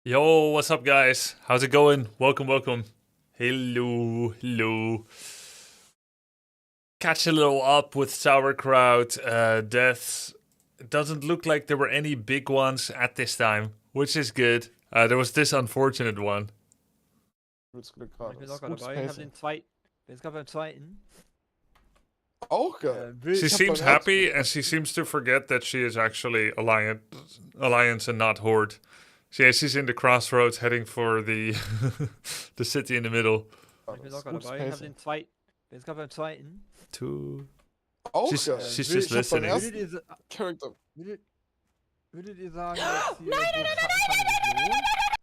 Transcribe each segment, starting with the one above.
Yo, what's up, guys? How's it going? Welcome. Hello. Catch a little up with Sauerkraut deaths. It doesn't look like there were any big ones at this time, which is good. There was this unfortunate one. Ich bin locker Gutes dabei. Ich hab Pacing. den zweiten. Bin jetzt gerade beim zweiten. Auch geil. She seems happy, and she seems to forget that she is actually Alliance and not Horde. She's in the crossroads heading for the the city in the middle. Ich bin locker dabei. Ich hab den zweiten. Bin jetzt gerade beim zweiten. Two. Auch She's, geil. she's Ich just hab beim listening. ersten Charakter. Würdet ihr sagen, dass hier nein.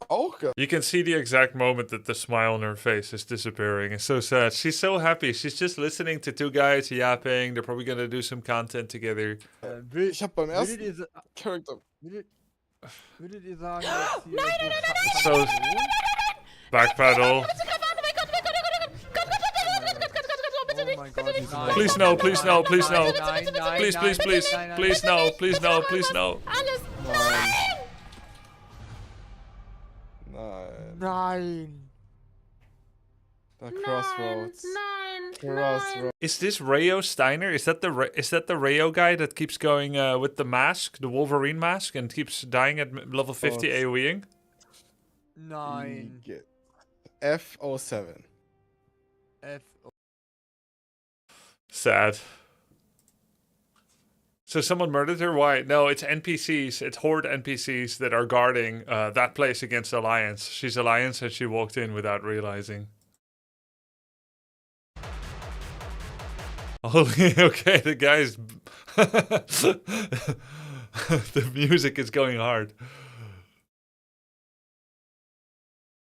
Auch geil. You can see the exact moment that the smile on her face is disappearing. It's so sad. She's so happy. She's just listening to two guys yapping. They're probably gonna do some content together. Ich hab beim ersten Würdet ihr Charakter. sagen, dass hier So backpedal. Oh mein Gott, nein. Please no, please no, please no. Nein, Please, nein, please. nein, Please no, please no, please no. Nein. Nein. The Crossroads. Crossroads. Is this Rayo Steiner? Is that the Rayo guy that keeps going with the mask, the Wolverine mask, and keeps dying at level 50 AoEing? Nein. F07. Sad. So someone murdered her? Why? No, it's NPCs. It's Horde NPCs that are guarding that place against Alliance. She's Alliance and she walked in without realizing. Holy, okay, the guy's... the music is going hard.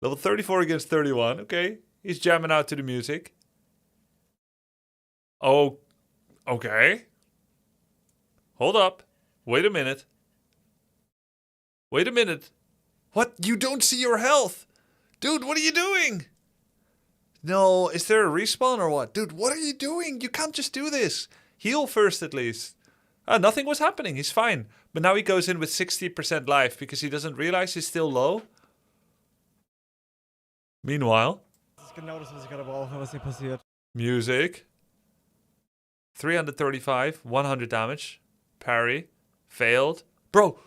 Level 34 against 31, okay. He's jamming out to the music. Oh, okay. Hold up. Wait a minute. What? You don't see your health? Dude, what are you doing? No, is there a respawn or what? Dude, what are you doing? You can't just do this. Heal first at least. Nothing was happening. He's fine. But now he goes in with 60% life because he doesn't realize he's still low. Meanwhile. Das ist genau das, was ich gerade brauche, was hier passiert. Music. 335, 100 damage. Parry. Failed. Bro!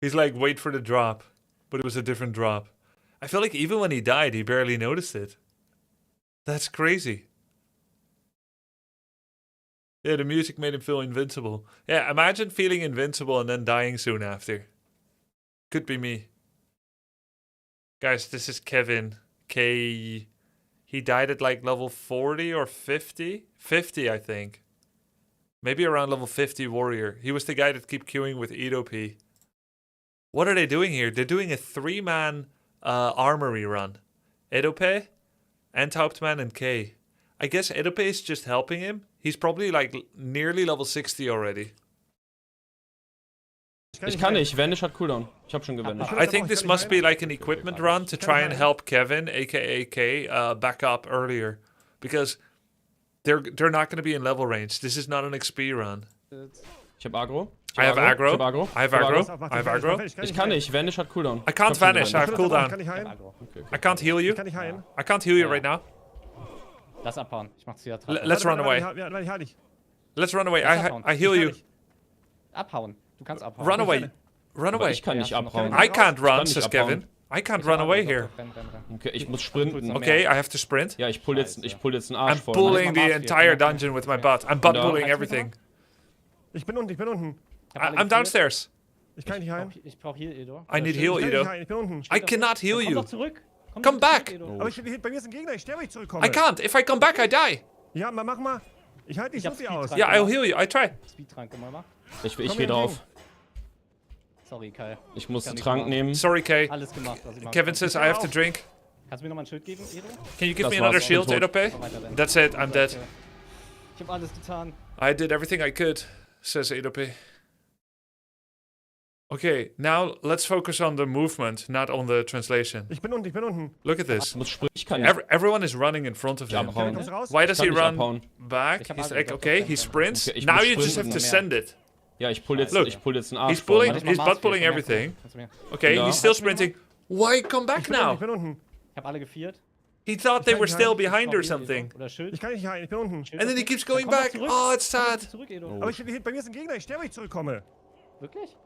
He's like, wait for the drop. But it was a different drop. I feel like even when he died, he barely noticed it. That's crazy. Yeah, the music made him feel invincible. Yeah, imagine feeling invincible and then dying soon after. Could be me. Guys, this is Kevin. K. He died at like level 40 or 50? 50, I think. Maybe around level 50 warrior. He was the guy that kept queuing with Edo P. What are they doing here? They're doing a 3-man armory run. Edope, Endhauptmann, and K. I guess Edope is just helping him. He's probably like nearly level 60 already. Ich kann nicht, Vanish hat Cooldown. Ich hab schon gewendet. I think this must be like an equipment run to try and help Kevin, aka K, back up earlier. Because they're not going to be in level range. This is not an XP run. Ich hab Aggro. I have aggro. I have aggro. I have aggro. Ich kann nicht, Vanish hat Cooldown. I can't vanish. I have Kann cooldown. ich heilen? I can't heal you. Kann ich heilen? I can't heal you right now. Lass abhauen. Ich mach's wieder Let's run away. Ja, ich heil dich. Let's run away. I heal you. Abhauen. Du kannst abhauen. Run away. Run Aber away. ich kann nicht abhauen. I can't run, nicht says abhauen. Kevin. I can't run away here. Renn. Okay, ich muss sprinten. Okay, I have to sprint. Ja, ich pull jetzt einen Arsch I'm voll. pulling the entire dungeon with my butt. I'm butt No. pulling everything. Ich bin unten. I'm downstairs. Ich kann nicht heilen. Ich brauch hier, Edo. I need heal, Ich kann Edo. nicht heilen, ich bin unten. I cannot heal Komm you. doch zurück. Come back. Edo. Aber bei mir ist ein Gegner, ich sterbe, wenn ich zurückkomme. I can't. If I come back, I die. Ja, mach mal. Ich halte dich so hab viel aus. Speedtrank. Yeah, I'll heal you. I try. Speedtrank, komm mal. Ich Komm geh mir drauf. Sorry, Kai. Ich muss Kann einen nicht Trank machen. nehmen. Sorry, Kay. Alles gemacht, was ich machen Kevin konnte. says I have to drink. Kannst du mir nochmal ein Schild geben, Edo? Can you give Das me another war's. shield, Bin tot. Edope? Mach weiter dann. That's it. I'm dead. Ich hab alles getan. I did everything I could, says Edope. Okay, now let's focus on the movement, not on the translation. Ich bin unten. Look at Ich this. muss springen. Ich kann nicht. Everyone is running in front of him. abhauen. Kommst du raus? Why does Ich he kann nicht run abhauen. back? Ich hab He's alle like, gesagt, okay, das he ist sprints. Okay, ich Now muss you just sprinten. have to send it. Ja, ich pull jetzt einen Arsch He's vor. pulling- Warte, ich he's mach butt Maß pulling hier, komm her, everything. kannst du mir- Okay, Ja. he's still Hast du mich sprinting. Why come back Ich now? bin unten. Ich hab alle geviert. He thought they kann were nicht still halten. behind or Edo, something. Oder Schild. Ich kann nicht rein, ich bin unten. Schild And then he auf keeps mich. going Dann komm back. doch zurück. Oh, it's Komm sad. doch zurück, Edo. Aber bei mir ist ein Gegner, ich sterbe, wenn ich zurückkomme. Wirklich?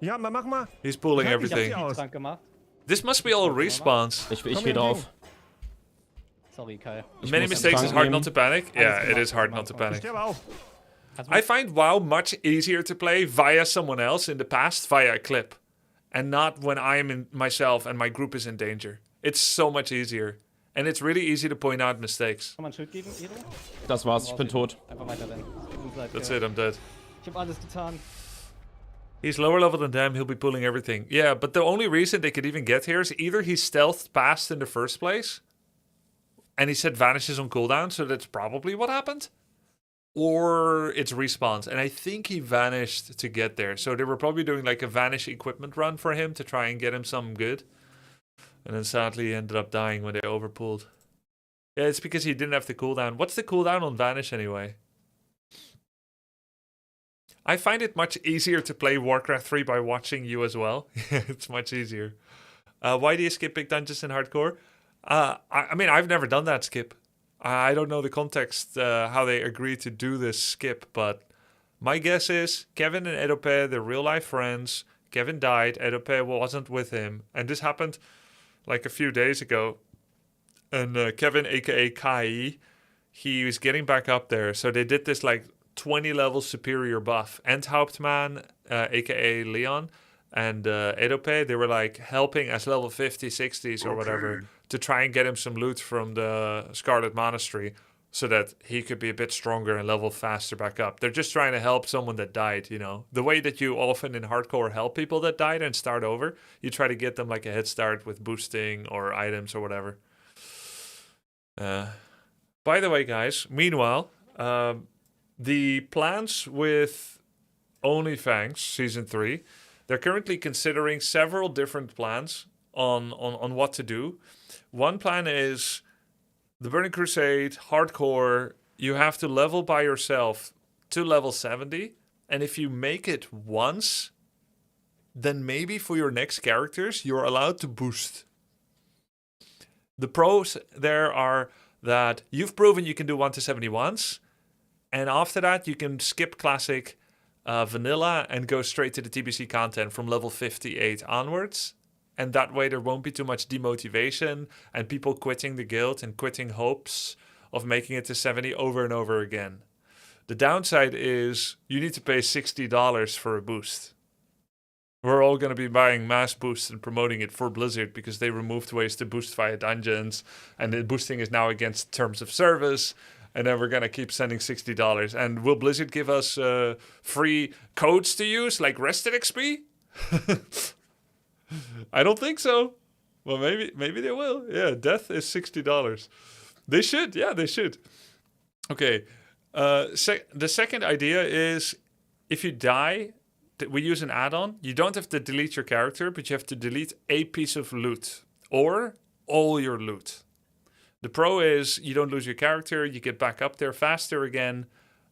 Ja, mach mal. He's pulling Ich hab dich everything. aus. Krank gemacht. This must be all respawns. Ich Komm geh hier drauf. Sorry, Kai. Ich Many muss mistakes einen is Trank hard nehmen. not to panic. Yeah, it gemacht, is hard alles not to gemacht. Ich panic. sterbe auch. Kannst du I find WoW much easier to play via someone else in the past, via a clip, and not when I'm in myself and my group is in danger. It's so much easier, and it's really easy to point out mistakes. Kann man ein Schild geben, Edo? Das war's, ich bin tot. Einfach weiterrennen. That's it, I'm dead. Ich hab alles getan. He's lower level than them, he'll be pulling everything. Yeah, but the only reason they could even get here is either he stealthed past in the first place, and he said vanishes on cooldown, so that's probably what happened. Or it's respawns, and I think he vanished to get there. So they were probably doing like a vanish equipment run for him to try and get him something good. And then sadly he ended up dying when they overpulled. Yeah, it's because he didn't have the cooldown. What's the cooldown on vanish anyway? I find it much easier to play Warcraft 3 by watching you as well. It's much easier. Why do you skip big dungeons in hardcore? I mean, I've never done that skip. I don't know the context, how they agreed to do this skip, but my guess is Kevin and Edope, they're real life friends. Kevin died, Edope wasn't with him. And this happened like a few days ago. And Kevin, aka Kai, he was getting back up there. So they did this like 20 level superior buff. Endhauptman, aka Leon, and Edope, they were like helping as level 50, 60s or whatever to try and get him some loot from the Scarlet Monastery so that he could be a bit stronger and level faster back up. They're just trying to help someone that died, you know. The way that you often in hardcore help people that died and start over, you try to get them like a head start with boosting or items or whatever. By the way, guys, meanwhile, the plans with OnlyFangs Season 3, they're currently considering several different plans on what to do. One plan is the Burning Crusade, hardcore, you have to level by yourself to level 70. And if you make it once, then maybe for your next characters, you're allowed to boost. The pros there are that you've proven you can do 1 to 70 once. And after that, you can skip classic vanilla and go straight to the TBC content from level 58 onwards. And that way there won't be too much demotivation and people quitting the guild and quitting hopes of making it to 70 over and over again. The downside is you need to pay $60 for a boost. We're all going to be buying mass boosts and promoting it for Blizzard because they removed ways to boost via dungeons. And the boosting is now against terms of service. And then we're going to keep sending $60. And will Blizzard give us free codes to use like Rested XP? I don't think so. Well, maybe they will. Yeah, death is $60. They should. Yeah, they should. Okay. The second idea is if you die, we use an add-on. You don't have to delete your character, but you have to delete a piece of loot or all your loot. The pro is you don't lose your character. You get back up there faster again.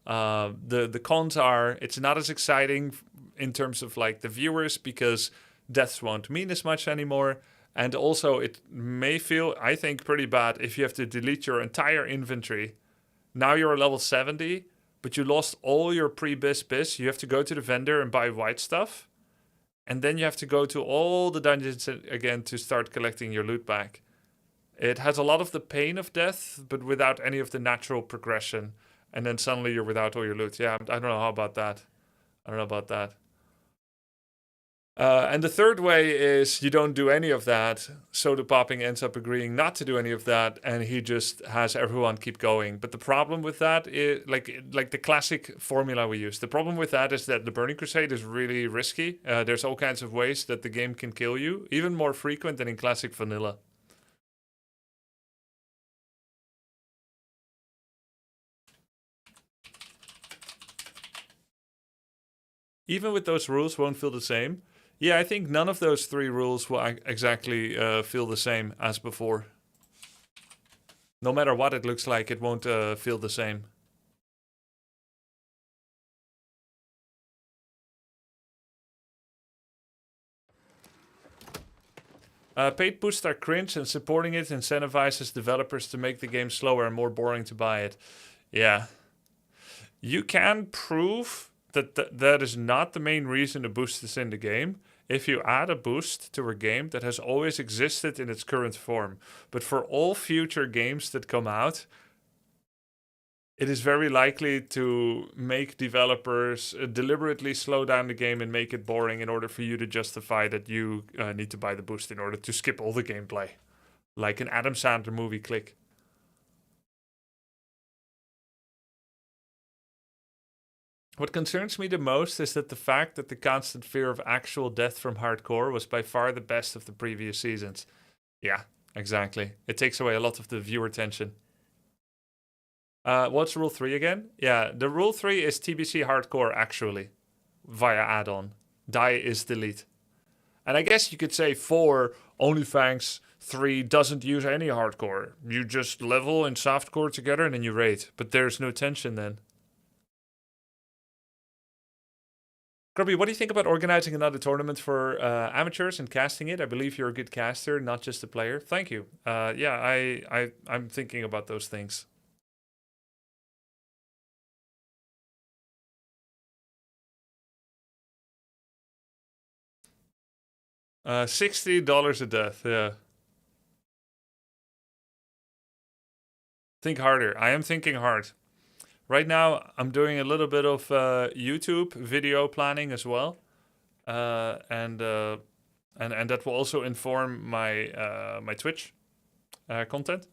The cons are it's not as exciting in terms of like the viewers because deaths won't mean as much anymore. And also it may feel, I think, pretty bad if you have to delete your entire inventory. Now you're level 70, but you lost all your pre-bis. You have to go to the vendor and buy white stuff. And then you have to go to all the dungeons again to start collecting your loot back. It has a lot of the pain of death, but without any of the natural progression. And then suddenly you're without all your loot. Yeah, I don't know how about that. I don't know about that. And the third way is you don't do any of that. Soda Popping ends up agreeing not to do any of that, and he just has everyone keep going. But the problem with that is like the classic formula we use. The problem with that is that the Burning Crusade is really risky. There's all kinds of ways that the game can kill you, even more frequent than in classic vanilla. Even with those rules, won't feel the same. Yeah, I think none of those 3 rules will exactly feel the same as before. No matter what it looks like, it won't feel the same. Paid boosts are cringe, and supporting it incentivizes developers to make the game slower and more boring to buy it. Yeah. You can prove that that is not the main reason a boost is in the game if you add a boost to a game that has always existed in its current form. But for all future games that come out, it is very likely to make developers deliberately slow down the game and make it boring in order for you to justify that you need to buy the boost in order to skip all the gameplay. Like an Adam Sandler movie, click. What concerns me the most is that the fact that the constant fear of actual death from hardcore was by far the best of the previous seasons. Yeah, exactly. It takes away a lot of the viewer tension. What's rule 3 again? Yeah, the rule 3 is TBC hardcore actually, via add-on. Die is delete. And I guess you could say 4, OnlyFangs 3 doesn't use any hardcore. You just level and softcore together and then you raid. But there's no tension then. Grubby, what do you think about organizing another tournament for amateurs and casting it? I believe you're a good caster, not just a player. Thank you. Yeah, I'm thinking about those things. $60 a death, yeah. Think harder. I am thinking hard. Right now, I'm doing a little bit of YouTube video planning as well, and that will also inform my my Twitch content.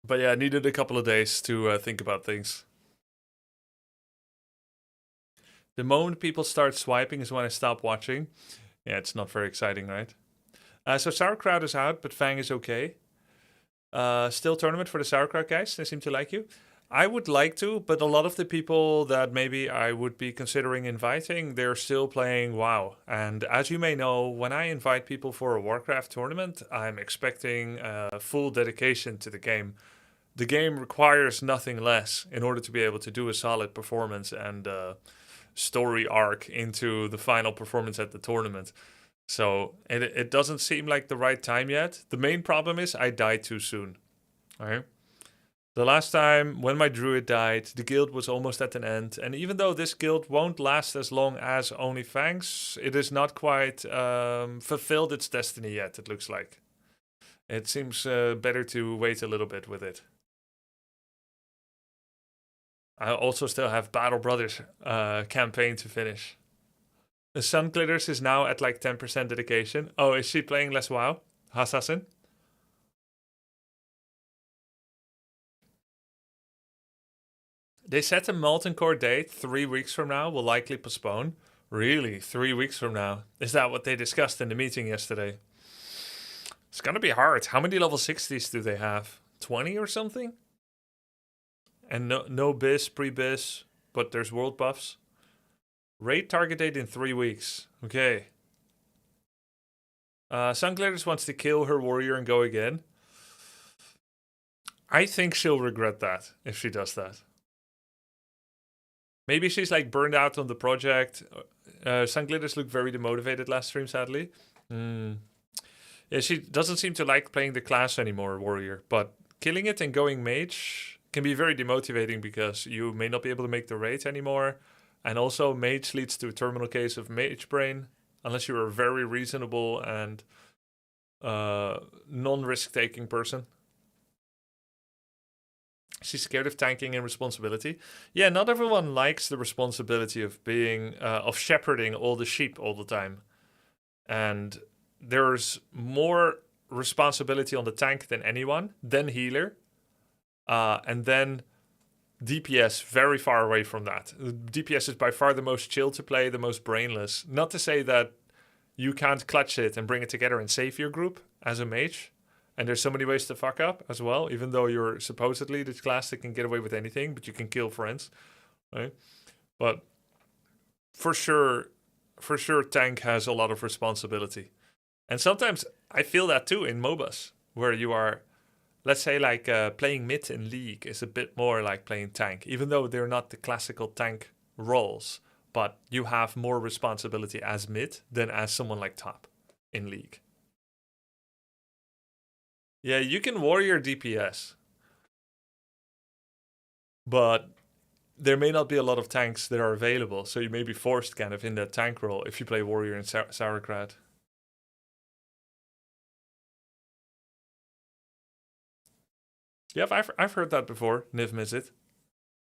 But yeah, I needed a couple of days to think about things. The moment people start swiping is when I stop watching. Yeah, it's not very exciting, right? So Sauerkraut is out, but Fang is okay. Still tournament for the Sauerkraut guys. They seem to like you. I would like to, but a lot of the people that maybe I would be considering inviting, they're still playing WoW. And as you may know, when I invite people for a Warcraft tournament, I'm expecting full dedication to the game. The game requires nothing less in order to be able to do a solid performance and story arc into the final performance at the tournament. So it doesn't seem like the right time yet. The main problem is I died too soon. All right. The last time when my druid died, the guild was almost at an end. And even though this guild won't last as long as OnlyFangs, it has not quite fulfilled its destiny yet, it looks like. It seems better to wait a little bit with it. I also still have Battle Brothers campaign to finish. The Sun Glitters is now at like 10% dedication. Oh, is she playing less WoW? Assassin? They set a Molten Core date 3 weeks from now, will likely postpone. Really? 3 weeks from now? Is that what they discussed in the meeting yesterday? It's gonna be hard. How many level 60s do they have? 20 or something? And no biz, pre-biz, but there's world buffs. Raid target date in 3 weeks. Okay. Sunglitters wants to kill her warrior and go again. I think she'll regret that if she does that. Maybe she's like burned out on the project. Sunglitters looked very demotivated last stream, sadly. Yeah, she doesn't seem to like playing the class anymore, warrior. But killing it and going mage can be very demotivating because you may not be able to make the raid anymore. And also mage leads to a terminal case of mage brain. Unless you're a very reasonable and non-risk taking person. She's scared of tanking and responsibility. Yeah, not everyone likes the responsibility of being, of shepherding all the sheep all the time. And there's more responsibility on the tank than anyone, then healer, and then DPS very far away from that. DPS is by far the most chill to play, the most brainless. Not to say that you can't clutch it and bring it together and save your group as a mage. And there's so many ways to fuck up as well, even though you're supposedly this class that can get away with anything, but you can kill friends, right? But for sure, tank has a lot of responsibility. And sometimes I feel that too in MOBAs, where you are, let's say like playing mid in League is a bit more like playing tank, even though they're not the classical tank roles, but you have more responsibility as mid than as someone like top in League. Yeah, you can warrior DPS, but there may not be a lot of tanks that are available, so you may be forced kind of in that tank role if you play warrior in Sauerkraut. Yeah, I've heard that before, Niv miss it,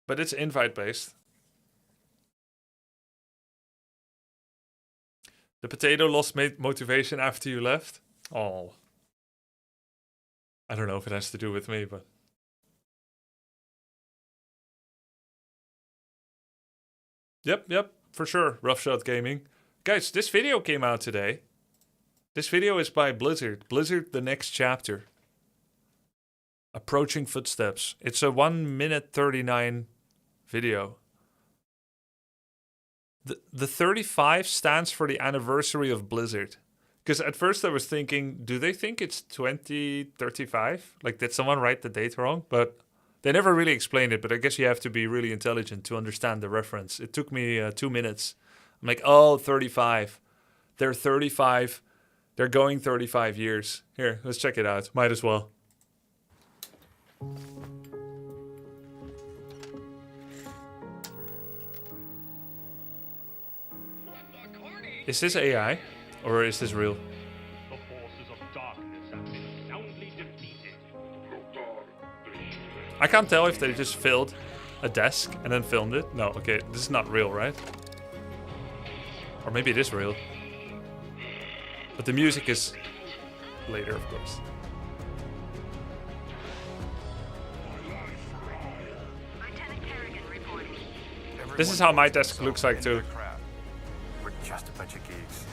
but it's invite based. The potato lost motivation after you left. Oh. I don't know if it has to do with me, but... Yep, for sure. Roughshot Gaming. Guys, this video came out today. This video is by Blizzard. Blizzard, the next chapter. Approaching Footsteps. It's a 1 minute 39 video. The 35 stands for the anniversary of Blizzard. Because at first I was thinking, do they think it's 2035? Like, did someone write the date wrong? But they never really explained it. But I guess you have to be really intelligent to understand the reference. It took me 2 minutes. I'm like, oh, 35. They're 35. They're going 35 years. Here, let's check it out. Might as well. Is this AI? Or is this real? The forces of darkness have been soundly defeated. I can't tell if they just filled a desk and then filmed it. No, okay, this is not real, right? Or maybe it is real. But the music is later, of course. This is how my desk looks like too. We're just a bunch of geeks.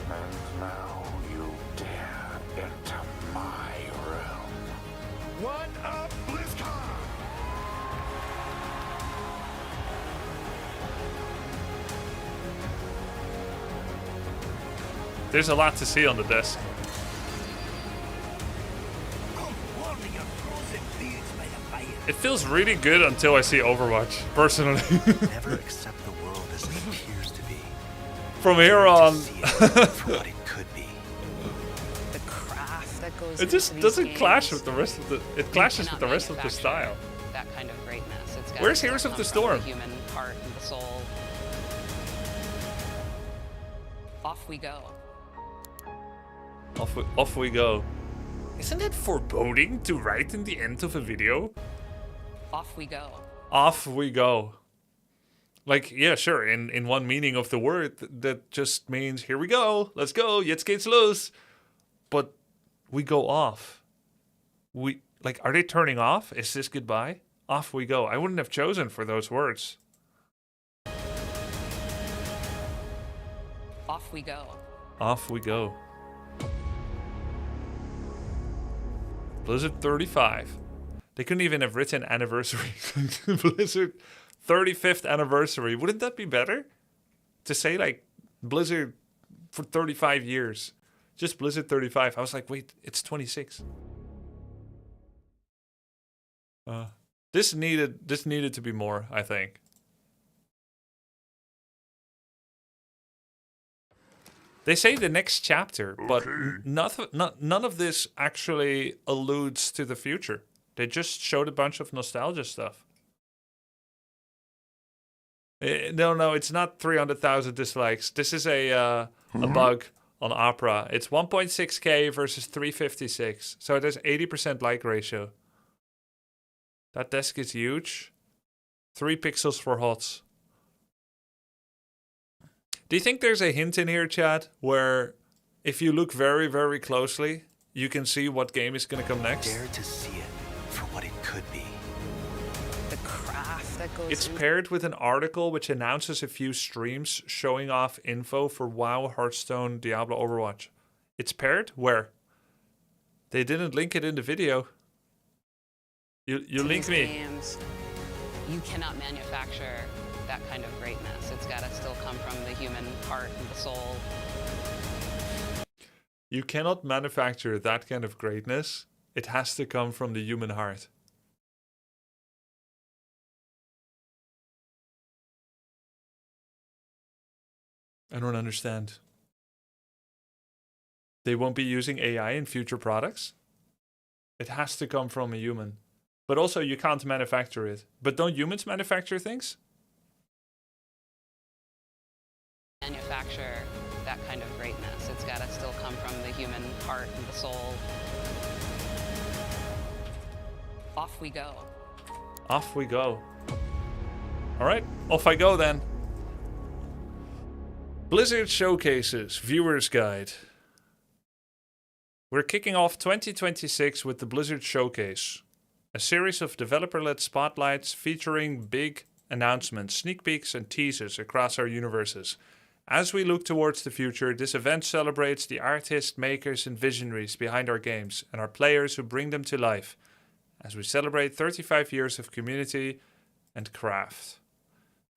And now you dare enter my realm. One up, BlizzCon! There's a lot to see on the desk. It feels really good until I see Overwatch, personally. Never accept the world as it appears to be. From here on, For what it could be. The craft that goes it just into doesn't these clash games, with the rest of the. It clashes with cannot the rest of the manufacture style. That kind of greatness. It's got Where's to Heroes of come the from Storm? The human heart and the soul. Off we go. Off we go. Isn't it foreboding to write in the end of a video? Off we go. Off we go. Like, yeah, sure, in one meaning of the word, that just means, here we go, let's go, jetzt geht's los. But we go off. Like, are they turning off? Is this goodbye? Off we go. I wouldn't have chosen for those words. Off we go. Off we go. Blizzard 35. They couldn't even have written anniversary. Blizzard 35th anniversary. Wouldn't that be better? To say like Blizzard for 35 years. Just Blizzard 35. I was like, wait, it's 26. This needed to be more, I think. They say the next chapter, but none of this actually alludes to the future. They just showed a bunch of nostalgia stuff. No, it's not 300,000 dislikes. This is a bug on Opera. It's 1.6K versus 356. So it has 80% like ratio. That desk is huge. 3 pixels for HOTS. Do you think there's a hint in here, chat, where if you look very, very closely, you can see what game is going to come next? Dare to see it for what it could be. The craft that that goes It's in. paired with an article which announces a few streams showing off info for WoW, Hearthstone, Diablo, Overwatch. It's paired? Where? They didn't link it in the video. You to link these me. games. You cannot manufacture that kind of greatness. It's got to still come from the human heart and the soul. You cannot manufacture that kind of greatness. It has to come from the human heart. I don't understand. They won't be using AI in future products? It has to come from a human. But also, you can't manufacture it. But don't humans manufacture things? Manufacture that kind of greatness. It's got to still come from the human heart and the soul. Off we go. Off we go. Alright, off I go then. Blizzard Showcases, Viewer's Guide. We're kicking off 2026 with the Blizzard Showcase. A series of developer-led spotlights featuring big announcements, sneak peeks and teasers across our universes. As we look towards the future, this event celebrates the artists, makers and visionaries behind our games and our players who bring them to life. As we celebrate 35 years of community and craft.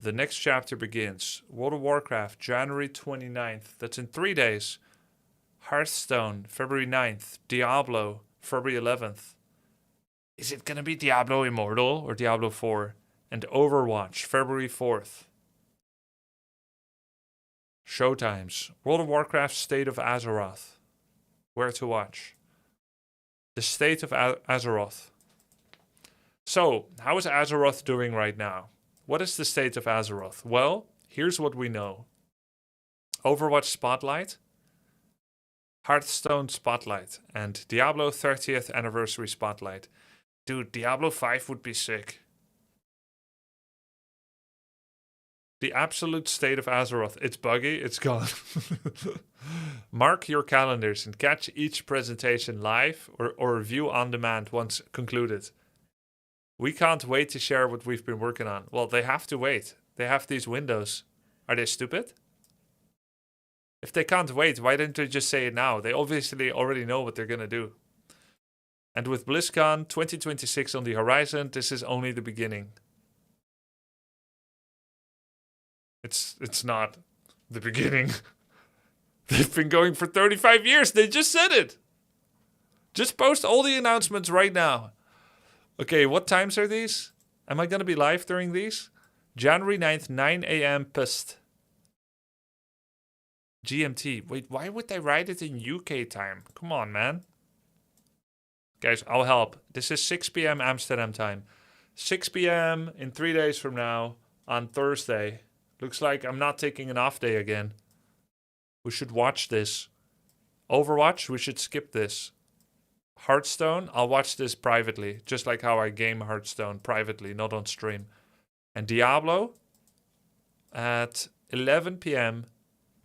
The next chapter begins. World of Warcraft, January 29th. That's in 3 days. Hearthstone, February 9th. Diablo, February 11th. Is it gonna be Diablo Immortal or Diablo 4? And Overwatch, February 4th. Showtimes. World of Warcraft, State of Azeroth. Where to watch? The State of Azeroth. So, how is Azeroth doing right now? What is the state of Azeroth? Well, here's what we know. Overwatch Spotlight, Hearthstone Spotlight, and Diablo 30th Anniversary Spotlight. Dude, Diablo 5 would be sick. The absolute state of Azeroth. It's buggy, it's gone. Mark your calendars and catch each presentation live or review on demand once concluded. We can't wait to share what we've been working on. Well, they have to wait. They have these windows. Are they stupid? If they can't wait, why didn't they just say it now? They obviously already know what they're going to do. And with BlizzCon 2026 on the horizon, this is only the beginning. It's not the beginning. They've been going for 35 years. They just said it. Just post all the announcements right now. Okay, what times are these? Am I going to be live during these? January 9th, 9 a.m. PST. GMT. Wait, why would they write it in UK time? Come on, man. Guys, I'll help. This is 6 p.m. Amsterdam time. 6 p.m. in 3 days from now on Thursday. Looks like I'm not taking an off day again. We should watch this. Overwatch, we should skip this. Hearthstone, I'll watch this privately, just like how I game Hearthstone privately, not on stream. And Diablo at 11 p.m.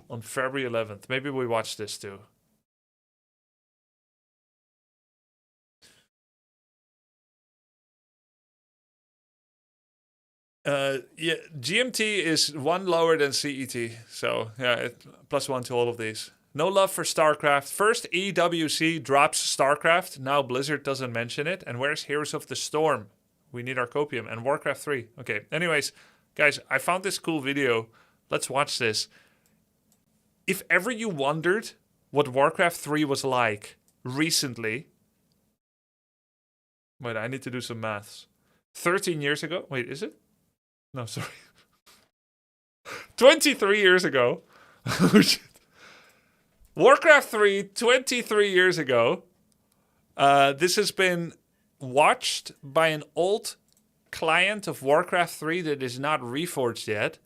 on February 11th. Maybe we watch this too. Yeah, GMT is one lower than CET, so yeah, +1 to all of these. No love for StarCraft. First EWC drops StarCraft. Now Blizzard doesn't mention it. And where's Heroes of the Storm? We need our copium. And Warcraft 3. Okay, anyways, guys, I found this cool video. Let's watch this. If ever you wondered what Warcraft 3 was like recently... Wait, I need to do some maths. 13 years ago? Wait, is it? No, sorry. 23 years ago. Oh, shit. Warcraft 3, 23 years ago. This has been watched by an old client of Warcraft 3 that is not reforged yet.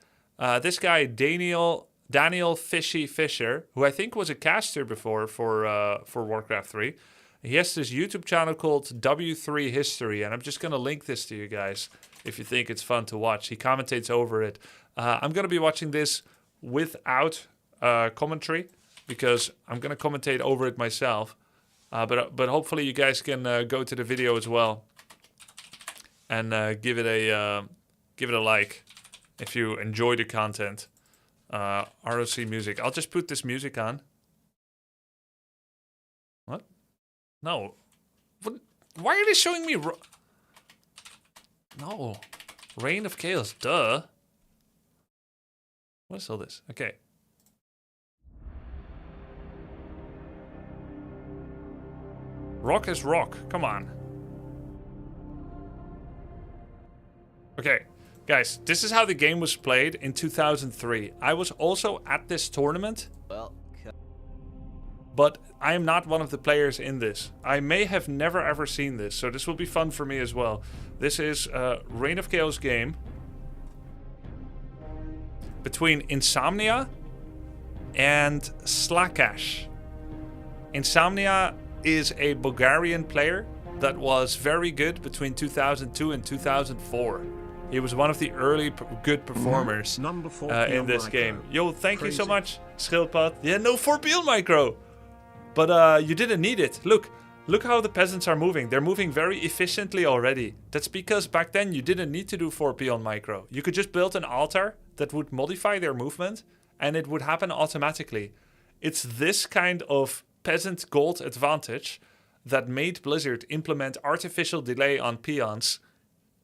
This guy, Daniel Fishy Fisher, who I think was a caster before for Warcraft 3. He has this YouTube channel called W3 History, and I'm just going to link this to you guys if you think it's fun to watch. He commentates over it. I'm going to be watching this without commentary, because I'm going to commentate over it myself. But hopefully you guys can go to the video as well and give it give it a like if you enjoy the content. ROC music. I'll just put this music on. What? No. What? Why are they showing me... No. Reign of Chaos. Duh. What is all this? Okay. Rock is rock. Come on. Okay. Guys, this is how the game was played in 2003. I was also at this tournament. Well, but I am not one of the players in this. I may have never ever seen this, so this will be fun for me as well. This is a Reign of Chaos game between Insomnia and Slakash. Insomnia is a Bulgarian player that was very good between 2002 and 2004. He was one of the early good performers in this game. Yo, thank you so much, Schildpad. Yeah, no 4P on micro. But you didn't need it. Look how the peasants are moving. They're moving very efficiently already. That's because back then you didn't need to do 4P on micro. You could just build an altar that would modify their movement and it would happen automatically. It's this kind of peasant gold advantage that made Blizzard implement artificial delay on peons,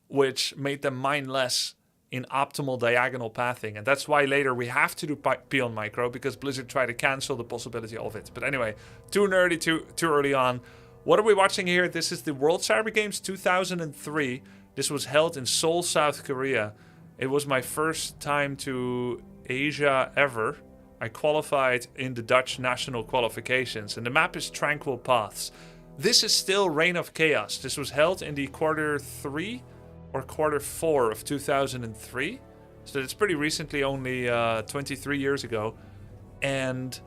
which made them mine less in optimal diagonal pathing. And that's why later we have to do peon micro, because Blizzard tried to cancel the possibility of it. But anyway, too nerdy, too early on. What are we watching here? This is the World Cyber Games 2003. This was held in Seoul, South Korea. It was my first time to Asia ever. I qualified in the Dutch national qualifications, and the map is Tranquil Paths. This is still Reign of Chaos. This was held in the Q3 or Q4 of 2003. So it's pretty recently, only 23 years ago. And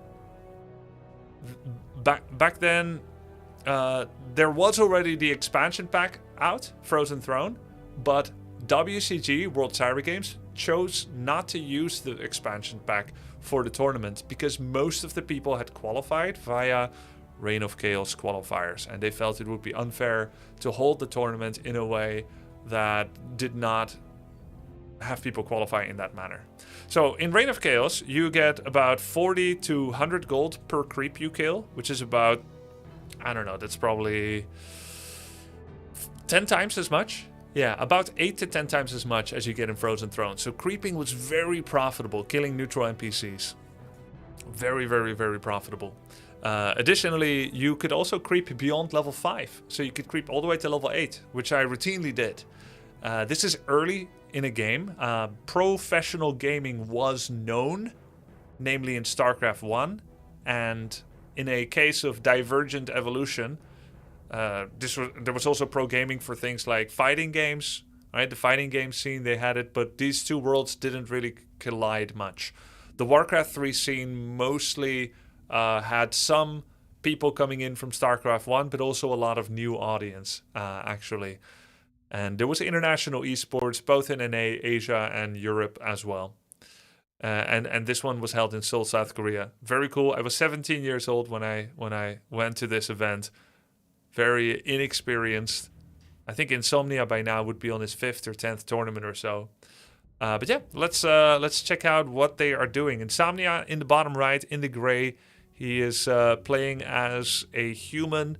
back then, there was already the expansion pack out, Frozen Throne, but WCG, World Cyber Games, chose not to use the expansion pack for the tournament because most of the people had qualified via Reign of Chaos qualifiers, and they felt it would be unfair to hold the tournament in a way that did not have people qualify in that manner. So in Reign of Chaos, you get about 40 to 100 gold per creep you kill, which is about, I don't know, that's probably 10 times as much. Yeah, about 8 to 10 times as much as you get in Frozen Throne. So creeping was very profitable, killing neutral NPCs. Very, very, very profitable. Additionally, you could also creep beyond level 5. So you could creep all the way to level 8, which I routinely did. This is early in a game. Professional gaming was known, namely in StarCraft 1. And in a case of divergent evolution, there was also pro gaming for things like fighting games. Right? The fighting game scene, they had it, but these two worlds didn't really collide much. The Warcraft 3 scene mostly had some people coming in from StarCraft 1, but also a lot of new audience, actually. And there was international esports, both in NA, Asia, and Europe as well. And this one was held in Seoul, South Korea. Very cool. I was 17 years old when I went to this event. Very inexperienced. I think Insomnia by now would be on his 5th or 10th tournament or so. But yeah, let's check out what they are doing. Insomnia in the bottom right, in the gray. He is playing as a human.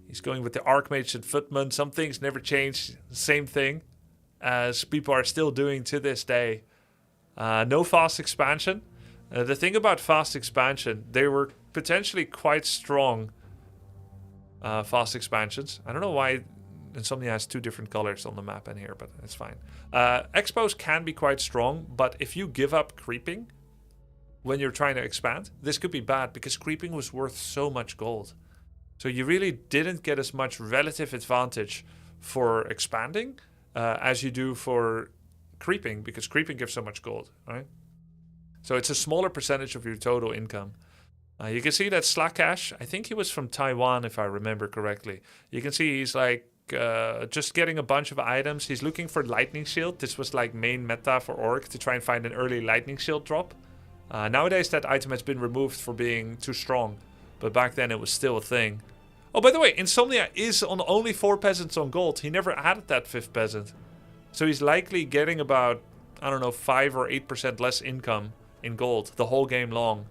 He's going with the Archmage and Footman. Some things never change. Same thing as people are still doing to this day. No fast expansion. The thing about fast expansion, they were potentially quite strong fast expansions. I don't know why Insomnia has 2 different colors on the map in here, but it's fine. Expos can be quite strong, but if you give up creeping when you're trying to expand, this could be bad because creeping was worth so much gold. So you really didn't get as much relative advantage for expanding as you do for creeping, because creeping gives so much gold, right? So it's a smaller percentage of your total income. You can see that Slakash, I think he was from Taiwan if I remember correctly. You can see he's like just getting a bunch of items. He's looking for Lightning Shield. This was like main meta for Orc to try and find an early Lightning Shield drop. Nowadays that item has been removed for being too strong, but back then it was still a thing. Oh, by the way, Insomnia is on only 4 peasants on gold. He never added that 5th peasant. So he's likely getting about, I don't know, 5 or 8% less income in gold the whole game long.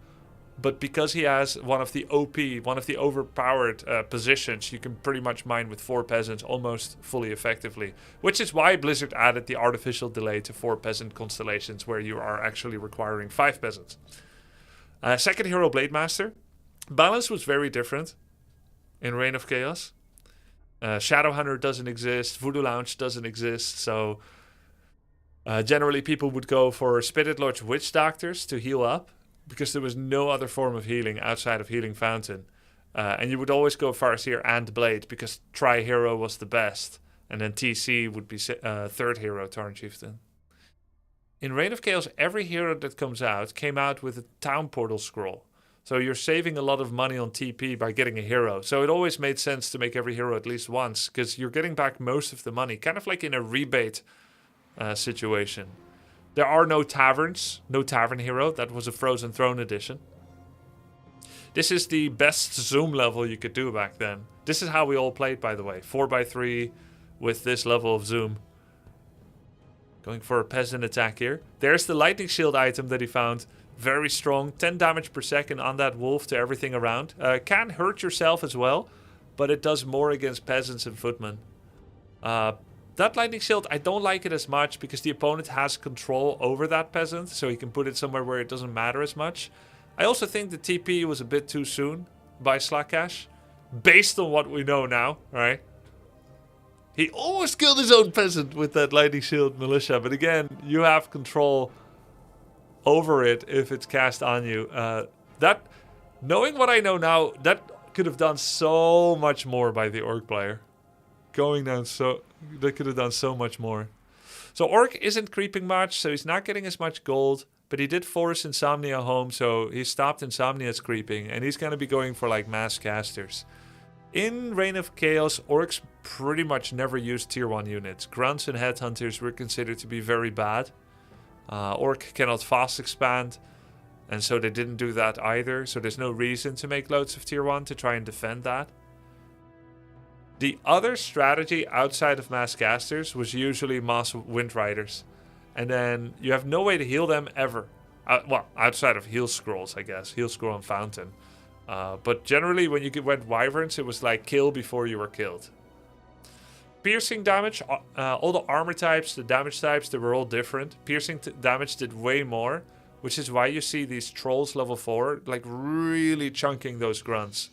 But because he has one of the OP, one of the overpowered positions, you can pretty much mine with 4 peasants almost fully effectively. Which is why Blizzard added the artificial delay to 4 peasant constellations, where you are actually requiring 5 peasants. Second hero, Blade Master. Balance was very different in Reign of Chaos. Shadowhunter doesn't exist, Voodoo Lounge doesn't exist, so generally people would go for Spirit Lord's Witch Doctors to heal up, because there was no other form of healing outside of Healing Fountain. And you would always go Farseer and Blade, because Tri-Hero was the best. And then TC would be third hero, Tarn Chieftain. In Reign of Chaos, every hero that comes out came out with a Town Portal scroll. So you're saving a lot of money on TP by getting a hero. So it always made sense to make every hero at least once, because you're getting back most of the money. Kind of like in a rebate situation. There are no taverns, no tavern hero. That was a Frozen Throne edition. This is the best zoom level you could do back then. This is how we all played, by the way. 4x3 with this level of zoom. Going for a peasant attack here. There's the lightning shield item that he found. Very strong. 10 damage per second on that wolf to everything around. Can hurt yourself as well, but it does more against peasants and footmen. That lightning shield, I don't like it as much because the opponent has control over that peasant, so he can put it somewhere where it doesn't matter as much. I also think the TP was a bit too soon by Slakash, based on what we know now, right? He almost killed his own peasant with that lightning shield militia, but again, you have control over it if it's cast on you. Knowing what I know now, that could have done so much more by the Orc player. They could have done so much more. So Orc isn't creeping much, so he's not getting as much gold. But he did force Insomnia home, so he stopped Insomnia's creeping. And he's going to be going for like mass casters. In Reign of Chaos, Orcs pretty much never used tier 1 units. Grunts and Headhunters were considered to be very bad. Orc cannot fast expand, and so they didn't do that either. So there's no reason to make loads of tier 1 to try and defend that. The other strategy outside of mass casters was usually mass wind riders. And then you have no way to heal them ever. Well, outside of heal scrolls, I guess. Heal scroll and fountain. But generally when you went wyverns, it was like kill before you were killed. Piercing damage, all the armor types, the damage types, they were all different. Piercing damage did way more, which is why you see these trolls level 4 like really chunking those grunts.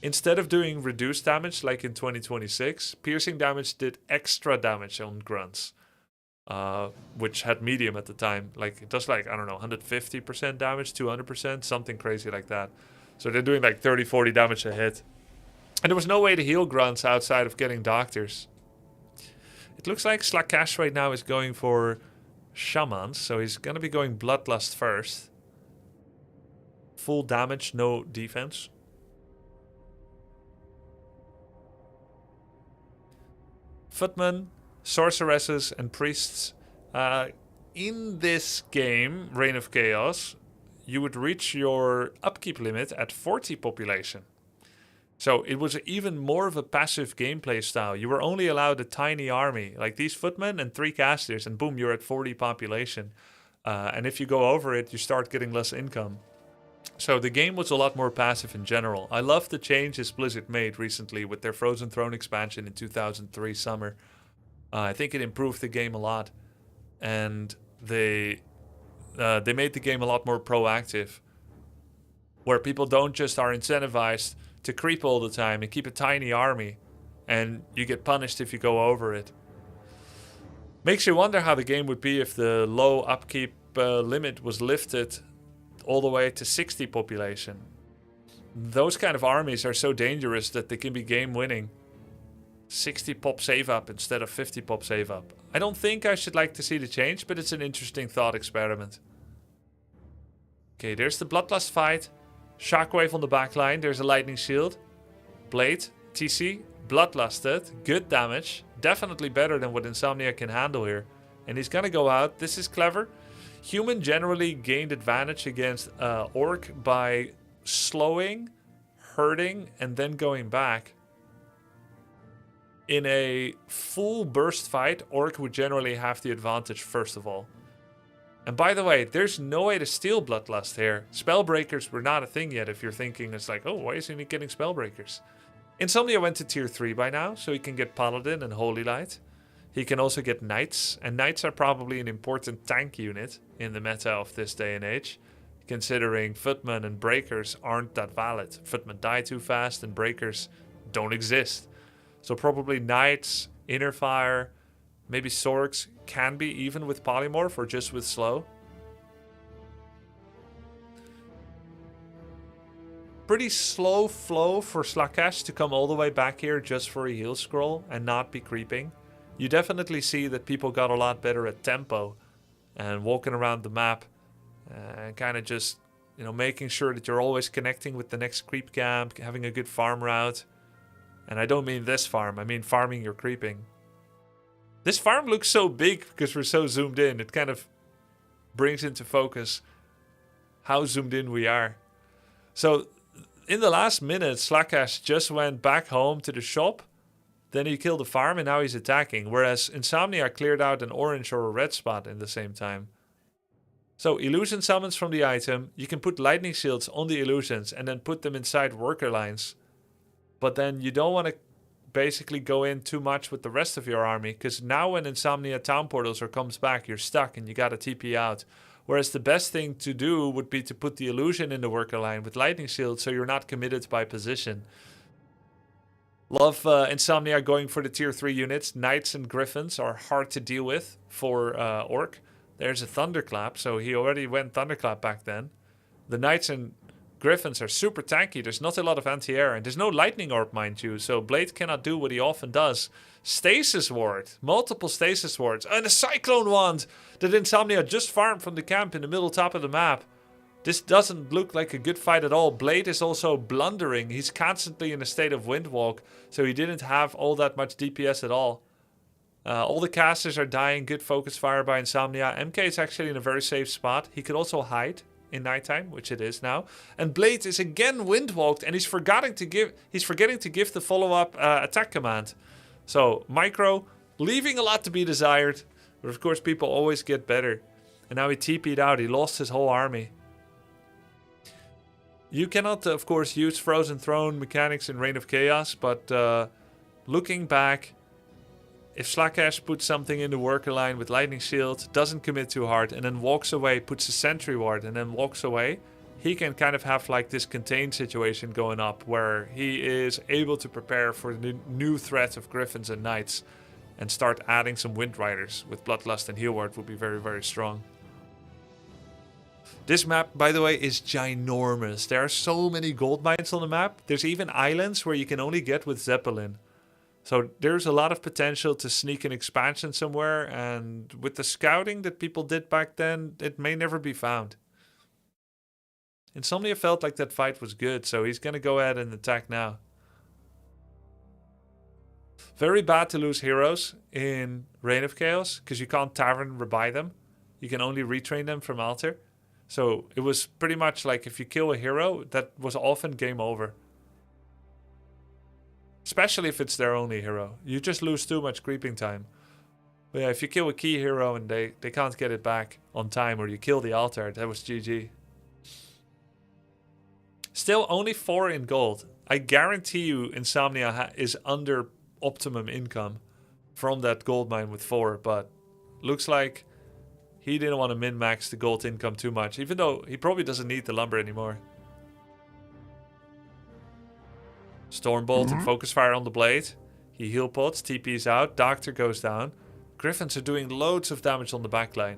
Instead of doing reduced damage like in 2026, piercing damage did extra damage on grunts, which had medium at the time. Like it does like, I don't know, 150% damage, 200%, something crazy like that. So they're doing like 30, 40 damage a hit. And there was no way to heal grunts outside of getting doctors. It looks like Slakash right now is going for shamans, so he's going to be going Bloodlust first. Full damage, no defense. Footmen, sorceresses, and priests. In this game, Reign of Chaos, you would reach your upkeep limit at 40 population. So it was even more of a passive gameplay style. You were only allowed a tiny army, like these footmen and 3 casters, and boom, you're at 40 population. And if you go over it, you start getting less income. So the game was a lot more passive in general. I love the changes Blizzard made recently with their Frozen Throne expansion in 2003 summer. I think it improved the game a lot. And they made the game a lot more proactive. Where people don't just are incentivized to creep all the time and keep a tiny army. And you get punished if you go over it. Makes you wonder how the game would be if the low upkeep limit was lifted all the way to 60 population. Those kind of armies are so dangerous that they can be game winning. 60 pop save up instead of 50 pop save up. I don't think I should like to see the change, but it's an interesting thought experiment. Okay, there's the Bloodlust fight. Shockwave on the back line. There's a lightning shield. Blade, TC, Bloodlusted. Good damage. Definitely better than what Insomnia can handle here. And he's gonna go out. This is clever. Human generally gained advantage against Orc by slowing, hurting, and then going back. in a full burst fight, Orc would generally have the advantage first of all. And by the way, there's no way to steal Bloodlust here. Spellbreakers were not a thing yet if you're thinking it's like, oh, why isn't he getting Spellbreakers? Insomnia went to tier 3 by now, so he can get Paladin and Holy Light. He can also get Knights, and Knights are probably an important tank unit in the meta of this day and age, considering Footmen and Breakers aren't that valid. Footmen die too fast and Breakers don't exist. So probably Knights, Inner Fire, maybe Sorks can be even with Polymorph or just with Slow. Pretty slow flow for Slaakesh to come all the way back here just for a heal scroll and not be creeping. You definitely see that people got a lot better at tempo and walking around the map and kind of just, you know, making sure that you're always connecting with the next creep camp, having a good farm route. And I don't mean this farm, I mean farming your creeping. This farm looks so big because we're so zoomed in. It kind of brings into focus how zoomed in we are. So in the last minute, Slaakesh just went back home to the shop. Then he killed the farm and now he's attacking. Whereas Insomnia cleared out an orange or a red spot in the same time. So illusion summons from the item. You can put lightning shields on the illusions and then put them inside worker lines. But then you don't want to basically go in too much with the rest of your army. Because now when Insomnia town portals or comes back, you're stuck and you got to TP out. Whereas the best thing to do would be to put the illusion in the worker line with lightning shields so you're not committed by position. Love Insomnia going for the tier 3 units. Knights and Griffins are hard to deal with for Orc. There's a Thunderclap, so he already went Thunderclap back then. The Knights and Griffins are super tanky. There's not a lot of anti-air, and there's no Lightning Orb, mind you, so Blade cannot do what he often does. Stasis Ward. Multiple Stasis Wards. And a Cyclone Wand that Insomnia just farmed from the camp in the middle top of the map. This doesn't look like a good fight at all. Blade is also blundering. He's constantly in a state of Windwalk, so he didn't have all that much DPS at all. All the casters are dying. Good focus fire by Insomnia. MK is actually in a very safe spot. He could also hide in nighttime, which it is now. And Blade is again Windwalked, and he's forgetting to give the follow-up attack command. So Micro leaving a lot to be desired, but of course people always get better. And now he TP'd out. He lost his whole army. You cannot, of course, use Frozen Throne mechanics in Reign of Chaos, but looking back, if Slaakesh puts something in the worker line with Lightning Shield, doesn't commit too hard, and then walks away, puts a Sentry Ward, and then walks away, he can kind of have like this contained situation going up, where he is able to prepare for the new threat of Griffins and Knights, and start adding some Wind Riders with Bloodlust and Heal Ward would be very, very strong. This map, by the way, is ginormous. There are so many gold mines on the map. There's even islands where you can only get with Zeppelin. So there's a lot of potential to sneak an expansion somewhere. And with the scouting that people did back then, it may never be found. Insomnia felt like that fight was good, so he's going to go ahead and attack now. Very bad to lose heroes in Reign of Chaos, because you can't Tavern rebuy them. You can only retrain them from Altar. So it was pretty much like if you kill a hero, that was often game over. Especially if it's their only hero. You just lose too much creeping time. But yeah, if you kill a key hero and they can't get it back on time, or you kill the altar, that was GG. Still only 4 in gold. I guarantee you Insomnia is under optimum income from that gold mine with 4, but looks like he didn't want to min-max the gold income too much, even though he probably doesn't need the lumber anymore. Stormbolt and Focus Fire on the Blade. He heal pods, TP's out, Doctor goes down. Griffins are doing loads of damage on the backline.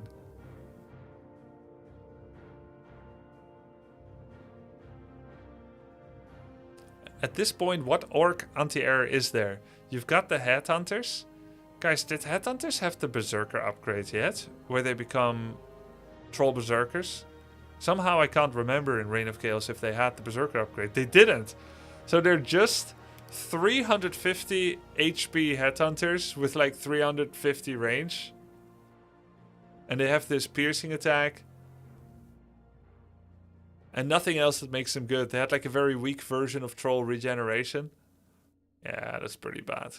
At this point, what orc anti-air is there? You've got the Headhunters. Guys, did Headhunters have the Berserker upgrade yet? Where they become Troll Berserkers? Somehow I can't remember in Reign of Chaos if they had the Berserker upgrade. They didn't. So they're just 350 HP Headhunters with like 350 range. And they have this piercing attack. And nothing else that makes them good. They had like a very weak version of Troll Regeneration. Yeah, that's pretty bad.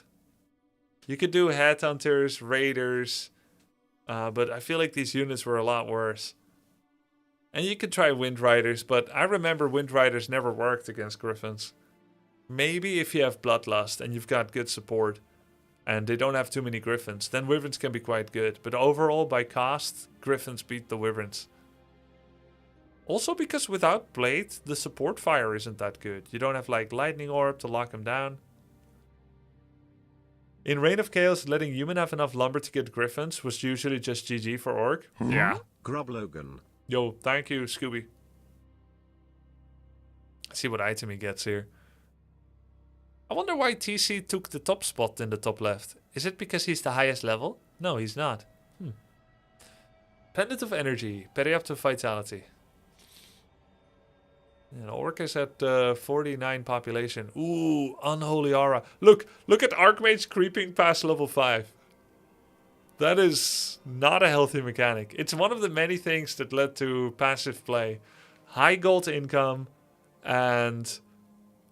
You could do headhunters, raiders, but I feel like these units were a lot worse. And you could try wind riders, but I remember wind riders never worked against griffins. Maybe if you have bloodlust and you've got good support and they don't have too many griffins, then wyverns can be quite good. But overall, by cost, griffins beat the wyverns. Also because without blade, the support fire isn't that good. You don't have like lightning orb to lock them down. In Reign of Chaos, letting human have enough lumber to get griffins was usually just GG for orc. Yeah. Grub Logan. Yo, thank you, Scooby. Let's see what item he gets here. I wonder why TC took the top spot in the top left. Is it because he's the highest level? No, he's not. Pendant of Energy. Parry up to Vitality. And Orc is at 49 population. Ooh, Unholy Aura. Look at Archmage creeping past level 5. That is not a healthy mechanic. It's one of the many things that led to passive play. High gold income and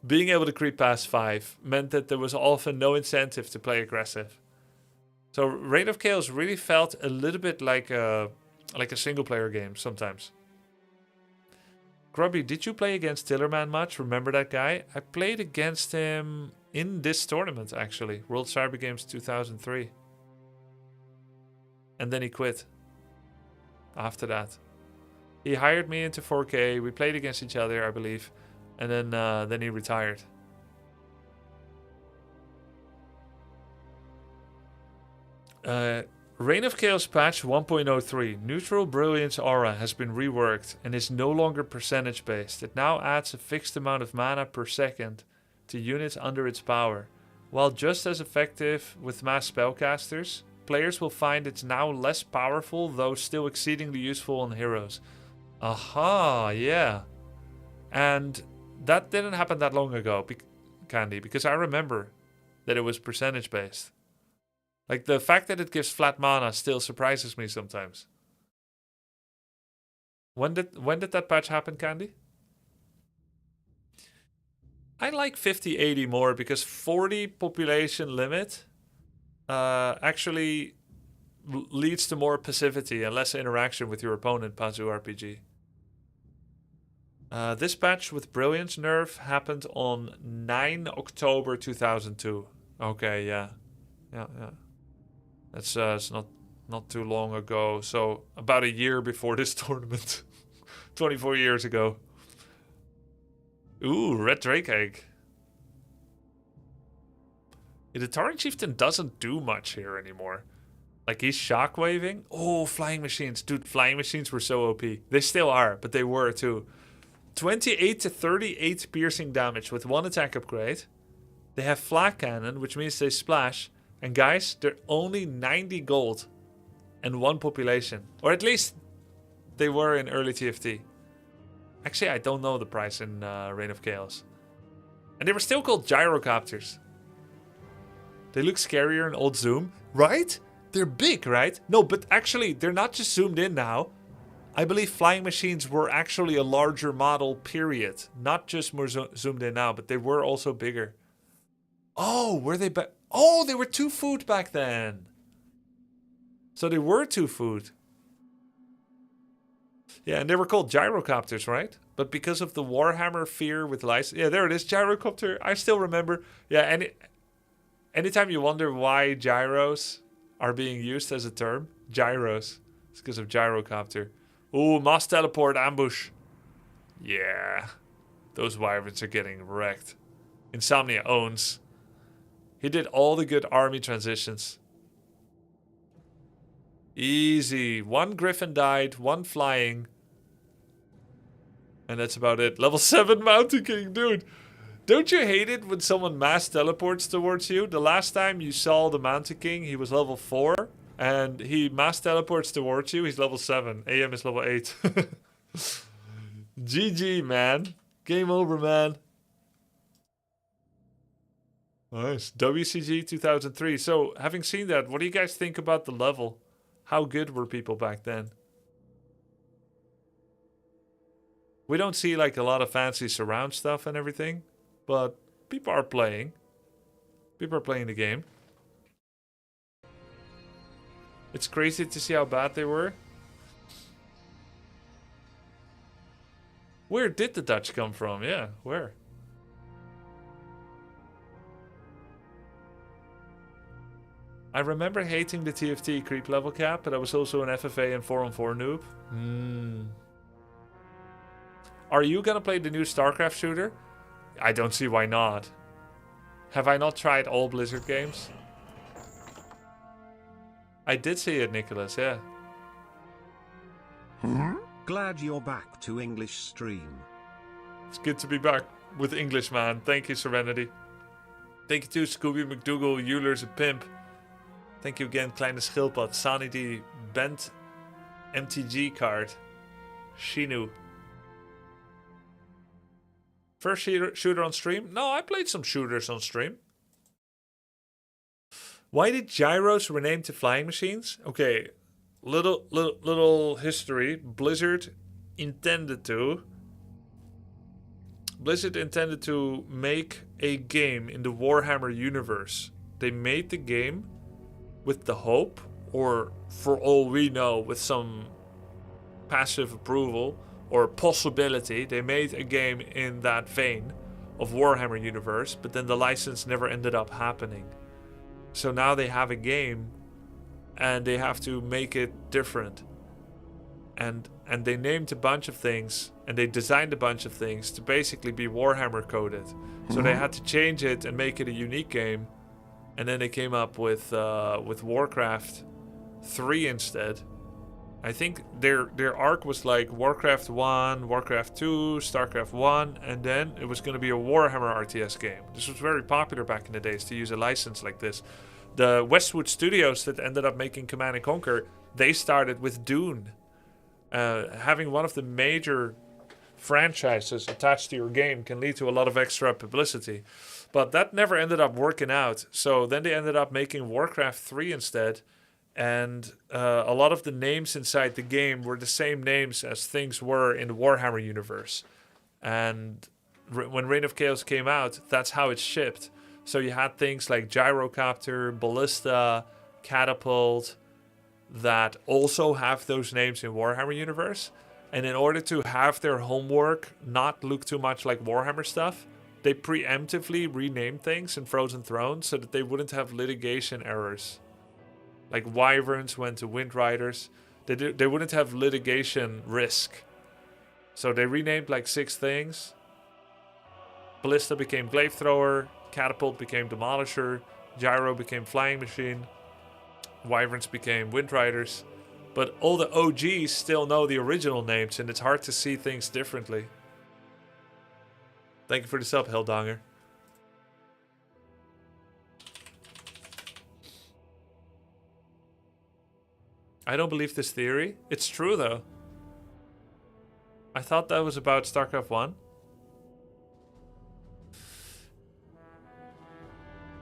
being able to creep past 5 meant that there was often no incentive to play aggressive. So Reign of Chaos really felt a little bit like a single player game sometimes. Grubby, did you play against Tillerman much? Remember that guy? I played against him in this tournament actually. World Cyber Games 2003. And then he quit. After that. He hired me into 4K. We played against each other, I believe. And then he retired. Reign of Chaos patch 1.03. Neutral Brilliance Aura has been reworked and is no longer percentage based. It now adds a fixed amount of mana per second to units under its power. While just as effective with mass spellcasters, players will find it's now less powerful, though still exceedingly useful on heroes. Aha, yeah. And that didn't happen that long ago, Candy, because I remember that it was percentage based. Like, the fact that it gives flat mana still surprises me sometimes. When did that patch happen, Candy? I like 50-80 more because 40 population limit actually leads to more passivity and less interaction with your opponent, Pazu RPG. This patch with Brilliance nerf happened on 9 October 2002. Okay, yeah. That's it's not too long ago. So about a year before this tournament. 24 years ago. Ooh, Red Drake Egg. Yeah, the Tauren Chieftain doesn't do much here anymore. Like, he's shockwaving. Oh, Flying Machines. Dude, Flying Machines were so OP. They still are, but they were too. 28 to 38 piercing damage with 1 attack upgrade. They have Flak Cannon, which means they splash. And guys, they're only 90 gold and 1 population. Or at least they were in early TFT. Actually, I don't know the price in Reign of Chaos. And they were still called gyrocopters. They look scarier in old zoom, right? They're big, right? No, but actually, they're not just zoomed in now. I believe Flying Machines were actually a larger model, period. Not just more zoomed in now, but they were also bigger. Oh, were they back? Oh, they were 2 foot back then. So they were 2 foot. Yeah, and they were called gyrocopters, right? But because of the Warhammer fear with license... Yeah, there it is, gyrocopter. I still remember. Yeah, and anytime you wonder why gyros are being used as a term, gyros, it's because of gyrocopter. Ooh, mass teleport ambush. Yeah, those wyverns are getting wrecked. Insomnia owns. He did all the good army transitions. Easy. 1 griffin died, 1 flying. And that's about it. Level 7 Mountain King, dude. Don't you hate it when someone mass teleports towards you? The last time you saw the Mountain King, he was level 4. And he mass teleports towards you, he's level 7. AM is level 8. GG, man. Game over, man. Nice. WCG 2003. So, having seen that, what do you guys think about the level? How good were people back then? We don't see like a lot of fancy surround stuff and everything, but people are playing. People are playing the game. It's crazy to see how bad they were. Where did the Dutch come from? Yeah, where? I remember hating the TFT creep level cap, but I was also an FFA and 4-on-4 noob. Are you gonna play the new StarCraft shooter? I don't see why not. Have I not tried all Blizzard games? I did see it, Nicholas, yeah. Glad you're back to English stream. It's good to be back with English, man. Thank you, Serenity. Thank you to Scooby McDougal, Euler's a Pimp. Thank you again, Kleine Schildpad, Sani D, Bent, MTG card, Shinu. First shooter on stream? No, I played some shooters on stream. Why did gyros rename to flying machines? Okay, little history. Blizzard intended to make a game in the Warhammer universe. They made the game with the hope, or for all we know, with some passive approval or possibility, they made a game in that vein of Warhammer universe, but then the license never ended up happening. So now they have a game and they have to make it different. And they named a bunch of things and they designed a bunch of things to basically be Warhammer coded. So they had to change it and make it a unique game. And then they came up with Warcraft 3 instead. I think their arc was like Warcraft 1, Warcraft 2, StarCraft 1, and then it was going to be a Warhammer RTS game. This was very popular back in the days to use a license like this. The Westwood Studios that ended up making Command & Conquer, they started with Dune. Having one of the major franchises attached to your game can lead to a lot of extra publicity. But that never ended up working out. So then they ended up making Warcraft 3 instead. And a lot of the names inside the game were the same names as things were in the Warhammer universe. And when Reign of Chaos came out, that's how it shipped. So you had things like Gyrocopter, Ballista, Catapult, that also have those names in Warhammer universe. And in order to have their homework not look too much like Warhammer stuff, they preemptively renamed things in Frozen Throne so that they wouldn't have litigation errors. Like Wyverns went to Wind Riders. They wouldn't have litigation risk. So they renamed like 6 things. Ballista became Glaive Thrower. Catapult became Demolisher. Gyro became Flying Machine. Wyverns became Wind Riders. But all the OGs still know the original names, and it's hard to see things differently. Thank you for the sub, Helldonger. I don't believe this theory. It's true, though. I thought that was about StarCraft 1.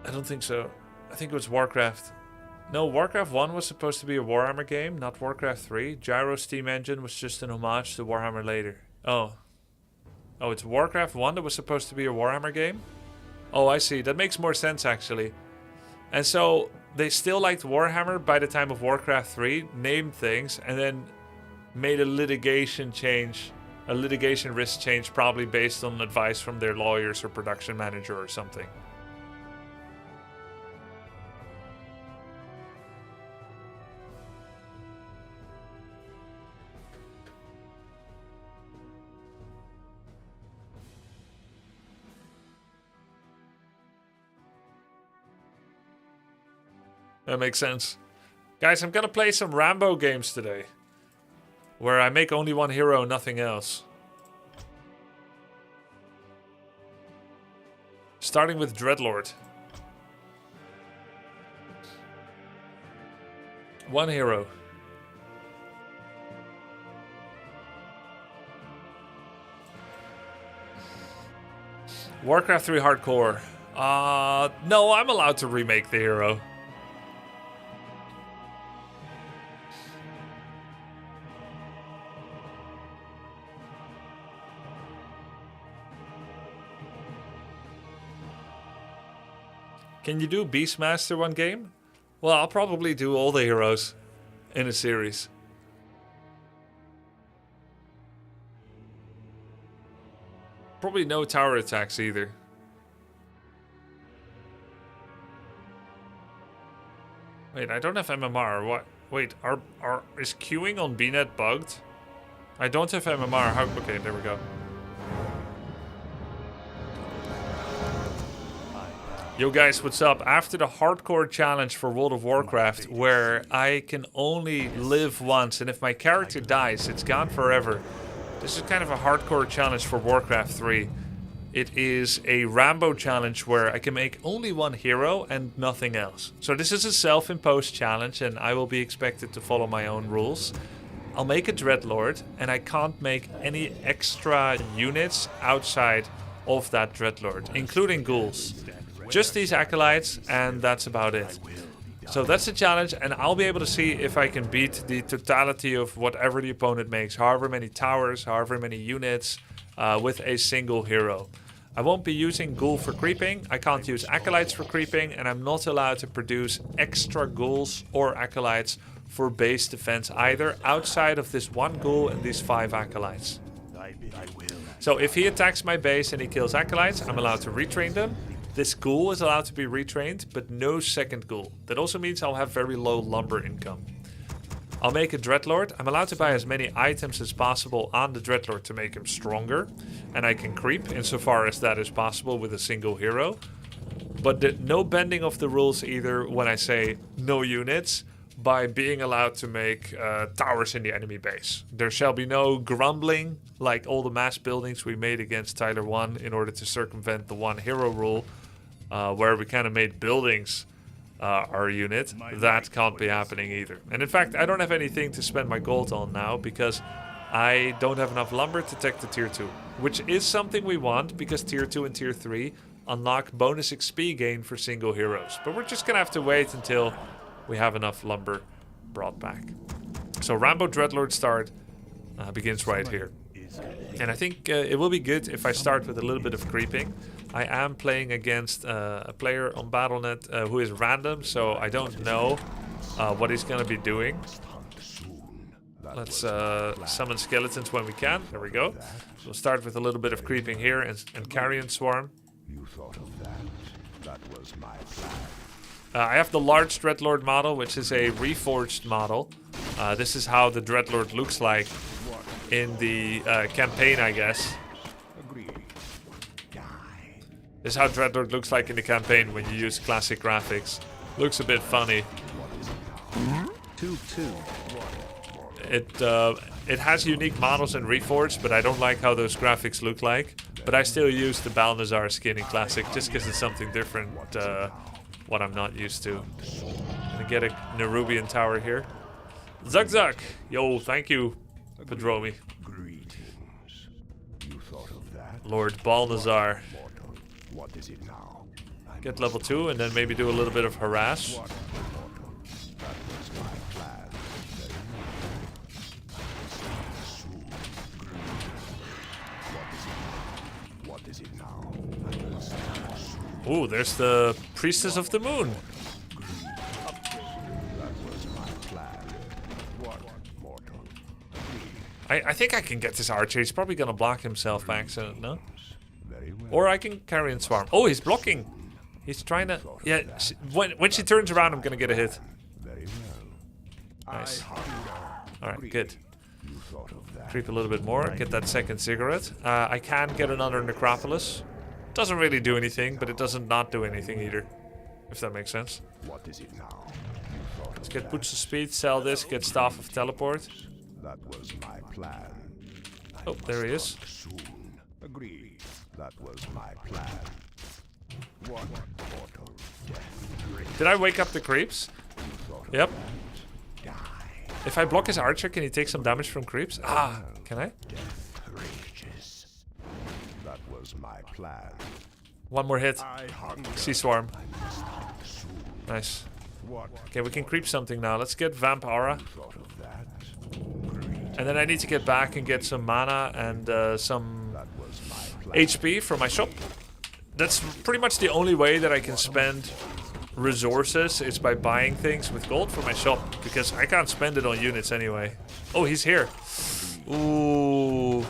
I don't think so. I think it was Warcraft. No, Warcraft 1 was supposed to be a Warhammer game, not Warcraft 3. Gyro Steam Engine was just an homage to Warhammer later. Oh, it's Warcraft 1 that was supposed to be a Warhammer game? Oh, I see. That makes more sense, actually. And so they still liked Warhammer by the time of Warcraft 3, named things, and then made a litigation risk change, probably based on advice from their lawyers or production manager or something. That makes sense. Guys, I'm gonna play some Rambo games today, where I make only one hero, nothing else. Starting with Dreadlord. One hero. Warcraft 3 Hardcore. No, I'm allowed to remake the hero. Can you do Beastmaster one game? Well, I'll probably do all the heroes. in a series. Probably no tower attacks either. Wait, I don't have MMR. What? Wait, is queuing on BNet bugged? I don't have MMR. How? Okay, there we go. Yo guys, what's up? After the hardcore challenge for World of Warcraft, where I can only live once, and if my character dies, it's gone forever. This is kind of a hardcore challenge for Warcraft 3. It is a Rambo challenge where I can make only one hero and nothing else. So this is a self-imposed challenge, and I will be expected to follow my own rules. I'll make a Dreadlord, and I can't make any extra units outside of that Dreadlord, including ghouls. Just these acolytes, and that's about it. So that's the challenge, and I'll be able to see if I can beat the totality of whatever the opponent makes, however many towers, however many units, with a single hero. I won't be using ghoul for creeping, I can't use acolytes for creeping, and I'm not allowed to produce extra ghouls or acolytes for base defense either, outside of this one ghoul and these 5 acolytes. So if he attacks my base and he kills acolytes, I'm allowed to retrain them. This ghoul is allowed to be retrained, but no second ghoul. That also means I'll have very low lumber income. I'll make a Dreadlord. I'm allowed to buy as many items as possible on the Dreadlord to make him stronger. And I can creep insofar as that is possible with a single hero. But no bending of the rules either when I say no units, by being allowed to make towers in the enemy base. There shall be no grumbling like all the mass buildings we made against Tyler 1 in order to circumvent the one hero rule. Where we kind of made buildings our unit. That can't be happening either. And in fact, I don't have anything to spend my gold on now because I don't have enough lumber to take the tier 2. Which is something we want because tier 2 and tier 3 unlock bonus XP gain for single heroes. But we're just going to have to wait until we have enough lumber brought back. So Rambo Dreadlord start begins right here. And I think it will be good if I start with a little bit of creeping. I am playing against a player on Battle.net who is random, so I don't know what he's going to be doing. Let's summon skeletons when we can. There we go. We'll start with a little bit of creeping here and Carrion Swarm. You thought of that. That was my plan. I have the large Dreadlord model, which is a reforged model. This is how the Dreadlord looks like in the campaign, I guess. This is how Dreadlord looks like in the campaign when you use classic graphics. Looks a bit funny. 2-2. It has unique models in Reforged, but I don't like how those graphics look like. But I still use the Balnazar skin in Classic just because it's something different, what I'm not used to. Gonna get a Nerubian tower here. Zug Zug! Yo, thank you, Pedromi. Greetings. You thought of that? Lord Balnazar. What is it now? Get level 2 and then maybe do a little bit of harass. That was my plan. What is it now? Ooh, there's the Priestess of the Moon. That was my plan. What, mortal? I think I can get this archer. He's probably gonna block himself by accident, no? Very well. Or I can carry and swarm. Oh, he's blocking. He's trying to... Yeah, when she turns around, I'm gonna get a hit. Very well. Nice. Alright, good. You thought of that. Creep a little bit more. Get that second cigarette. I can get another necropolis. Doesn't really do anything, but it doesn't not do anything either. If that makes sense. What is it now? Let's get boots of speed, sell this, get staff of teleport. That was my plan. Oh, there he is. Soon. Agreed. That was my plan. What mortal death? Did I wake up the creeps? Yep. Die. If I block his archer, can he take some damage from creeps? Ah, can I? Death rages. That was my plan. One more hit. I hunger. Sea Swarm. Soon. Nice. What Okay, we can creep something now. Let's get Vamp Aura. thought of that? Greed. And then I need to get back and get some mana and some That was my plan. HP from my shop. That's pretty much the only way that I can spend resources is by buying things with gold for my shop, because I can't spend it on units anyway. Oh, he's here. Ooh.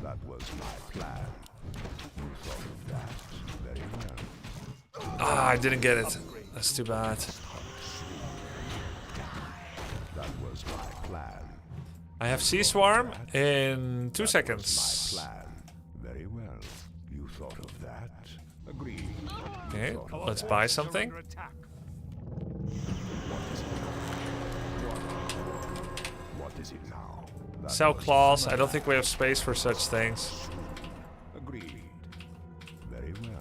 That was my plan. You thought of that very well. Ah, I didn't get it. That's too bad. That was my plan. I have Sea Swarm in 2 seconds. My plan. Very well. You thought of that. Agreed. Okay, let's buy something. What is it now? Sell claws. I don't think we have space for such things. Agreed. Very well.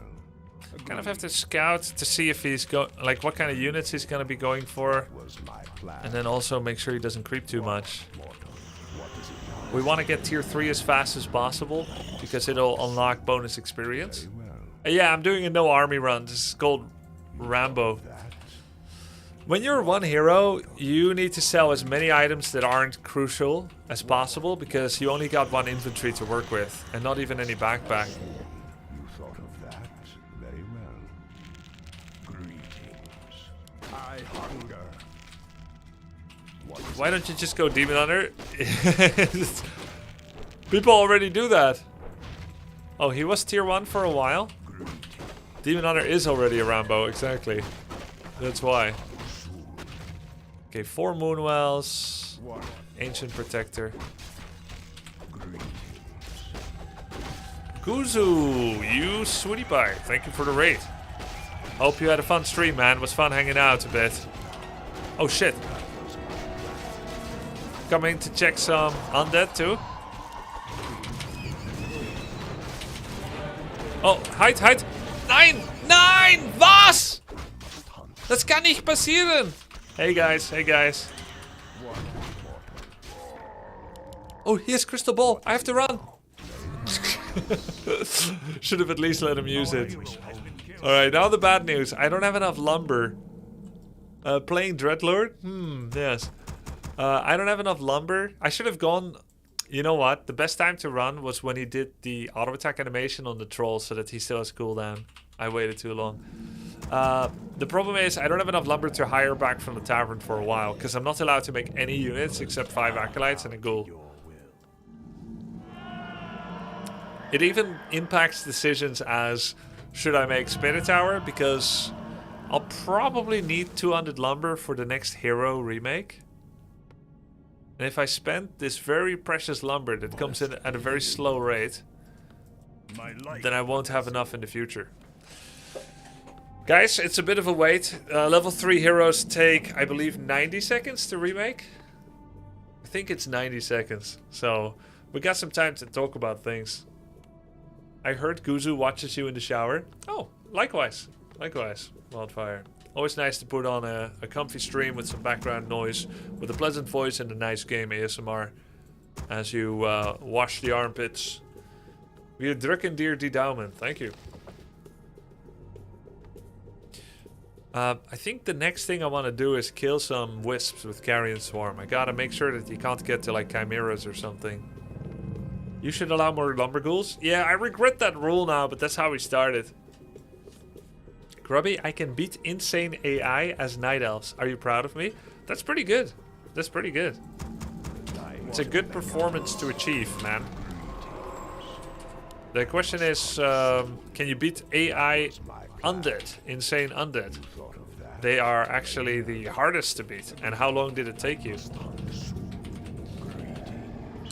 Kind of have to scout to see if he's like what kind of units he's gonna be going for, Was my plan. and then also make sure he doesn't creep too much. Mortal. What is it now? We want to get tier 3 as fast as possible because it'll unlock bonus experience. Very well. Yeah, I'm doing a no army run. This is called Rambo. That. When you're one hero, you need to sell as many items that aren't crucial as possible because you only got one inventory to work with and not even any backpack. You thought of that very well. Greetings. I hunger. Why don't you just go Demon Hunter? People already do that. Oh, he was tier 1 for a while? Demon Hunter is already a Rambo, exactly. That's why. Okay, 4 Moonwells. Ancient Protector. Guzu, you sweetie pie. Thank you for the raid. Hope you had a fun stream, man. It was fun hanging out a bit. Oh shit. Coming to check some undead too. Oh, halt. Nein! Nein! Was? Das kann nicht passieren! Hey guys. Oh, here's Crystal Ball. I have to run. Should have at least let him use it. Alright, now the bad news. I don't have enough lumber. Playing Dreadlord? Yes. I don't have enough lumber. I should have gone... You know what? The best time to run was when he did the auto attack animation on the troll so that he still has cooldown. I waited too long. The problem is I don't have enough lumber to hire back from the tavern for a while because I'm not allowed to make any units except 5 acolytes and a ghoul. It even impacts decisions as should I make Spirit Tower because I'll probably need 200 lumber for the next hero remake. And if I spend this very precious lumber that comes in at a very slow rate, then I won't have enough in the future. Guys, it's a bit of a wait. Level 3 heroes take, I believe, 90 seconds to remake. I think it's 90 seconds. So, we got some time to talk about things. I heard Guzu watches you in the shower. Oh, likewise. Wildfire. Always nice to put on a comfy stream with some background noise, with a pleasant voice and a nice game ASMR as you wash the armpits. We drukken dear die Daumen. Thank you. I think the next thing I want to do is kill some wisps with Carrion Swarm. I gotta make sure that you can't get to like chimeras or something. You should allow more lumber ghouls. Yeah, I regret that rule now, but that's how we started. Grubby, I can beat insane AI as night elves. Are you proud of me? That's pretty good. It's a good performance to achieve, man. The question is, can you beat AI undead? Insane undead. They are actually the hardest to beat. And how long did it take you?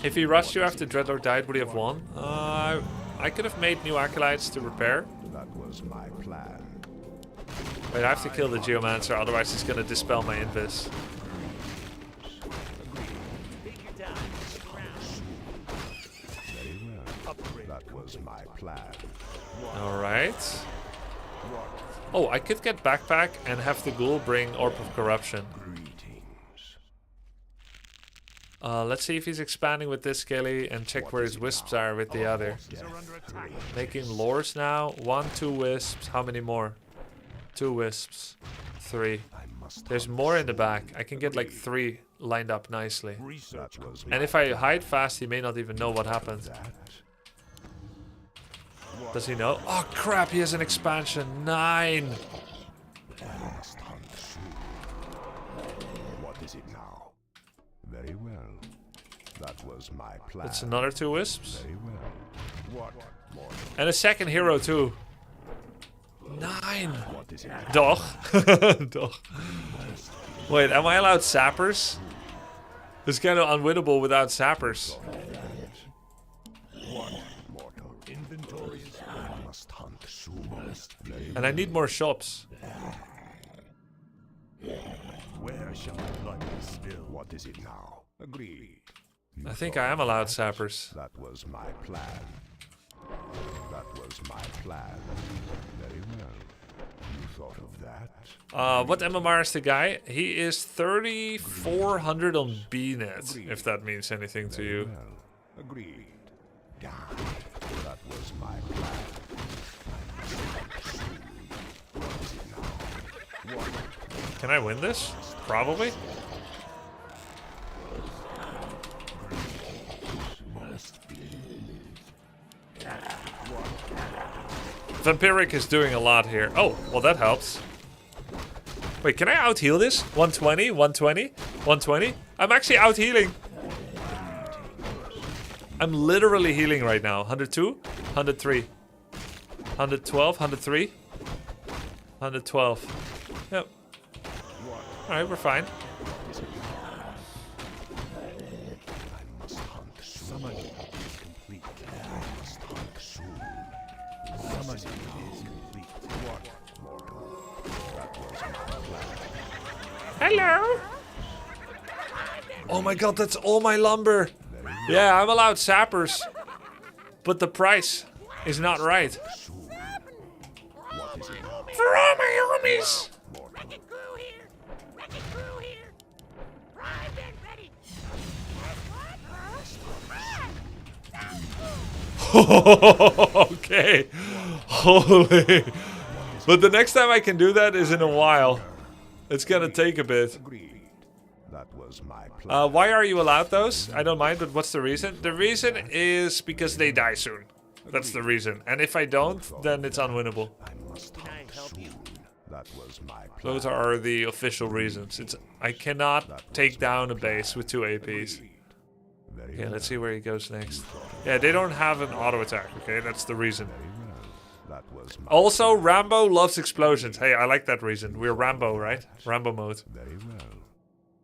If he rushed you after Dreadlord died, would he have won? I could have made new acolytes to repair. That was my plan. Wait, I have to kill the Geomancer, otherwise he's gonna dispel my invis. Very well. That was my plan. Alright. Oh, I could get backpack and have the ghoul bring Orb of Corruption. Let's see if he's expanding with this Skelly and check where his wisps are with the other. Making lures now. 1, 2 wisps. How many more? 2 wisps. 3. There's more in the back. I can get like 3 lined up nicely. Research was And if I hide fast, he may not even know what happened. that. Does he know? Oh crap, he has an expansion. 9! Must hunt soon. What is it now? Very well. That was my plan. That's another 2 wisps. Very well. What more? And a second hero too. 9! What is it? Doch. Doch. Wait, am I allowed sappers? It's kind of unwinnable without sappers. Mortal inventories. Must hunt soon. Very And I need more shops. Where shall my blood be spilled? What is it now? Agreed. I think I am allowed sappers. That was my plan. That was my plan. Very well. You thought of that? What MMR is the guy? He is 3,400 on BNet, if that means anything to you. Well, agreed. Down. That was my plan. What is it now? What? Can I win this? Probably. Vampiric is doing a lot here. Oh, well that helps. Wait, can I out-heal this? 120, 120, 120? I'm actually out-healing. I'm literally healing right now. 102, 103, 112, 103, 112. Yep. Alright, we're fine. I must hunt soon. Summon is complete. I must hunt soon. Summon is complete. What? Mortal. That was my plan. Hello. Oh my god, that's all my lumber. Yeah, I'm allowed sappers. But the price is not right. What is it now? For all my homies. Okay. Holy. But the next time I can do that is in a while. It's gonna take a bit. Agreed. That was my plan. Why are you allowed those? I don't mind, but what's the reason? The reason is because they die soon. That's the reason. And if I don't, then it's unwinnable. I must hunt soon. That was my plan. Those are the official reasons. I cannot take down a base with 2 APs. Very Okay, well. let's see where he goes next. Yeah, they don't have an auto attack, okay? That's the reason. That was my Also, Rambo loves explosions. Hey, I like that reason. We're Rambo, right? Rambo mode. Very well.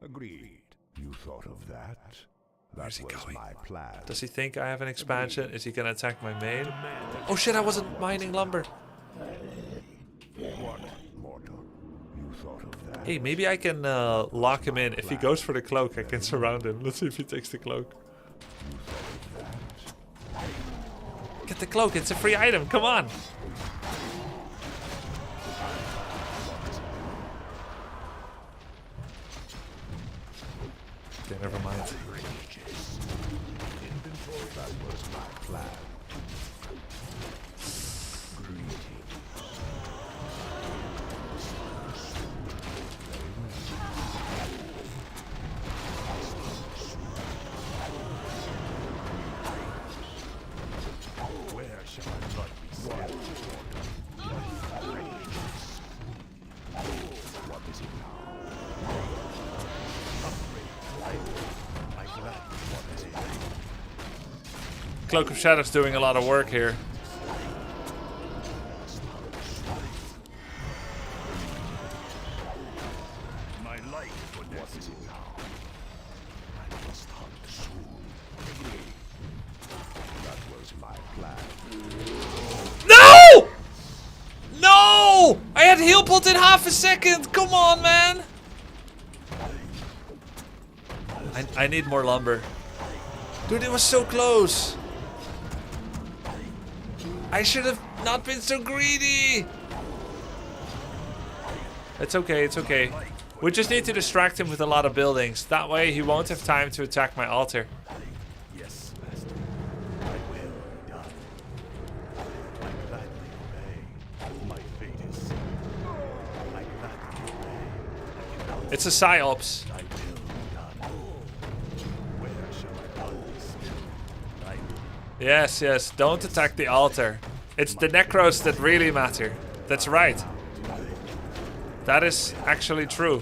Agreed. You thought of that? That was my plan. Does he think I have an expansion? Is he gonna attack my main? Oh shit, I wasn't mining lumber. What, mortal? You thought of that? Hey, maybe I can lock him in. If he goes for the cloak, I can surround him. Let's see if he takes the cloak. Get the cloak, it's a free item, come on! Okay, never mind. That was my plan. Where shall my blood be spilled? What is it now? My glad. What is it? Cloak of Shadow's doing a lot of work here. My life would what is it now? I must hunt soon. That was my plan. No! No! I had heal pot in half a second! Come on, man! I need more lumber. Dude, it was so close! I should have not been so greedy! It's okay, it's okay. We just need to distract him with a lot of buildings. That way he won't have time to attack my altar. Yes, master. I will be done. I gladly obey. My fate is sealed. I gladly obey. I It's a psyops. I will be done. Where shall I put this? I will. Yes, yes. Don't attack the altar. It's the necros that really matter. That's right. That is actually true.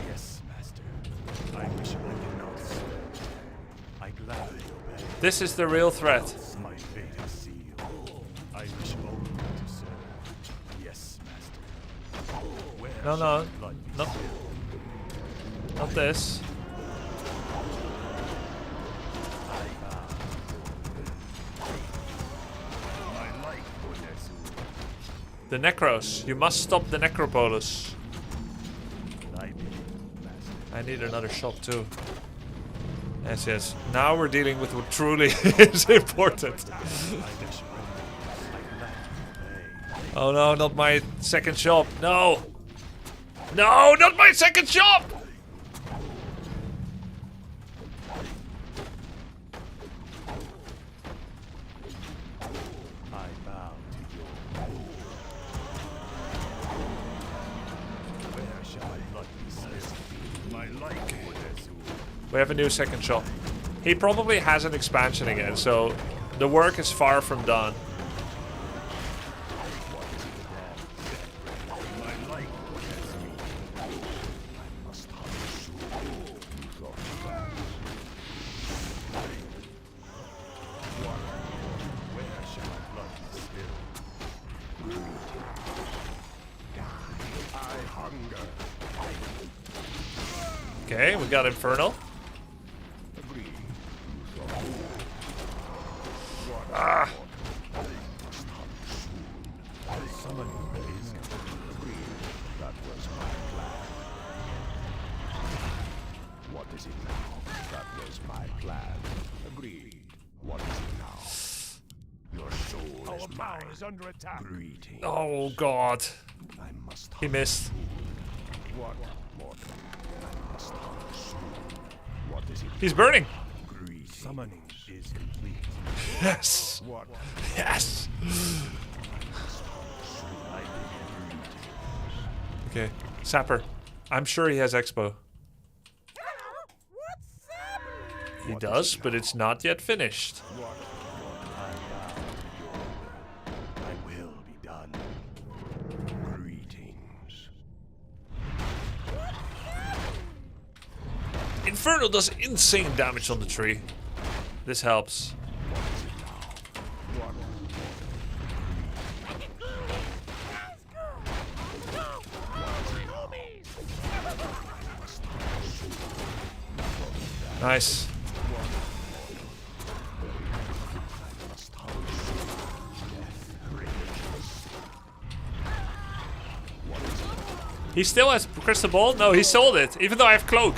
Yes, master. I wish I could not serve. I gladly obey. This is the real threat. My fate is sealed. I wish only to serve. Yes, master. Where No, shall no. my blood be No. spilled? Not this. I bow. My life for Ner'zhul. The necros. You must stop the necropolis. I bid, master. I need another shot too. Yes, yes. Now we're dealing with what truly is important. I wish only. I gladly obey. Oh no, not my second shop. No! No, not my second shop! I bow to your rule. Where shall my blood be spilled? My life for Ner'zhul. We have a new second shop. He probably has an expansion again, so the work is far from done. My life for Ner'zhul. I must hunt Ner'zhul. Got that. Where shall my blood be spilled? I hunger. Okay, we got Infernal. Agree. Ah! Summoning is agreed. That was my plan. What is it now? That was my plan. Agreed. What is it now? Your soul is mine. Is under attack. Greetings. Oh god. I must He missed. What mortal? I must hunt soon. What is it? He's burning. Greetings. Summoning is complete. Yes. What? Yes. I did Okay. Sapper. I'm sure he has Expo. He does, but it's not yet finished. I bow to your will. I will be done. Greetings. Infernal does insane damage on the tree. This helps. Nice. He still has crystal ball? No, he sold it, even though I have cloak.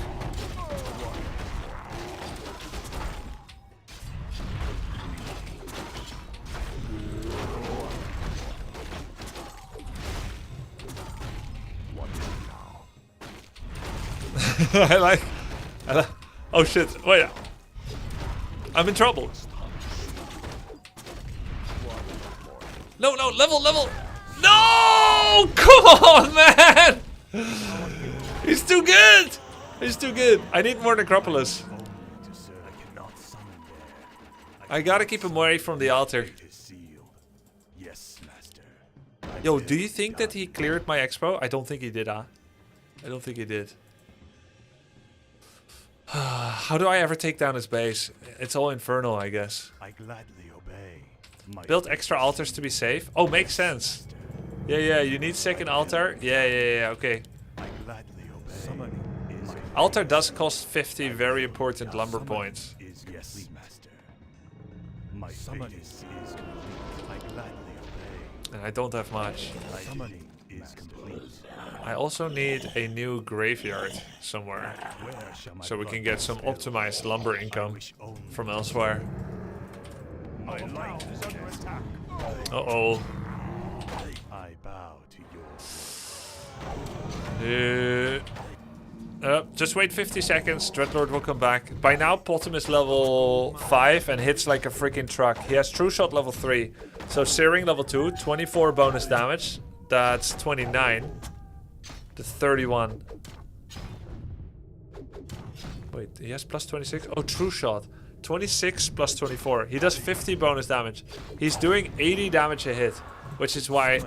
I like. Oh shit! Wait, I'm in trouble. No, no, level. No! Come on, man! He's too good! He's too good. I need more necropolis. I gotta keep him away from the altar. Yes, master. Yo, do you think that he cleared my expo? I don't think he did, huh? I don't think he did. How do I ever take down his base? It's all infernal, I guess. I gladly obey. Build extra altars to be safe? Oh, makes sense. Yeah, you need second altar. Yeah, okay. I gladly obey. Summoning is Altar does cost 50 very important lumber points. is yes, master. My summoning is complete. I gladly obey. And I don't have much. My summoning is complete. I also need a new graveyard somewhere. Where shall my So we blood can get some be spilled? optimized lumber income Wish only from elsewhere. my life is under attack. Uh-oh. I bow to your Just wait 50 seconds. Dreadlord will come back. By now, Potom is level 5 and hits like a freaking truck. He has True Shot level 3. So Searing level 2, 24 bonus damage. That's 29. The 31. Wait, he has plus 26? Oh, true shot. 26 plus 24. He does 50 bonus damage. He's doing 80 damage a hit, which is why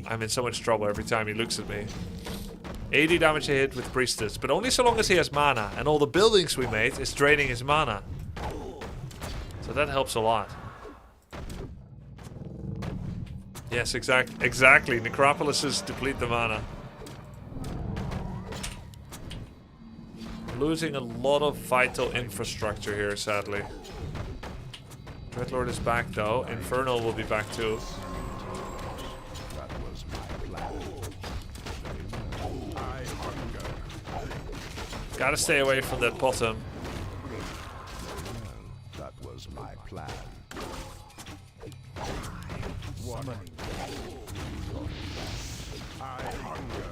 I'm in so much trouble every time he looks at me. 80 damage a hit with Priestess, but only so long as he has mana, and all the buildings we made is draining his mana. So that helps a lot. Yes, exactly. Necropolises deplete the mana. Losing a lot of vital infrastructure here, sadly. Dreadlord is back though. Infernal will be back too. That was my plan. I hunger. Gotta stay away from that bottom. That was my plan. I hunger.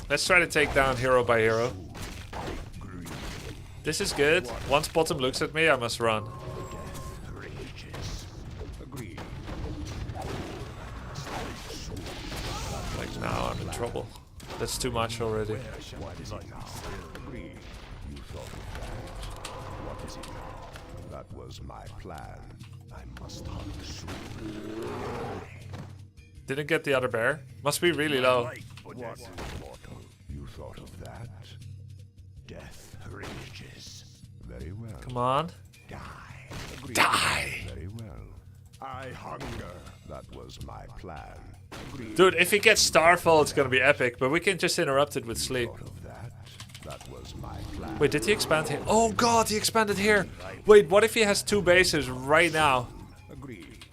Let's try to take down hero by hero. This is good. Once bottom looks at me, I must run. Like now, I'm in trouble. That's too much already. What is it now? Agree. You thought of that. What is it now? That was my plan. I must hunt soon. Didn't get the other bear. Must be really low. What is mortal? You thought of that? Death rages. Very well. Come on. Die. Agreed. Die! Very well. I hunger. That was my plan. Agreed. Dude, if he gets Starfall, it's gonna be epic, but we can just interrupt it with sleep. Thought of that? That was my plan. Wait, did he expand here? Oh god, he expanded here. Wait, what if he has 2 bases right now? Agreed.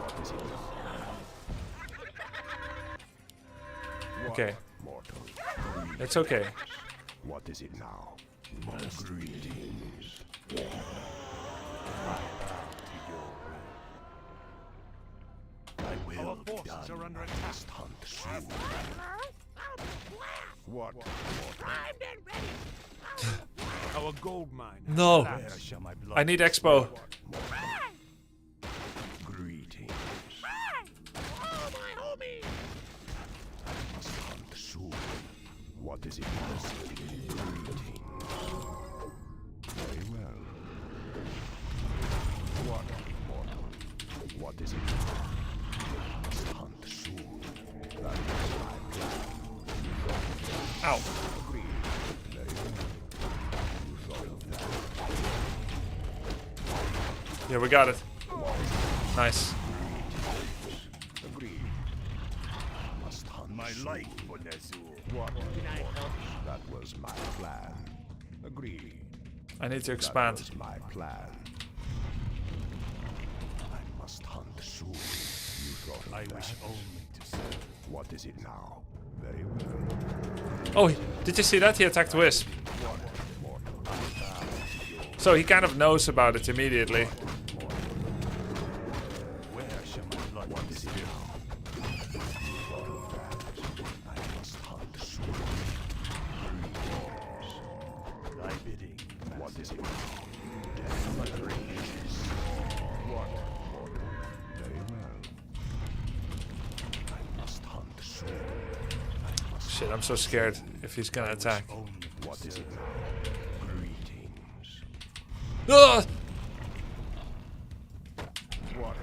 What is it now? Okay, Mortal. it's okay. What is it now? Greetings. I will. Our forces are under attack. Hunt soon. What? Our gold mine. No. Where shall my blood I need Expo. Greetings. I must hunt soon. What is it? Greetings. Very well. What? Mortal. What is it? I must hunt soon. That is my plan. Ow. Agreed. Very well. You thought of that. Yeah, we got it. Nice. Agreed. I must hunt my life for Nezu. What? That was my plan. Agreed. I need to That expand. was my plan. I must hunt soon. You thought of that. Wish only to serve. What is it now? Very well. Oh, did you see that? He attacked Wisp. So he kind of knows about it immediately. Where shall my blood? What is it now? You thought of that. I must hunt soon. Thy bidding. What is it now? Death rages. What? Mortal. Very well. I must hunt soon. I must Shit, I'm so scared if he's gonna attack. only. What is it now? Greetings. Ah! What?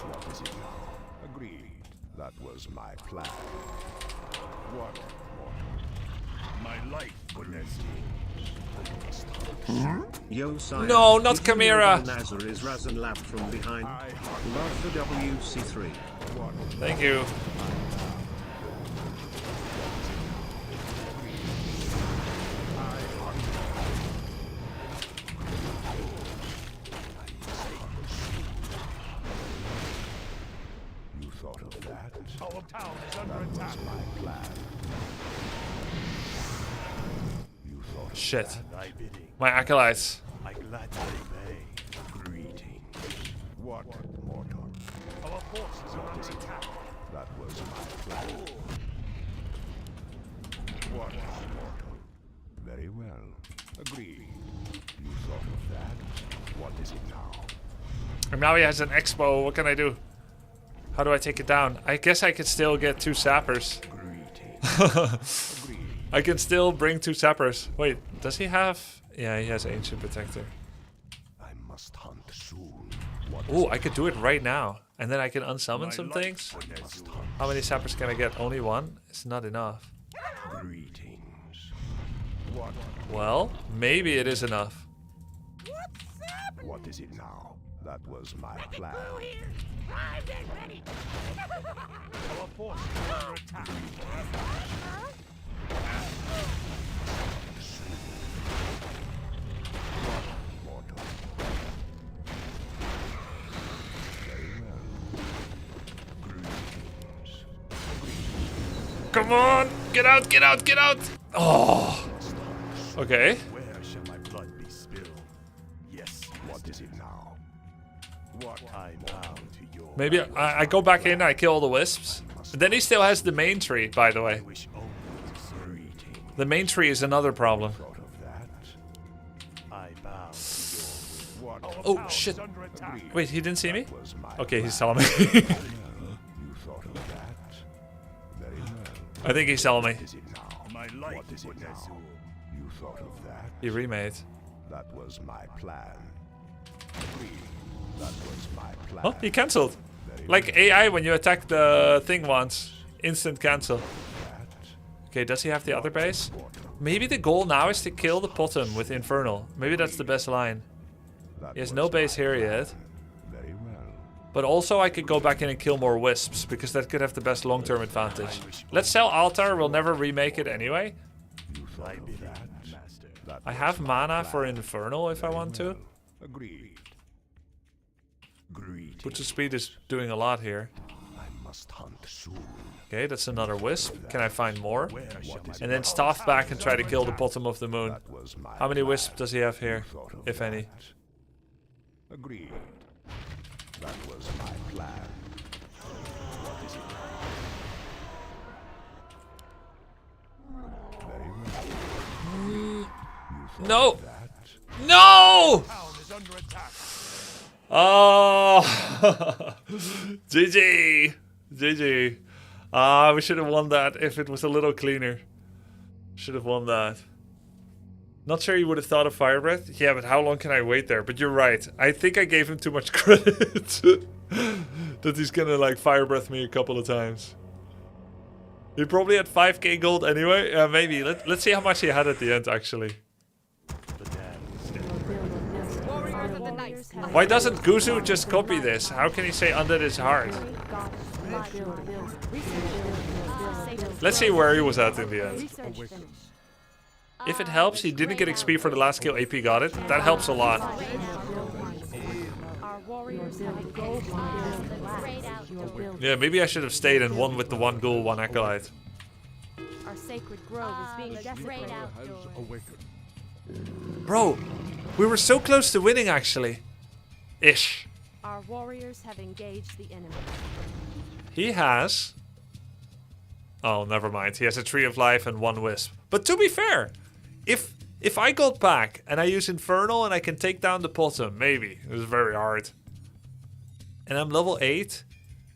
What is it now? Agreed. That was my plan. What? My life for Yo, Sire. No, not Did you know Chimera. that Nazar is Razan Lab from behind. Love the WC3. Thank you. You thought of that? Our town is under attack. My plan. You thought of Shit. that? Thy bidding. My acolytes. I gladly obey. Greetings. What, mortal? Our forces are under attack. That was my plan. What, mortal? Very well. Agreed. You thought of that? What is it now? And now he has an Expo. What can I do? How do I take it down? I guess I could still get 2 sappers. Greetings. I can still bring 2 sappers. Wait, does he have... Yeah, he has Ancient Protector. I must hunt soon. Oh, I could do it right now. And then I can unsummon some things. How many sappers can I get? Only 1? It's not enough. Greetings. Well, maybe it is enough. What is it now? That was my plan. Our forces are under attack. Mortal. Come on! Get out, get out, get out! Oh! Okay. Where shall my blood be spilled? Yes, what is it now? What I bow to your Maybe I go back in, I kill all the wisps. But then he still has the main tree, by the way. wish only to see The main tree is another problem. thought of that. I bow to your what Oh, shit. Under attack. Wait, he didn't see me? was my Okay, he plan. saw me. You thought of that? Very well. I think he saw me. What is it now? My life What is it would now? azure. You thought of that? He remade. That was my plan. That was my plan. Oh, he cancelled. Like AI when you attack the thing once. Instant cancel. Okay, does he have the other base? Maybe the goal now is to kill the bottom with Infernal. Maybe that's the best line. He has no base here yet. Very well. But also I could go back in and kill more wisps, because that could have the best long-term advantage. Let's sell Altar, we'll never remake it anyway. You thought of that, master. That I was have my mana plan. for Infernal if I want to. Agreed. Greetings. Butcher Speed is doing a lot here. I must hunt soon. Okay, that's another wisp. Can I find more? Where shall my And then staff back and try to kill the bottom of the moon. That was my How many plan. wisps does he have here, Thought of if any? that. Agreed. That was my plan. What is it? Very well. You thought No! of that. No! Town is under attack. Oh! GG! GG. We should have won that if it was a little cleaner. Should have won that. Not sure he would have thought of Fire Breath. Yeah, but how long can I wait there? But you're right. I think I gave him too much credit. That he's gonna like Fire Breath me a couple of times. He probably had 5k gold anyway. Yeah, maybe. Let's see how much he had at the end actually. Why doesn't Guzu just copy this? How can he say Undead is hard? Let's see where he was at in the end. If it helps, he didn't get XP for the last kill, AP got it. That helps a lot. Yeah, maybe I should have stayed and won with the 1 ghoul, 1 acolyte. Our sacred grove is being desecrated. Bro, we were so close to winning actually. Ish. Our warriors have engaged the enemy. He has... Oh, never mind. He has a Tree of Life and 1 Wisp. But to be fair, if I got back and I use Infernal and I can take down the bottom, maybe. It was very hard. And I'm level 8.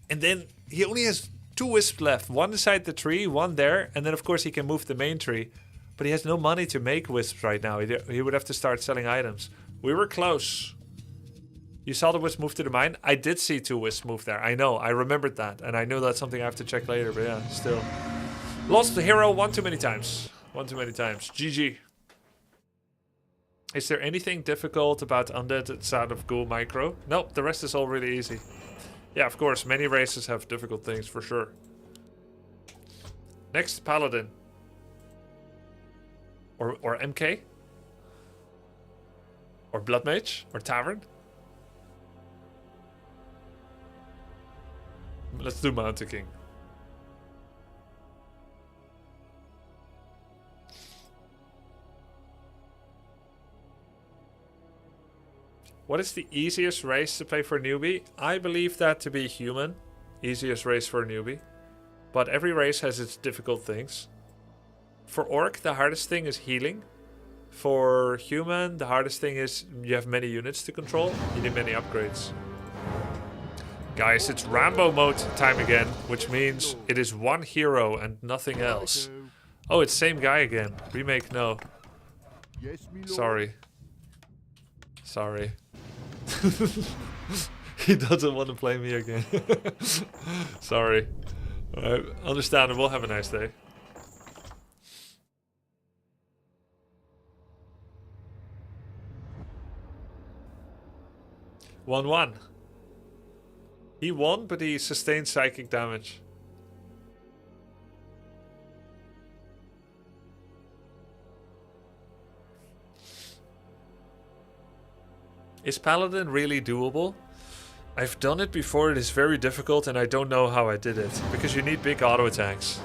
And then he only has 2 Wisps left. 1 inside the tree, 1 there. And then of course he can move the main tree. But he has no money to make Wisps right now. He would have to start selling items. We were close. You saw the Wisp move to the mine? I did see 2 Wisps move there. I know. I remembered that. And I know that's something I have to check later. But yeah, still. Lost the hero 1 too many times. 1 too many times. GG. Is there anything difficult about Undead outside of Ghoul Micro? Nope, the rest is all really easy. Yeah, of course, many races have difficult things for sure. Next, Paladin. Or MK? Or Blood Mage? Or Tavern? Let's do Mountain King. What is the easiest race to play for a newbie? I believe that to be human. Easiest race for a newbie. But every race has its difficult things. For Orc, the hardest thing is healing. For human, the hardest thing is you have many units to control. You need many upgrades. Guys, it's Rambo mode time again. which means it is one hero and nothing else. Oh, it's same guy again. Remake, no. Sorry. Sorry. He doesn't want to play me again. Sorry. Alright, understandable. Have a nice day. One. He won, but he sustained psychic damage. Is Paladin really doable? I've done it before, it is very difficult and I don't know how I did it. Because you need big auto attacks.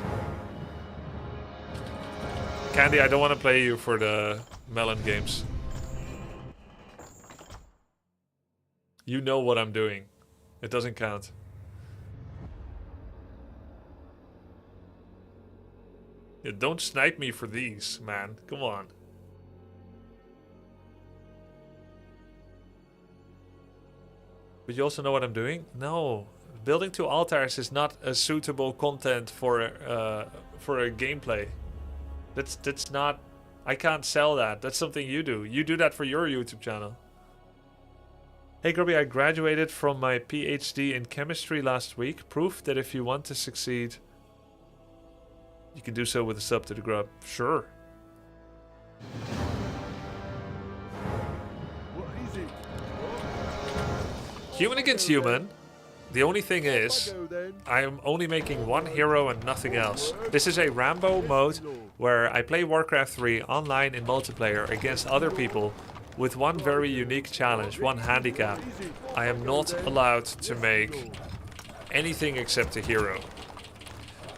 Candy, I don't want to play you for the melon games. You know what I'm doing. It doesn't count. Yeah, don't snipe me for these, man. Come on. But you also know what I'm doing? No. Building 2 altars is not a suitable content for a gameplay. That's not... I can't sell that. That's something you do. You do that for your YouTube channel. Hey Grubby, I graduated from my PhD in chemistry last week. Proof that if you want to succeed, you can do so with a sub to the Grub. Sure. Human against human. The only thing is, I am only making one hero and nothing else. This is a Rambo mode where I play Warcraft 3 online in multiplayer against other people with one very unique challenge, one handicap. I am not allowed to make anything except a hero.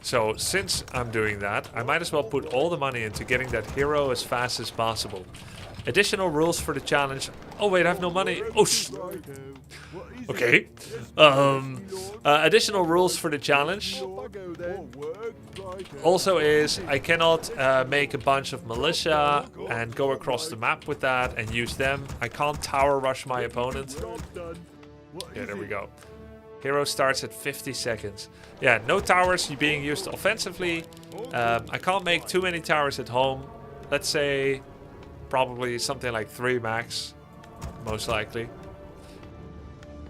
So since I'm doing that, I might as well put all the money into getting that hero as fast as possible. Additional rules for the challenge. Oh wait, I have no money. Oh okay. Additional rules for the challenge also is I cannot make a bunch of militia and go across the map with that and use them. I can't tower rush my opponent. Yeah, there we go. Hero starts at 50 seconds. Yeah, no towers being used offensively. I can't make too many towers at home. Let's say probably something like 3 max, most likely.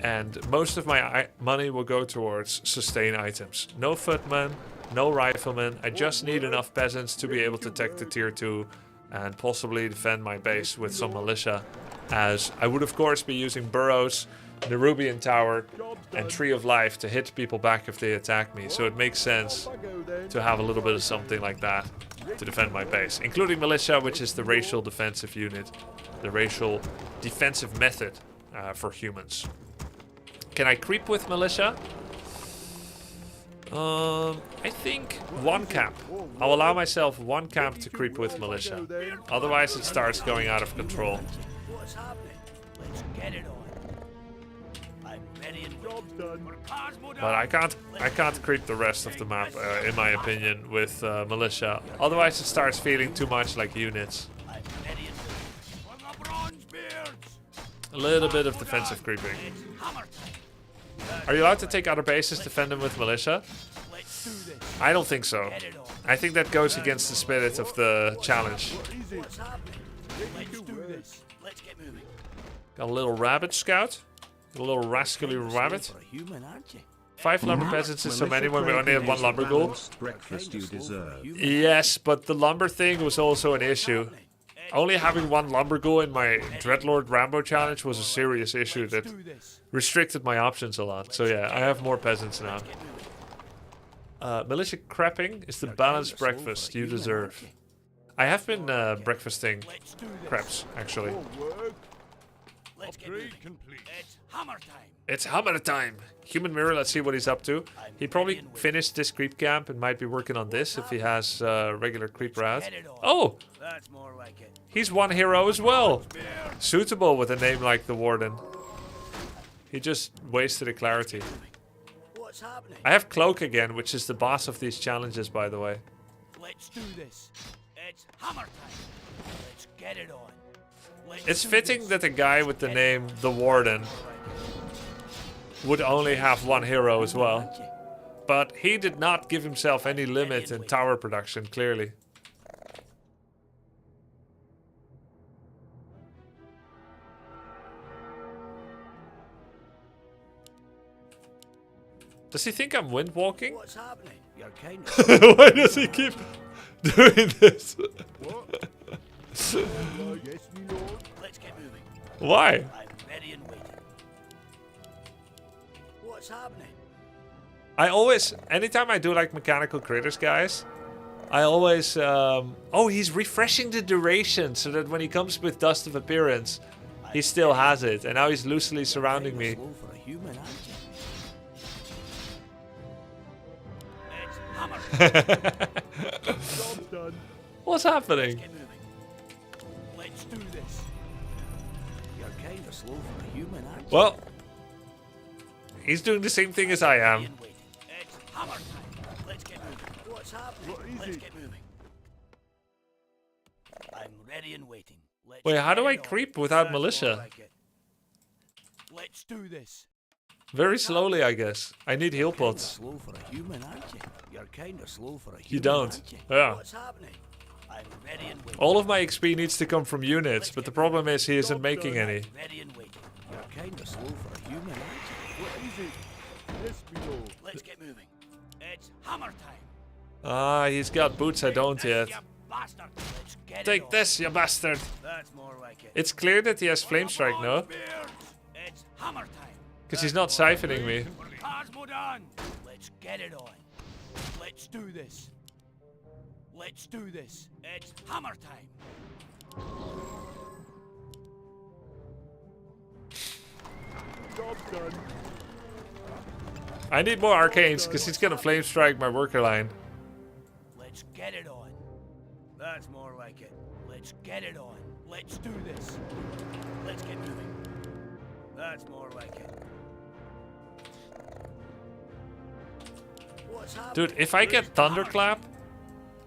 And most of my money will go towards sustain items. No footmen, no riflemen. I just need enough peasants to be able to tech the tier 2 and possibly defend my base with some militia. As I would of course be using burrows, Nerubian Tower and Tree of Life to hit people back if they attack me. So it makes sense to have a little bit of something like that to defend my base. Including militia, which is the racial defensive unit. The racial defensive method for humans. Can I creep with militia? I think 1 camp. I'll allow myself 1 camp to creep with militia. Otherwise it starts going out of control. What's happening? Let's get it on. I'm ready and done. But I can't creep the rest of the map, in my opinion, with militia. Otherwise it starts feeling too much like units. A little bit of defensive creeping. Are you allowed to take other bases, defend them with militia? I don't think so. I think that goes against the spirit of the challenge. Got a little rabbit scout. A little rascally rabbit. 5 lumber peasants is so many when we only have 1 lumber ghoul. Breakfast you deserve. Yes, but the lumber thing was also an issue. Only having 1 lumber ghoul in my Dreadlord Rambo challenge was a serious issue that restricted my options a lot. So yeah, I have more peasants now. Militia crapping is the balanced breakfast you deserve. I have been breakfasting crepes, actually. It's hammer time! Human Mirror, let's see what he's up to. He probably finished this creep camp and might be working on this if he has regular creep route. Oh! He's 1 hero as well! Suitable with a name like the Warden. He just wasted a clarity. I have Cloak again, which is the boss of these challenges, by the way. Let's do this. It's hammer time. Let's get it on. It's fitting that a guy with the name The Warden would only have 1 hero as well. but he did not give himself any limit in tower production, clearly. Does he think I'm wind walking? What's happening? You're kind Why does he keep doing this? What? Yes, my lord. Let's get moving. Why? I'm ready and waiting. What's happening? I always, anytime I do like mechanical critters, guys, I always, oh, he's refreshing the duration so that when he comes with Dust of Appearance, he still has it. And now he's loosely surrounding me. Slow for a human, aren't you? It's hammer. Job's done. What's happening? Let's get moving. Let's do this. You're kind of slow for a human, aren't you? Well, he's doing the same thing as I am. It's hammer time. Let's get moving. What's happening? Let's get moving. I'm ready and waiting. Let's Wait, how do get I it on. creep without That's more militia? like it. Let's do this. Very slowly, I guess. I need heal Kinda pots. slow for a human, aren't you? You're kind of slow for a human. You don't. Aren't you? Yeah. What's happening? I'm ready and waiting. All of my XP needs to come from units, but the problem is he isn't making any. Ready and waiting. You're kind of slow for a human, aren't you? What is it? Yes, we know. Let's get moving. It's hammer time. Ah, he's got boots I don't yet. You bastard. Let's get it Take on. this, you bastard. That's more like it. It's clear that he has Flame Strike, no? It's hammer time. Because he's not siphoning me. Cosmodan. Let's get it on. Let's do this. Let's do this. It's hammer time. Job done. I need more arcanes because he's gonna Flame Strike my worker line. Let's get it on. That's more like it. Let's get it on. Let's do this. Let's get moving. That's more like it. What's happening? Dude, if I get Thunderclap,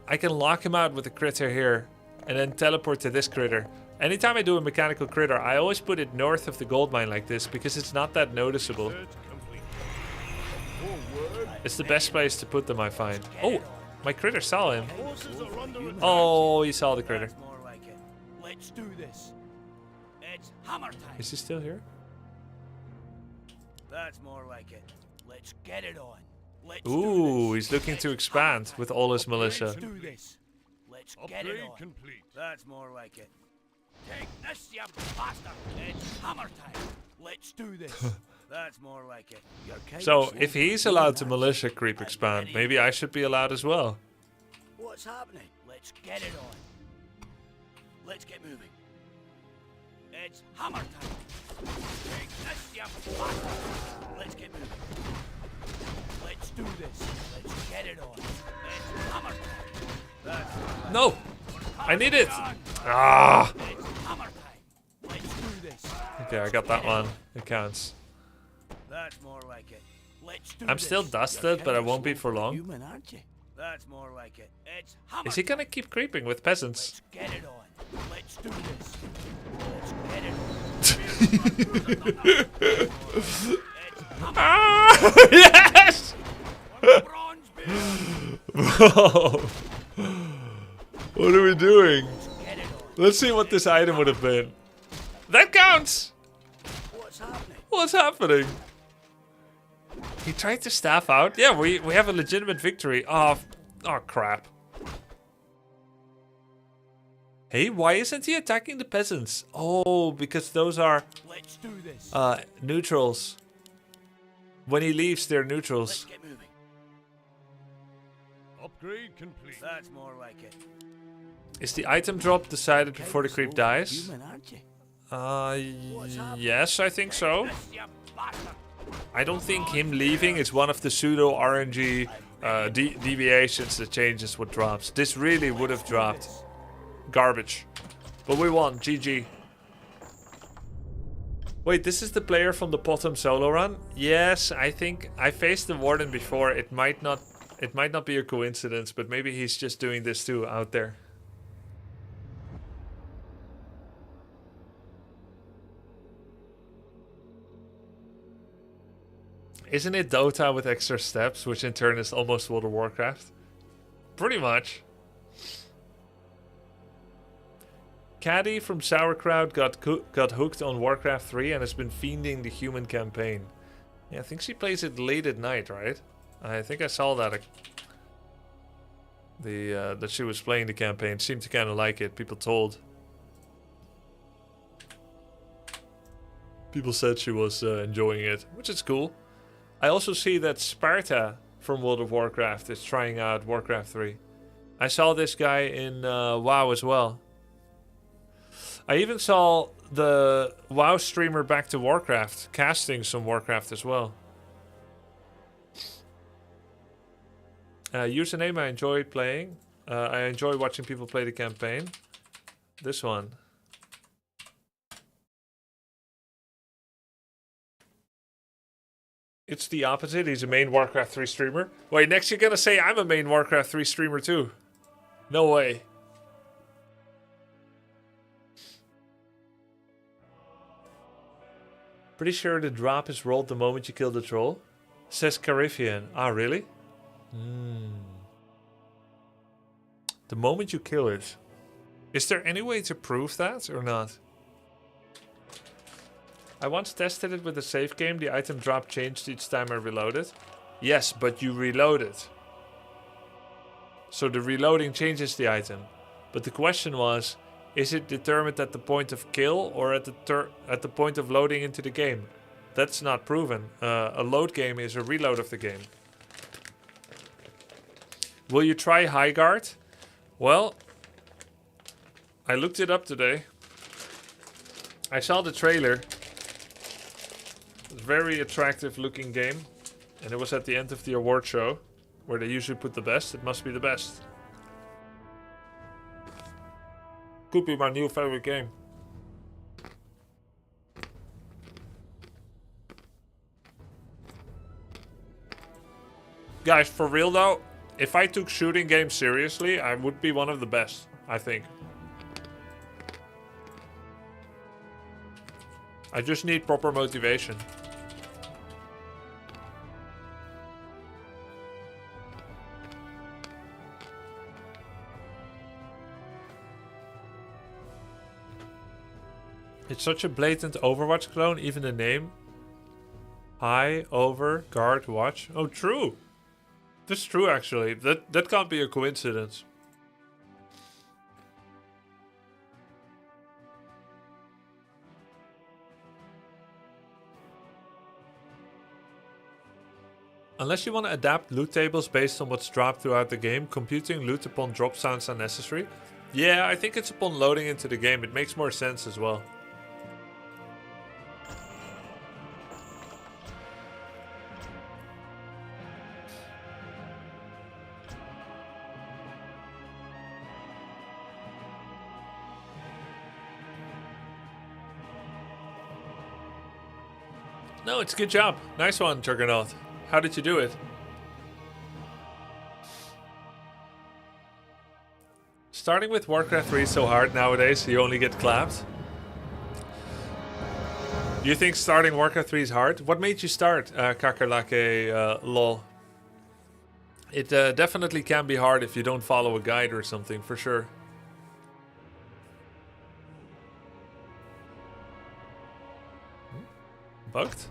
I can lock him out with a critter here and then teleport to this critter. Anytime I do a mechanical critter, I always put it north of the gold mine like this because it's not that noticeable. It's the best place to put them, I find. Oh, my critter saw him. Oh, he saw the critter. That's more like it. Let's do this. It's hammer time. Is he still here? That's more like it. Let's get it on. Let's Ooh, do this. he's looking to expand with all his militia. Let's do this. Let's get it on. Complete. That's more like it. Take this, you bastard. It's hammer time. Let's do this. That's more like it. You're kind So, of slow if for he's a allowed to human, militia creep expand, maybe I should be allowed as well. What's happening? Let's get it on. Let's get moving. It's hammer time. Take this, you bastard. Let's get moving. Let's do this. Let's get it on. It's hammer time. That's No! I need it! Ah! it's hammer time. Let's do this. Okay, I got that one. It counts. That's more like it. Let's do I'm still this. dusted, You're but I kinda won't be slow for a long. Human, aren't you? That's more like it. It's hammer Is he gonna time. keep creeping with peasants? Let's get it on. Let's do this. Let's get it on. It's hammer Ah! Yes! bronze beard. Whoa! What are we doing? Get it on. Let's see what this item would have been. That counts! What's happening? What's happening? He tried to staff out? Yeah, we have a legitimate victory. Oh crap. Hey, why isn't he attacking the peasants? Oh, because those are Let's do this. neutrals. When he leaves, they're Let's neutrals. get moving. Upgrade complete. That's more like it. Is the item drop decided before the creep dies? Human, aren't you? Yes, I think so. This, you bastard. I don't think him leaving is one of the pseudo RNG deviations that changes what drops. This really would have dropped garbage. But we won. GG. Wait, this is the player from the bottom solo run? Yes, I think I faced the warden before. It might not be a coincidence, but maybe he's just doing this too out there. Isn't it Dota with extra steps, which in turn is almost World of Warcraft? Pretty much. Caddy from Sauerkraut got hooked on Warcraft 3 and has been fiending the human campaign. Yeah, I think she plays it late at night, right? I think I saw that. That she was playing the campaign. Seemed to kind of like it. People said she was enjoying it, which is cool. I also see that Sparta from World of Warcraft is trying out Warcraft 3. I saw this guy in WoW as well. I even saw the WoW streamer Back to Warcraft casting some Warcraft as well. Username I enjoy playing. I enjoy watching people play the campaign. This one. It's the opposite. He's a main Warcraft 3 streamer. Wait, next you're gonna say I'm a main Warcraft 3 streamer too. No way. Pretty sure the drop is rolled the moment you kill the troll. Says Carifian. Ah, really? The moment you kill it. Is there any way to prove that or not? I once tested it with a save game. The item drop changed each time I reloaded. Yes, but you reload it. So the reloading changes the item. But the question was, is it determined at the point of kill or at the point of loading into the game? That's not proven. A load game is a reload of the game. Will you try High Guard? Well, I looked it up today. I saw the trailer. Very attractive looking game. And it was at the end of the award show, where they usually put the best. It must be the best. Could be my new favorite game. Guys, for real though, if I took shooting games seriously, I would be one of the best, I think. I just need proper motivation. It's such a blatant Overwatch clone, even the name. High, over, guard, watch. Oh, true. That's true, actually. That can't be a coincidence. Unless you want to adapt loot tables based on what's dropped throughout the game, computing loot upon drop sounds unnecessary. Yeah, I think it's upon loading into the game. It makes more sense as well. No, it's a good job. Nice one, Turgonaut. How did you do it? Starting with Warcraft 3 is so hard nowadays, you only get clapped. Do you think starting Warcraft 3 is hard? What made you start, Kakerlake lol? It definitely can be hard if you don't follow a guide or something, for sure. Bugged?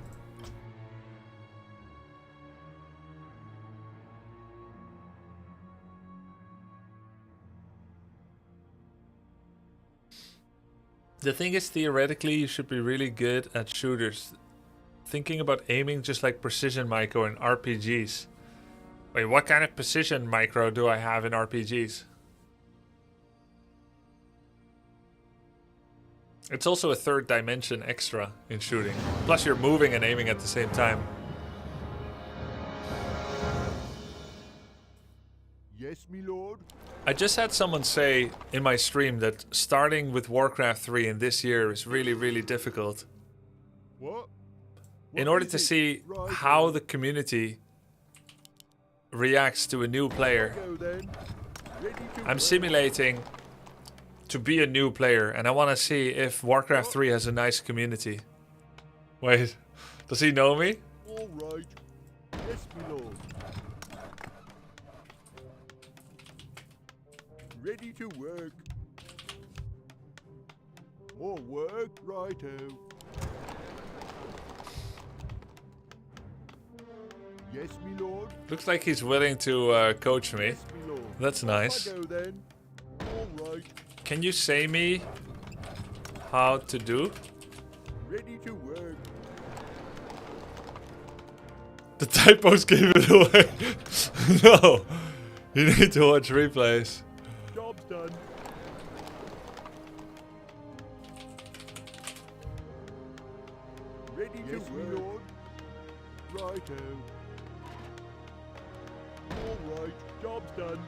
The thing is, theoretically, you should be really good at shooters. Thinking about aiming just like precision micro in RPGs. Wait, what kind of precision micro do I have in RPGs? It's also a third dimension extra in shooting. Plus you're moving and aiming at the same time. Yes, me lord. I just had someone say in my stream that starting with Warcraft 3 in this year is really, really difficult. What? In order to see how the community reacts to a new player, I'm simulating to be a new player, and I want to see if Warcraft 3 has a nice community. Wait, does he know me? All right. Yes, my lord. Ready to work. More work, righto. Yes, my lord. Looks like he's willing to coach me. Yes, my lord. That's nice. I go then. All right. Can you say me how to do? Ready to work. The typos gave it away. No. You need to watch replays. Job's done. Ready to work. My lord. Righto. All right. Job's done.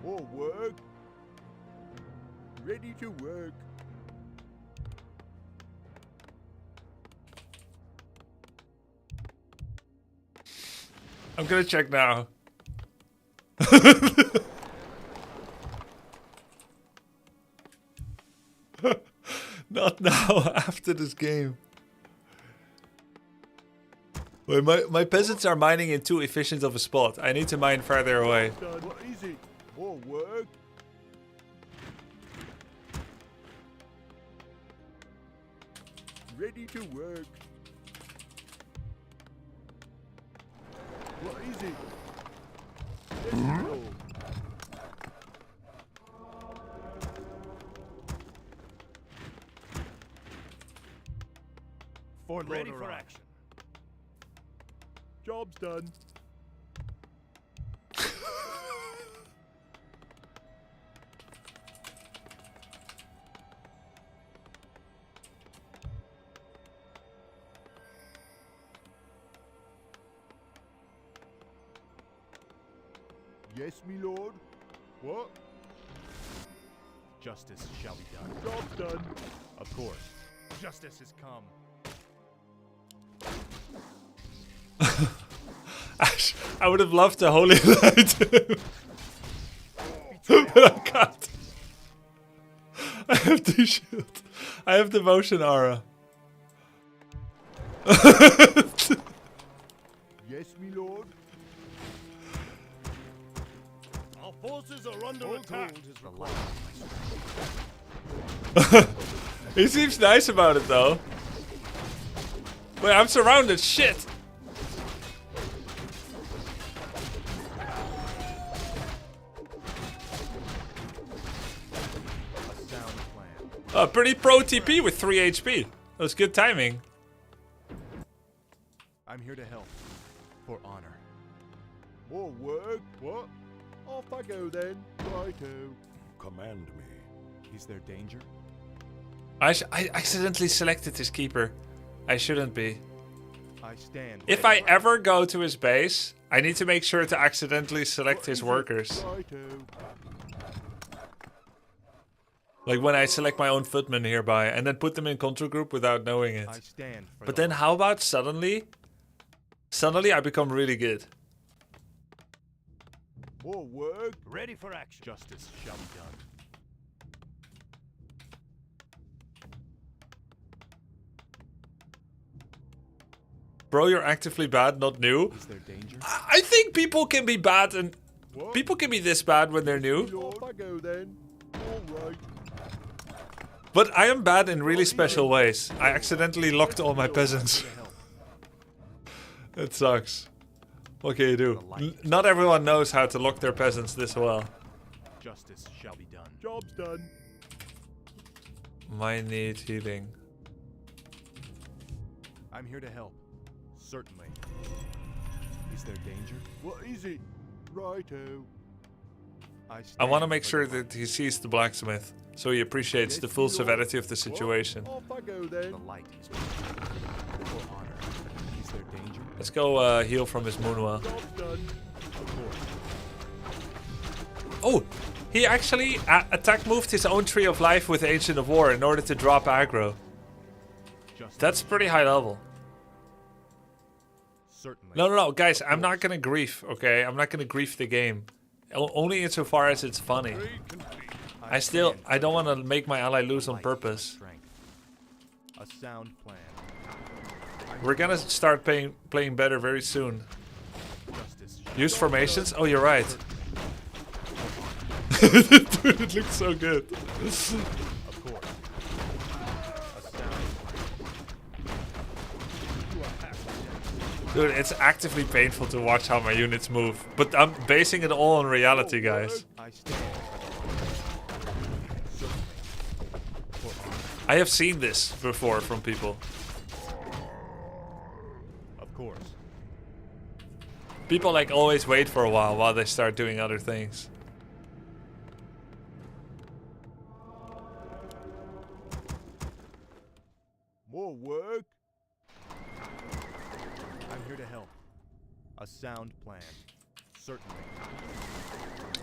More work. Ready to work. I'm gonna check now. Not now, after this game. Wait, my peasants are mining in too efficient of a spot. I need to mine further away. What is it? More work. Ready to work. What is it? Let's go. Ready for action. Job's done. Yes, me lord. What? Justice shall be done. Job's done. Of course. Justice has come. I would have loved to holy light him. But I can't. I have the shield. I have the motion aura. Yes, me lord. Our forces are under attack. He seems nice about it though. Wait, I'm surrounded. Shit. Pretty pro TP with 3 HP. That was good timing. I'm here to help. For honor. More work? What? Off I go then. Righto. Command me. Is there danger? I accidentally selected his keeper. I shouldn't be. I stand. If I ever go to his base, I need to make sure to accidentally select his workers. Righto. Like when I select my own footmen hereby and then put them in control group without knowing it. I stand for But then how about suddenly I become really good. More work. Ready for action. Justice shall be done. Bro, you're actively bad, not new. Is there danger? I think people can be bad and people can be this bad when they're new. Off I go then. All right. But I am bad in really special ways. I accidentally locked all my peasants. It sucks. What can you do? Not everyone knows how to lock their peasants this well. Justice shall be done. Job's done. Might need healing. I'm here to help. Certainly. Is there danger? What is it? Righto. I want to make sure that he sees the blacksmith, so he appreciates the full severity of the situation. Off I go then. The light is for honor. Is there danger? Let's go heal from his Moonwell. Job's done. Oh, he actually attack moved his own Tree of Life with Ancient of War in order to drop aggro. That's pretty high level. Certainly. No, guys, I'm not gonna grief, okay? I'm not gonna grief the game. Only insofar as it's funny. I don't want to make my ally lose on purpose. A sound plan. We're gonna start playing better very soon. Justice. Use formations? Oh, you're right. Dude, it looks so good. Of course. A sound plan. Dude, it's actively painful to watch how my units move. But I'm basing it all on reality, guys. I stand for the light. I have seen this before from people. Of course. People like always wait for a while they start doing other things. More work. I'm here to help. A sound plan. Certainly.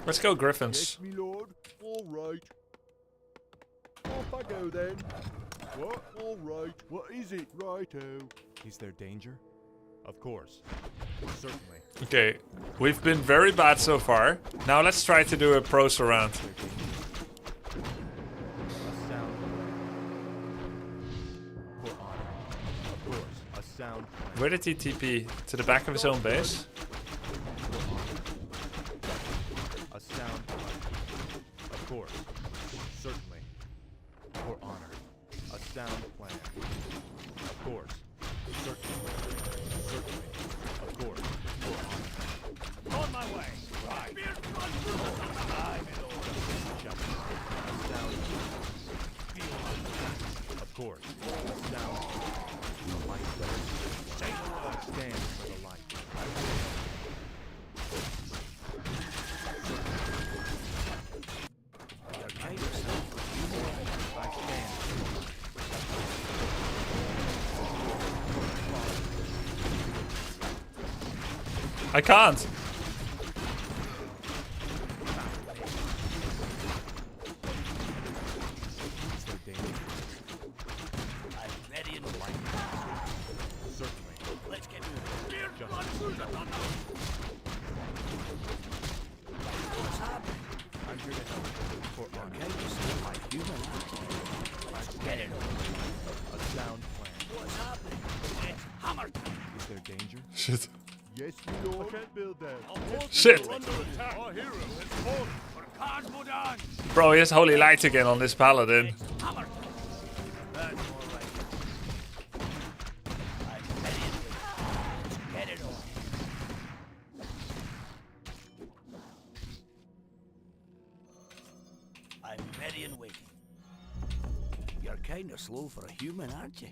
Let's go, Griffins. Yes, me lord. All right. Off I go then. What? All right. What is it? Righto. Is there danger? Of course. Certainly. Okay, we've been very bad so far. Now let's try to do a pros round. A sound plan. For honor. Of course. A sound plan. Where did he TP? To the back of his own base? A sound plan. Of course. Certainly. For honor. A sound plan. Of course. Certainly. Certainly. Of course. For honor. On my way. Right. I'm in order. A sound plan. Of course. A sound plan. The light better. Stand for the light. Okay, yourself. I stand. I can't. Is there danger? I'm ready and light. Certainly. Let's get moving. What's happening? I'm here to help. For honor. Okay, yourself. My human Let's get it on. A sound plan. What's happening? It's hammer time. Is there danger? Shit. Yes, my lord. I can't build that. Shit. Under attack. Our hero has fallen for Cosmo down. Bro, he has holy light again on this paladin. It's hammer time. That's all right. I'm ready and waiting. Let's get it on. I'm ready and waiting. You're kind of slow for a human, aren't you?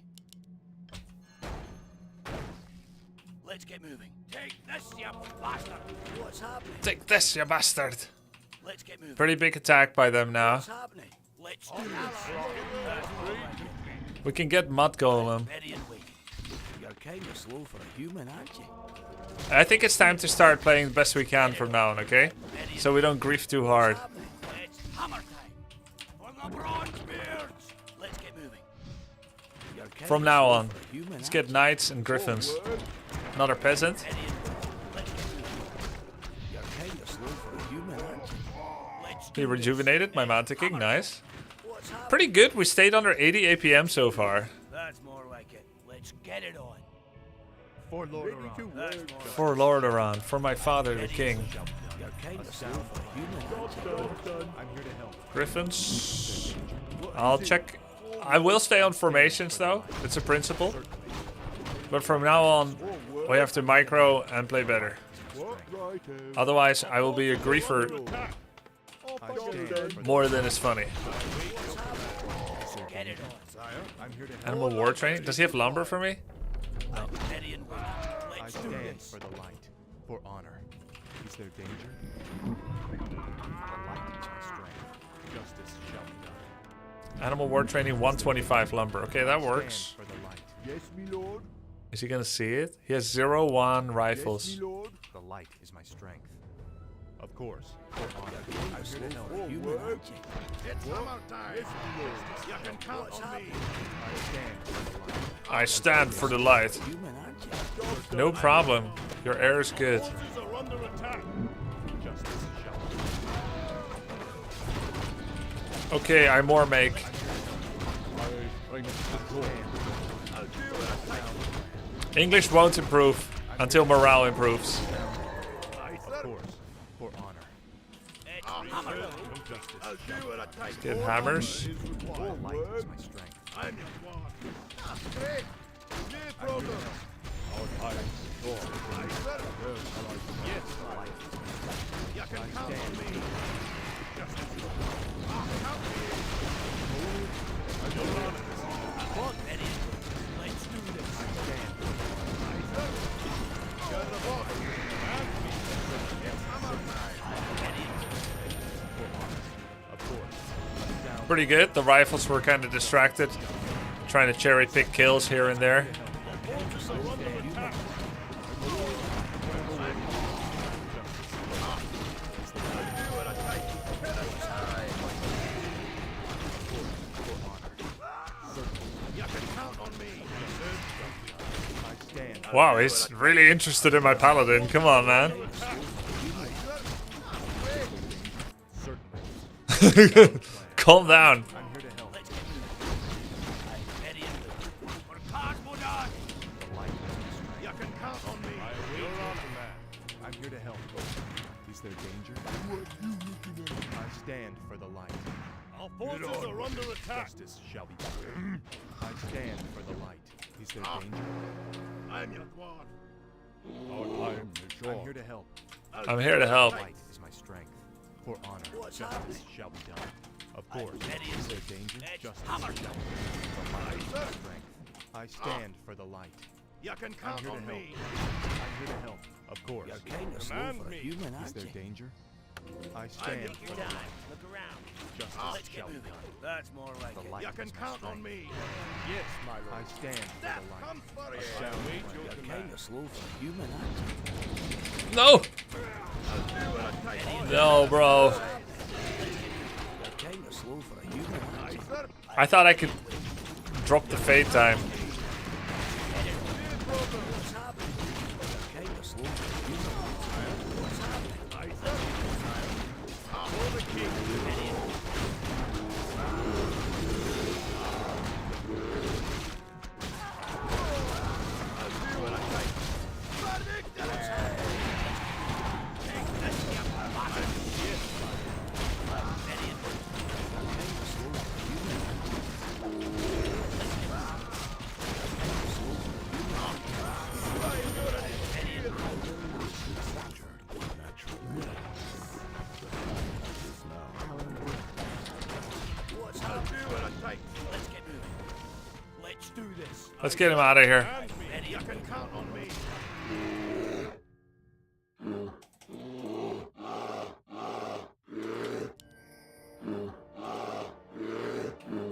Let's get moving. Take this, you bastard! What's happening? Take this, you bastard. Let's get moving. Pretty big attack by them now. What's happening? Let's do this. We can get mud golem. Ready and waiting. You're kind of slow for a human, aren't you? I think it's time to start playing the best we can from now on, okay? So we don't grief too hard. It's hammer time. For the bronze beards. Let's get moving. You're kind From of now slow on, for a human, let's aren't get knights and griffins. Another peasant. you? Ready and waiting. Let's get moving. You're kind of slow for a human, aren't you? Let's He do this. rejuvenated my Manta King, nice. What's happening? Pretty good, we stayed under 80 APM so far. That's more like it. Let's get it on. For Lord Aron. That's more like For Lord Aron, for my father the king. You're kind of slow for a human, aren't you? I'm here to help. Griffins. I'll check. I will stay on formations though, it's a principle. But from now on, we have to micro and play better. Otherwise, I will be a griefer I stand for more than is funny. Get it on. I'm here to help. Animal war training? Does he have lumber for me? Ready and waiting. I Let's do stand this. for the light. For honor. Is there danger? The light is my strength. Justice shall be done. Animal war training 125 lumber. Okay, that works. Stand for the light. Yes, me lord. Is he gonna see it? He has 0-1 rifles. Yes, me lord. The light is my strength. Of course. For honor. I'm here to help. Human, aren't you? It's hammer time. You can count on me. I stand for the light. I stand for the light. Human, aren't you? No problem. Your air is good. Forces are under attack. Justice shall be done. Okay, I more make. I English won't improve until morale improves. Of course, for honor. Let's get hammers. All might is my strength. I'm your one. Our tyrants restore. Yes, You can count on me. Look, Eddie. Let's do this. Pretty good. The rifles were kind of distracted, trying to cherry pick kills here and there. Wow, he's really interested in my paladin. Come on, man. Calm down. I'm here to help. Is there danger? I stand for the light. Our forces are under attack. Justice shall be done. I stand for the light. Is there danger? I'm your one. Our time is short. I'm here to help. I'm here to help. Light is my strength. For honor, justice shall be done. Of course. Is there danger? Justice shall be done. The light is my strength. I stand for the light. You can count on me. I'm here to help. Of course. Command me. Is there danger? I stand for the light. Look around. Justice shall be done. That's more like The it. light You can is my count on strength. me. Yes, my lord. I stand for That the light. comes for I you. shall wait your command. slow for human No! No, bro. Kinda slow for a human I thought I could drop the fade time. Kinda slow for a human What's happening? Let's do this. Let's get him out of here. You can count on me.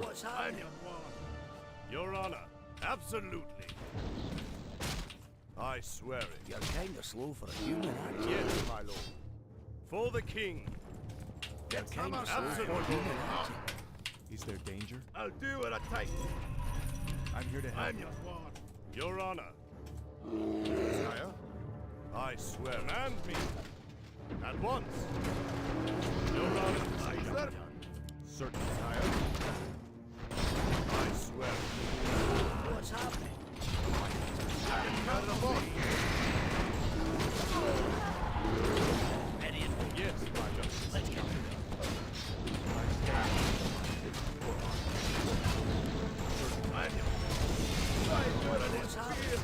What's happening? Your Honor, absolutely. I swear it. You're kinda slow for a human, aren't you? Yes, my lord. For the king. You're kinda slow for a Absolutely. human, aren't you? Is there danger? I'll do what I take. I'm here to help. I'm your one. Your Honor. Sire? I swear. Command me. At once. Your Honor. Sir? Certain, sire. I swear. What's happening? Ready and Yes, my justice. let's go. What's happening?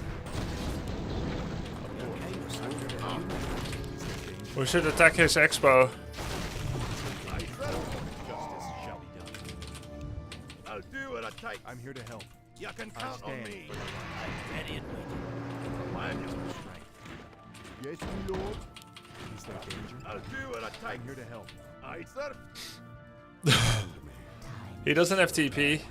You're kinda slow for a human. We should attack his expo. Justice shall be done. I'll do what I take. I'm here to help. You can I count on stand me. for the light. Ready and waiting. I'm your Strength. Yes, my lord. Is there danger? I'll do what I take. I'm here to help. Aye, sir. He doesn't have TP.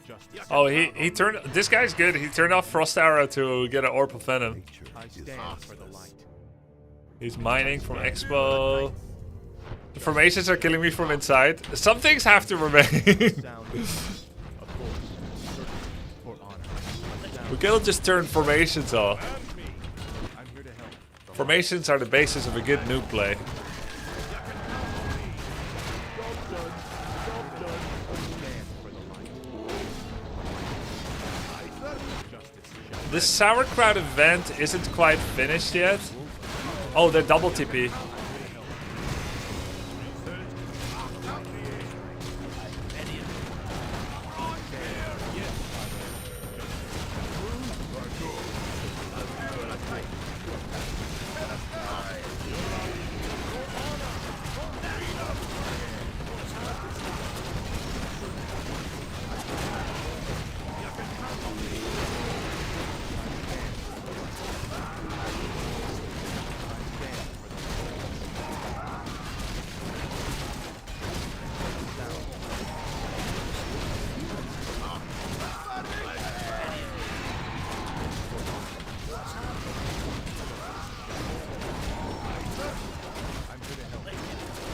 Justice. Oh, he turned. This guy's good. He turned off Frost Arrow to get an Orb of Venom. I stand for the light. He's mining from Expo. The formations are killing me from inside. Some things have to remain. Sound. Of course. Certain. For honor. We can't just turn formations off. I'm here to help. Formations are the basis of a good noob play. Stand for the light. The Sauerkraut event isn't quite finished yet. Oh, they're double TP.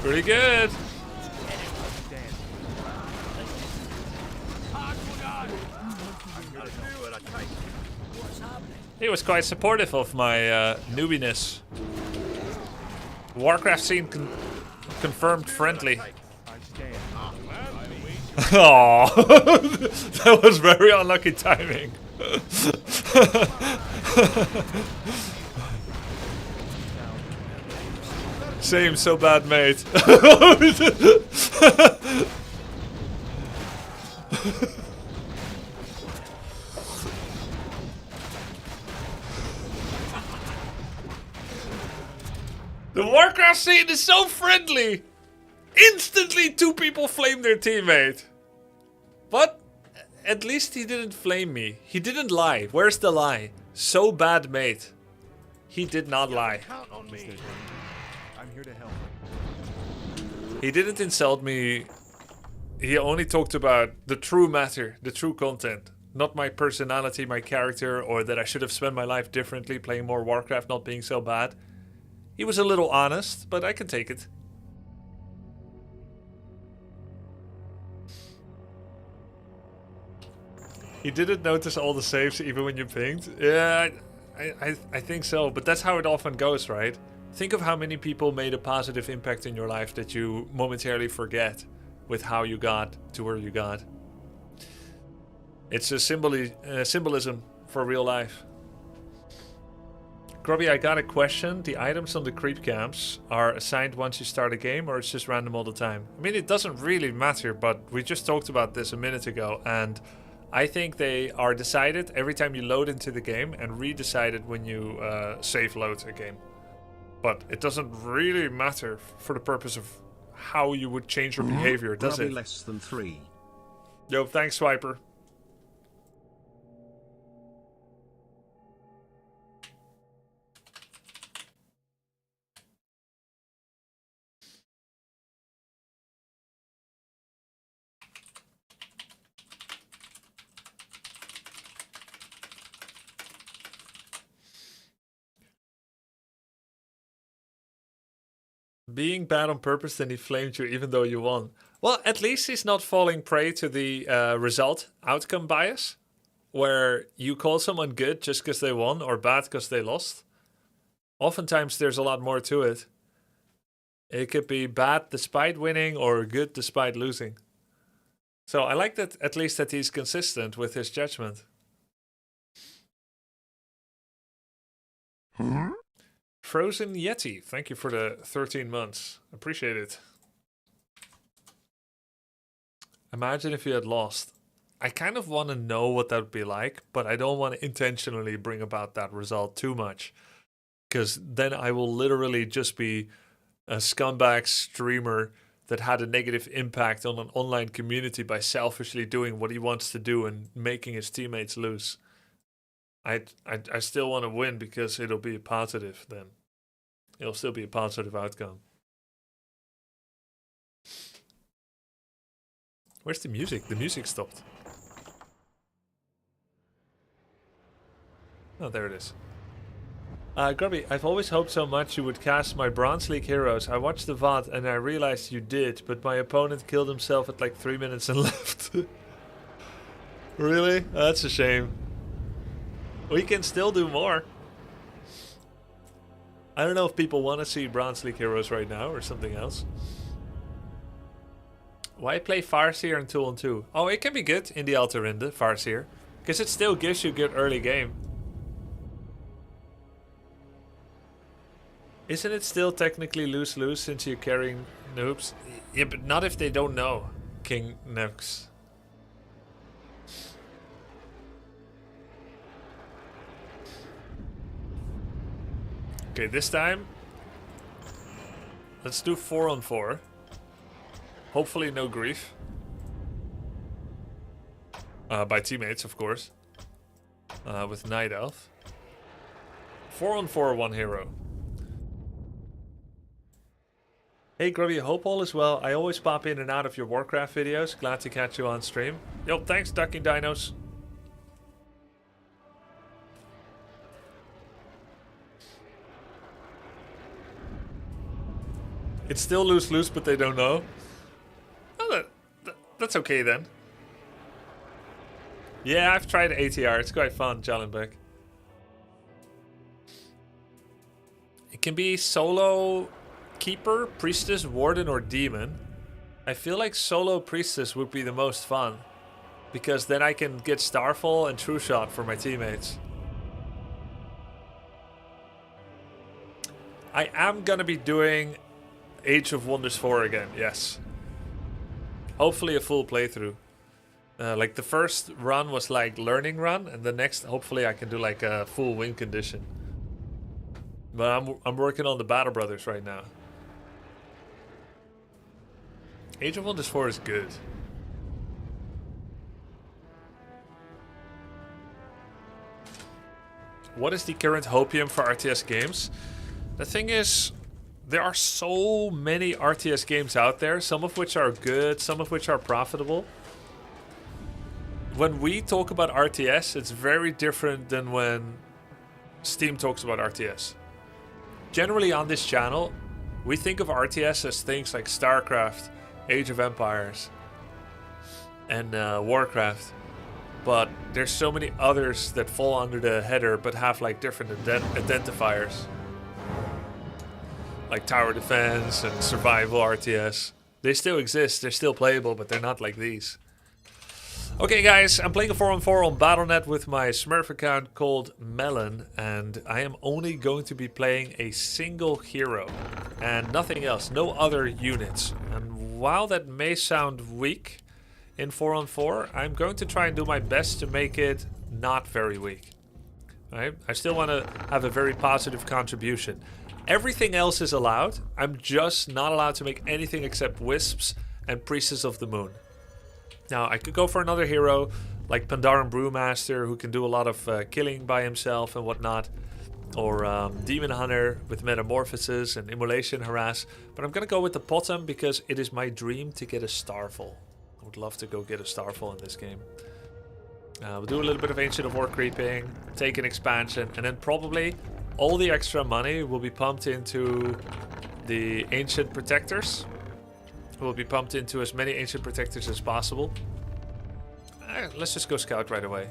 Pretty good. He was quite supportive of my newbiness. Warcraft scene confirmed friendly. Oh, that was very unlucky timing. Same, so bad, mate. The Warcraft scene is so friendly. Instantly, 2 people flame their teammate. But at least he didn't flame me. He didn't lie. Where's the lie? So bad, mate. He did not lie. I'm here to help. He didn't insult me. He only talked about the true matter, the true content. Not my personality, my character, or that I should have spent my life differently playing more Warcraft, not being so bad. He was a little honest, but I can take it. He didn't notice all the saves even when you pinged. Yeah, I think so, but that's how it often goes, right? Think of how many people made a positive impact in your life that you momentarily forget with how you got to where you got. It's a symbolism for real life. Grubby, I got a question. The items on the creep camps are assigned once you start a game, or it's just random all the time? I mean, it doesn't really matter, but we just talked about this a minute ago, and I think they are decided every time you load into the game and redecided when you save load a game. But it doesn't really matter for the purpose of how you would change your behavior, does it? Less than 3. Yo, thanks, Swiper. Being bad on purpose, then he flamed you even though you won. Well, at least he's not falling prey to the outcome bias, where you call someone good just because they won or bad because they lost. Oftentimes there's a lot more to it. It could be bad despite winning or good despite losing. So I like that at least that he's consistent with his judgment. Frozen Yeti, thank you for the 13 months. Appreciate it. Imagine if you had lost. I kind of want to know what that would be like, but I don't want to intentionally bring about that result too much. Because then I will literally just be a scumbag streamer that had a negative impact on an online community by selfishly doing what he wants to do and making his teammates lose. I still want to win because it'll be a positive then. It'll still be a positive outcome. Where's the music? The music stopped. Oh, there it is. Grubby, I've always hoped so much you would cast my Bronze League heroes. I watched the VOD and I realized you did, but my opponent killed himself at like 3 minutes and left. Really? That's a shame. We can still do more. I don't know if people want to see Bronze League heroes right now or something else. Why play Farseer and 2-on-2? Oh, it can be good in the Altarinde, Farseer. Because it still gives you good early game. Isn't it still technically lose-lose since you're carrying noobs? Yeah, but not if they don't know King Nux. Okay, this time, let's do 4-on-4. Hopefully no grief. By teammates, of course. With Night Elf. 4-on-4, 1 hero. Hey Grubby, hope all is well. I always pop in and out of your Warcraft videos. Glad to catch you on stream. Yo, thanks Ducking Dinos. It's still lose-lose, but they don't know. Oh, that's okay then. Yeah, I've tried ATR. It's quite fun, Jalenbeck. It can be solo keeper, priestess, warden, or demon. I feel like solo priestess would be the most fun. Because then I can get Starfall and True Shot for my teammates. I am gonna be doing Age of Wonders 4 again, yes. Hopefully a full playthrough. Like the first run was like learning run, and the next hopefully I can do like a full win condition. But I'm working on the Battle Brothers right now. Age of Wonders 4 is good. What is the current hopium for RTS games? The thing is, there are so many RTS games out there, some of which are good, some of which are profitable. When we talk about RTS, it's very different than when Steam talks about RTS. Generally on this channel, we think of RTS as things like StarCraft, Age of Empires, and Warcraft. But there's so many others that fall under the header but have like different identifiers. Like Tower Defense and Survival RTS. They still exist, they're still playable, but they're not like these. Okay guys, I'm playing a 4-on-4 on Battle.net with my Smurf account called Melon, and I am only going to be playing a single hero and nothing else, no other units. And while that may sound weak in 4-on-4, I'm going to try and do my best to make it not very weak. Right? I still want to have a very positive contribution. Everything else is allowed. I'm just not allowed to make anything except Wisps and Priestess of the Moon. Now, I could go for another hero like Pandaren Brewmaster, who can do a lot of killing by himself and whatnot. Or Demon Hunter with Metamorphosis and Immolation Harass. But I'm going to go with the Potom because it is my dream to get a Starfall. I would love to go get a Starfall in this game. We'll do a little bit of Ancient of War creeping, take an expansion, and then probably all the extra money will be pumped into the Ancient Protectors. We'll be pumped into as many Ancient Protectors as possible. Let's just go Scout right away.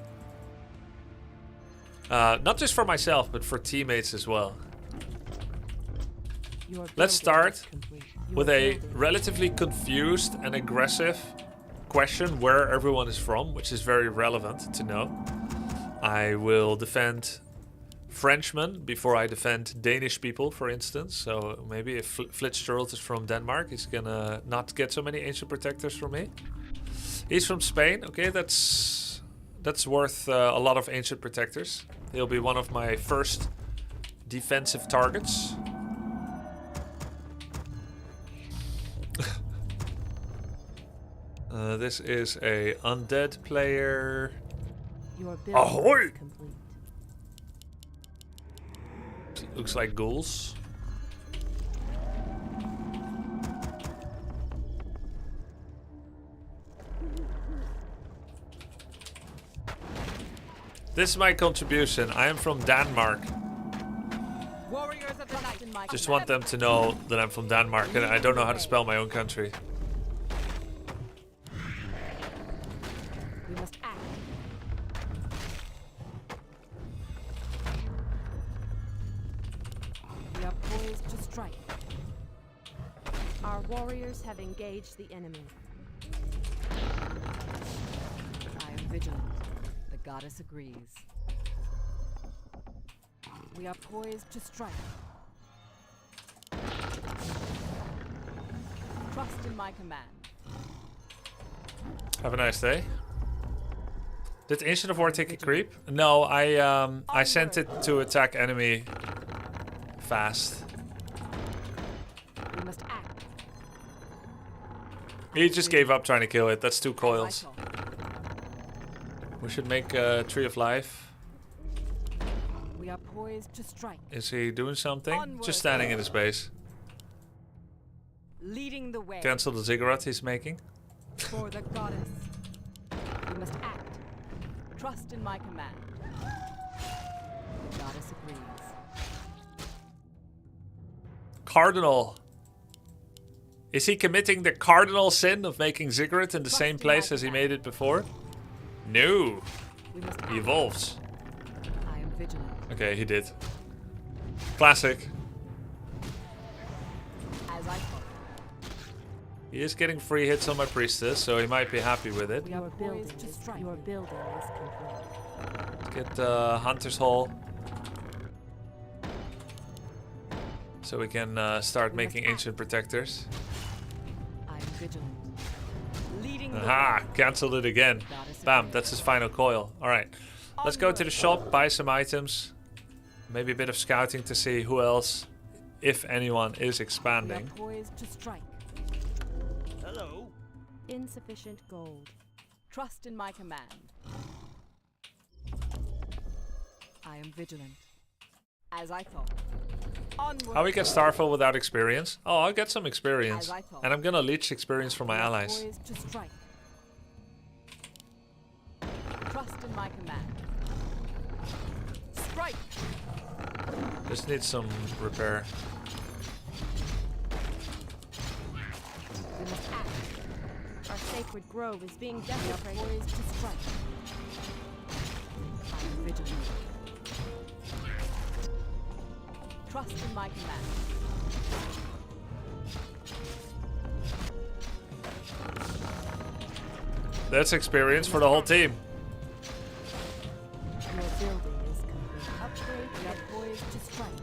Not just for myself, but for teammates as well. Let's start with a relatively confused and aggressive question where everyone is from, which is very relevant to know. I will defend Frenchmen before I defend Danish people, for instance. So maybe if Flitzgerald is from Denmark, he's gonna not get so many Ancient Protectors from me. He's from Spain. Okay, that's worth a lot of Ancient Protectors. He'll be one of my first defensive targets. This is a undead player. Ahoy! Looks like ghouls. This is my contribution. I am from Denmark. Just want them to know that I'm from Denmark and I don't know how to spell my own country. We must act. We are poised to strike. Our warriors have engaged the enemy. I am vigilant. The goddess agrees. We are poised to strike. Trust in my command. Have a nice day. Did Ancient of War take a creep? No, I sent it to attack enemy fast. We must act. He just gave up trying to kill it. That's 2 coils. We should make a Tree of Life. We are poised to strike. Is he doing something? Onward. Just standing in his base. Leading the way. Cancel the ziggurat he's making. For the goddess. We must act. Trust in my command. Goddess agrees. Cardinal. Is he committing the cardinal sin of making ziggurat in the same place as he made it before? No. We must He evolves. I am vigilant. Okay, he did. Classic. As I thought. He is getting free hits on my priestess, so he might be happy with it. We are poised to strike. Your building is complete. Let's get the Hunter's Hall. So we can start making ancient protectors. I am vigilant. Leading the Aha! Cancelled it again. Bam, that's his final coil. Alright. Let's go to the shop, buy some items. Maybe a bit of scouting to see who else, if anyone, is we are expanding. poised to strike. Hello. Insufficient gold. Trust in my command. I am vigilant. As I thought. Onward. How we get Starfall without experience? Oh, I'll get some experience. As I thought. And I'm gonna leech experience from my We are allies. poised to strike. Trust in my command. Strike. Just need some repair. We must act. Our sacred grove is being desecrated. Poised to strike. I am vigilant. Trust in my command. That's experience for the whole team. Your building is complete. Upgrade. We are poised to strike.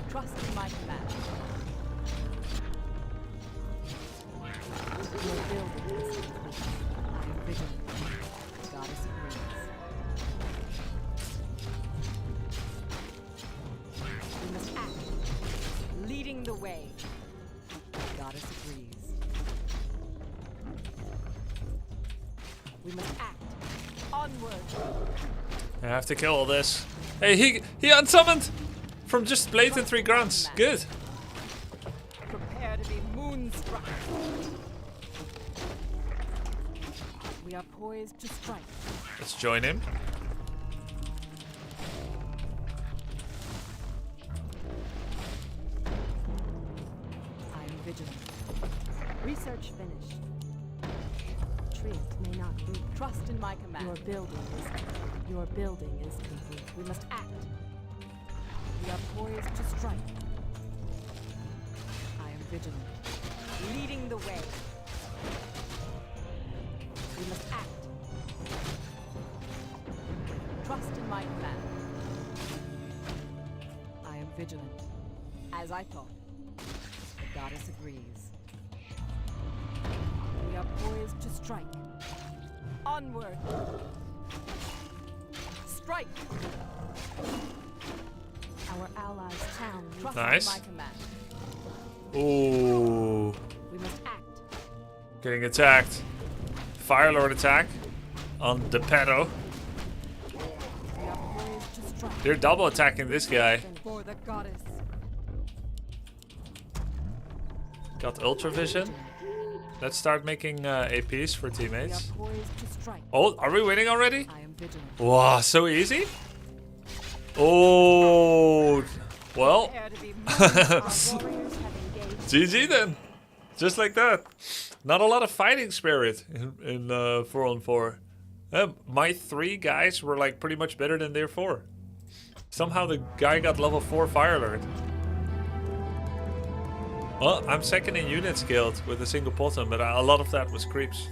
Trust in my command. Your building is complete. I am vigilant. Goddess agrees. We must act. Leading the way. Goddess agrees. We must act. Onward. I have to kill all this. Hey, he unsummoned from just blatant 3 grunts. Good. Prepare to be moonstruck. We are poised to strike. Let's join him. I am vigilant. Research finished. Triet may not be. Trust in my command. Your building is complete. We must act. We are poised to strike. I am vigilant. Leading the way. We must act. Trust in my command. I am vigilant. As I thought. The goddess agrees. We are poised to strike. Onward. Strike. Our allies' town. Trust Nice. in my command. Ooh. We must act. Getting attacked. Firelord attack on the pedo. We are poised to strike. They're double attacking this guy. For the goddess. Got Ultra Vision. Let's start making APs for We are teammates. poised to strike. Oh, are we winning already? I am vigilant. Wow, so easy? Oh, well, Prepare to be moved. Our warriors have engaged. GG then. Just like that. Not a lot of fighting spirit in 4-on-4. My 3 guys were like pretty much better than their 4. Somehow the guy got level 4 Firelord. Well, I'm second in units killed with a single bottom, but a lot of that was creeps.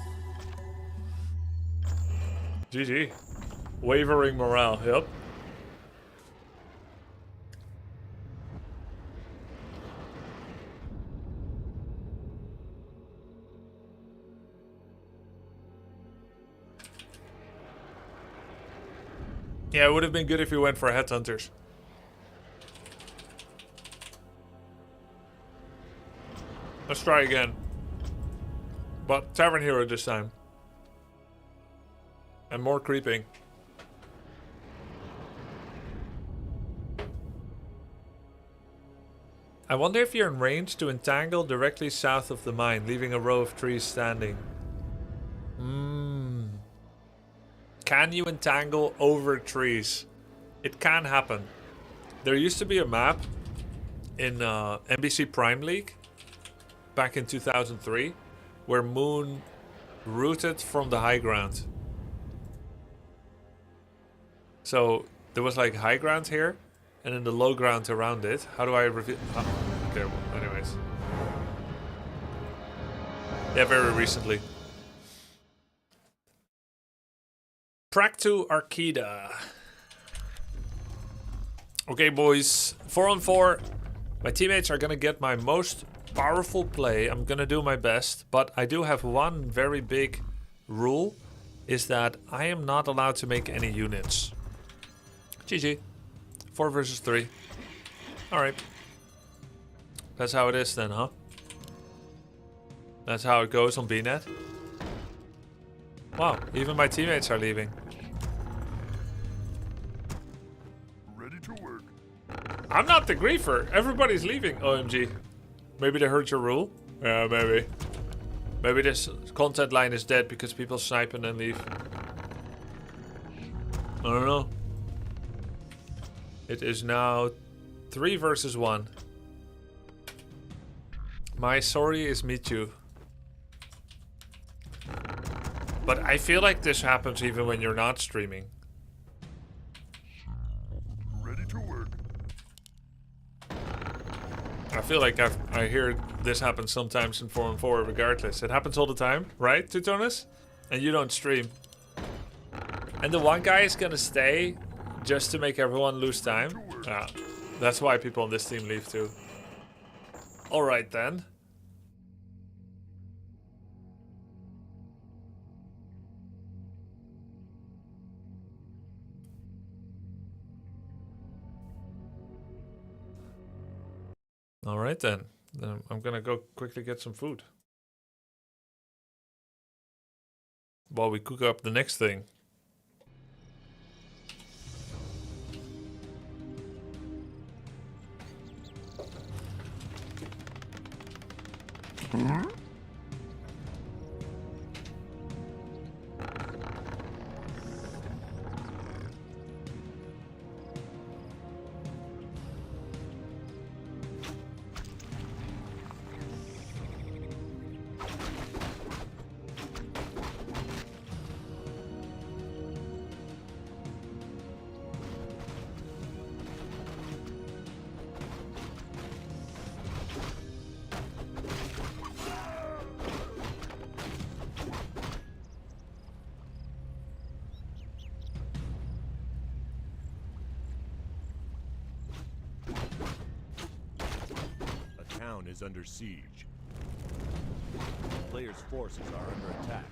GG. Wavering morale, yep. Yeah, it would have been good if we went for headhunters. Let's try again. But Tavern Hero this time. And more creeping. I wonder if you're in range to entangle directly south of the mine, leaving a row of trees standing. Can you entangle over trees? It can happen. There used to be a map in NBC Prime League back in 2003 where Moon rooted from the high ground. So there was like high ground here and then the low ground around it. How do I reveal? Oh, okay, well, anyways. Yeah, very recently. Practu Arcida. Okay, boys. 4-on-4. My teammates are gonna get my most powerful play. I'm gonna do my best, but I do have one very big rule, is that I am not allowed to make any units. GG. 4 versus 3. Alright. That's how it is then, huh? That's how it goes on BNet. Wow, even my teammates are leaving. Ready to work. I'm not the griefer. Everybody's leaving. OMG. Maybe they heard your rule? Yeah, maybe. Maybe this content line is dead because people snipe and then leave. I don't know. It is now 3 versus 1. My sorry is Michu. But I feel like this happens even when you're not streaming. Ready to work. I feel like I hear this happen sometimes in 4-on-4 regardless. It happens all the time, right, Teutonus? And you don't stream. And the one guy is gonna stay just to make everyone lose time. Yeah, that's why people on this team leave too. Alright then. Alright then. Then I'm gonna go quickly get some food. While we cook up the next thing. Is under siege. Players' forces are under attack.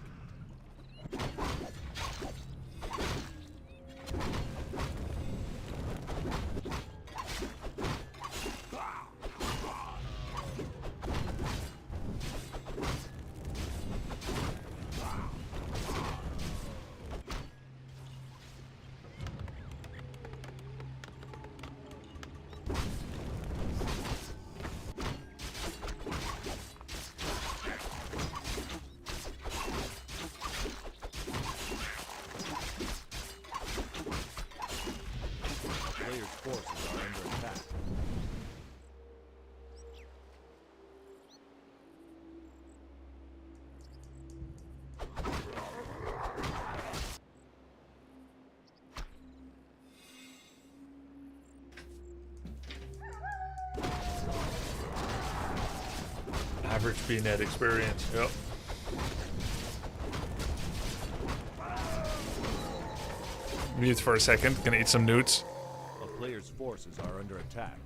Average BNet experience, yep. Mute for a second. Gonna eat some newts. A player's forces are under attack.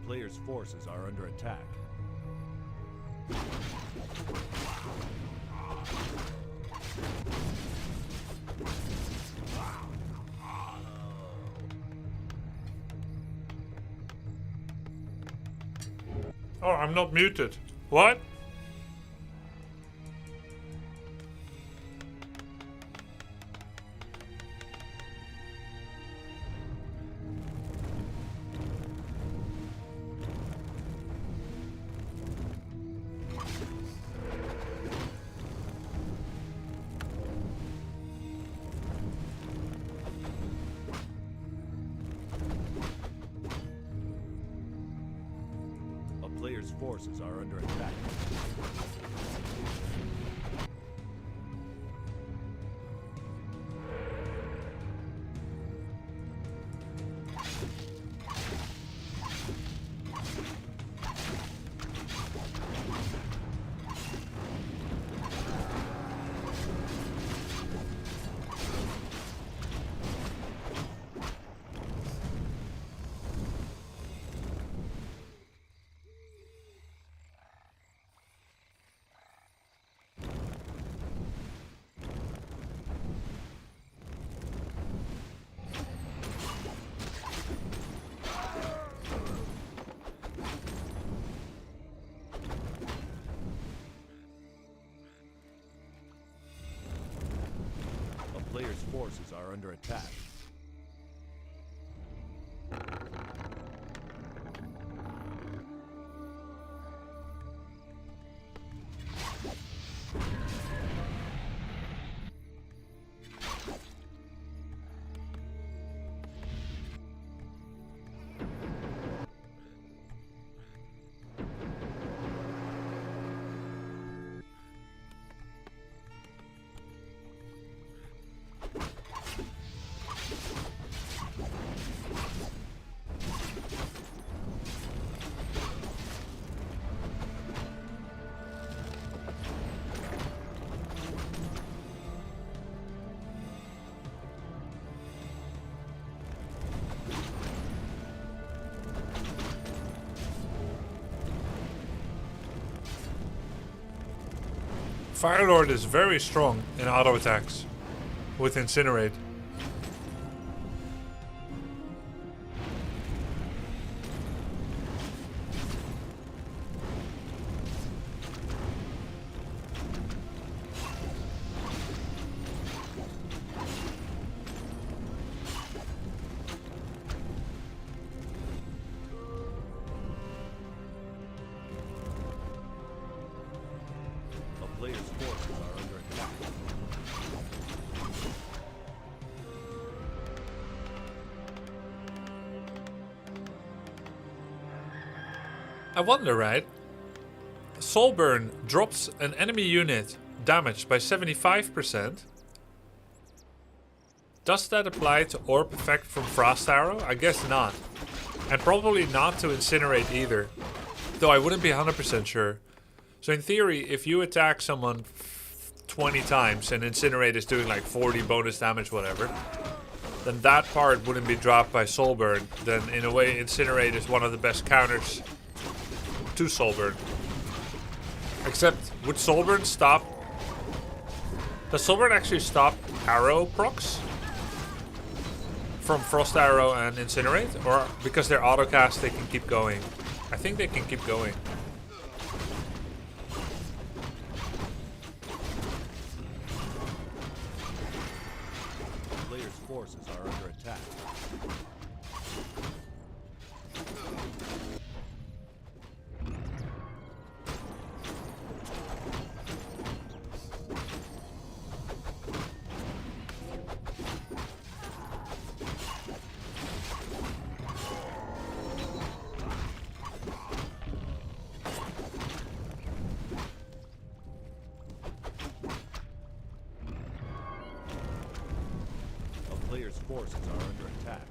Player's forces are under attack. Oh, I'm not muted. What? Player's forces are under attack. Player's forces are under attack. Firelord is very strong in auto attacks with Incinerate. Player's forces are under attack. I wonder, right? Soulburn drops an enemy unit damage by 75%. Does that apply to Orb effect from Frost Arrow? I guess not. And probably not to Incinerate either. Though I wouldn't be 100% sure. So in theory, if you attack someone 20 times and Incinerate is doing like 40 bonus damage, whatever, then that part wouldn't be dropped by Soulburn. Then in a way, Incinerate is one of the best counters to Soulburn. Except, would Soulburn stop... Does Soulburn actually stop arrow procs? From Frost Arrow and Incinerate? Or because they're autocast, they can keep going? I think they can keep going. Player's forces are under attack. forces are under attack.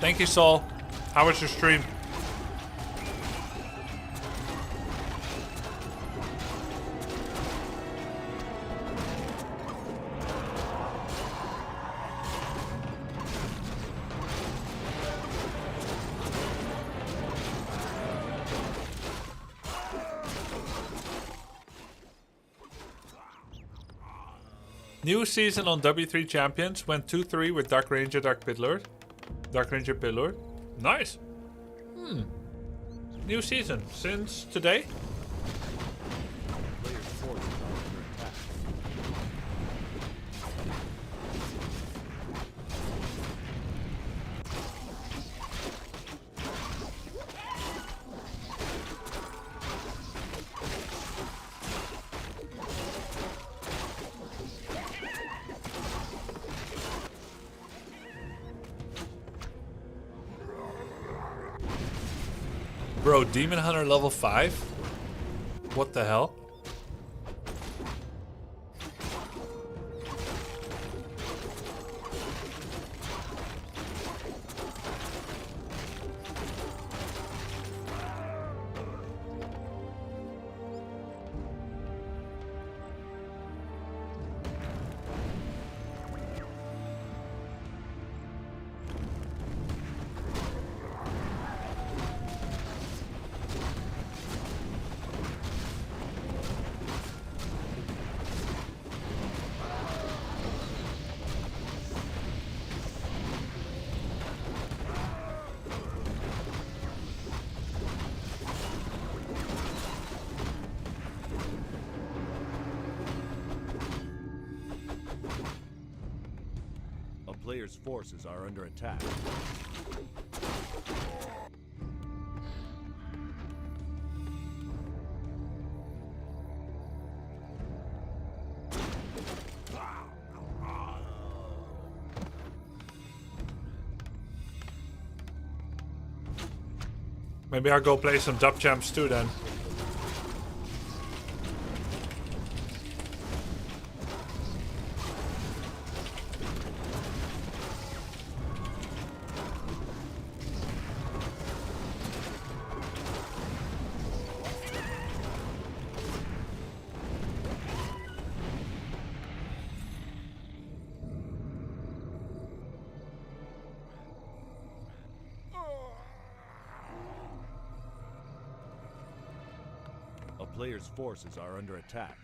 Thank you, Saul. How was your stream? New season on W3 Champions. Went 2-3 with Dark Ranger, Dark Pit-Lord. Dark Ranger, Pit-Lord. Nice. New season. Since today? Player's forces are under attack. Bro, Demon Hunter level 5? What the hell? A player's forces are under attack. Maybe I'll go play some dub champs too then. A player's forces are under attack.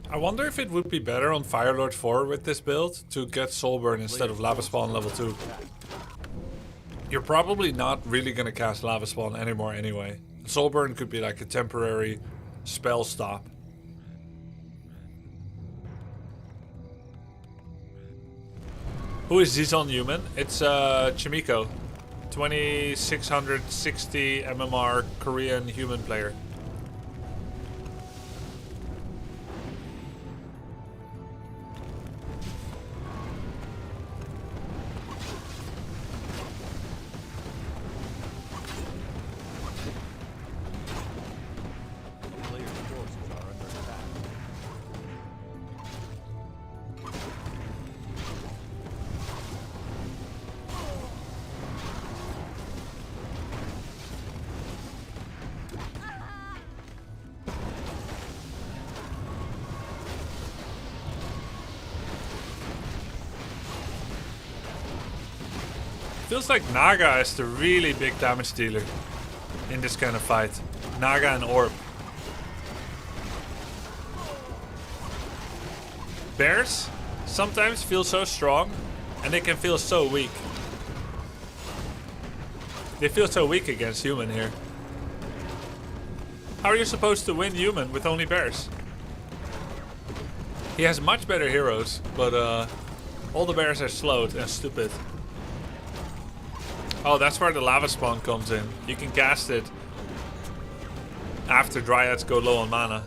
I wonder if it would be better on Firelord 4 with this build to get Soulburn instead of Lava Spawn level 2. You're probably not really gonna cast Lava Spawn anymore anyway. Soulburn could be like a temporary spell stop. Who is Zizon Human? It's Chimiko. 2660 MMR Korean human player. Feels like Naga is the really big damage dealer in this kind of fight. Naga and Orb. Bears sometimes feel so strong and they can feel so weak. They feel so weak against human here. How are you supposed to win human with only bears? He has much better heroes, but all the bears are slowed and stupid. Oh, that's where the lava spawn comes in. You can cast it after dryads go low on mana.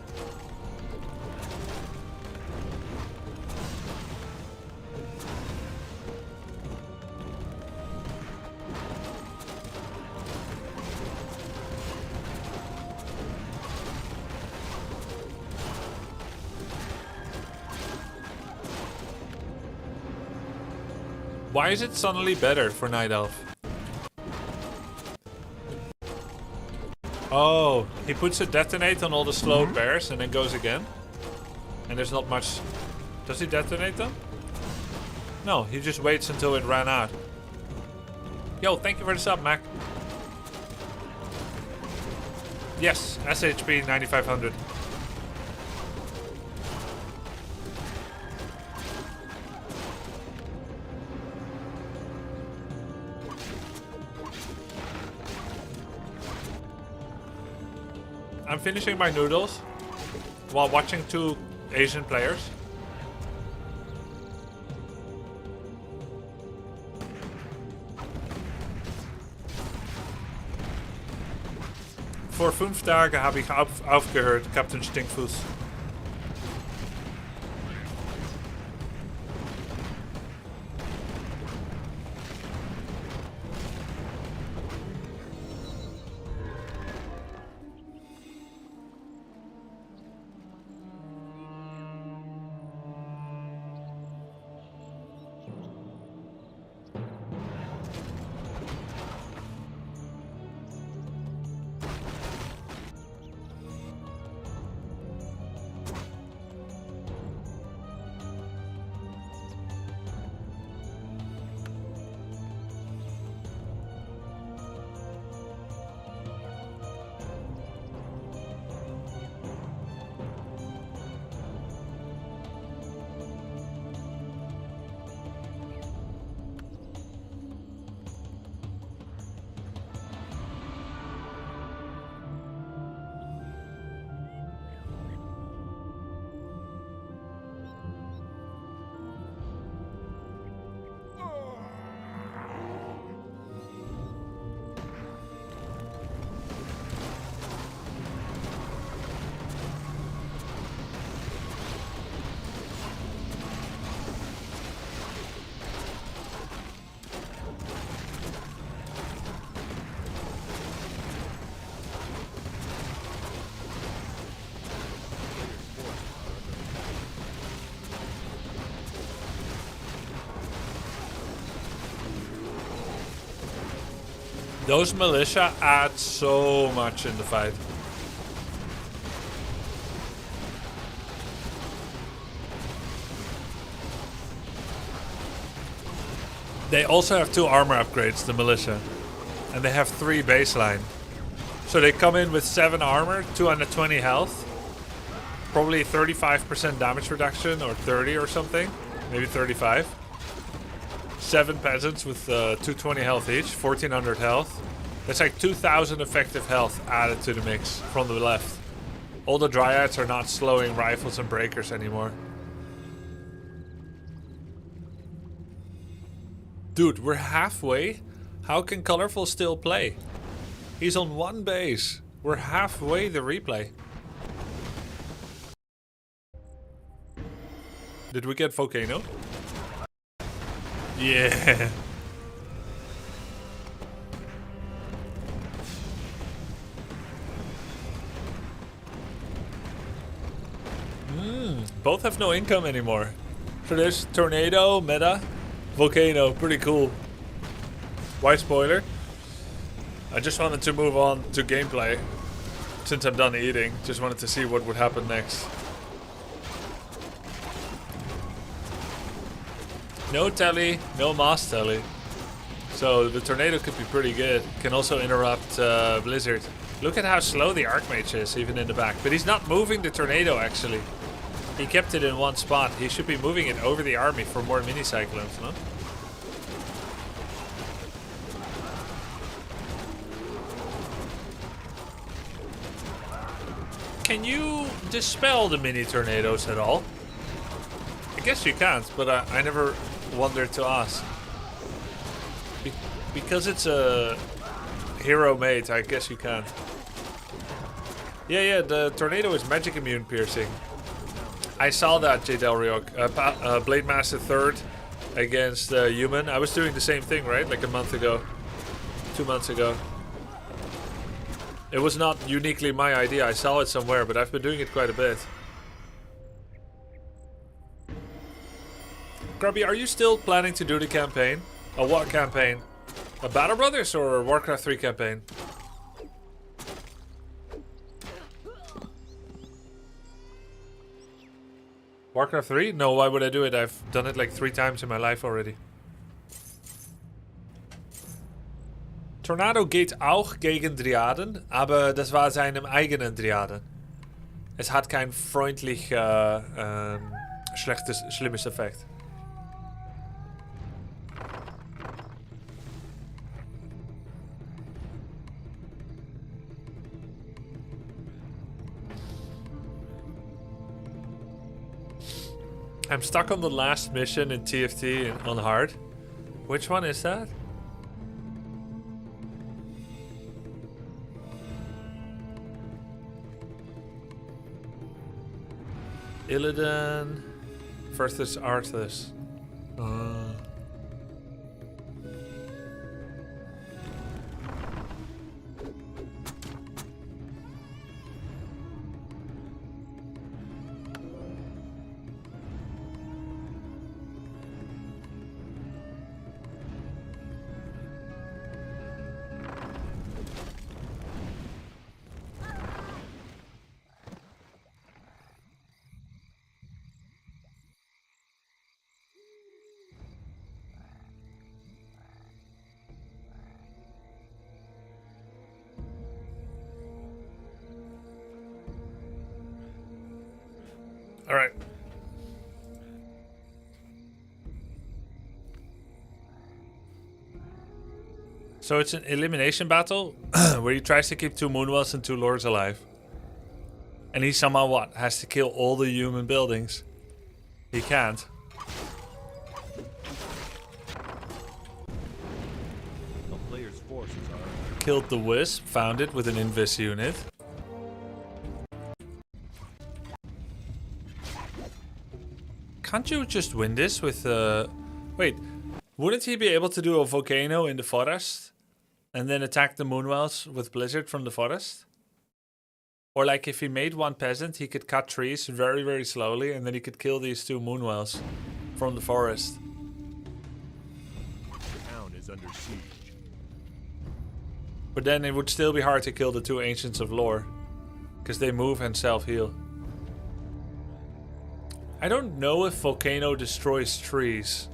Why is it suddenly better for Night Elf? Oh, he puts a detonate on all the slowed bears and then goes again. And there's not much... Does he detonate them? No, he just waits until it ran out. Yo, thank you for the sub, Mac. Yes, SHP 9500. I'm finishing my noodles while watching two Asian players. Vor 5 Tagen habe ich aufgehört, Captain Stinkfuß. Those militia add so much in the fight. They also have 2 armor upgrades, the militia. And they have 3 baseline. So they come in with 7 armor, 220 health. Probably 35% damage reduction or 30 or something. Maybe 35. 7 peasants with 220 health each, 1400 health. That's like 2000 effective health added to the mix from the left. All the dryads are not slowing rifles and breakers anymore. Dude, we're halfway How can Colorful still play? He's on 1 base. We're halfway the replay. Did we get Volcano? Yeah. Both have no income anymore. So there's Tornado, Meta, Volcano. Pretty cool. Why spoiler? I just wanted to move on to gameplay. Since I'm done eating, just wanted to see what would happen next. No telly, no moss telly. So the Tornado could be pretty good. Can also interrupt Blizzard. Look at how slow the Archmage is, even in the back. But he's not moving the Tornado, actually. He kept it in one spot. He should be moving it over the army for more mini cyclones, no? Can you dispel the mini tornadoes at all? I guess you can't, but I never wondered to ask. Because it's a hero mate, I guess you can't. Yeah, the tornado is magic immune piercing. I saw that, J. Del Rio. Blade Master 3rd against Human. I was doing the same thing, right? Like a month ago. 2 months ago. It was not uniquely my idea. I saw it somewhere, but I've been doing it quite a bit. Grubby, are you still planning to do the campaign? A what campaign? A Battle Brothers or a Warcraft 3 campaign? Warcraft 3? No, why would I do it? I've done it like 3 times in my life already. Tornado geht auch gegen Dryaden, aber das war seinem eigenen Dryaden. Es hat kein freundlich, schlimmes Effekt. I'm stuck on the last mission in TFT on hard. Which one is that? Illidan versus Arthas. All right. So it's an elimination battle where he tries to keep 2 Moonwells and 2 Lords alive. And he somehow what? Has to kill all the human buildings. He can't. The player's forces are... Killed the Wisp, found it with an Invis unit. Can't you just win this with wait, wouldn't he be able to do a volcano in the forest? And then attack the Moonwells with Blizzard from the forest? Or like if he made 1 peasant, he could cut trees very, very slowly and then he could kill these 2 Moonwells from the forest. The town is under siege. But then it would still be hard to kill the 2 Ancients of Lore. Because they move and self-heal. I don't know if Volcano destroys trees,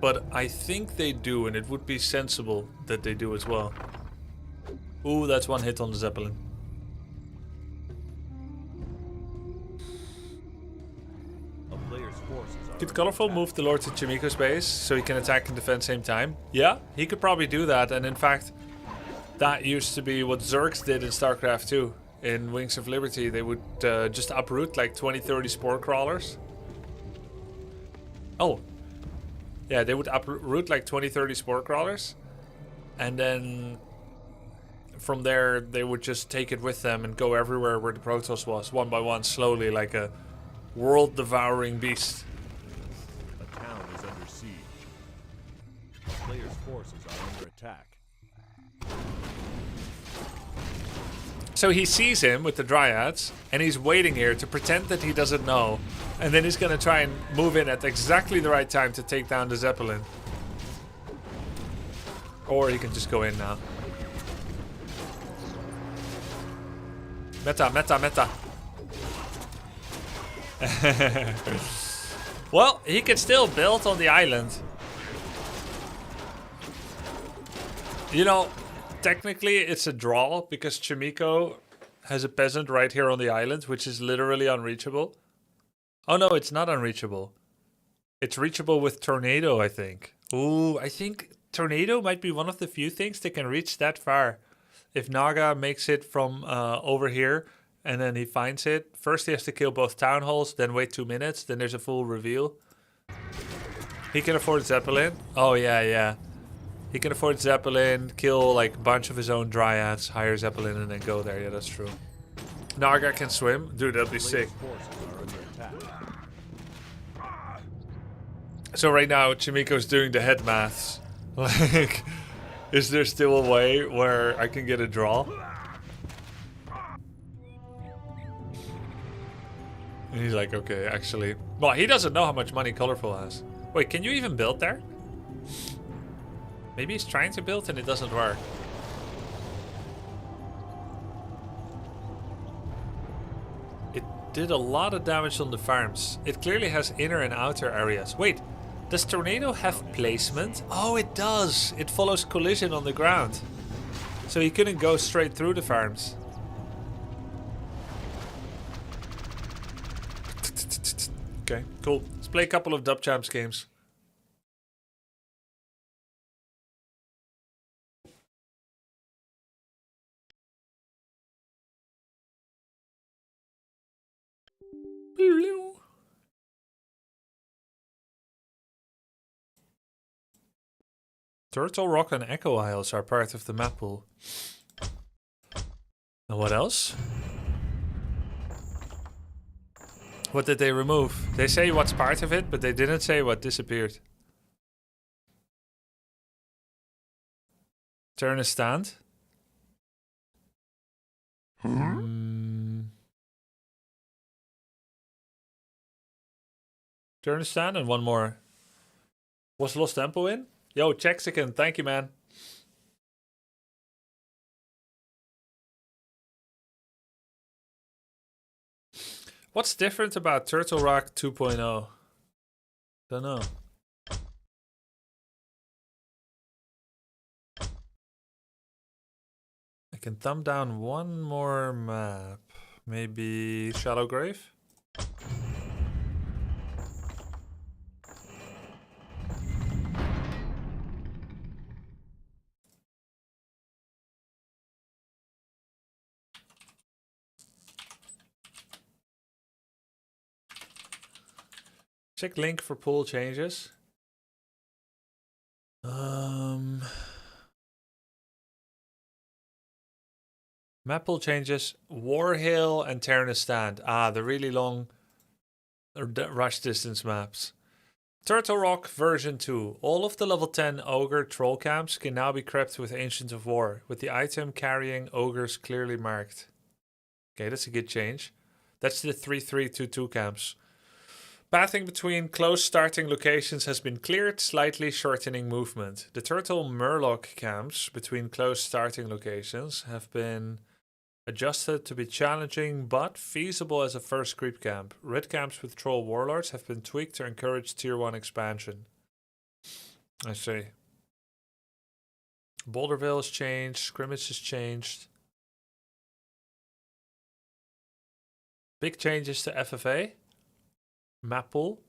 but I think they do, and it would be sensible that they do as well. Ooh, that's 1 hit on the Zeppelin. A player's forces are... Could Colorful move the Lord to Chimiko's base so he can attack and defend same time? Yeah, he could probably do that, and in fact, that used to be what Zergs did in StarCraft 2. In Wings of Liberty, they would just uproot like 20-30 spore crawlers. Oh. Yeah, they would uproot like 20-30 spore crawlers. And then from there, they would just take it with them and go everywhere where the Protoss was, one by one, slowly, like a world-devouring beast. A town is under siege. Players' forces are under attack. So he sees him with the Dryads, and he's waiting here to pretend that he doesn't know. And then he's gonna try and move in at exactly the right time to take down the Zeppelin. Or he can just go in now. Meta, meta, meta. Well, he can still build on the island. You know, technically it's a draw because Chimiko has a peasant right here on the island, which is literally unreachable. Oh no, it's not unreachable. It's reachable with Tornado, I think. Ooh, I think Tornado might be one of the few things that can reach that far. If Naga makes it from over here and then he finds it, first he has to kill both town halls, then wait 2 minutes, then there's a full reveal. He can afford Zeppelin. Oh yeah, yeah. He can afford Zeppelin, kill like a bunch of his own Dryads, hire Zeppelin and then go there. Yeah, that's true. Naga can swim. Dude, that'd be sick. So right now, Chimiko's doing the head maths. Like, is there still a way where I can get a draw? And he's like, okay, actually. Well, he doesn't know how much money Colorful has. Wait, can you even build there? Maybe he's trying to build and it doesn't work. It did a lot of damage on the farms. It clearly has inner and outer areas. Wait, does Tornado have placement? Oh, it does. It follows collision on the ground. So he couldn't go straight through the farms. Okay, cool. Let's play a couple of Dub Champs games. Turtle Rock and Echo Isles are part of the map pool. And what else? What did they remove? They say what's part of it, but they didn't say what disappeared. Turn a stand. Turn a stand and one more. Was Lost Tempo in? Yo, Chexican, thank you, man. What's different about Turtle Rock 2.0? Don't know. I can thumb down one more map. Maybe Shallow Grave? Check link for pool changes. Map pool changes. Warhill and Terran Stand. Ah, the really long rush distance maps. Turtle Rock version 2. All of the level 10 Ogre troll camps can now be crept with Ancient of War, with the item carrying ogres clearly marked. Okay, that's a good change. That's the 3322 camps. Pathing between close starting locations has been cleared, slightly shortening movement. The Turtle Murloc camps between close starting locations have been adjusted to be challenging but feasible as a first creep camp. Red camps with Troll Warlords have been tweaked to encourage Tier 1 expansion. I see. Boulderville has changed, Scrimmage has changed. Big changes to FFA. Map pool.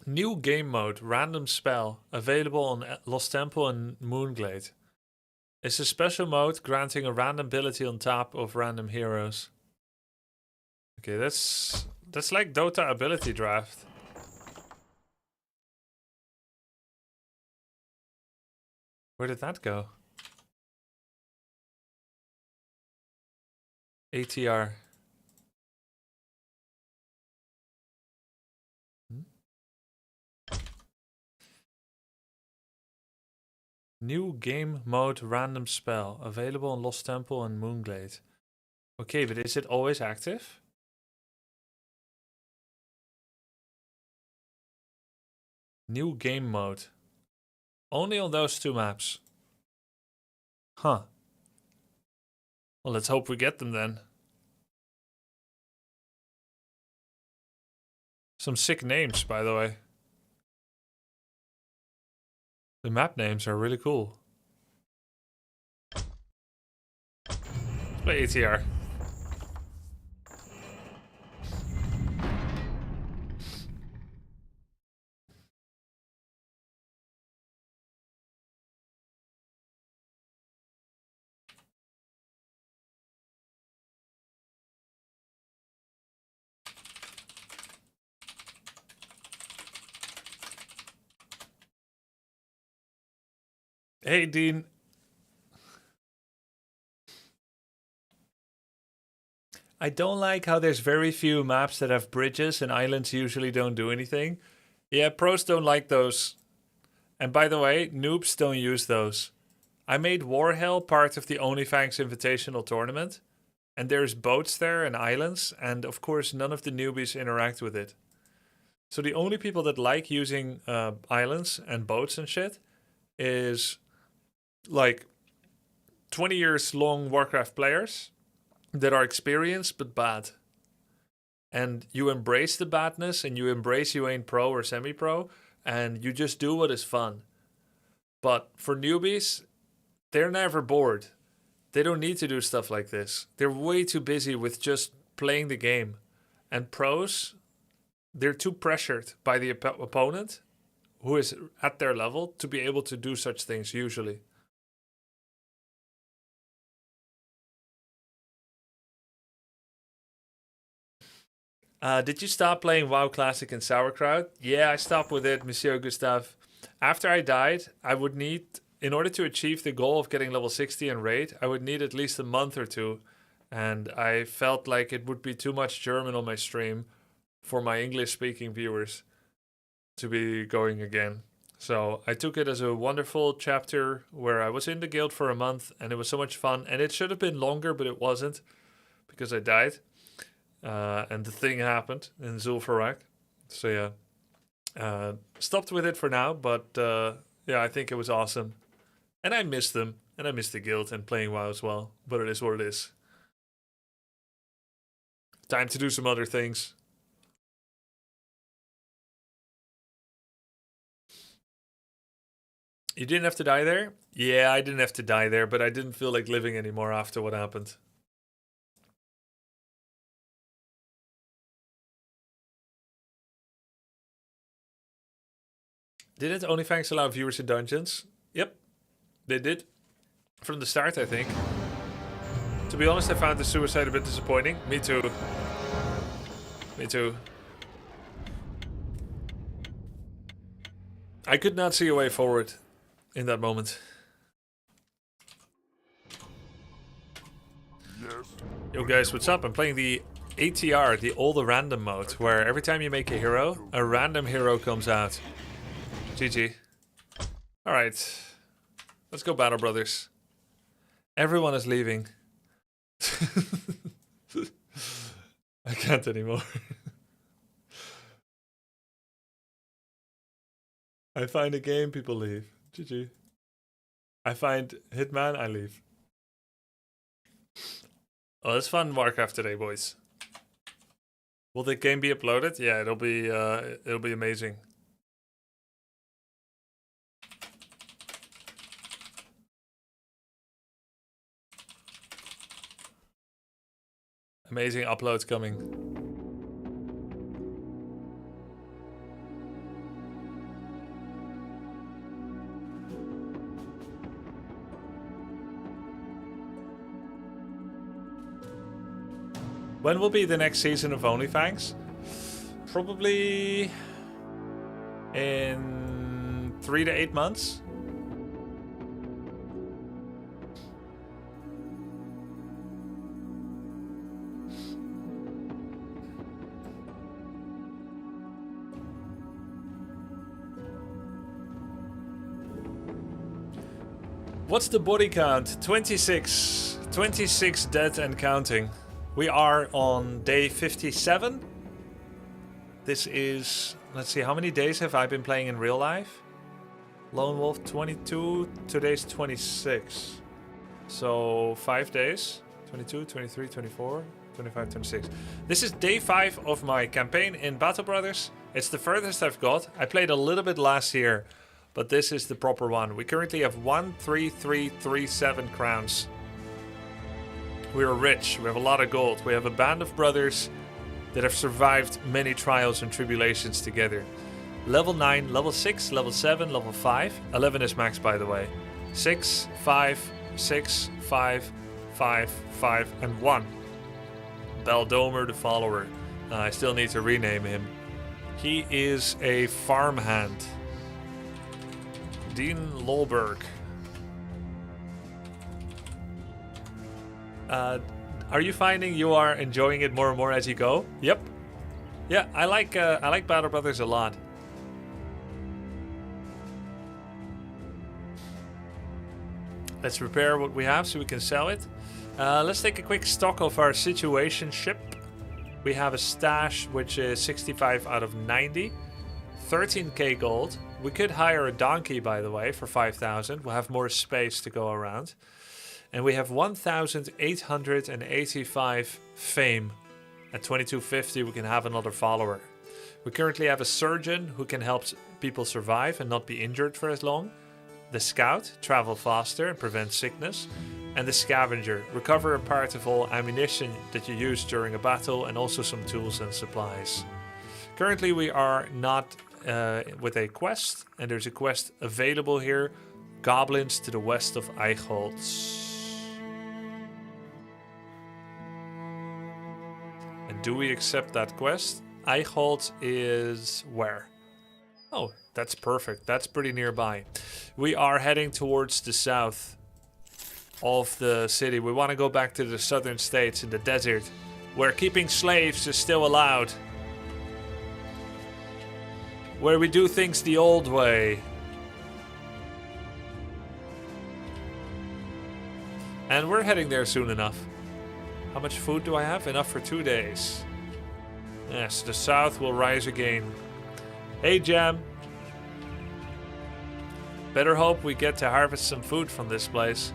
New game mode, random spell, available on Lost Temple and Moonglade. It's a special mode granting a random ability on top of random heroes. Okay, that's like Dota ability draft. Where did that go? ATR. New game mode random spell. Available in Lost Temple and Moonglade. Okay, but is it always active? New game mode. Only on those 2 maps. Huh. Well, let's hope we get them then. Some sick names, by the way. The map names are really cool. Let's play ATR. Hey, Dean. I don't like how there's very few maps that have bridges and islands usually don't do anything. Yeah, pros don't like those. And by the way, noobs don't use those. I made Warhell part of the OnlyFans Invitational Tournament. And there's boats there and islands. And of course, none of the newbies interact with it. So the only people that like using islands and boats and shit is like 20 years long Warcraft players that are experienced but bad. And you embrace the badness and you embrace you ain't pro or semi-pro and you just do what is fun. But for newbies, they're never bored. They don't need to do stuff like this. They're way too busy with just playing the game. And pros, they're too pressured by the opponent who is at their level to be able to do such things usually. Did you stop playing WoW Classic and Sauerkraut? Yeah, I stopped with it, Monsieur Gustave. After I died, I would need, in order to achieve the goal of getting level 60 in raid, I would need at least a month or 2. And I felt like it would be too much German on my stream for my English-speaking viewers to be going again. So I took it as a wonderful chapter where I was in the guild for a month and it was so much fun. And it should have been longer, but it wasn't because I died. And the thing happened in Zul'Farrak. So yeah, stopped with it for now, but yeah, I think it was awesome. And I missed them, and I missed the guild and playing WoW as well, but it is what it is. Time to do some other things. You didn't have to die there? Yeah, I didn't have to die there, but I didn't feel like living anymore after what happened. Didn't OnlyFans allow viewers in dungeons? Yep, they did. From the start, I think. To be honest, I found the suicide a bit disappointing. Me too. Me too. I could not see a way forward in that moment. Yo guys, what's up? I'm playing the ATR, the all the random mode, where every time you make a hero, a random hero comes out. GG. Alright. Let's go Battle Brothers. Everyone is leaving. I can't anymore. I find a game, people leave. GG. I find Hitman, I leave. Oh, it's fun Warcraft today, boys. Will the game be uploaded? Yeah, it'll be amazing. Amazing uploads coming. When will be the next season of OnlyFans? Probably in 3 to 8 months. What's the body count? 26. 26 dead and counting. We are on day 57. This is... Let's see, how many days have I been playing in real life? Lone Wolf 22. Today's 26. So 5 days. 22, 23, 24, 25, 26. This is day 5 of my campaign in Battle Brothers. It's the furthest I've got. I played a little bit last year, but this is the proper one. We currently have 13337 crowns. We are rich. We have a lot of gold. We have a band of brothers that have survived many trials and tribulations together. Level 9, level 6, level 7, level 5. 11 is max, by the way. 6, 5, 6, 5, 5, 5, and 1. Baldomer the Follower. I still need to rename him. He is a farmhand. Dean Lolberg. Are you finding you are enjoying it more and more as you go? Yep. Yeah, I like Battle Brothers a lot. Let's repair what we have so we can sell it. Let's take a quick stock of our situation ship. We have a stash which is 65 out of 90. 13k gold. We could hire a donkey, by the way, for 5,000. We'll have more space to go around. And we have 1,885 fame. At 2250 we can have another follower. We currently have a surgeon who can help people survive and not be injured for as long. The scout, travel faster and prevent sickness. And the scavenger, recover a part of all ammunition that you use during a battle and also some tools and supplies. Currently we are not with a quest, and there's a quest available here. Goblins to the west of Eichholz. And do we accept that quest? Eichholz is where? Oh, that's perfect. That's pretty nearby. We are heading towards the south of the city. We want to go back to the southern states in the desert, where keeping slaves is still allowed. Where we do things the old way. And we're heading there soon enough. How much food do I have? Enough for 2 days. Yes, the south will rise again. Hey, Jam. Better hope we get to harvest some food from this place.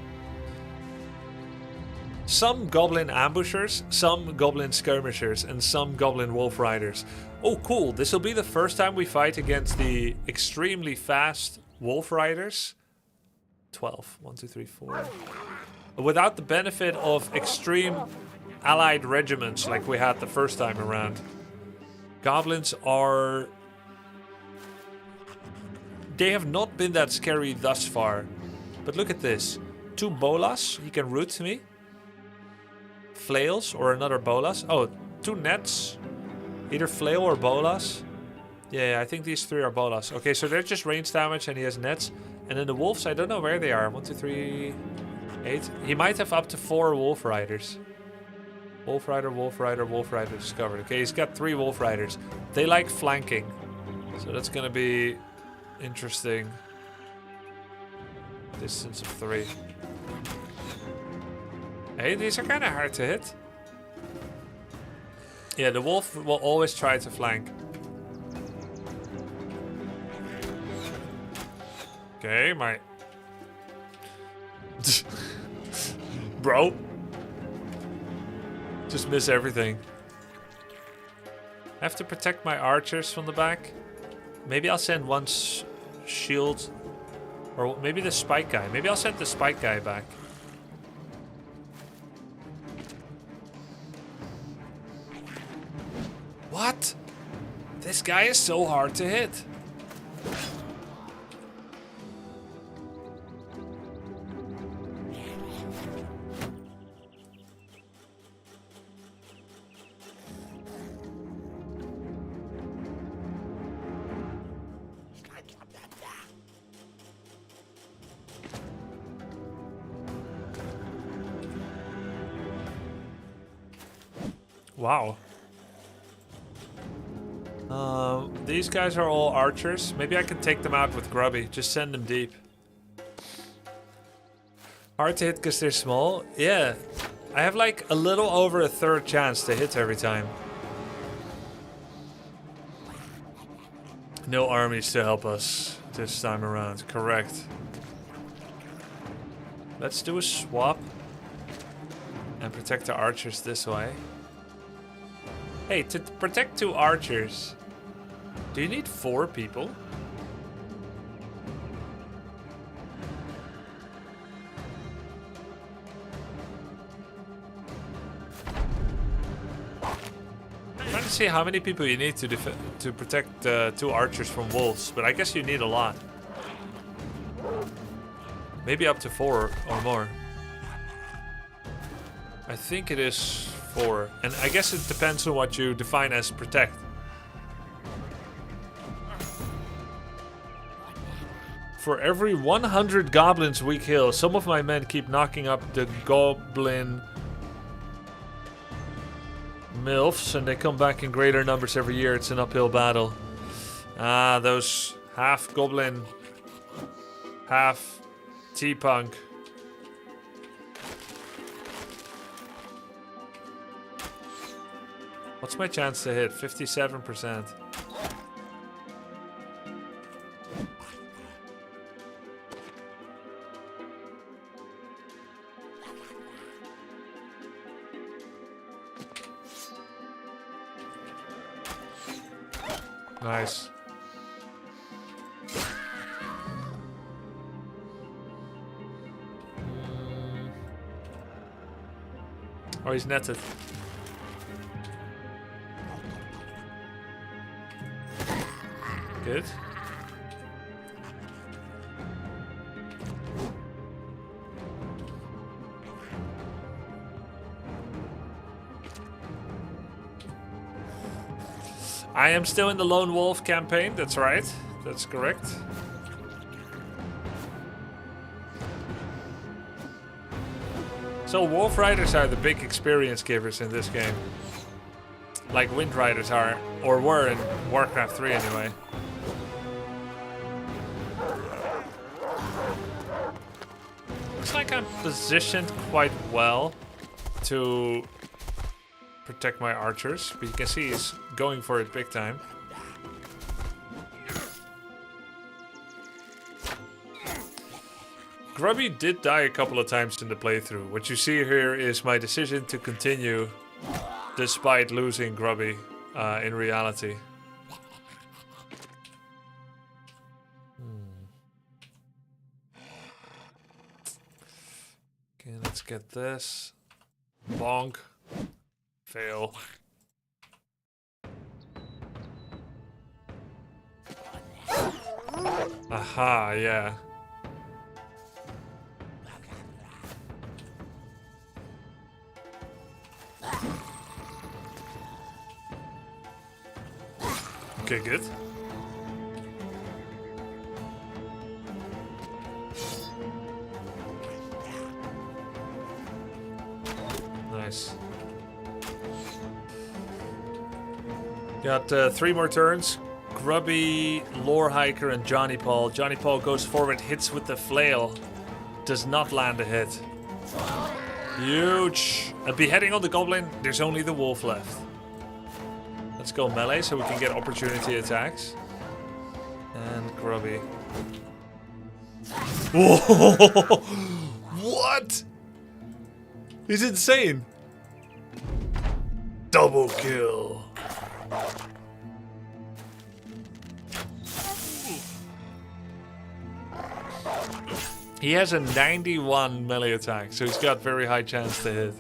Some goblin ambushers, some goblin skirmishers, and some goblin wolf riders. Oh, cool. This will be the first time we fight against the extremely fast wolf riders. 12. 1, 2, 3, 4. Without the benefit of extreme allied regiments like we had the first time around. Goblins are... They have not been that scary thus far. But look at this. 2 bolas. He can root me. Flails or another bolas. Oh, 2 nets. Either flail or bolas. Yeah, I think these 3 are bolas. Okay, so they're just range damage and he has nets. And then the wolves, I don't know where they are. 1, 2, 3, 8. He might have up to 4 wolf riders. Wolf rider, wolf rider, wolf rider discovered. Okay, he's got 3 wolf riders. They like flanking. So that's gonna be interesting. Distance of 3. Hey, these are kind of hard to hit. Yeah, the wolf will always try to flank. Okay, my... Bro. Just miss everything. I have to protect my archers from the back. Maybe I'll send one shield. Or maybe the spike guy. Maybe I'll send the spike guy back. What? This guy is so hard to hit. Wow. These guys are all archers. Maybe I can take them out with Grubby. Just send them deep. Hard to hit because they're small? Yeah. I have like a little over a third chance to hit every time. No armies to help us this time around. Correct. Let's do a swap. And protect the archers this way. Hey, to protect 2 archers, do you need 4 people? I'm trying to see how many people you need to protect 2 archers from wolves, but I guess you need a lot. Maybe up to 4 or more. I think it is 4, and I guess it depends on what you define as protect. For every 100 goblins we kill, some of my men keep knocking up the goblin MILFs, and they come back in greater numbers every year. It's an uphill battle. Ah, those half goblin, half T-punk. What's my chance to hit? 57%. Nice. Oh, he's netted. Good. I am still in the Lone Wolf campaign, that's right. That's correct. So Wolf Riders are the big experience givers in this game. Like Wind Riders are, or were in Warcraft 3 anyway. Looks like I'm positioned quite well to protect my archers, but you can see he's going for it big time. Grubby did die a couple of times in the playthrough. What you see here is my decision to continue despite losing Grubby in reality. Okay, let's get this. Bonk. Fail. Aha, yeah. Okay, good. Nice. Got 3 more turns. Grubby, Lore Hiker, and Johnny Paul. Johnny Paul goes forward, hits with the flail. Does not land a hit. Huge. A beheading on the goblin. There's only the wolf left. Let's go melee so we can get opportunity attacks. And Grubby. Whoa! What? He's insane. Double kill. He has a 91 melee attack, so he's got very high chance to hit.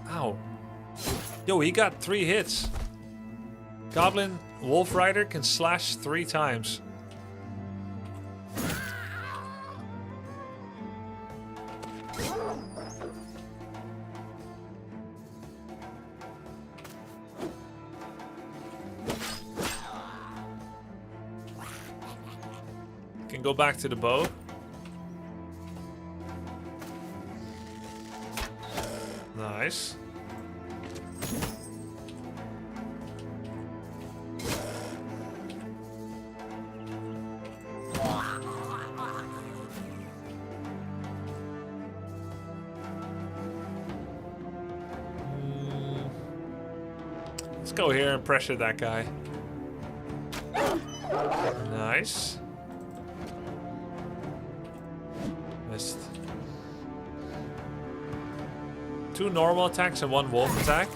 Ow. Yo, he got 3 hits. Goblin Wolf Rider can slash 3 times. Can go back to the bow. Nice. Let's go here and pressure that guy. Nice. Missed. 2 normal attacks and 1 wolf attack.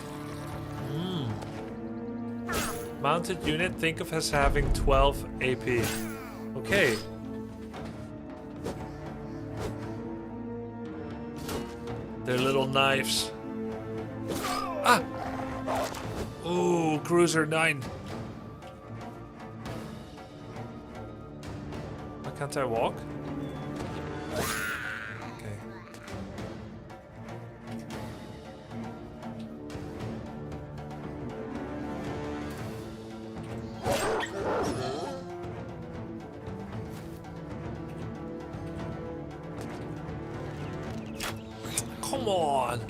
Mounted unit, think of as having 12 AP. Okay. They're little knives. Ah! Ooh, cruiser 9. Why can't I walk? Okay. Come on.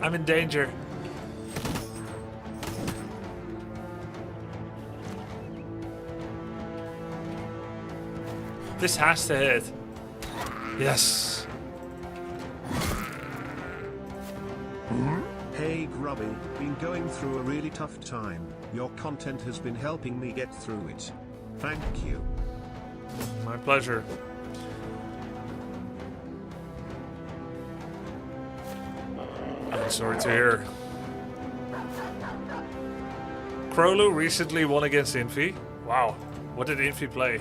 I'm in danger. This has to hit. Yes. Hey Grubby, been going through a really tough time. Your content has been helping me get through it. Thank you. My pleasure. I'm sorry to hear. Krolu recently won against Infi. Wow. What did Infi play?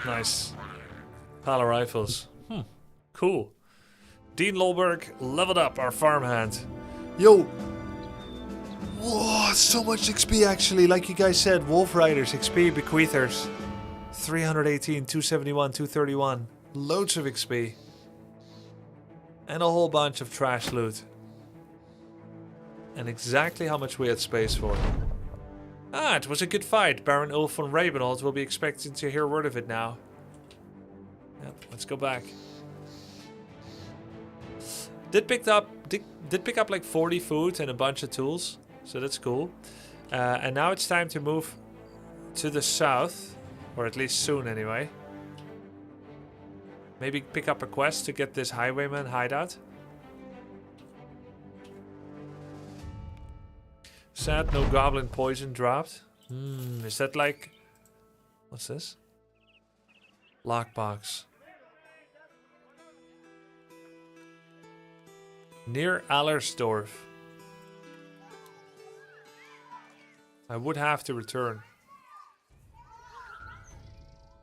Nice. Pala rifles. Cool. Dean Lolberg leveled up our farmhand. Yo! Whoa, so much XP actually. Like you guys said, Wolf Riders, XP bequeathers. 318, 271, 231. Loads of XP. And a whole bunch of trash loot. And exactly how much we had space for. Ah, it was a good fight. Baron Ulf von Rabenhold will be expecting to hear word of it now. Yep, let's go back. Did pick up like 40 food and a bunch of tools. So that's cool. And now it's time to move to the south. Or at least soon anyway. Maybe pick up a quest to get this highwayman hideout. Sad, no goblin poison dropped. Is that like... What's this? Lockbox. Near Allersdorf. I would have to return.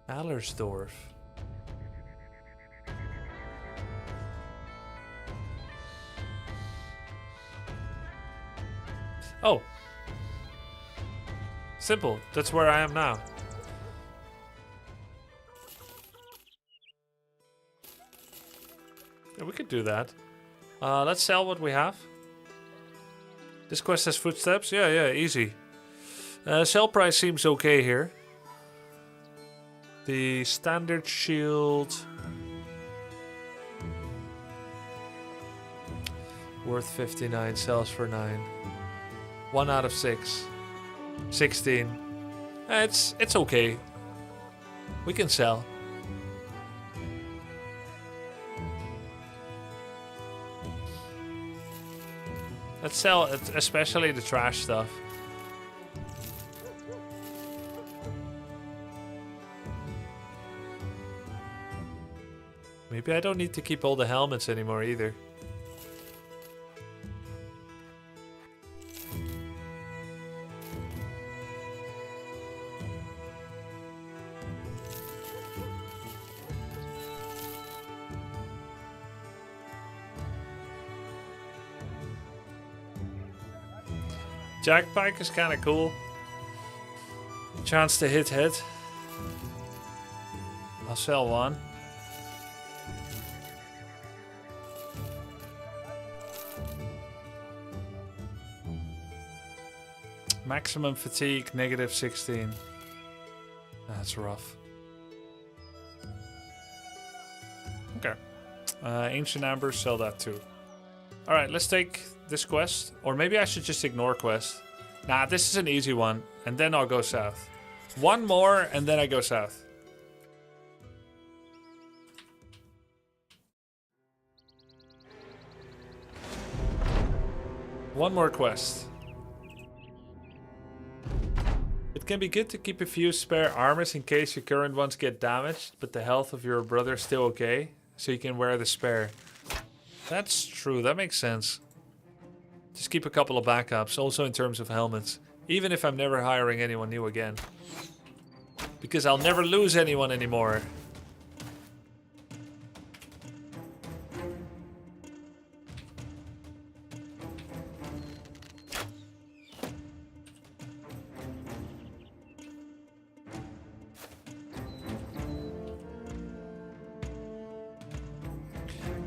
Allersdorf. Oh. Simple. That's where I am now. Yeah, we could do that. Let's sell what we have. This quest has footsteps. Yeah, easy. Sell price seems okay here. The standard shield. Worth 59, sells for 9. 1 out of 6. 16. It's okay. We can sell. Let's sell especially the trash stuff. Maybe I don't need to keep all the helmets anymore either. Jackpike is kind of cool. Chance to hit head. I'll sell one. Maximum fatigue, -16. That's rough. Okay. Ancient Amber, sell that too. Alright, let's take this quest. Or maybe I should just ignore quest. Nah, this is an easy one. And then I'll go south. One more and then I go south. One more quest. It can be good to keep a few spare armors in case your current ones get damaged, but the health of your brother is still okay, so you can wear the spare. That's true, that makes sense. Just keep a couple of backups, also in terms of helmets. Even if I'm never hiring anyone new again. Because I'll never lose anyone anymore.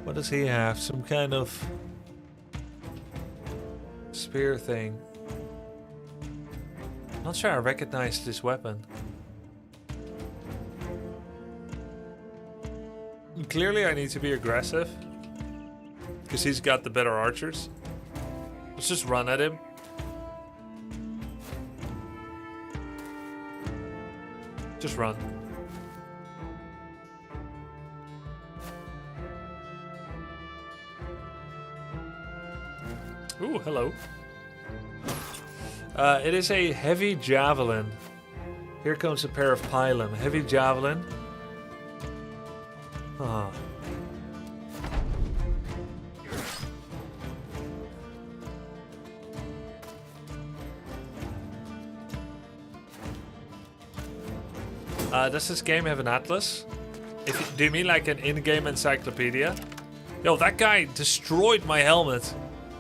What does he have? Some kind of spear thing. Not sure I recognize this weapon. Clearly I need to be aggressive. Because he's got the better archers. Let's just run at him. Just run. Ooh, hello. It is a heavy javelin. Here comes a pair of pylon. Heavy javelin. Ah. Does this game have an atlas? Do you mean like an in-game encyclopedia? Yo, that guy destroyed my helmet.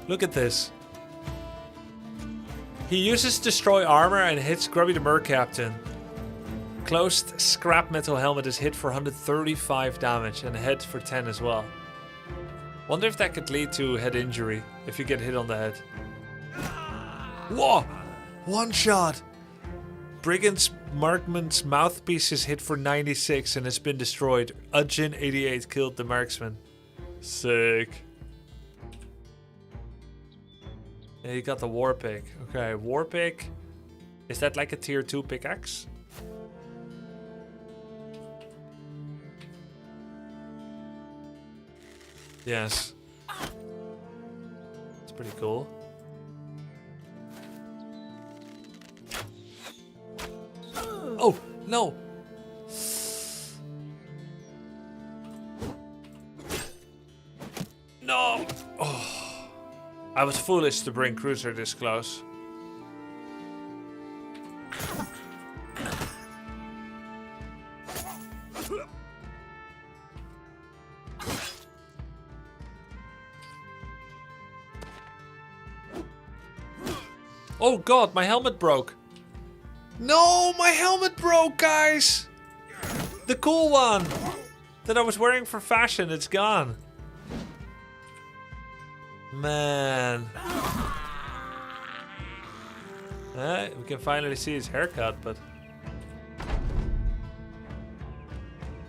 Look at this. He uses destroy armor and hits Grubby the Mer Captain. Closed scrap metal helmet is hit for 135 damage and head for 10 as well. Wonder if that could lead to head injury if you get hit on the head. Whoa! One shot! Brigand's Markman's mouthpiece is hit for 96 and has been destroyed. Ujin 88 killed the marksman. Sick. Yeah, you got the war pick. Okay, war pick. Is that like a tier 2 pickaxe? Yes. It's pretty cool. Oh, no! No! Oh. I was foolish to bring Cruiser this close. Oh god, my helmet broke. No, my helmet broke, guys! The cool one that I was wearing for fashion, it's gone. Man. We can finally see his haircut, but...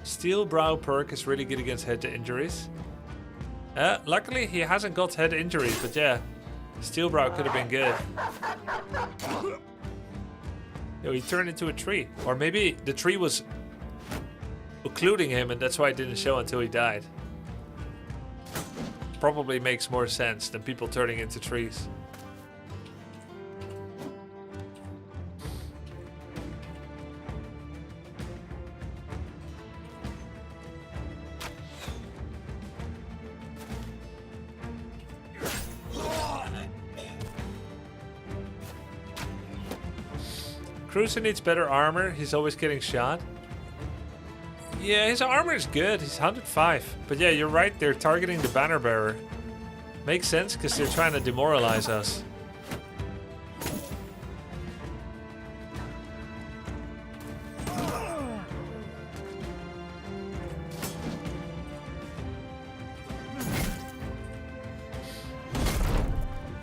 Steel Brow perk is really good against head injuries. Luckily, he hasn't got head injuries, but yeah. Steel Brow could have been good. Yo, he turned into a tree. Or maybe the tree was occluding him and that's why it didn't show until he died. Probably makes more sense than people turning into trees. Cruiser needs better armor. He's always getting shot. Yeah, his armor is good. He's 105. But yeah, you're right. They're targeting the banner bearer. Makes sense because they're trying to demoralize us.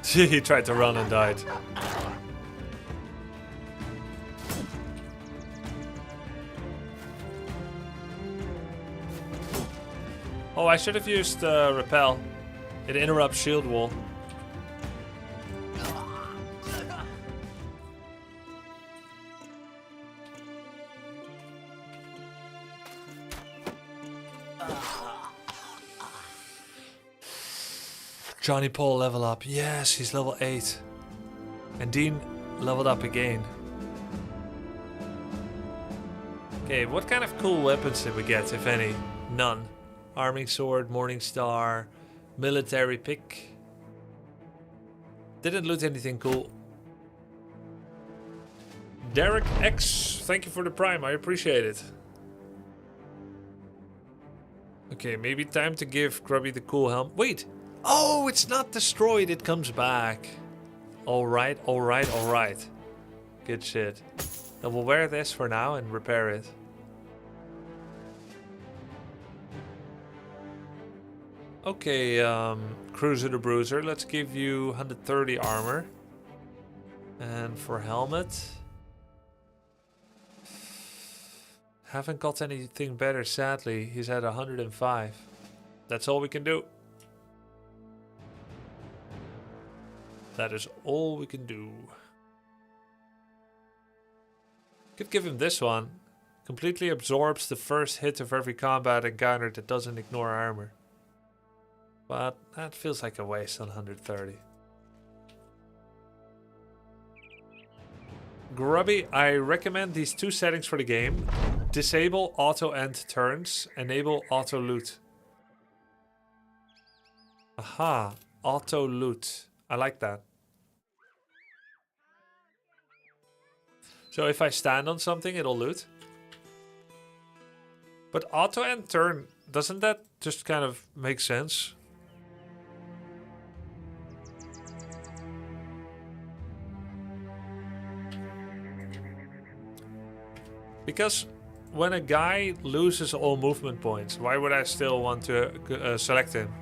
He tried to run and died. Oh, I should have used repel. It interrupts shield wall. Johnny Paul level up. Yes, he's level 8. And Dean leveled up again. Okay, what kind of cool weapons did we get, if any? None. Arming sword, morning star, military pick. Didn't loot anything cool. Derek X, thank you for the prime, I appreciate it. Okay, maybe time to give Grubby the cool helm. Wait! Oh, it's not destroyed, it comes back. Alright, alright, alright. Good shit. Then we'll wear this for now and repair it. Okay, Cruiser the Bruiser, let's give you 130 armor. And for helmet... Haven't got anything better, sadly. He's at 105. That's all we can do. That is all we can do. Could give him this one. Completely absorbs the first hit of every combat encounter that doesn't ignore armor. But that feels like a waste on 130. Grubby, I recommend these two settings for the game. Disable auto end turns, enable auto loot. Aha, auto loot. I like that. So if I stand on something, it'll loot. But auto end turn, doesn't that just kind of make sense? Because when a guy loses all movement points, why would I still want to select him?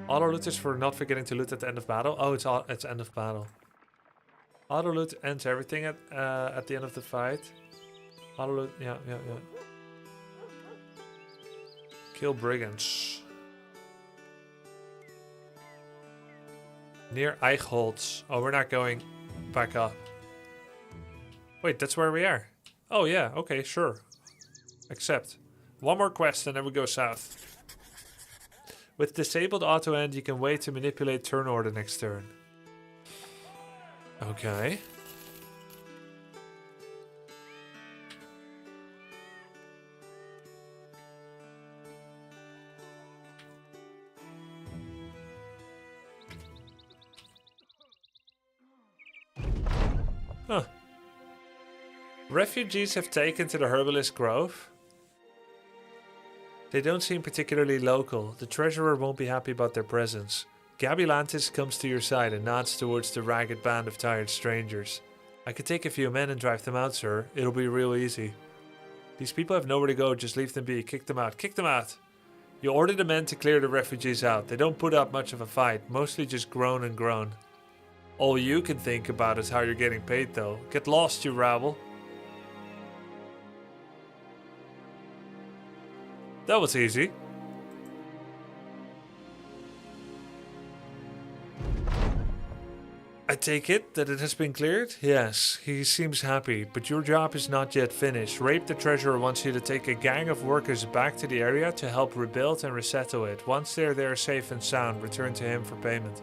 Auto loot is for not forgetting to loot at the end of battle. Oh, it's end of battle. Auto loot ends everything at the end of the fight. Auto loot, yeah. Kill brigands. Near Eichholz. Oh, we're not going back up. Wait, that's where we are. Oh yeah, okay, sure. Accept. One more quest and then we go south. With disabled auto end, you can wait to manipulate turn order next turn. Okay. Huh. Refugees have taken to the Herbalist Grove. They don't seem particularly local. The treasurer won't be happy about their presence. Gabilantis comes to your side and nods towards the ragged band of tired strangers. I could take a few men and drive them out, sir. It'll be real easy. These people have nowhere to go, just leave them be. Kick them out. Kick them out! You order the men to clear the refugees out. They don't put up much of a fight, mostly just groan and groan. All you can think about is how you're getting paid, though. Get lost, you rabble. That was easy. I take it that it has been cleared? Yes, he seems happy, but your job is not yet finished. Rape the treasurer wants you to take a gang of workers back to the area to help rebuild and resettle it. Once they're there safe and sound, return to him for payment.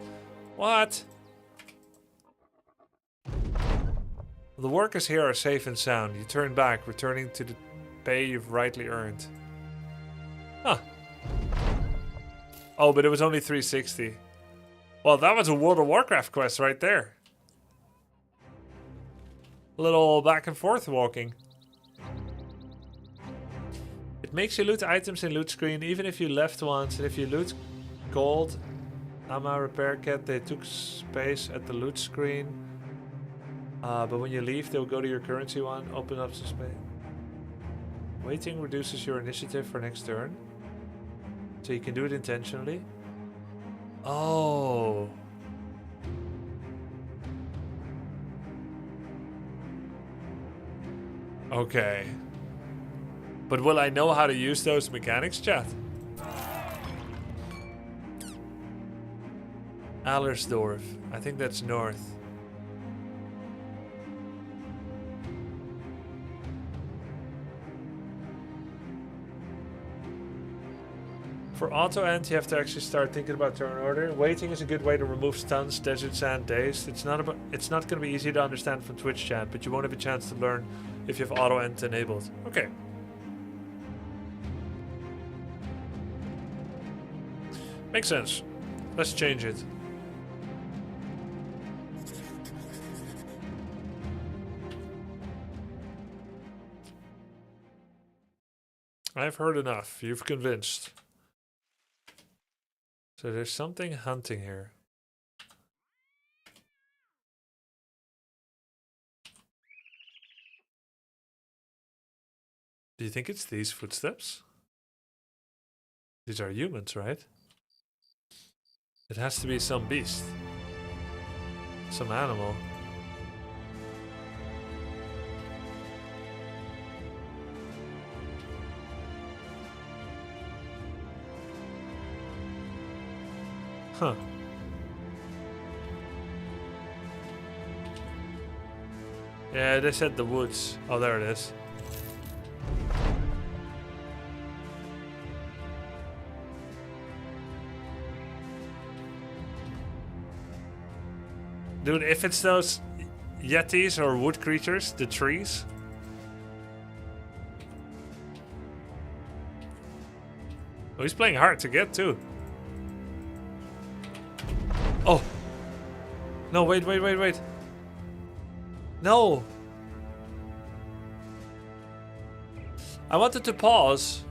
What? The workers here are safe and sound. You turn back, returning to the pay you've rightly earned. Huh. Oh, but it was only 360. Well, that was a World of Warcraft quest right there. A little back and forth walking. It makes you loot items in loot screen even if you left ones. And if you loot gold, ammo repair kit, they took space at the loot screen. But when you leave, they'll go to your currency one, open up some space. Waiting reduces your initiative for next turn. So you can do it intentionally. Oh. Okay. But will I know how to use those mechanics, chat? Allersdorf. I think that's north. For auto end, you have to actually start thinking about turn order. Waiting is a good way to remove stuns, desert sand, dazed. It's not going to be easy to understand from Twitch chat, but you won't have a chance to learn if you have auto end enabled. Okay. Makes sense. Let's change it. I've heard enough. You've convinced. So there's something hunting here. Do you think it's these footsteps? These are humans, right? It has to be some beast. Some animal. Huh. Yeah, they said the woods. Oh, there it is. Dude, if it's those yetis or wood creatures, the trees. Oh, he's playing hard to get too. Oh. No, wait. No. I wanted to pause.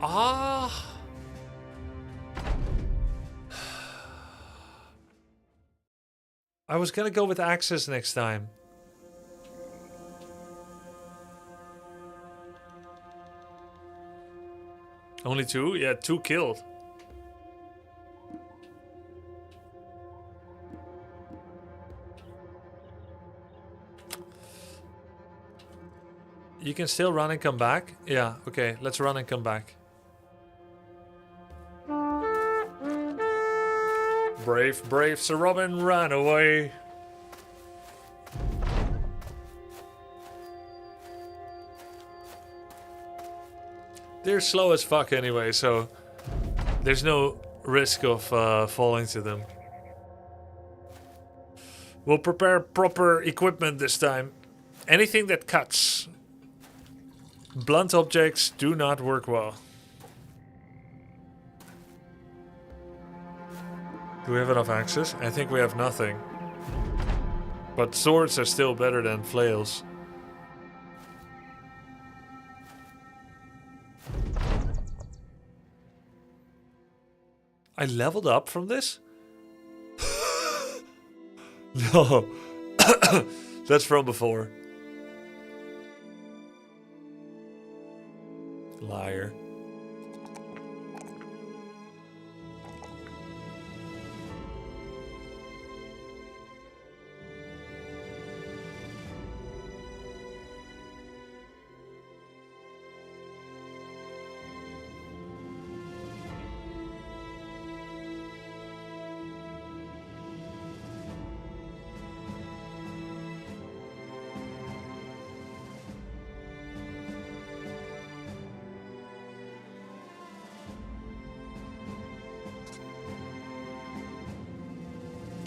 Ah. I was gonna go with axes next time. Only 2? Yeah, 2 killed. You can still run and come back? Yeah, okay, let's run and come back. Brave Sir Robin ran away. They're slow as fuck anyway, so there's no risk of falling to them. We'll prepare proper equipment this time. Anything that cuts. Blunt objects do not work well. Do we have enough axes? I think we have nothing. But swords are still better than flails. I leveled up from this? No. That's from before. Liar.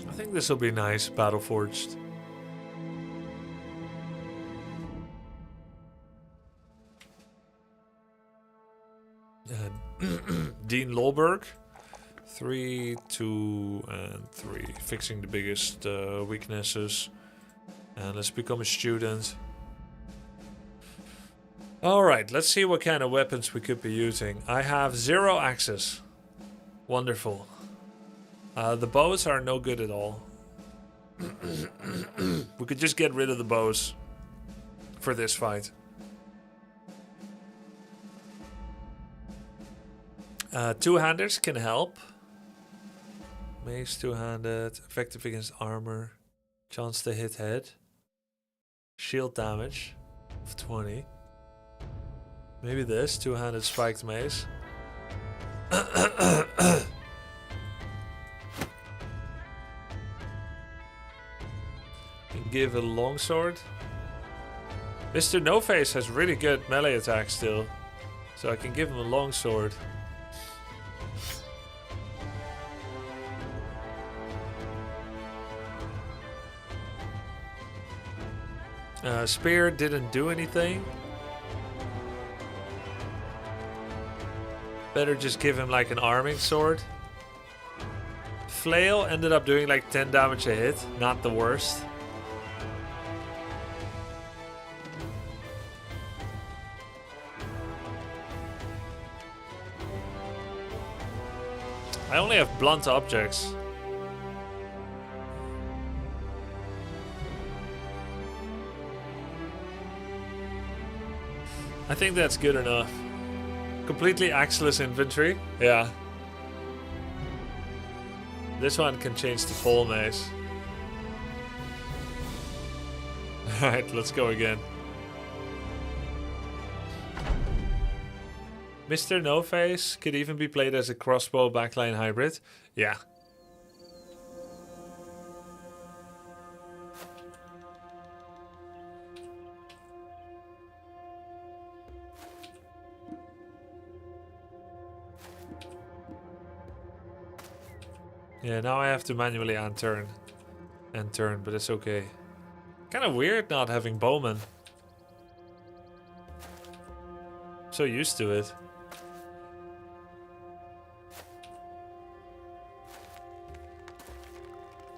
I think this will be nice, Battleforged. Dean Lolberg. 3, 2, and 3. Fixing the biggest weaknesses. And let's become a student. Alright, let's see what kind of weapons we could be using. I have 0 axes. Wonderful. The bows are no good at all. We could just get rid of the bows for this fight. Two-handers can help. Mace two-handed, effective against armor, chance to hit head, shield damage of 20. Maybe this, two-handed spiked mace. Give a longsword. Mr. No Face has really good melee attack still, so I can give him a longsword. Spear didn't do anything. Better just give him like an arming sword. Flail ended up doing like 10 damage a hit. Not the worst. I only have blunt objects. I think that's good enough. Completely axeless infantry. Yeah. This one can change to full mace. Alright, let's go again. Mr. No Face could even be played as a crossbow backline hybrid. Yeah. Yeah, now I have to manually and turn, but it's okay. Kind of weird not having bowmen. So used to it.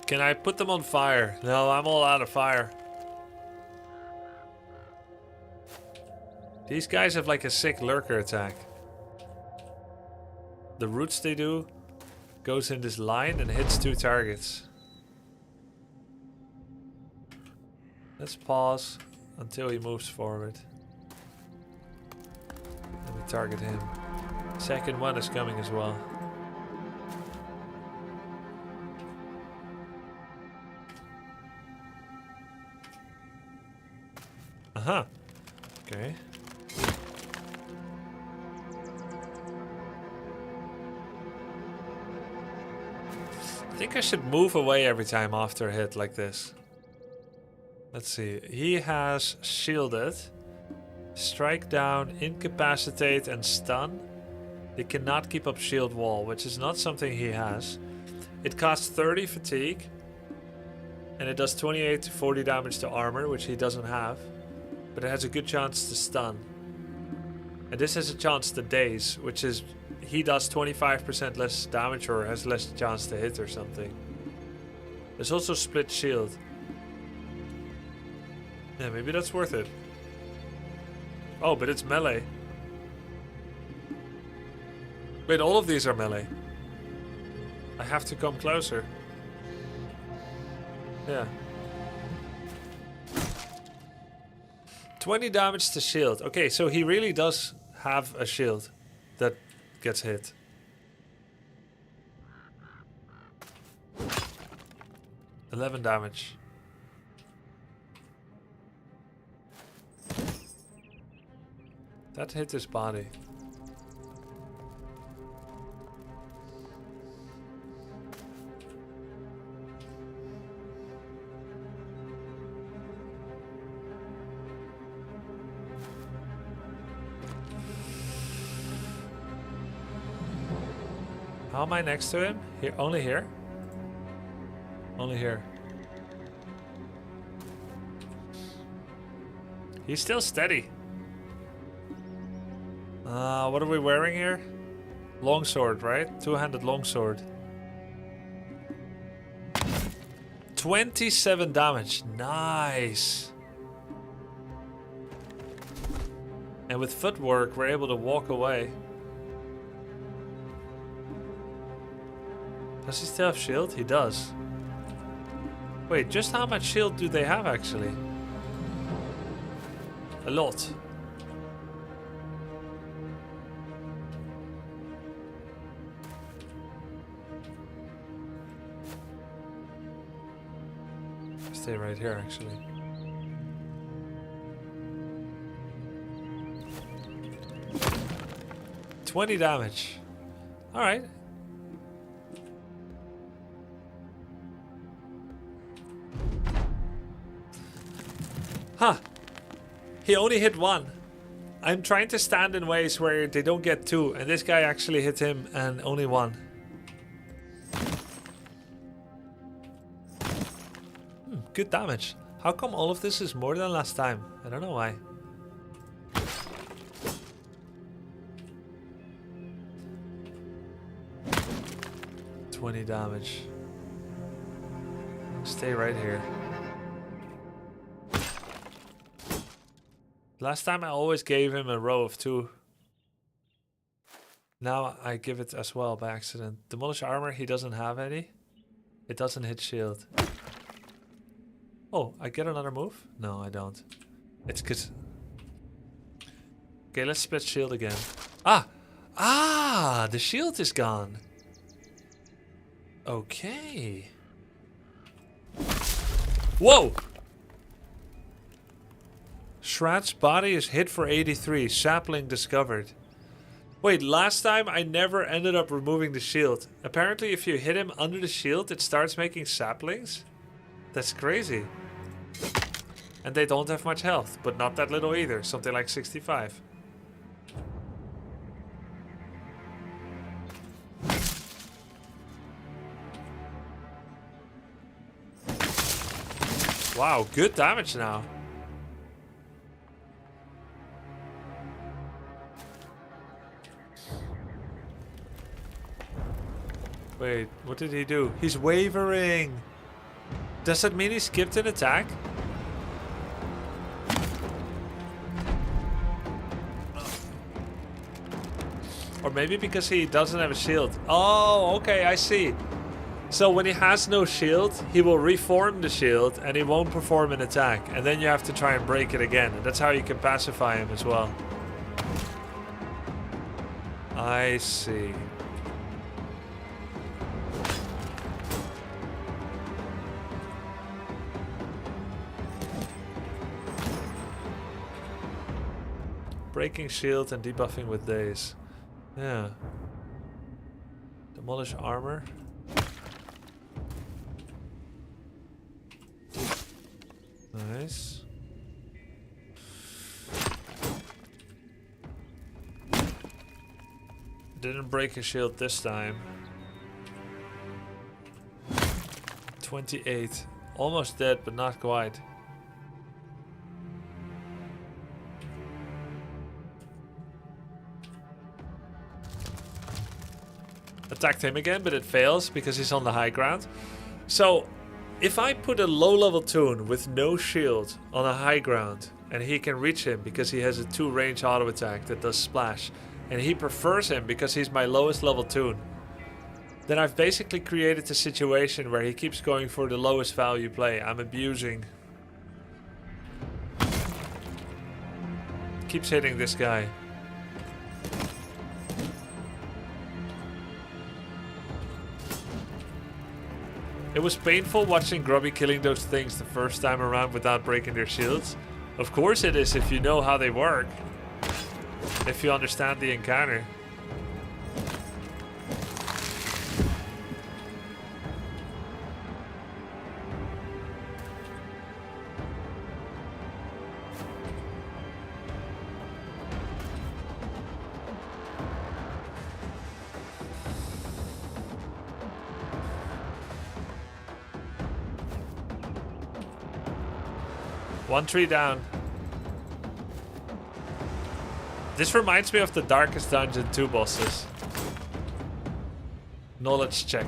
Can I put them on fire? No, I'm all out of fire. These guys have like a sick lurker attack. The roots they do goes in this line and hits 2 targets. Let's pause until he moves forward. Let me target him. Second one is coming as well. Aha. Okay. I think I should move away every time after a hit like this. Let's see. He has shielded, strike down, incapacitate, and stun. They cannot keep up shield wall, which is not something he has. It costs 30 fatigue, and it does 28 to 40 damage to armor, which he doesn't have. But it has a good chance to stun. And this has a chance to daze, which is he does 25% less damage or has less chance to hit or something. There's also split shield. Yeah, maybe that's worth it. Oh, but it's melee. Wait, all of these are melee. I have to come closer. Yeah. 20 damage to shield. Okay, so he really does have a shield that gets hit. $11 damage. That hit his body. How am I next to him? Here, only here? Only here. He's still steady. What are we wearing here? Longsword, right? Two-handed longsword. 27 damage. Nice. And with footwork, we're able to walk away. Does he still have shield? He does. Wait, just how much shield do they have actually? A lot. Stay right here actually. $20 damage. Alright. Huh. He only hit 1. I'm trying to stand in ways where they don't get 2, and this guy actually hit him and only 1. Good damage. How come all of this is more than last time? I don't know why. $20 damage. Stay right here. Last time I always gave him a row of 2. Now I give it as well by accident. Demolish armor, he doesn't have any. It doesn't hit shield. Oh, I get another move? No, I don't. It's cause... Okay, let's split shield again. Ah! Ah! The shield is gone. Okay. Whoa! Shrad's body is hit for 83. Sapling discovered. Wait, last time I never ended up removing the shield. Apparently if you hit him under the shield, it starts making saplings? That's crazy. And they don't have much health, but not that little either. Something like 65. Wow, good damage now. Wait, what did he do? He's wavering. Does that mean he skipped an attack? Or maybe because he doesn't have a shield. Oh, okay, I see. So when he has no shield, he will reform the shield and he won't perform an attack. And then you have to try and break it again. And that's how you can pacify him as well. I see. Breaking shield and debuffing with daze. Yeah. Demolish armor. Nice. Didn't break a shield this time. 28. Almost dead, but not quite. Attacked him again, but it fails because he's on the high ground. So, if I put a low-level toon with no shield on a high ground, and he can reach him because he has a 2-range auto attack that does splash, and he prefers him because he's my lowest level toon, then I've basically created a situation where he keeps going for the lowest value play. I'm abusing. Keeps hitting this guy. It was painful watching Grubby killing those things the first time around without breaking their shields. Of course it is if you know how they work. If you understand the encounter. One tree down. This reminds me of the Darkest Dungeon 2 bosses. Knowledge check.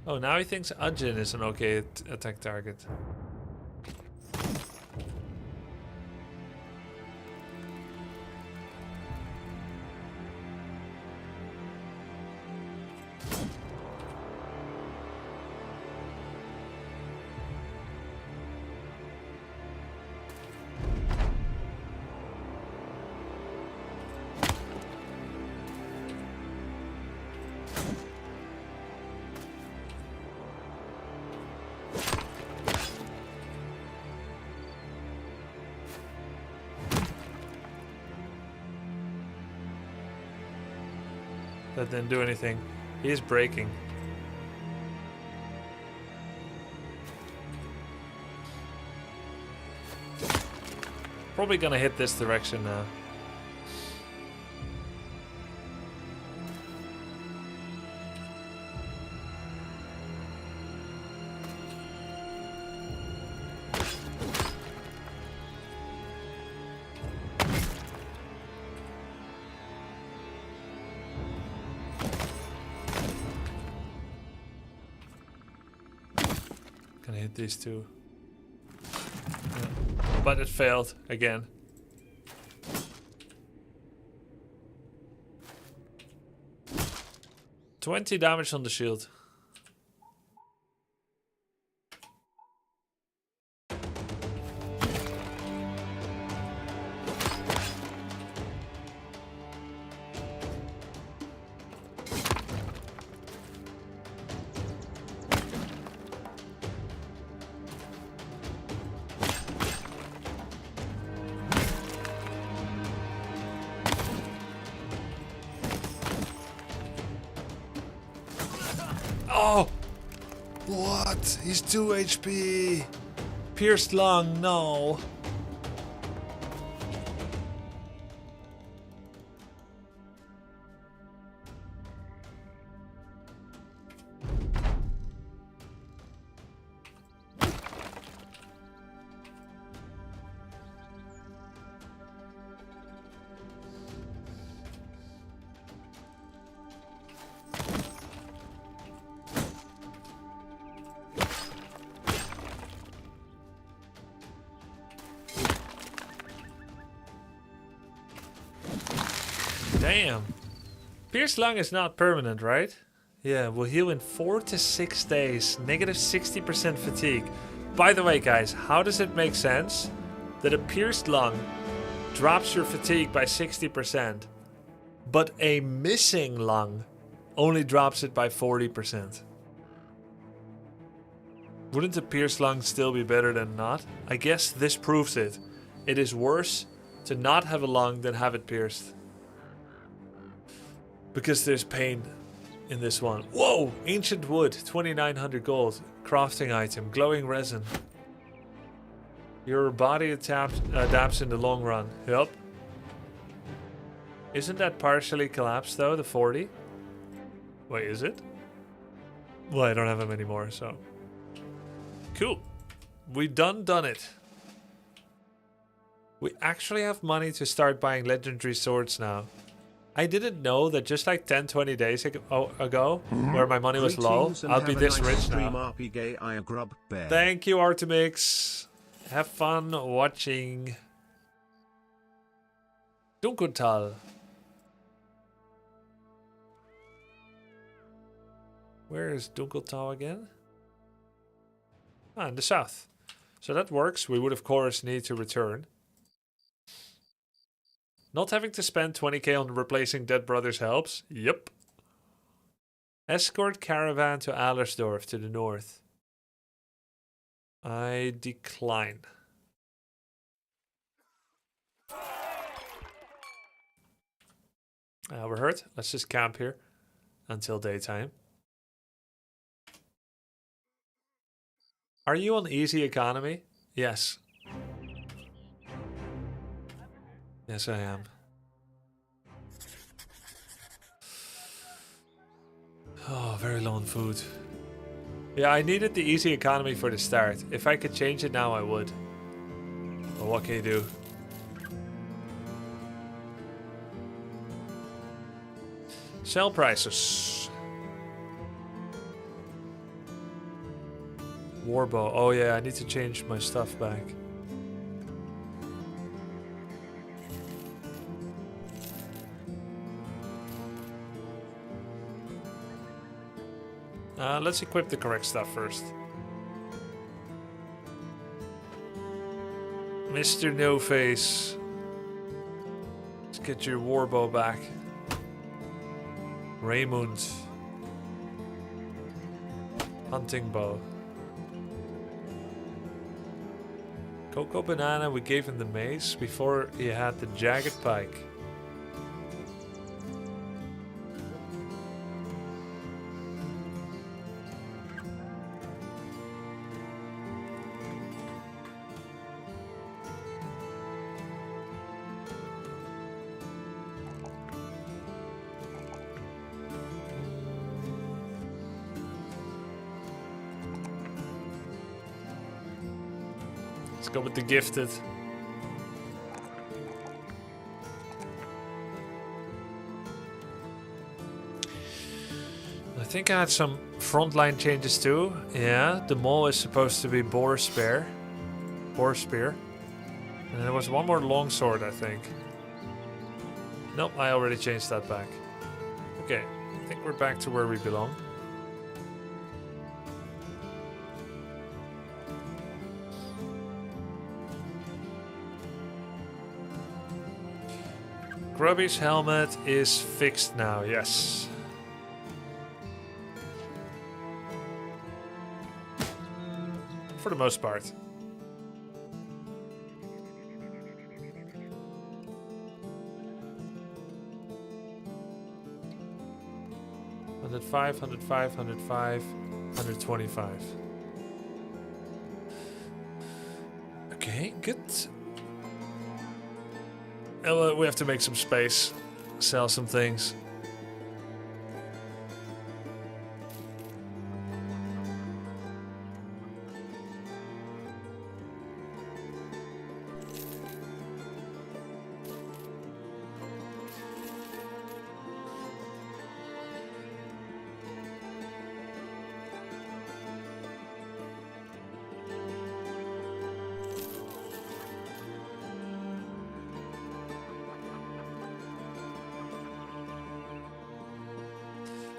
Oh, now he thinks Ajin is an okay attack target. That didn't do anything. He is breaking. Probably gonna hit this direction now. Can I hit these two? Yeah. But it failed again. $20 damage on the shield. Oh! What? He's 2 HP. Pierced lung, no. Damn. Pierced lung is not permanent, right? Yeah, will heal in 4 to 6 days. Negative 60% fatigue. By the way, guys, how does it make sense that a pierced lung drops your fatigue by 60%, but a missing lung only drops it by 40%? Wouldn't a pierced lung still be better than not? I guess this proves it. It is worse to not have a lung than have it pierced. Because there's pain in this one. Whoa! Ancient wood, 2,900 gold. Crafting item, glowing resin. Your body adapts in the long run. Yup. Isn't that partially collapsed though, the 40? Wait, is it? Well, I don't have them anymore, so. Cool. We done it. We actually have money to start buying legendary swords now. I didn't know that just like 10-20 days ago, where my money was low, I'll be this rich now. Thank you, Artemix. Have fun watching. Dunkeltal. Where is Dunkeltal again? Ah, in the south. So that works. We would of course need to return. Not having to spend 20k on replacing dead brothers helps. Yep. Escort caravan to Allersdorf to the north. I decline. We're hurt. Let's just camp here until daytime. Are you on easy economy? Yes. Yes, I am. Oh, very low on food. Yeah, I needed the easy economy for the start. If I could change it now, I would. But what can you do? Sell prices. Warbow. Oh yeah, I need to change my stuff back. Let's equip the correct stuff first. Mr. No Face. Let's get your warbow back. Raymond. Hunting bow. Cocoa Banana, we gave him the mace before he had the jagged pike. Let's go with the gifted. I think I had some frontline changes too. Yeah, the mole is supposed to be boar spear. And there was one more longsword, I think. Nope, I already changed that back. Okay, I think we're back to where we belong. Grubby's helmet is fixed now, yes. For the most part. $105, $105, $105, $125. Okay, good. Well, we have to make some space, sell some things.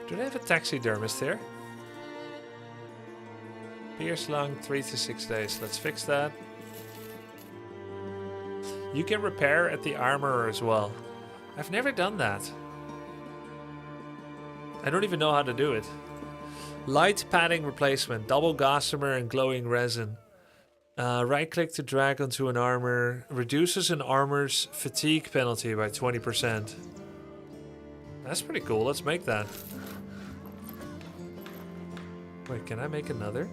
Do they have a taxidermist here? Pierce lung, 3 to 6 days. Let's fix that. You can repair at the armorer as well. I've never done that. I don't even know how to do it. Light padding replacement, double gossamer and glowing resin. Right click to drag onto an armor. Reduces an armor's fatigue penalty by 20%. That's pretty cool. Let's make that. Wait, can I make another?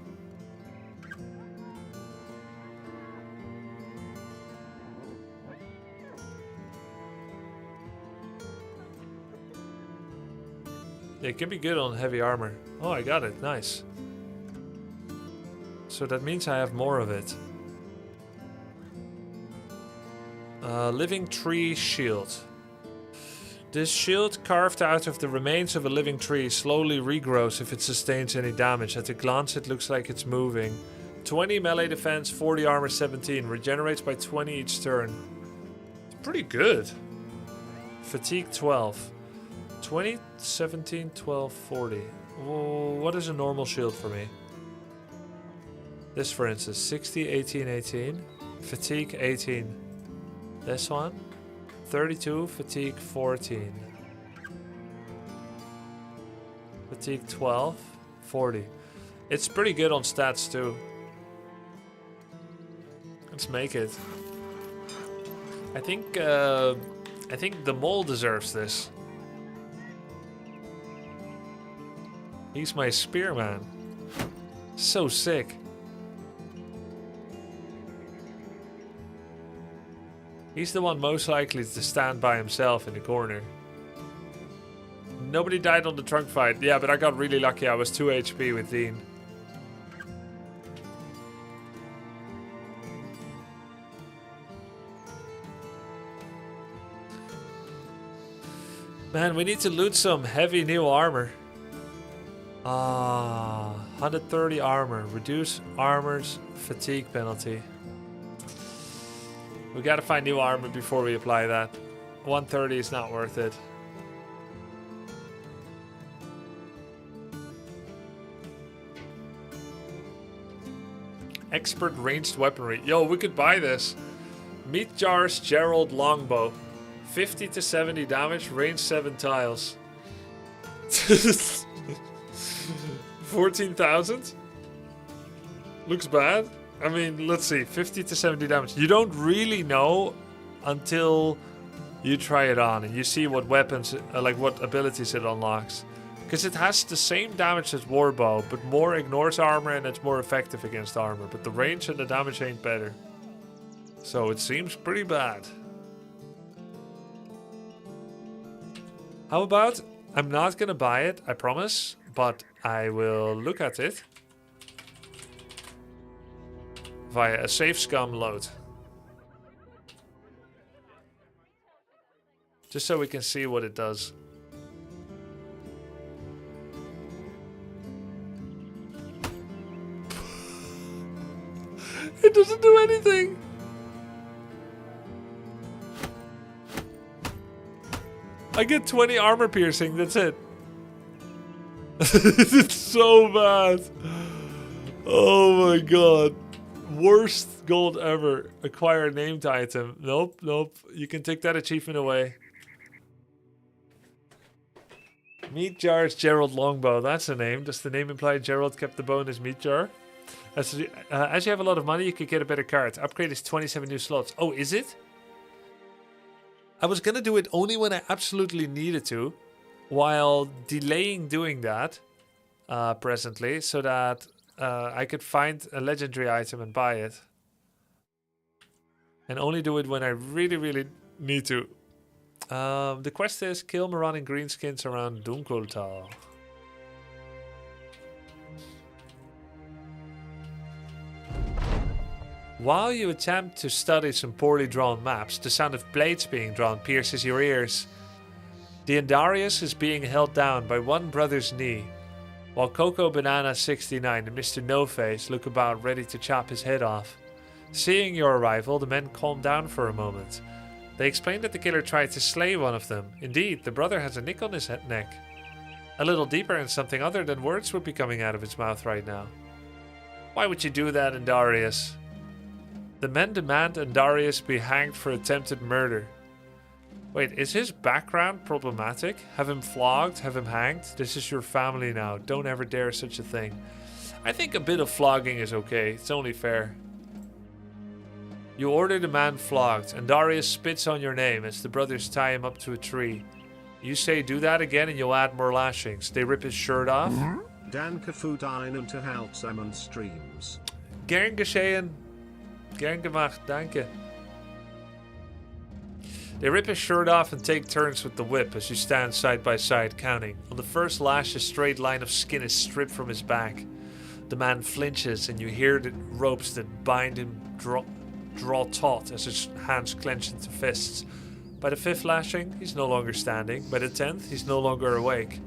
It can be good on heavy armor. Oh, I got it. Nice. So that means I have more of it. Living tree shield. This shield, carved out of the remains of a living tree, slowly regrows if it sustains any damage. At a glance, it looks like it's moving. 20 melee defense, 40 armor, 17. Regenerates by 20 each turn. It's pretty good. Fatigue 12. 20, 17, 12, 40. Whoa, what is a normal shield for me? This, for instance, 60, 18, 18. Fatigue 18. This one. 32, fatigue 14. Fatigue 12, 40. It's pretty good on stats too. Let's make it. I think the mole deserves this. He's my spearman. So sick. He's the one most likely to stand by himself in the corner. Nobody died on the trunk fight. Yeah, but I got really lucky. I was 2 HP with Dean. Man, we need to loot some heavy new armor. 130 armor. Reduce armor's fatigue penalty. We gotta find new armor before we apply that. 130 is not worth it. Expert ranged weaponry. Yo, we could buy this. Meat Jar's Gerald Longbow. 50 to 70 damage, range 7 tiles. 14,000? Looks bad. I mean, let's see, 50 to 70 damage. You don't really know until you try it on and you see what weapons, like what abilities it unlocks. Because it has the same damage as Warbow, but more ignores armor and it's more effective against armor. But the range and the damage ain't better. So it seems pretty bad. How about, I'm not gonna buy it, I promise, but I will look at it. via a safe scum load. Just so we can see what it does. It doesn't do anything. I get 20 armor piercing, that's it. It's so bad. Oh my god. Worst gold ever. Acquire a named item. Nope, nope. You can take that achievement away. Meat Jar's Gerald Longbow. That's the name. Does the name imply Gerald kept the bow in his meat jar? As you have a lot of money, you could get a better card. Upgrade is 27 new slots. Oh, is it? I was gonna do it only when I absolutely needed to, while delaying doing that presently, so that I could find a legendary item and buy it. And only do it when I really, really need to. The quest is kill marauding greenskins around Dunkeltal. While you attempt to study some poorly drawn maps, the sound of blades being drawn pierces your ears. The Andarius is being held down by one brother's knee, while Coco Banana 69 and Mr. No Face look about ready to chop his head off. Seeing your arrival, the men calm down for a moment. They explain that the killer tried to slay one of them. Indeed, the brother has a nick on his neck. A little deeper and something other than words would be coming out of his mouth right now. Why would you do that, Andarius? The men demand Andarius be hanged for attempted murder. Wait, is his background problematic? Have him flogged? Have him hanged? This is your family now. Don't ever dare such a thing. I think a bit of flogging is okay. It's only fair. You order the man flogged. Andarius spits on your name as the brothers tie him up to a tree. You say do that again and you'll add more lashings. They rip his shirt off. Danke für deinen Unterhaltsamen Streams. Gern geschehen. Gern gemacht, danke. They rip his shirt off and take turns with the whip as you stand side by side counting. On the first lash, a straight line of skin is stripped from his back. The man flinches and you hear the ropes that bind him draw taut as his hands clench into fists. By the 5th lashing, he's no longer standing. By the 10th, he's no longer awake.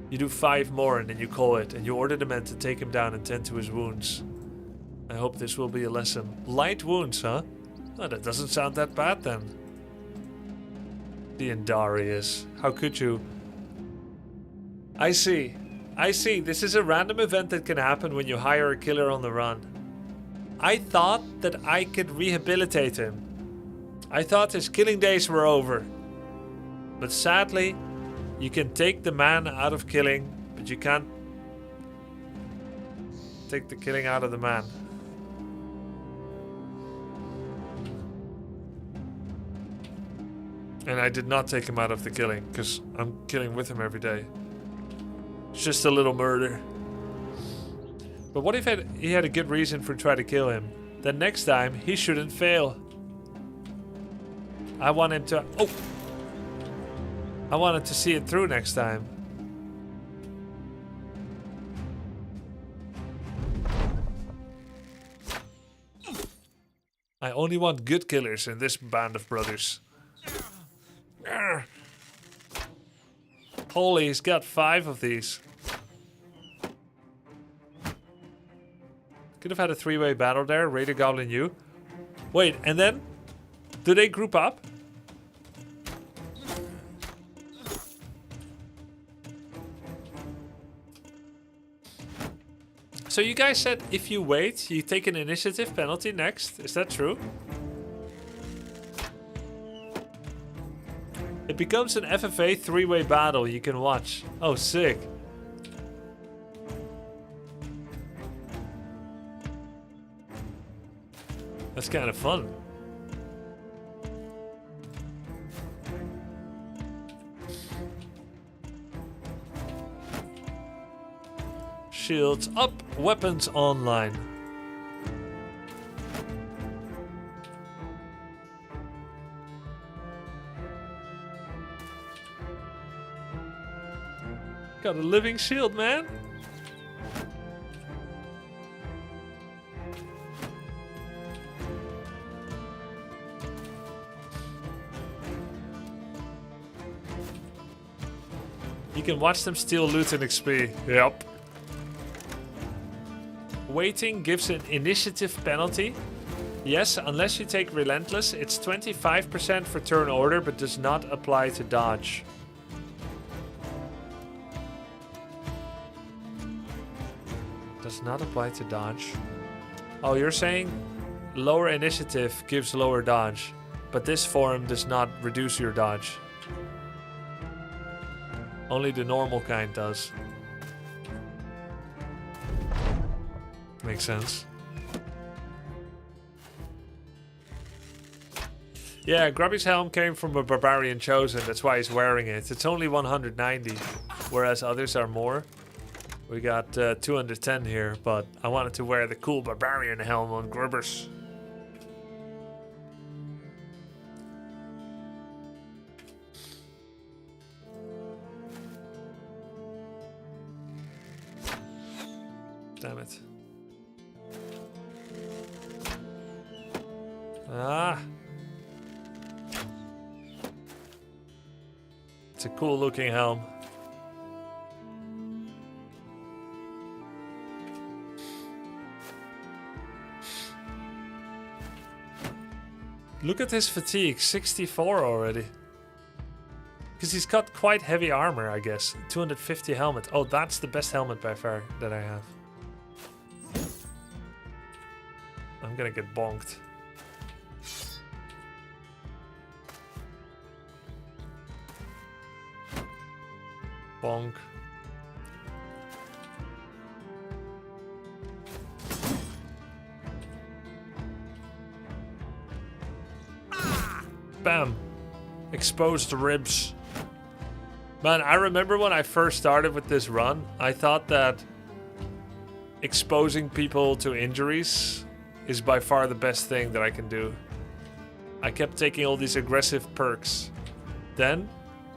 You do 5 more and then you call it, and you order the men to take him down and tend to his wounds. I hope this will be a lesson. Light wounds, huh? Oh, that doesn't sound that bad then. The Andarius. How could you? I see. I see. This is a random event that can happen when you hire a killer on the run. I thought that I could rehabilitate him. I thought his killing days were over. But sadly, you can take the man out of killing, but you can't take the killing out of the man. And I did not take him out of the killing, because I'm killing with him every day. It's just a little murder. But what if he had a good reason for trying to kill him? Then next time, he shouldn't fail. I want him to... Oh! I wanted to see it through next time. I only want good killers in this band of brothers. Holy, he's got 5 of these. Could have had a 3-way battle there. Raider Goblin you. Wait, and then? Do they group up? So you guys said if you wait, you take an initiative penalty next. Is that true? It becomes an FFA 3-way battle you can watch. Oh, sick. That's kind of fun. Shields up, weapons online. Got a living shield, man. You can watch them steal loot and XP. Yep. Waiting gives an initiative penalty. Yes, unless you take Relentless, it's 25% for turn order, but does not apply to dodge. Does not apply to dodge. Oh, you're saying lower initiative gives lower dodge, but this form does not reduce your dodge. Only the normal kind does. Makes sense. Yeah, Grubby's helm came from a Barbarian Chosen, that's why he's wearing it. It's only 190, whereas others are more. We got 210 here, but I wanted to wear the cool Barbarian helm on Grubbers. Damn it. Ah. It's a cool looking helm. Look at his fatigue, 64 already. Because he's got quite heavy armor, I guess. 250 helmet. Oh, that's the best helmet by far that I have. I'm gonna get bonked. Bonk. Bam. Exposed ribs. Man, I remember when I first started with this run, I thought that exposing people to injuries is by far the best thing that I can do. I kept taking all these aggressive perks. Then,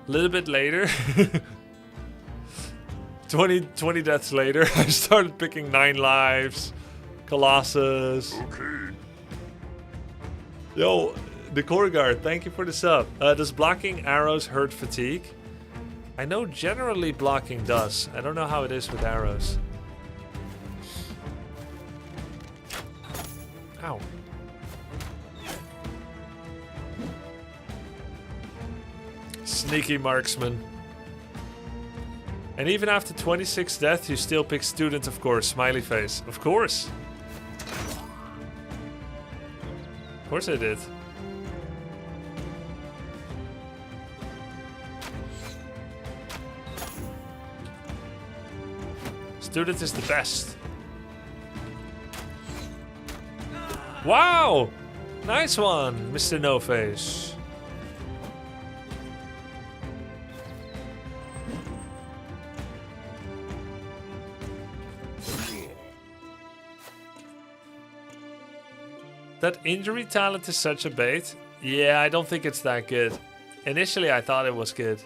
a little bit later, 20 deaths later, I started picking 9 lives, Colossus. Okay. Yo, the core guard, thank you for the sub. Does blocking arrows hurt fatigue? I know generally blocking does. I don't know how it is with arrows. Ow. Sneaky marksman. And even after 26 deaths, you still pick student, of course. Smiley face. Of course. Of course I did. Student is the best. Wow! Nice one, Mr. No Face. That injury talent is such a bait. Yeah, I don't think it's that good. Initially, I thought it was good.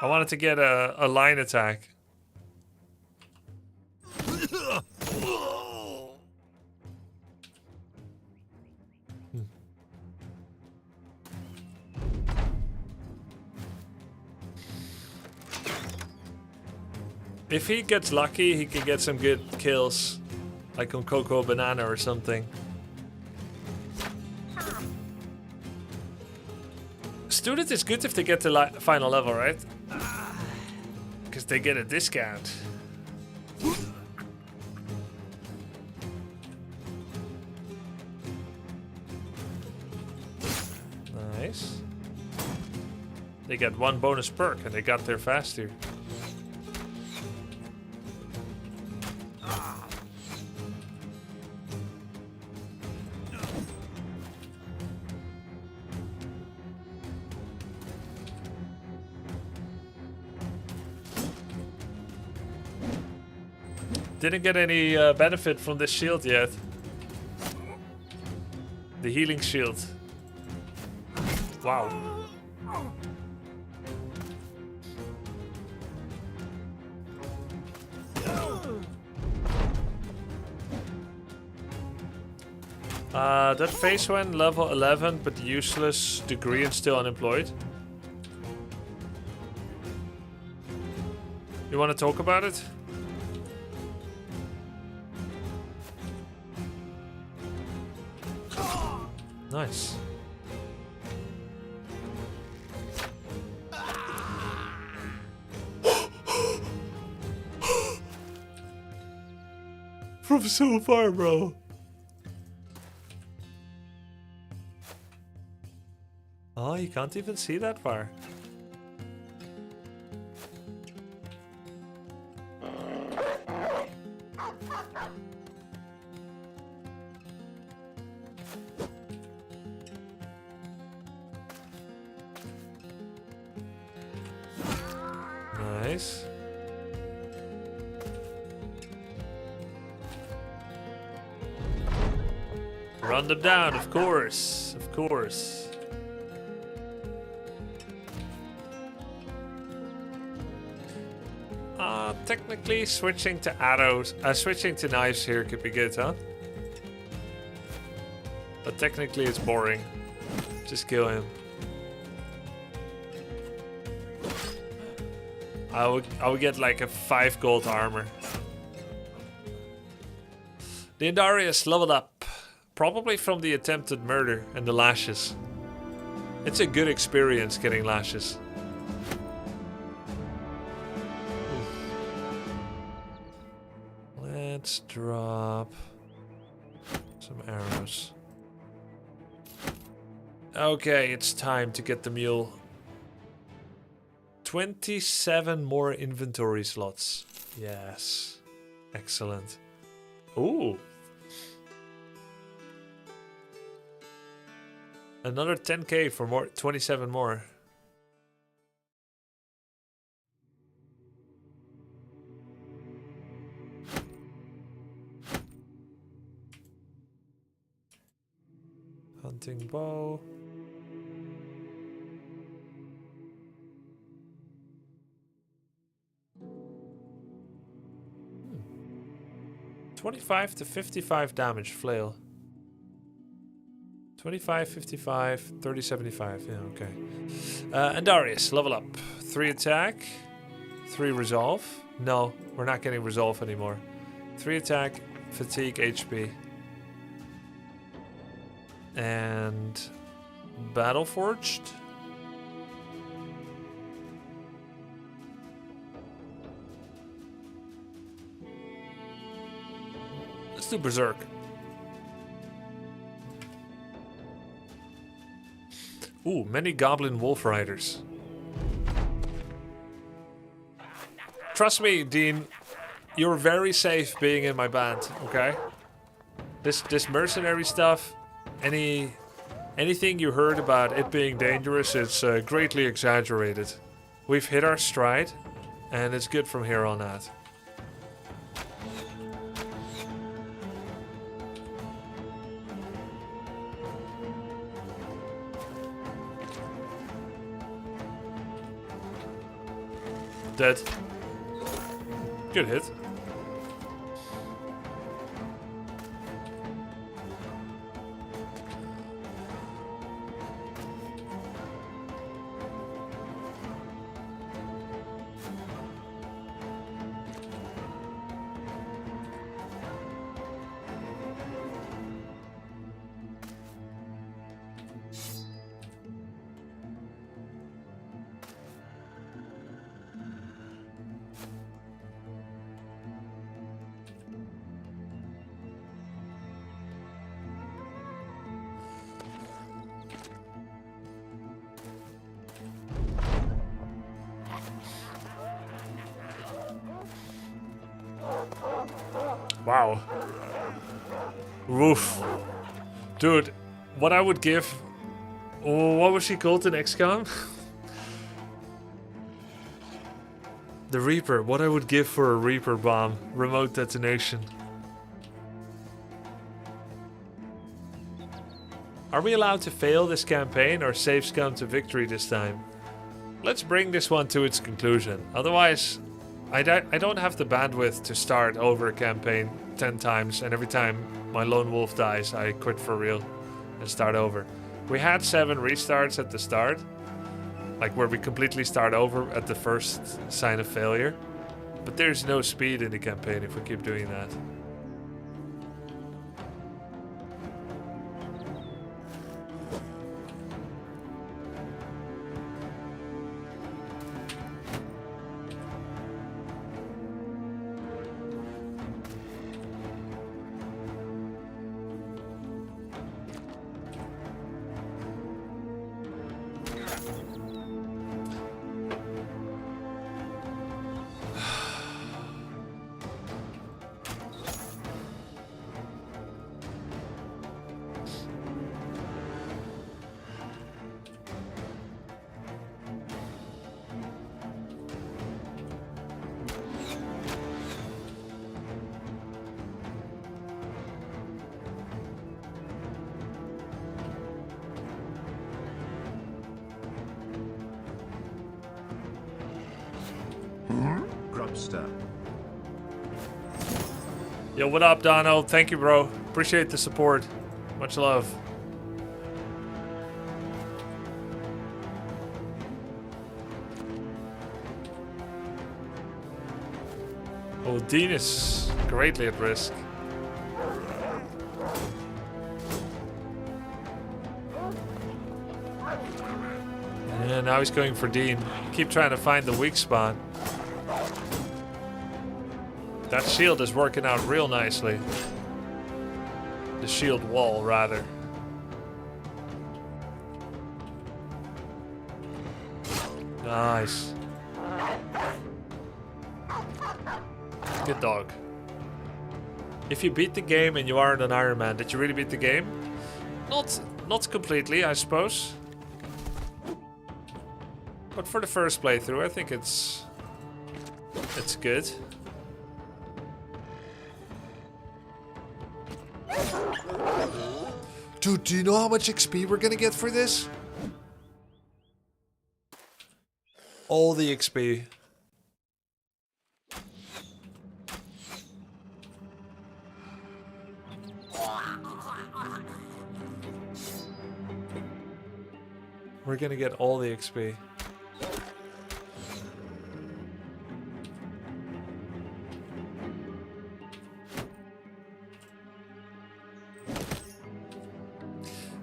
I wanted to get a line attack. If he gets lucky, he can get some good kills. Like on Cocoa Banana or something. Student is good if they get to final level, right? Because they get a discount. Nice. They get 1 bonus perk and they got there faster. Didn't get any benefit from this shield yet. The healing shield. Wow. That phase went level 11, but useless degree and still unemployed. You want to talk about it? Nice. From so far, bro. Oh, you can't even see that far. Nice. Run them down, of course. Of course. Technically, switching to arrows, switching to knives here could be good, huh? But technically, it's boring. Just kill him. I would get like a 5 gold armor. The Indarius leveled up, probably from the attempted murder and the lashes. It's a good experience getting lashes. Let's drop some arrows. Okay, it's time to get the mule. 27 more inventory slots. Yes. Excellent. Ooh. Another 10k for more, 27 more. Hunting bow. 25 to 55 damage flail. 25, 55, 30, 75. Yeah, okay. Andarius, level up. 3 attack, 3 resolve. No, we're not getting resolve anymore. 3 attack, fatigue, HP. And battle forged. Let's do berserk. Ooh, many goblin wolf riders. Trust me, Dean, you're very safe being in my band, okay? This mercenary stuff, anything you heard about it being dangerous, it's greatly exaggerated. We've hit our stride, and it's good from here on out. Dead. Good hit. Wow. Woof. Dude, what I would give... what was she called in XCOM? The Reaper. What I would give for a Reaper bomb. Remote detonation. we allowed to fail this campaign or save scum to victory this time? Let's bring this one to its conclusion. Otherwise, I don't have the bandwidth to start over a campaign 10 times, and every time my lone wolf dies, I quit for real and start over. We had 7 restarts at the start, like where we completely start over at the first sign of failure. But there's no speed in the campaign if we keep doing that. Grubster. Yo, what up, Dono? Thank you, bro. Appreciate the support. Much love. Oh, Dean is greatly at risk. Yeah, now he's going for Dean. Keep trying to find the weak spot. That shield is working out real nicely. The shield wall, rather. Nice. Good dog. If you beat the game and you aren't an Iron Man, did you really beat the game? Not completely, I suppose. But for the first playthrough, I think it's good. Dude, do you know how much XP we're gonna get for this? All the XP. We're gonna get all the XP.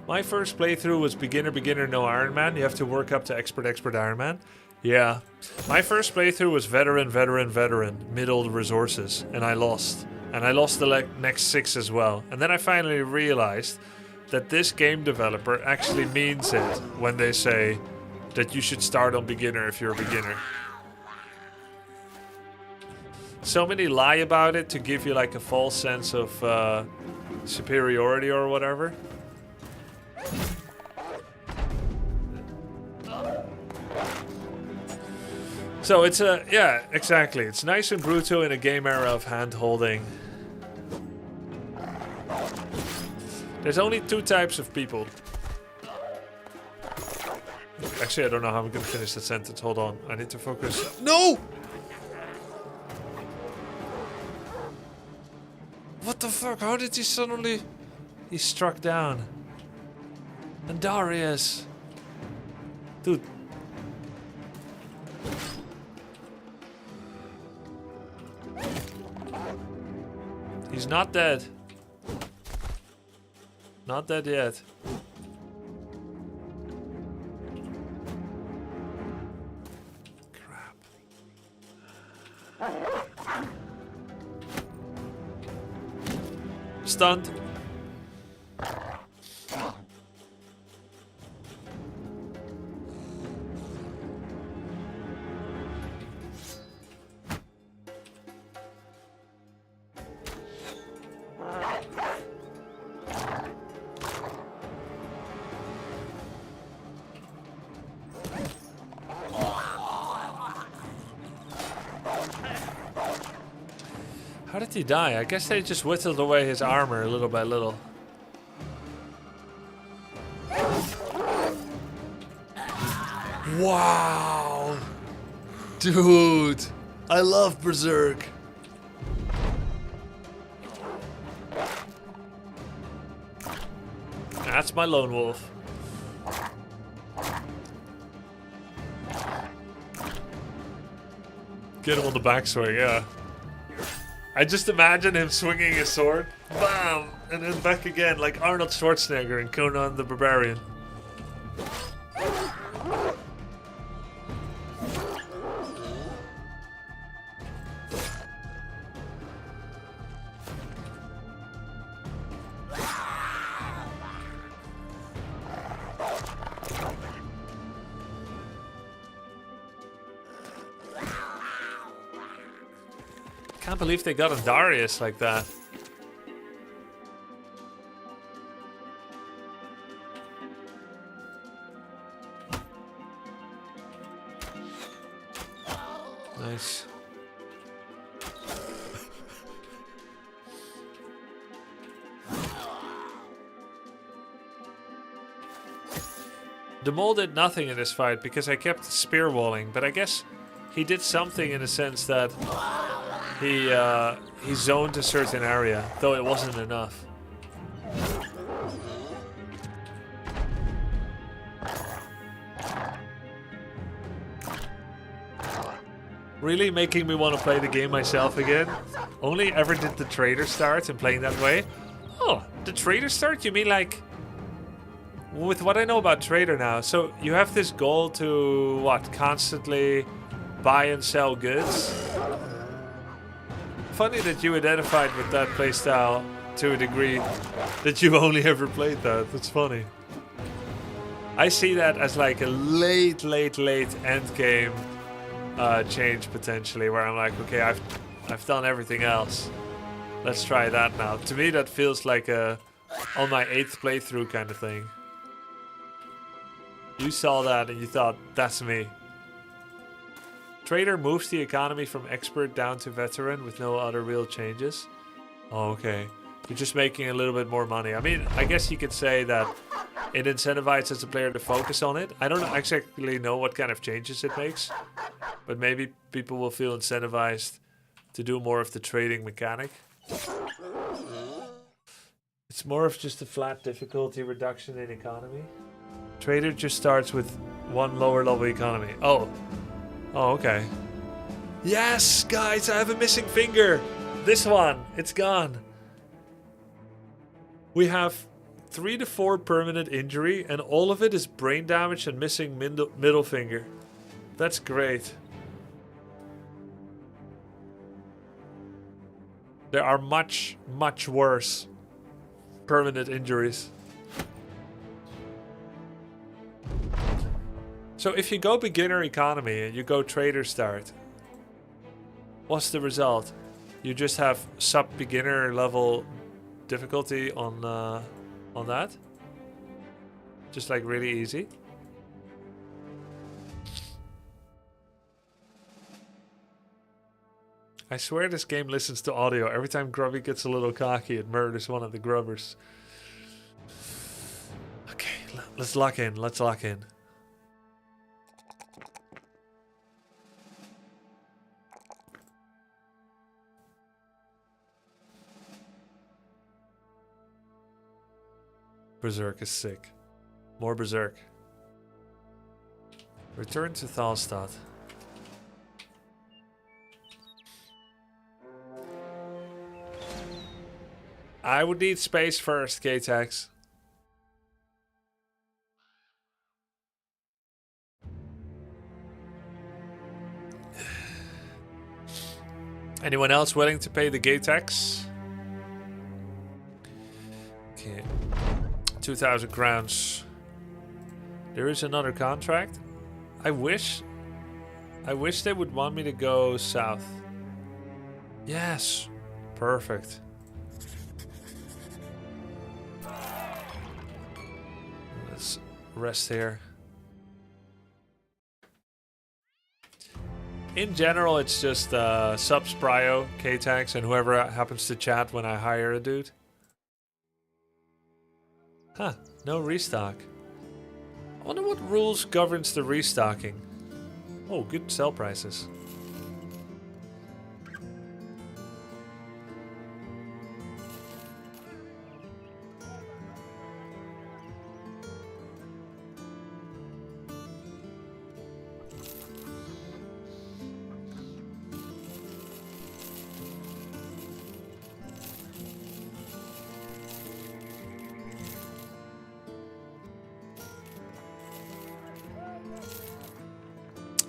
My first playthrough was beginner, no Iron Man. You have to work up to expert Iron Man. Yeah. My first playthrough was veteran, middle resources, and I lost. And I lost the next 6 as well. And then I finally realized that this game developer actually means it when they say that you should start on beginner if you're a beginner. So many lie about it to give you like a false sense of superiority or whatever. So it's yeah, exactly. It's nice and brutal in a game era of hand-holding. There's only 2 types of people. Actually, I don't know how I'm gonna finish the sentence. Hold on, I need to focus. No! What the fuck? How did he suddenly... He struck down. And Darius. Dude. He's not dead. Not dead yet. Crap. Stunned. How did he die? I guess they just whittled away his armor little by little. Wow. Dude. I love Berserk. That's my lone wolf. Get him on the backswing, yeah. I just imagine him swinging his sword, bam, and then back again, like Arnold Schwarzenegger in Conan the Barbarian. Can't believe they got a Darius like that. Nice. The mole did nothing in this fight because I kept spear walling, but I guess he did something in the sense that he zoned a certain area, though it wasn't enough. Really making me want to play the game myself again. Only ever did the trader start and playing that way. Oh, the trader start? You mean like... With what I know about trader now, so you have this goal to, what, constantly buy and sell goods? Funny that you identified with that playstyle to a degree that you've only ever played that. That's funny. I see that as like a late end game change potentially, where I'm like, okay, I've done everything else. Let's try that now. To me, that feels like a on my 8th playthrough kind of thing. You saw that and you thought, that's me. Trader moves the economy from expert down to veteran with no other real changes. Oh, okay. You're just making a little bit more money. I mean, I guess you could say that it incentivizes the player to focus on it. I don't exactly know what kind of changes it makes, but maybe people will feel incentivized to do more of the trading mechanic. It's more of just a flat difficulty reduction in economy. Trader just starts with one lower level economy. Oh, okay. Yes, guys, I have a missing finger. This one, it's gone. We have 3 to 4 permanent injury, and all of it is brain damage and missing middle finger. That's great. There are much worse permanent injuries. So if you go beginner economy and you go trader start, what's the result? You just have sub-beginner level difficulty on that? Just like really easy? I swear this game listens to audio. Every time Grubby gets a little cocky, it murders one of the grubbers. Okay, let's lock in. Let's lock in. Berserk is sick. More Berserk. Return to Thalstad. I would need space first, K-Tex. Anyone else willing to pay the gate tax? Okay. 2,000 crowns. There is another contract. I wish they would want me to go south. Yes. Perfect. Let's rest here. In general, it's just subs, prio, K-Tax, and whoever happens to chat when I hire a dude. Huh, no restock. Wonder what rules governs the restocking. Oh, good sell prices.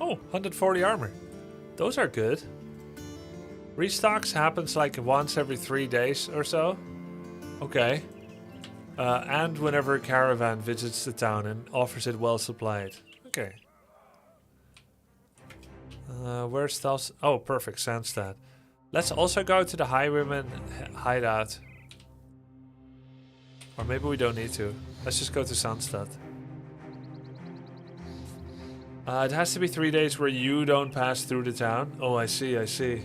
Oh, 140 armor. Those are good. Restocks happens like once every 3 days or so. Okay. And whenever a caravan visits the town and offers it well supplied. Okay. Where's Stas? Oh, perfect. Sandstad. Let's also go to the Highwayman hideout. Or maybe we don't need to. Let's just go to Sandstad. It has to be 3 days where you don't pass through the town. Oh, I see, I see.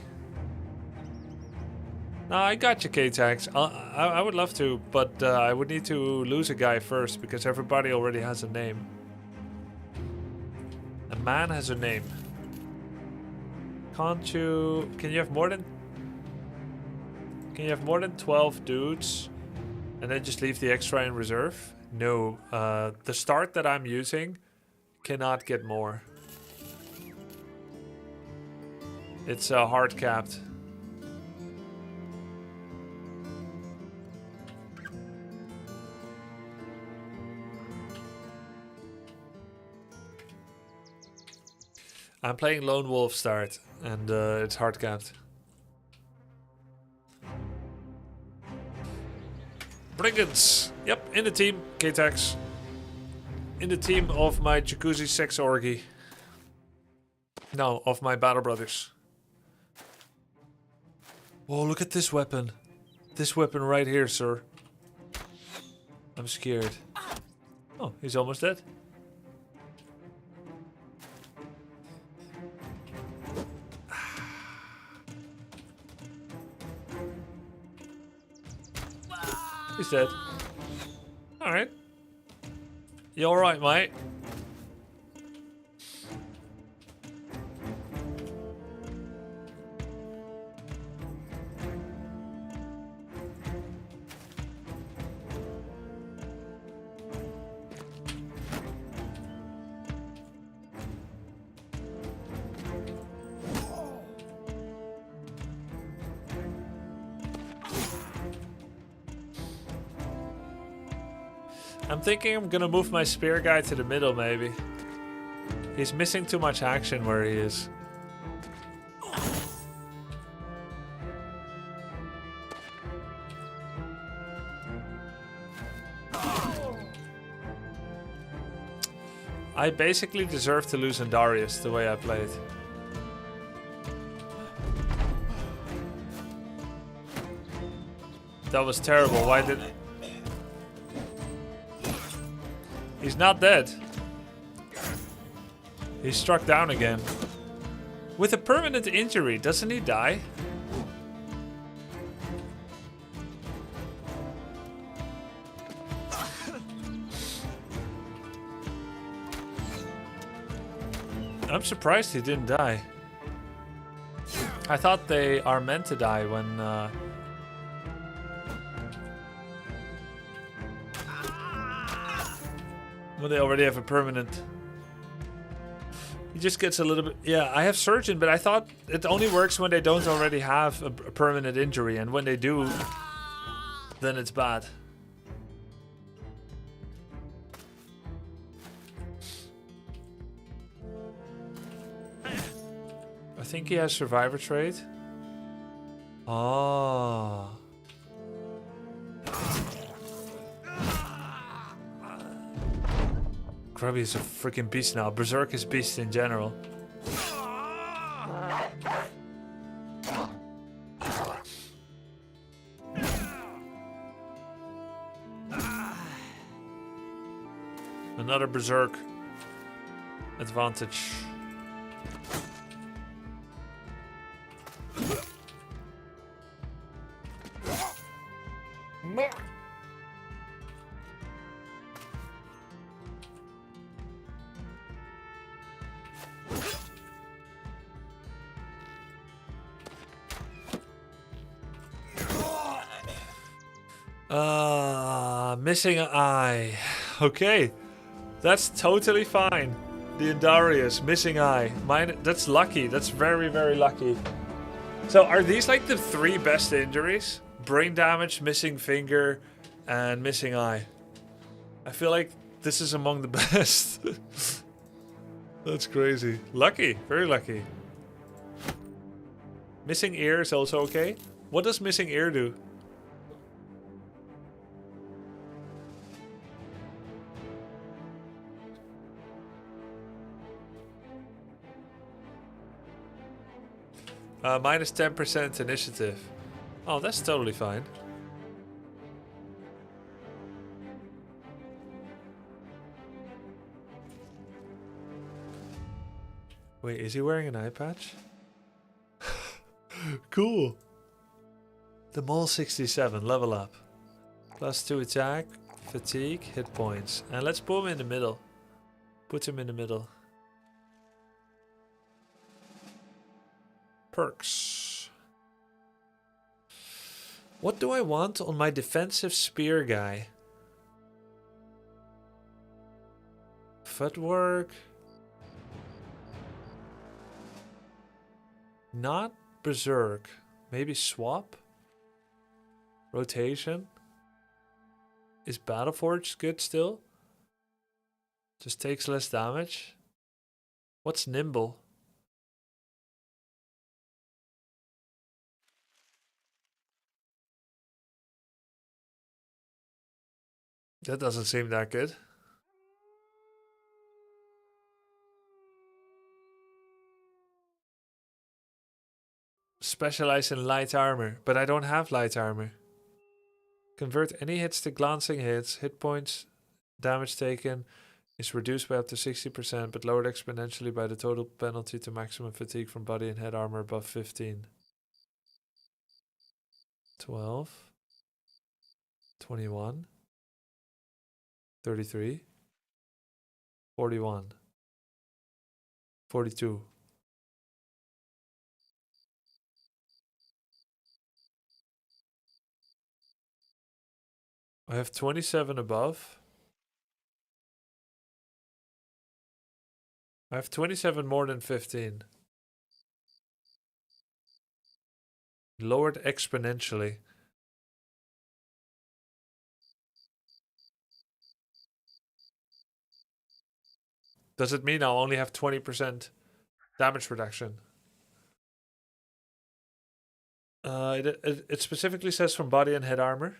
No, I got you, K-Tax. I would love to, but I would need to lose a guy first because everybody already has a name. A man has a name. Can't you... Can you have more than... Can you have more than 12 dudes and then just leave the extra in reserve? No. The start that I'm using... cannot get more. It's hard capped. I'm playing Lone Wolf start and it's hard capped. Brigands! Yep, in the team, K-Tax. In the team of my jacuzzi sex orgy. No, of my battle brothers. Whoa, look at this weapon. This weapon right here, sir. I'm scared. Oh, he's almost dead. He's dead. Alright. You alright, mate? I'm thinking I'm gonna move my spear guy to the middle, maybe. He's missing too much action where he is. I basically deserve to lose Andarius the way I played. That was terrible. Why did... He's not dead. He's struck down again. With a permanent injury, doesn't he die? I'm surprised he didn't die. I thought they are meant to die when they already have a permanent. He just gets a little bit... Yeah, I have Surgeon, but I thought it only works when they don't already have a permanent injury. And when they do, then it's bad. I think he has Survivor trait. Oh. Grubby is a freaking beast now. Berserk is beast in general. Another Berserk advantage. Missing an eye. Okay, that's totally fine. The Indarius, missing eye. Mine, that's lucky. That's very, very lucky. So are these like the 3 best injuries? Brain damage, missing finger, and missing eye. I feel like this is among the best. That's crazy. Lucky, very lucky. Missing ear is also okay. What does missing ear do? Minus 10% initiative. Oh, that's totally fine. Wait, is he wearing an eye patch? Cool. The Mole 67, level up. +2 attack, fatigue, hit points. And let's put him in the middle. Put him in the middle. Perks. What do I want on my defensive spear guy? Footwork. Not berserk. Maybe swap? Rotation? Is Battleforge good still? Just takes less damage. What's nimble? That doesn't seem that good. Specialize in light armor, but I don't have light armor. Convert any hits to glancing hits. Hit points, damage taken is reduced by up to 60%, but lowered exponentially by the total penalty to maximum fatigue from body and head armor above 15. 12. 21. 33. 41. 42. I have 27 above. I have 27 more than 15. Lowered exponentially. Does it mean I'll only have 20% damage reduction? It specifically says from body and head armor.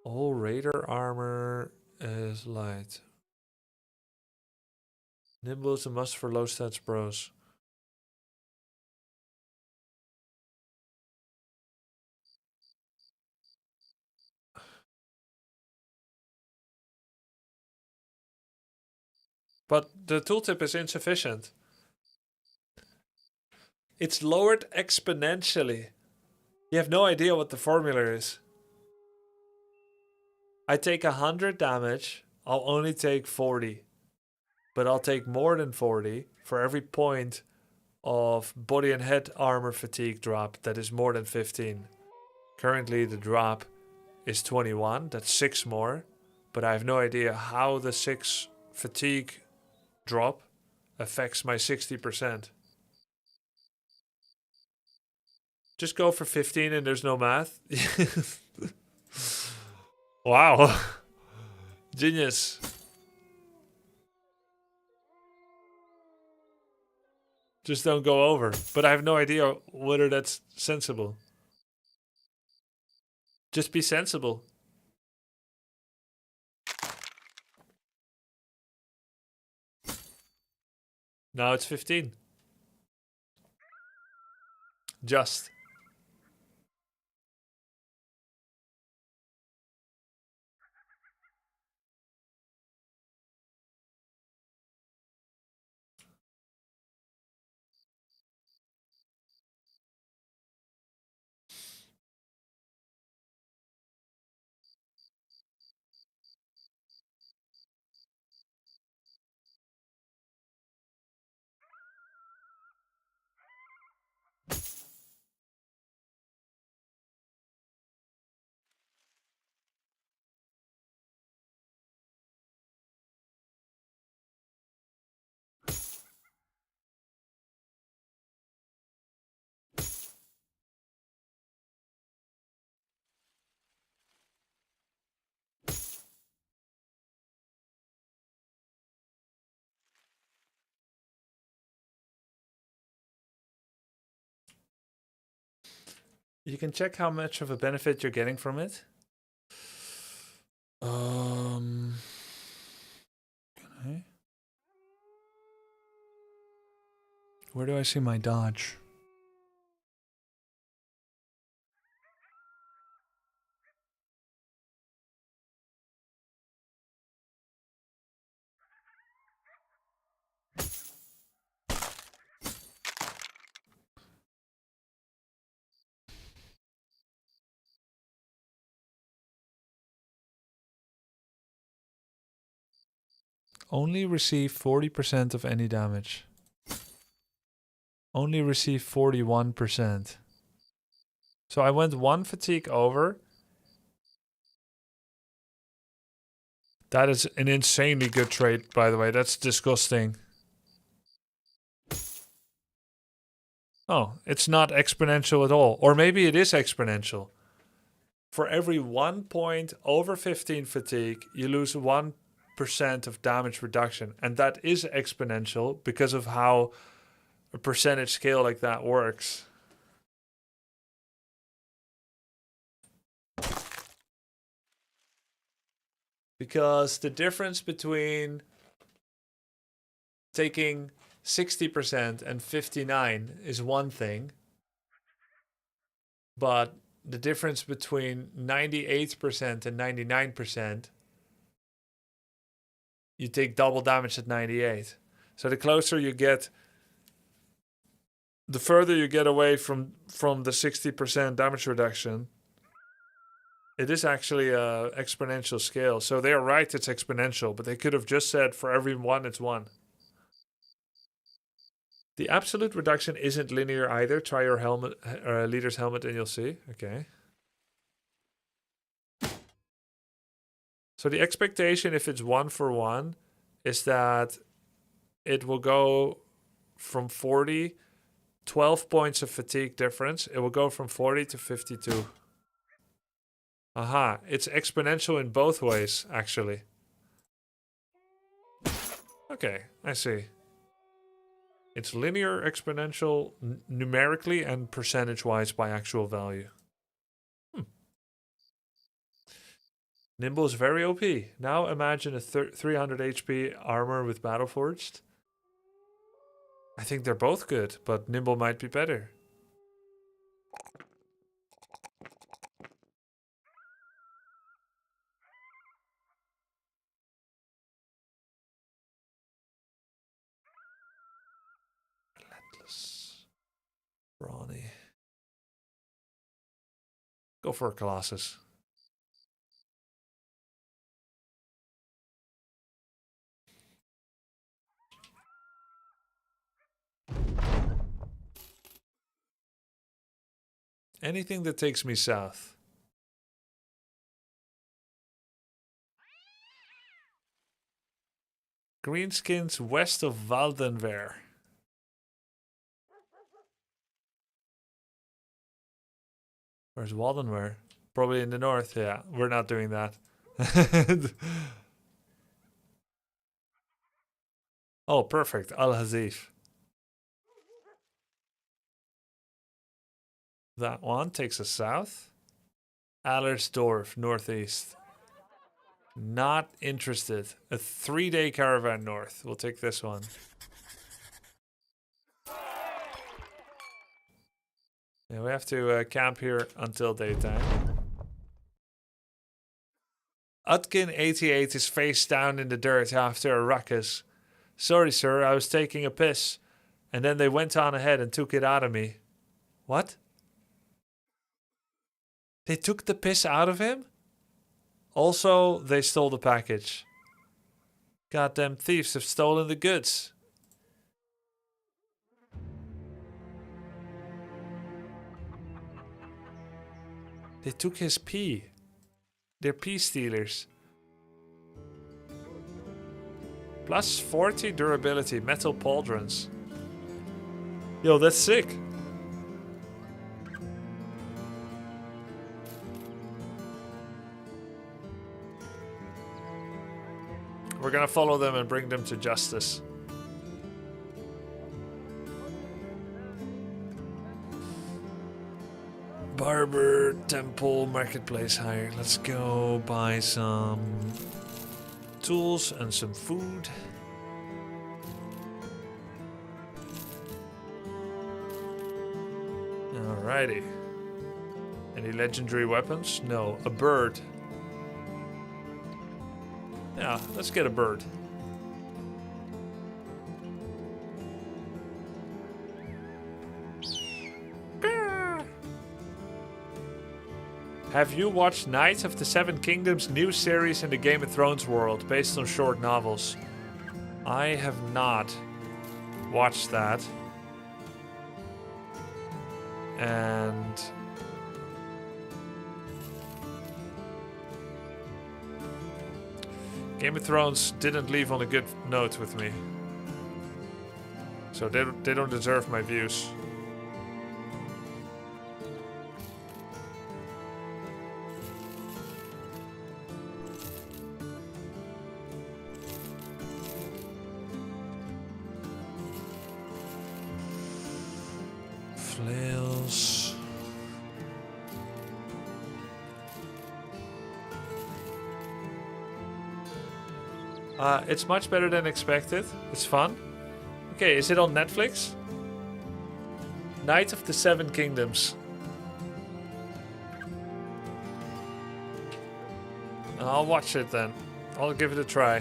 All raider armor is light. Nimble is a must for low stats bros. But the tooltip is insufficient. It's lowered exponentially. You have no idea what the formula is. I take 100 damage, I'll only take 40. But I'll take more than 40 for every point of body and head armor fatigue drop that is more than 15. Currently the drop is 21, that's 6 more. But I have no idea how the 6 fatigue drop affects my 60%. Just go for 15 and there's no math. Wow. Genius. Just don't go over. But I have no idea whether that's sensible. Just be sensible. Now it's 15. Just. You can check how much of a benefit you're getting from it. Can I? Where do I see my dodge? Only receive 40% of any damage. Only receive 41%. So I went 1 fatigue over. That is an insanely good trait, by the way. That's disgusting. Oh, it's not exponential at all. Or maybe it is exponential. For every 1 point over 15 fatigue, you lose 1% of damage reduction. And that is exponential because of how a percentage scale like that works. Because the difference between taking 60% and 59 is one thing. But the difference between 98% and 99%, you take double damage at 98. So the closer you get, the further you get away from the 60% damage reduction, it is actually an exponential scale. So they're right, it's exponential, but they could have just said for every 1, it's 1. The absolute reduction isn't linear either. Try your helmet, leader's helmet, and you'll see. Okay. So the expectation, if it's 1 for 1, is that it will go from 40, 12 points of fatigue difference. It will go from 40 to 52. Aha, it's exponential in both ways, actually. Okay, I see. It's linear, exponential, numerically, and percentage-wise by actual value. Nimble is very OP. Now imagine a 300 HP armor with Battleforged. I think they're both good, but Nimble might be better. Relentless. Brawny. Go for a Colossus. Anything that takes me south. Greenskins west of Waldenwehr. Where's Waldenwehr? Probably in the north. Yeah, we're not doing that. Oh, perfect. Al-Hazif. That one takes us south. Allersdorf, northeast. Not interested. A 3-day caravan north. We'll take this one. Yeah, we have to camp here until daytime. Utkin88 is face down in the dirt after a ruckus. Sorry, sir, I was taking a piss. And then they went on ahead and took it out of me. What? They took the piss out of him? Also, they stole the package. Goddamn thieves have stolen the goods. They took his pee. They're pee stealers. Plus 40 durability, metal pauldrons. Yo, that's sick. We're gonna follow them and bring them to justice. Harbor, temple, marketplace hire. Let's go buy some tools and some food. Alrighty. Any legendary weapons? No. A bird. Yeah, let's get a bird. Have you watched Knights of the Seven Kingdoms new series in the Game of Thrones world based on short novels? I have not watched that. And Game of Thrones didn't leave on a good note with me. So they don't deserve my views. Flails. It's much better than expected. It's fun. Okay, is it on Netflix? Knight of the Seven Kingdoms. I'll watch it then. I'll give it a try.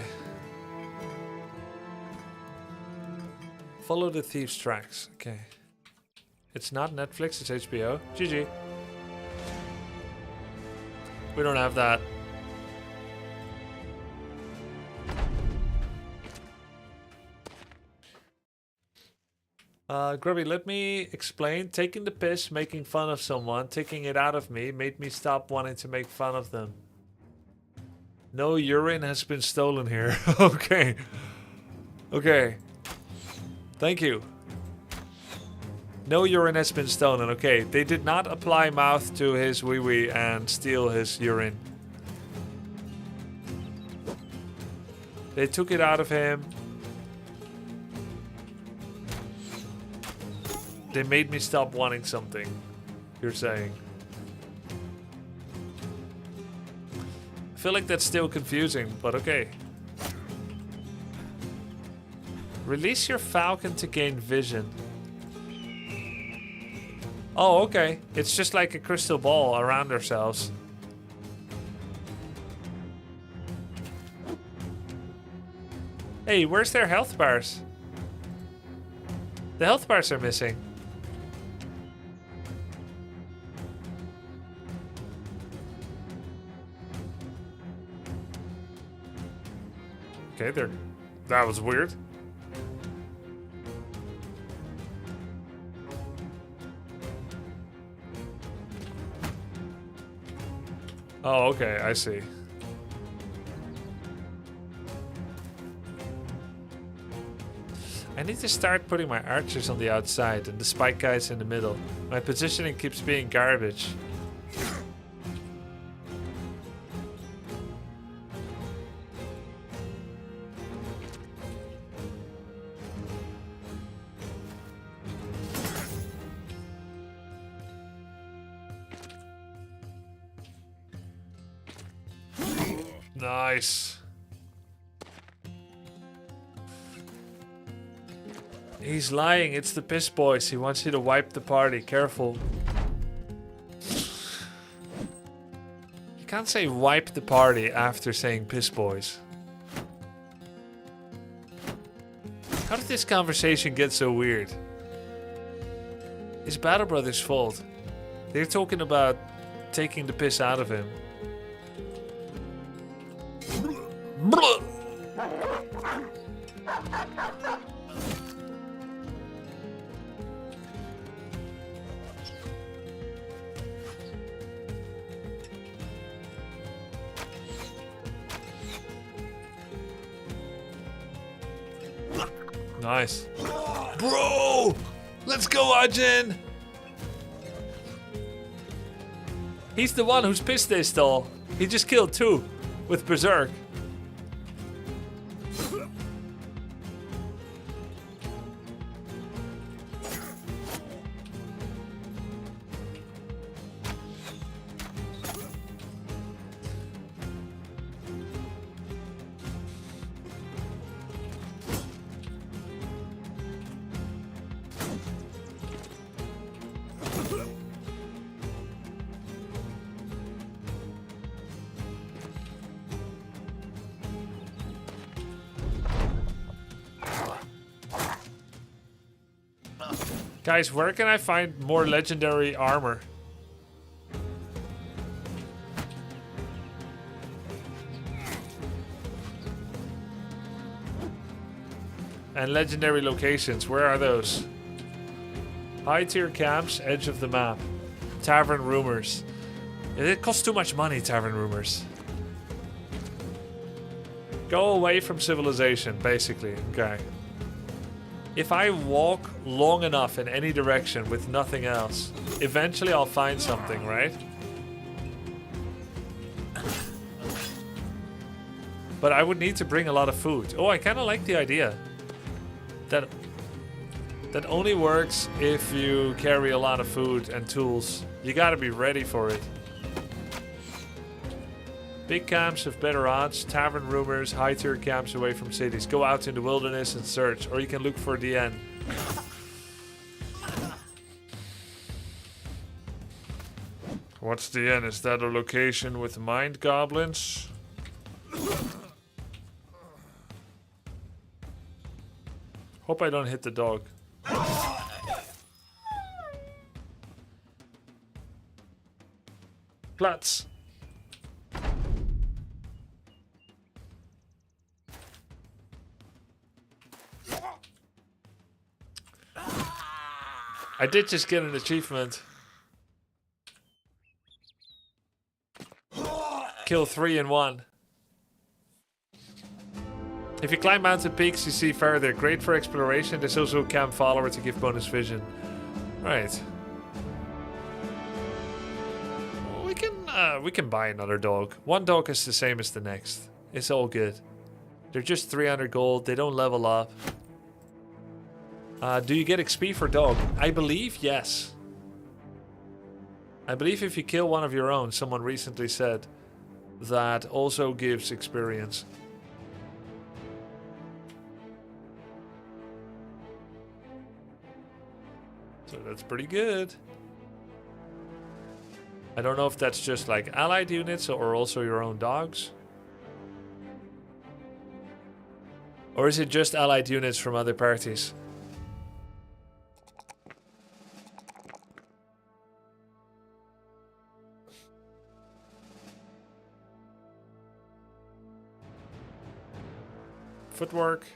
Follow the thief's tracks. Okay. It's not Netflix, it's HBO. GG. We don't have that. Grubby, let me explain. Taking the piss, making fun of someone, taking it out of me, made me stop wanting to make fun of them. No urine has been stolen here. Okay. Okay. Thank you. No urine has been stolen. Okay, they did not apply mouth to his wee-wee and steal his urine. They took it out of him. They made me stop wanting something, you're saying. I feel like that's still confusing, but okay. Release your falcon to gain vision. Oh, okay. It's just like a crystal ball around ourselves. Hey, where's their health bars? The health bars are missing. Okay, there. That was weird. Oh, okay, I see. I need to start putting my archers on the outside and the spike guys in the middle. My positioning keeps being garbage. Nice. He's lying. It's the piss boys. He wants you to wipe the party. Careful. You can't say wipe the party after saying piss boys. How did this conversation get so weird? It's Battle Brothers' fault. They're talking about taking the piss out of him. Nice. Bro! Let's go, Ajin! He's the one who's pissed they stole. He just killed 2 with Berserk. Guys, where can I find more legendary armor? And legendary locations, where are those? High tier camps, edge of the map. Tavern rumors. It costs too much money, tavern rumors. Go away from civilization, basically. Okay. If I walk long enough in any direction with nothing else, eventually I'll find something, right? But I would need to bring a lot of food. Oh, I kind of like the idea. That only works if you carry a lot of food and tools. You gotta be ready for it. Big camps have better odds. Tavern rumors, high tier camps away from cities. Go out in the wilderness and search, or you can look for the end. What's the end? Is that a location with mind goblins? Hope I don't hit the dog. Platz. I did just get an achievement. Kill 3 in 1. If you climb mountain peaks, you see further. Great for exploration. There's also a camp follower to give bonus vision. Right. We can buy another dog. One dog is the same as the next. It's all good. They're just 300 gold. They don't level up. Do you get XP for dog? I believe yes. I believe if you kill one of your own, someone recently said, that also gives experience. So that's pretty good. I don't know if that's just like allied units or also your own dogs. Or is it just allied units from other parties? Footwork.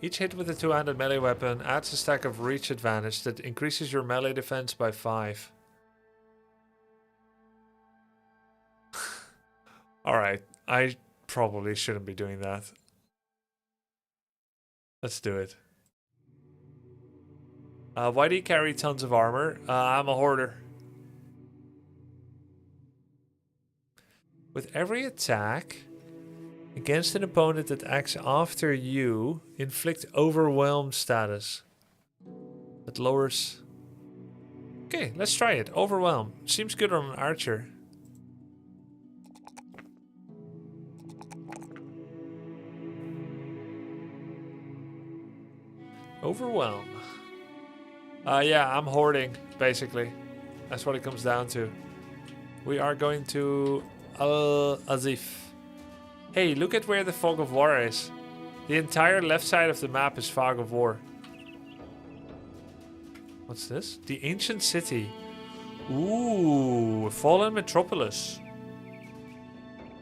Each hit with a two-handed melee weapon adds a stack of reach advantage that increases your melee defense by 5. Alright, I probably shouldn't be doing that. Let's do it. Why do you carry tons of armor? I'm a hoarder. With every attack against an opponent that acts after you, inflict overwhelmed status. That lowers... Okay, let's try it. Overwhelm. Seems good on an archer. Overwhelm. Yeah, I'm hoarding, basically. That's what it comes down to. We are going to Al-Azif. Hey, look at where the Fog of War is. The entire left side of the map is Fog of War. What's this? The Ancient City. Ooh, Fallen Metropolis.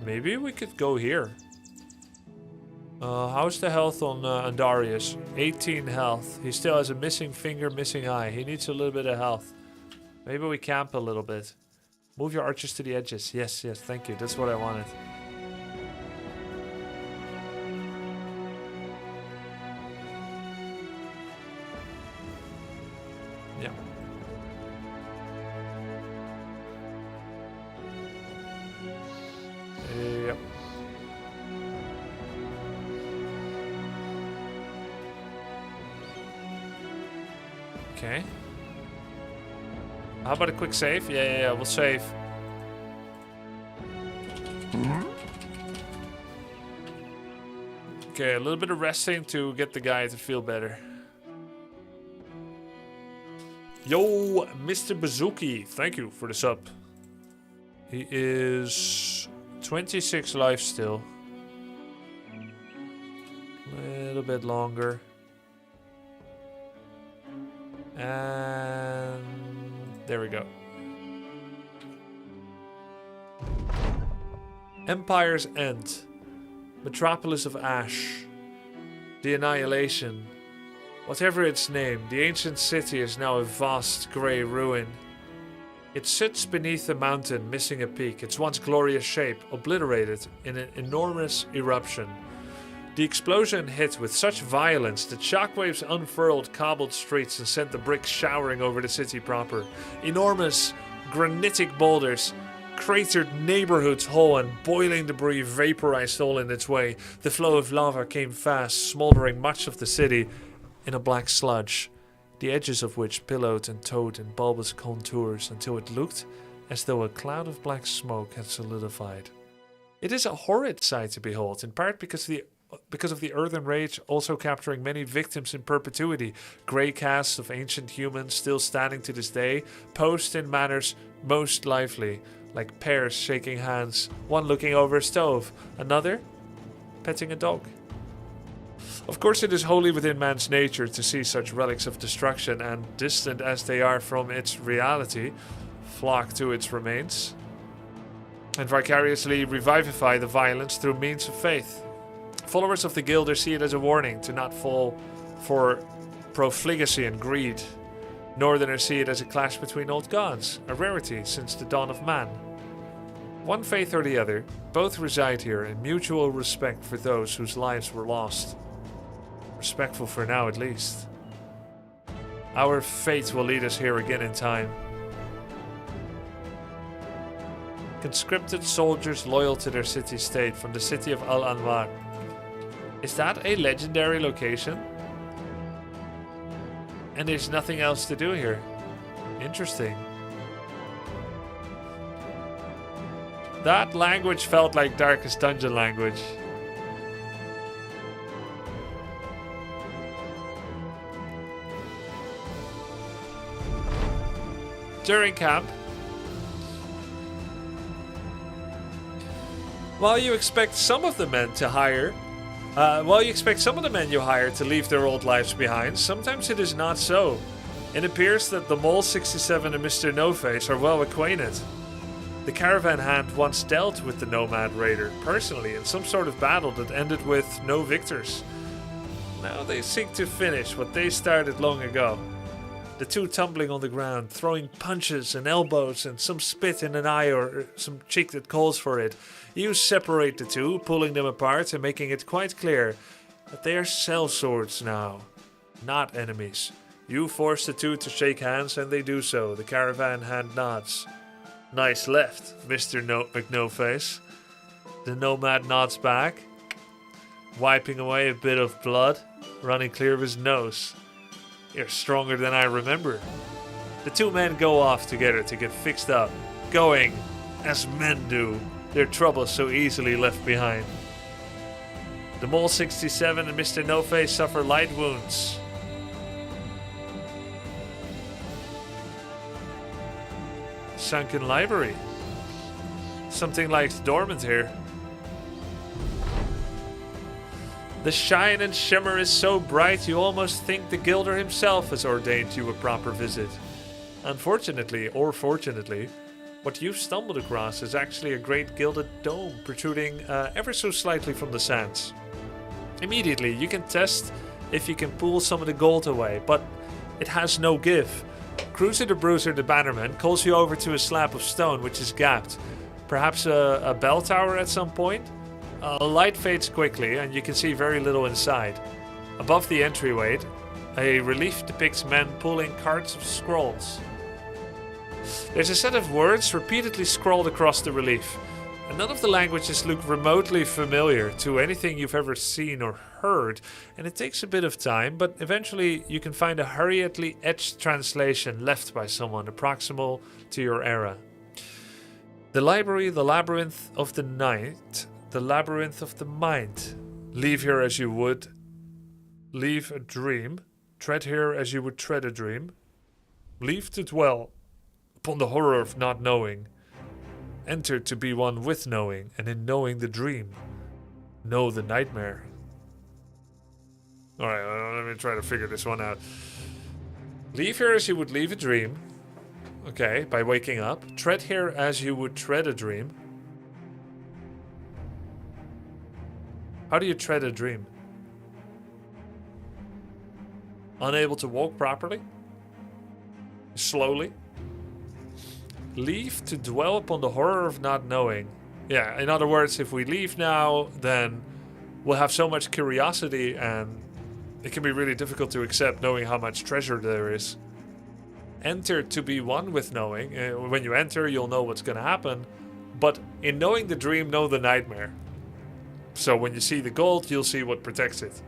Maybe we could go here. How's the health on Andarius? 18 health. He still has a missing finger, missing eye. He needs a little bit of health. Maybe we camp a little bit. Move your archers to the edges. Yes, yes, thank you. That's what I wanted. Yeah. Yep. Okay. How about a quick save? Yeah, we'll save. Okay, a little bit of resting to get the guy to feel better. Yo, Mr. Bazooki, thank you for the sub. He is 26 life still. A little bit longer. And there we go. Empire's End. Metropolis of Ash. The Annihilation. Whatever its name, the ancient city is now a vast grey ruin. It sits beneath a mountain, missing a peak, its once glorious shape obliterated in an enormous eruption. The explosion hit with such violence that shockwaves unfurled cobbled streets and sent the bricks showering over the city proper. Enormous granitic boulders cratered neighborhoods whole, and boiling debris vaporized all in its way. The flow of lava came fast, smoldering much of the city in a black sludge, the edges of which pillowed and toed in bulbous contours until it looked as though a cloud of black smoke had solidified. It is a horrid sight to behold, in part because of the earthen rage also capturing many victims in perpetuity, grey casts of ancient humans still standing to this day, posed in manners most lively, like pairs shaking hands, one looking over a stove, another petting a dog. Of course, it is wholly within man's nature to see such relics of destruction, and distant as they are from its reality, flock to its remains, and vicariously revivify the violence through means of faith. Followers of the Guilder see it as a warning to not fall for profligacy and greed. Northerners see it as a clash between old gods, a rarity since the dawn of man. One faith or the other, both reside here in mutual respect for those whose lives were lost. Respectful for now, at least. Our fate will lead us here again in time. Conscripted soldiers loyal to their city-state from the city of Al-Anwar. Is that a legendary location? And there's nothing else to do here. Interesting. That language felt like Darkest Dungeon language. During camp, while you expect some of the men you hire to leave their old lives behind, sometimes it is not so. It appears that the Mole 67 and Mr. No-Face are well acquainted. The caravan hand once dealt with the Nomad Raider personally in some sort of battle that ended with no victors. Now they seek to finish what they started long ago. The two tumbling on the ground, throwing punches and elbows and some spit in an eye or some cheek that calls for it. You separate the two, pulling them apart and making it quite clear that they are sellswords now, not enemies. You force the two to shake hands and they do so. The caravan hand nods. Nice left, Mr. McNoface. The nomad nods back, wiping away a bit of blood running clear of his nose. You're stronger than I remember. The two men go off together to get fixed up, going, as men do, their troubles so easily left behind. The Mole 67 and Mr. No-Face suffer light wounds. Sunken library. Something like dormant here. The shine and shimmer is so bright you almost think the Guilder himself has ordained you a proper visit. Unfortunately, or fortunately, what you've stumbled across is actually a great gilded dome protruding ever so slightly from the sands. Immediately, you can test if you can pull some of the gold away, but it has no give. Cruiser the Bruiser the Bannerman calls you over to a slab of stone which is gapped. Perhaps a bell tower at some point? Light fades quickly and you can see very little inside. Above the entryway, a relief depicts men pulling carts of scrolls. There's a set of words repeatedly scrawled across the relief, and none of the languages look remotely familiar to anything you've ever seen or heard, and it takes a bit of time, but eventually you can find a hurriedly etched translation left by someone approximal to your era. The library, the labyrinth of the night, the labyrinth of the mind. Leave here as you would leave a dream. Tread here as you would tread a dream. Leave to dwell upon the horror of not knowing. Enter to be one with knowing, and in knowing the dream, know the nightmare. Alright, let me try to figure this one out. Leave here as you would leave a dream. Okay, by waking up. Tread here as you would tread a dream. How do you tread a dream? Unable to walk properly? Slowly? Leave to dwell upon the horror of not knowing. Yeah, in other words, if we leave now, then we'll have so much curiosity and it can be really difficult to accept knowing how much treasure there is. Enter to be one with knowing. When you enter, you'll know what's going to happen. But in knowing the dream, know the nightmare. So when you see the gold, you'll see what protects it.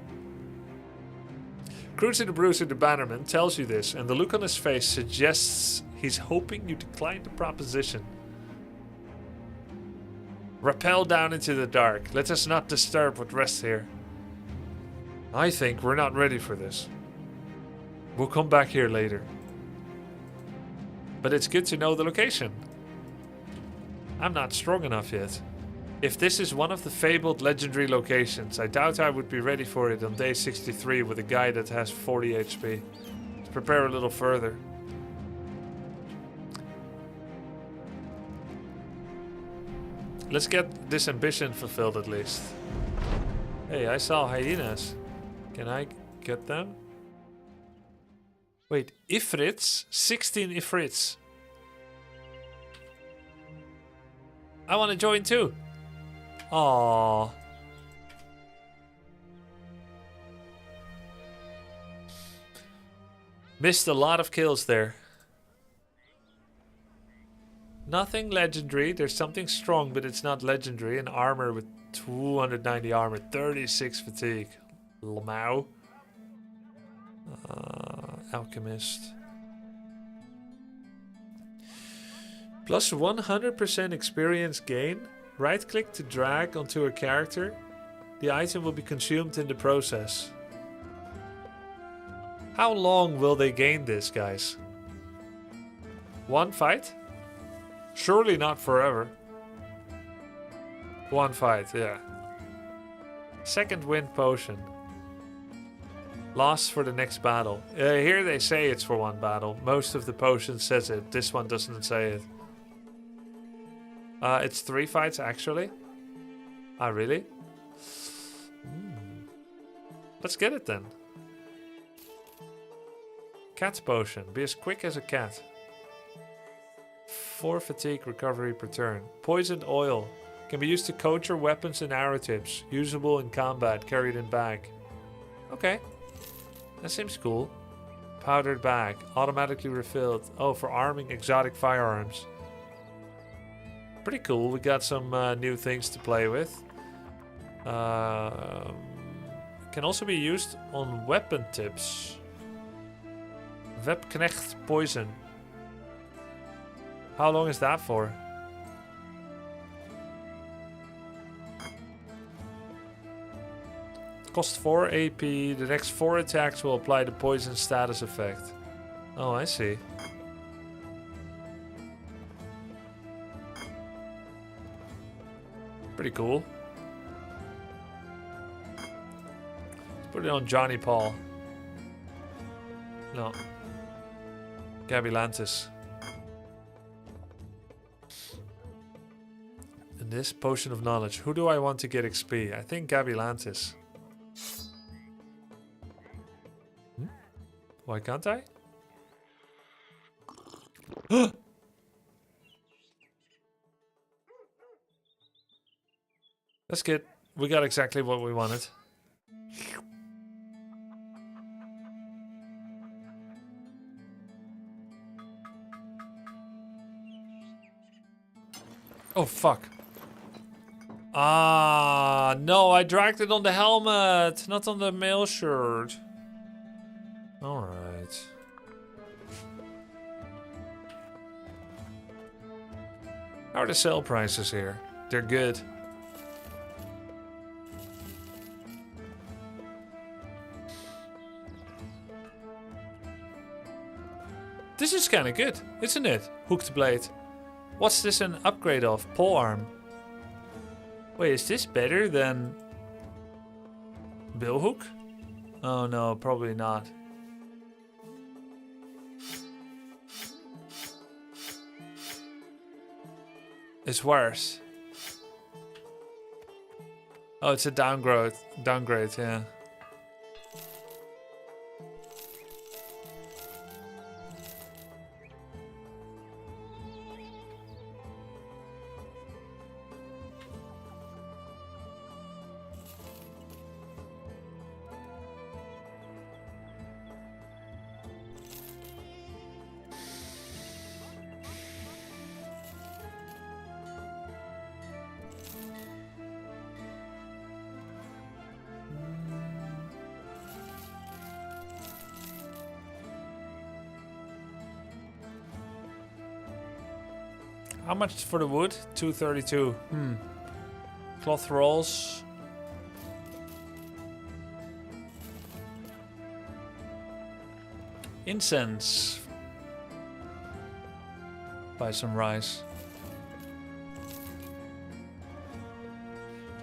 Cruiser the Bruiser the Bannerman tells you this, and the look on his face suggests he's hoping you decline the proposition. Rappel down into the dark. Let us not disturb what rests here. I think we're not ready for this. We'll come back here later. But it's good to know the location. I'm not strong enough yet. If this is one of the fabled legendary locations, I doubt I would be ready for it on day 63 with a guy that has 40 HP. Let's prepare a little further. Let's get this ambition fulfilled at least. Hey, I saw hyenas. Can I get them? Wait, Ifrits? 16 Ifrits. I want to join too. Aww. Missed a lot of kills there. Nothing legendary. There's something strong, but it's not legendary. An armor with 290 armor, 36 fatigue. Lamau. Alchemist. Plus 100% experience gain. Right click to drag onto a character. The item will be consumed in the process. How long will they gain this, guys? One fight? Surely not forever. One fight, yeah. Second wind potion. Lasts for the next battle. Here they say it's for one battle. Most of the potions says it. This one doesn't say it. It's 3 fights actually. Ah, really? Let's get it then. Cat potion. Be as quick as a cat. 4 fatigue recovery per turn. Poisoned oil. Can be used to coat your weapons and arrow tips. Usable in combat. Carried in bag. Okay. That seems cool. Powdered bag. Automatically refilled. Oh, for arming exotic firearms. Pretty cool. We got some new things to play with. Can also be used on weapon tips. Webknecht poison. How long is that for? Cost 4 AP. The next 4 attacks will apply the poison status effect. Oh, I see. Pretty cool. Let's put it on Johnny Paul. No. Gavilantis. And this potion of knowledge. Who do I want to get XP? I think Gavilantis. Why can't I? That's good. We got exactly what we wanted. Oh, fuck. Ah, no, I dragged it on the helmet, not on the mail shirt. Alright. How are the sale prices here? They're good. This is kind of good, isn't it? Hooked blade. What's this an upgrade of? Pole arm. Wait, is this better than billhook? Oh no, probably not. It's worse. Oh, it's a downgrade. Downgrade, yeah. How much for the wood? 232. Cloth rolls. Incense. Buy some rice.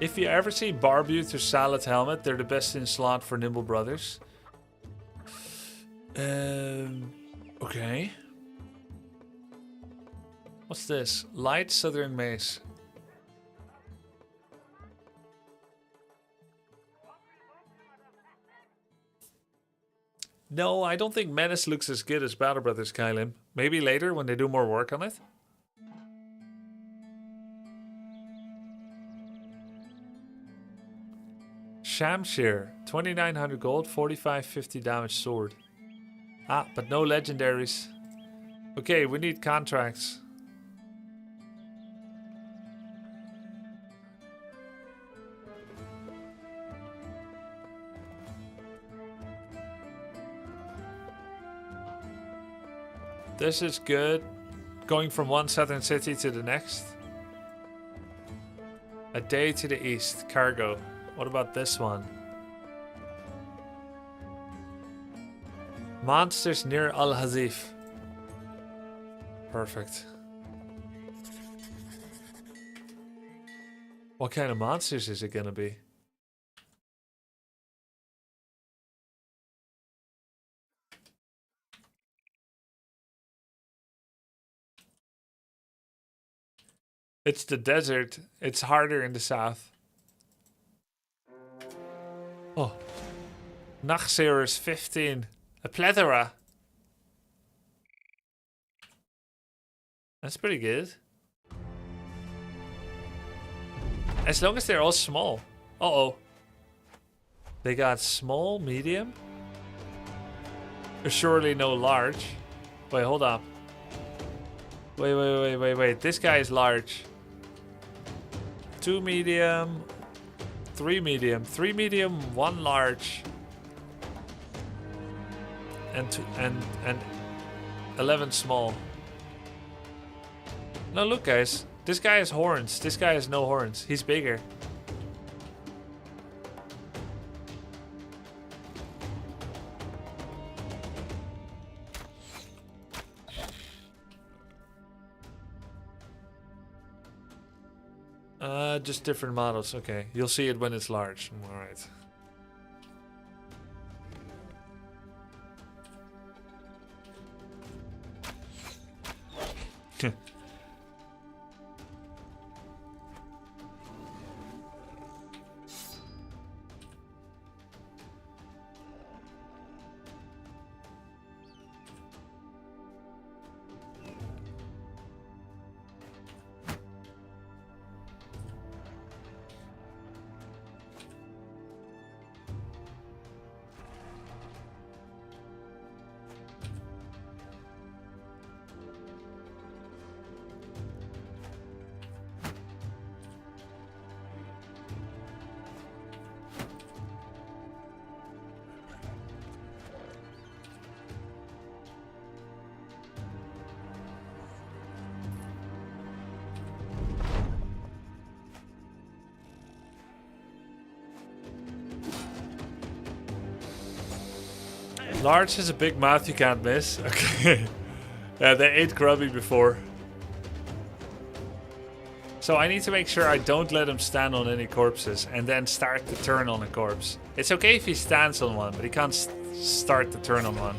If you ever see Barbute or Salad Helmet, they're the best in slot for Nimble Brothers. Okay. What's this? Light Southern Mace. No, I don't think Menace looks as good as Battle Brothers Kylim. Maybe later when they do more work on it. Shamshir, 2900 gold, 4550 damage sword. Ah, but no legendaries. Okay, we need contracts. This is good. Going from one southern city to the next. A day to the east. Cargo. What about this one? Monsters near Al-Hazif. Perfect. What kind of monsters is it gonna be? It's the desert. It's harder in the south. Oh. Nachtzeerers 15. A plethora. That's pretty good. As long as they're all small. Uh-oh. They got small, medium. There's surely no large. Wait, hold up. Wait. This guy is large. 2 medium, 3 medium, 3 medium, 1 large, and 11 small. No, look, guys. This guy has horns. This guy has no horns. He's bigger. Just different models. Okay, you'll see it when it's large. All right. Large has a big mouth you can't miss. Okay. Yeah, they ate Grubby before. So I need to make sure I don't let him stand on any corpses and then start the turn on a corpse. It's okay if he stands on one, but he can't start the turn on one.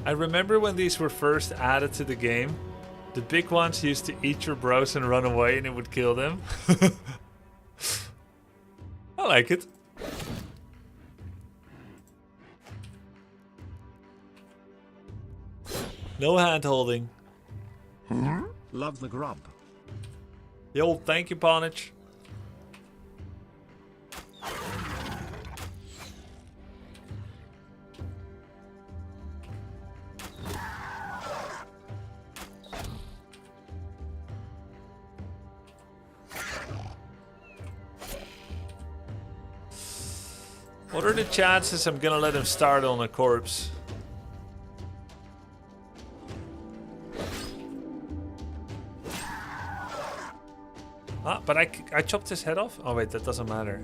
I remember when these were first added to the game, the big ones used to eat your bros and run away and it would kill them. I like it. No hand holding. Love the grub. Yo, thank you, Ponich. What are the chances I'm gonna let him start on a corpse? Ah, but I chopped his head off? Oh wait, that doesn't matter.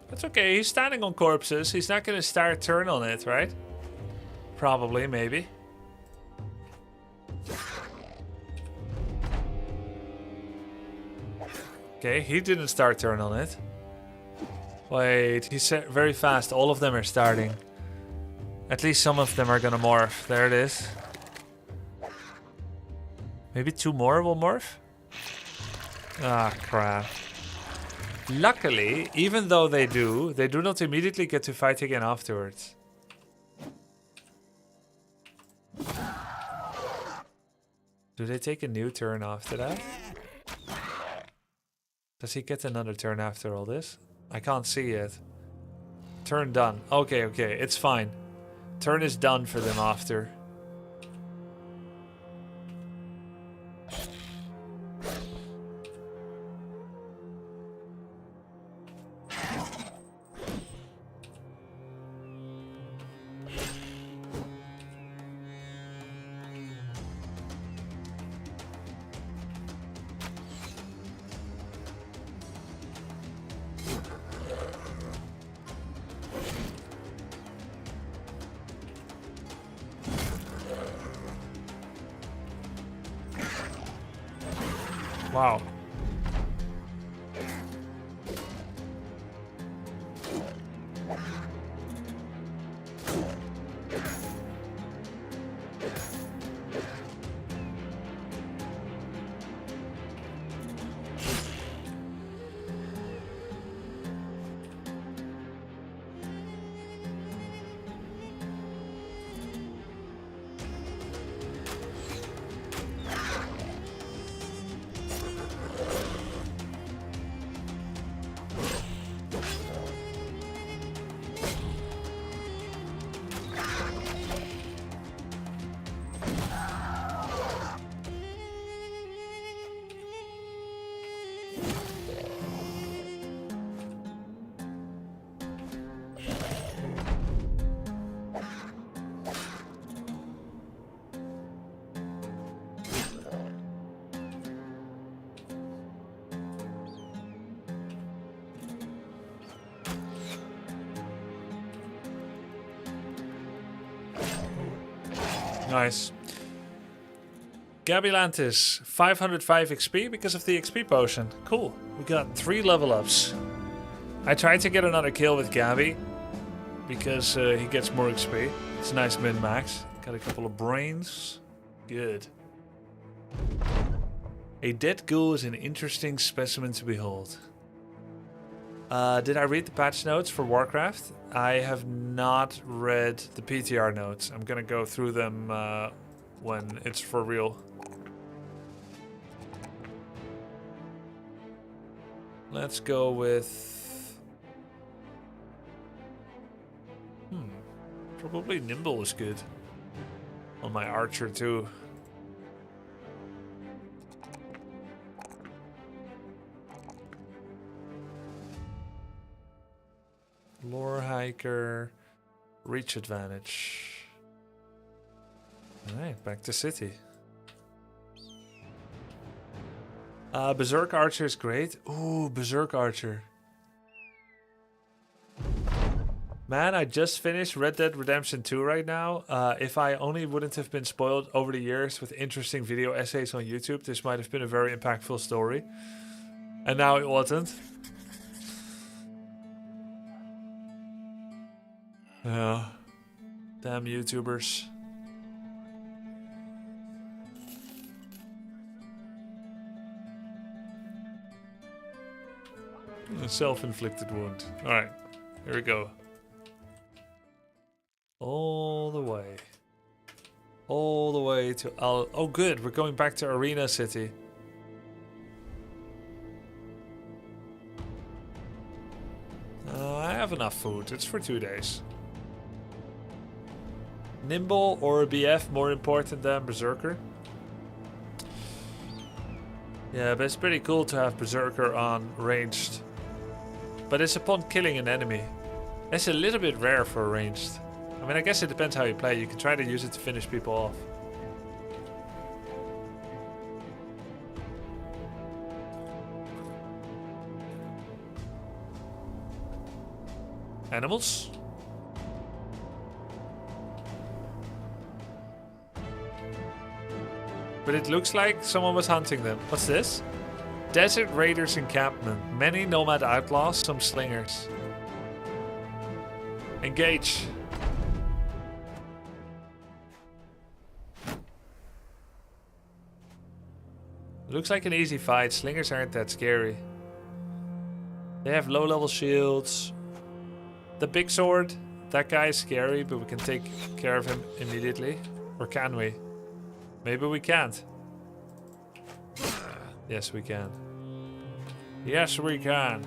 That's okay, he's standing on corpses. He's not gonna start turn on it, right? Probably, maybe. Okay, he didn't start turn on it. Wait, he's very fast. All of them are starting. At least some of them are gonna morph. There it is. Maybe 2 more will morph? Ah, crap. Luckily, even though they do not immediately get to fight again afterwards. Do they take a new turn after that? Does he get another turn after all this? I can't see it. Turn done. Okay, okay, it's fine. Turn is done for them after. Wow. Nice. Gabilantis, 505 XP because of the XP potion. Cool. We got 3 level ups. I tried to get another kill with Gabby because he gets more XP. It's a nice min-max. Got a couple of brains. Good. A dead ghoul is an interesting specimen to behold. Did I read the patch notes for Warcraft? I have not read the PTR notes. I'm gonna go through them when it's for real. Let's go with... Probably nimble is good. On my archer too. Lore hiker. Reach advantage. Alright, back to city. Berserk Archer is great. Ooh, Berserk Archer. Man, I just finished Red Dead Redemption 2 right now. If I only wouldn't have been spoiled over the years with interesting video essays on YouTube, this might have been a very impactful story. And now it wasn't. Yeah. Damn YouTubers. A self-inflicted wound. Alright, here we go. All the way. All the way to Oh good, we're going back to Arena City. I have enough food, it's for 2 days. Nimble or BF more important than Berserker? Yeah, but it's pretty cool to have Berserker on ranged. But it's upon killing an enemy. That's a little bit rare for ranged. I mean, I guess it depends how you play. You can try to use it to finish people off. Animals? But it looks like someone was hunting them. What's this? Desert Raiders encampment. Many nomad outlaws, some slingers. Engage. Looks like an easy fight. Slingers aren't that scary. They have low level shields. The big sword. That guy is scary, but we can take care of him immediately. Or can we? Maybe we can't. Yes, we can. Yes, we can.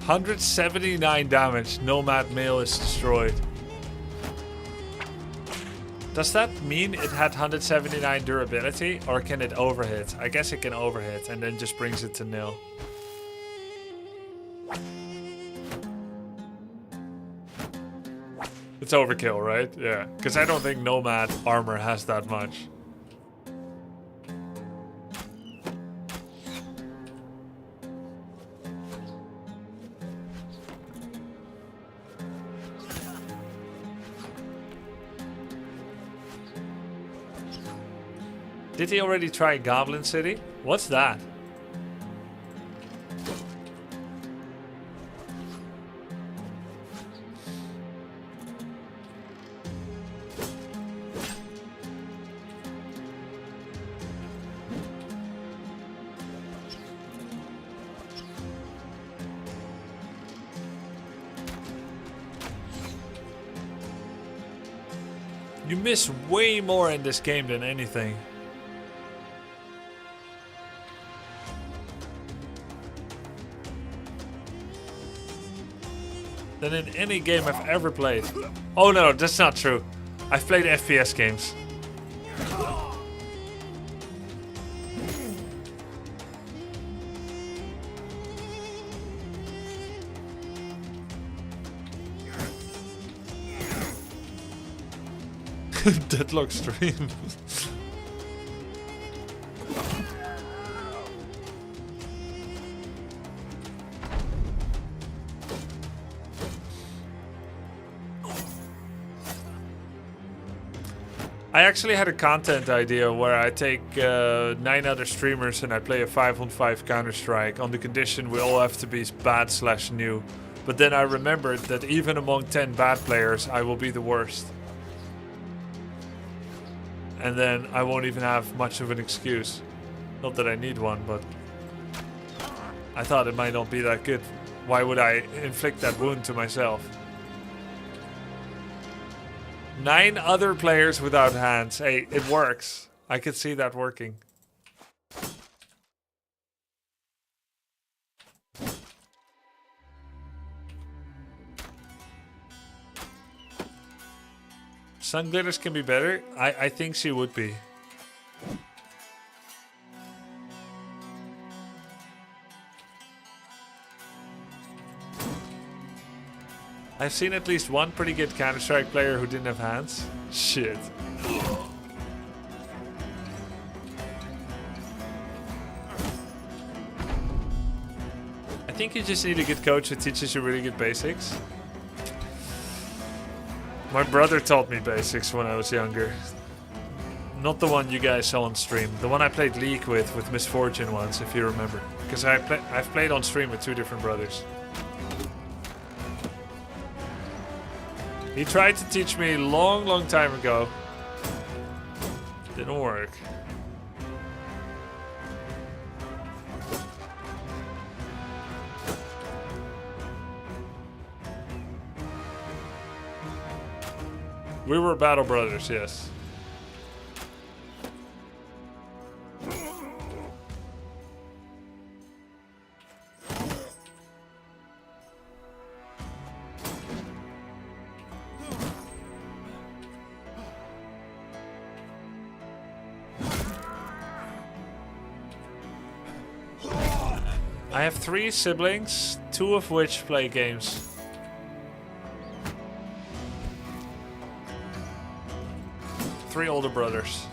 $179 damage. Nomad male is destroyed. Does that mean it had 179 durability, or can it overhit? I guess it can overhit and then just brings it to nil. It's overkill, right? Yeah, because I don't think Nomad armor has that much. Did he already try Goblin City? What's that? You miss way more in this game than anything. Than in any game I've ever played. Oh no, that's not true. I've played FPS games. Deadlock stream. I actually had a content idea where I take 9 other streamers and I play a 5-on-5 Counter-Strike on the condition we all have to be bad/new. But then I remembered that even among 10 bad players, I will be the worst. And then I won't even have much of an excuse. Not that I need one, but I thought it might not be that good. Why would I inflict that wound to myself? 9 other players without hands. Hey, it works. I could see that working. Sun glitters can be better. I think she would be. I've seen at least one pretty good Counter-Strike player who didn't have hands. Shit. I think you just need a good coach who teaches you really good basics. My brother taught me basics when I was younger. Not the one you guys saw on stream. The one I played League with Misfortune once, if you remember. Because I've played on stream with 2 different brothers. He tried to teach me a long time ago. Didn't work. We were battle brothers, yes. I have 3 siblings, 2 of which play games. Three older brothers.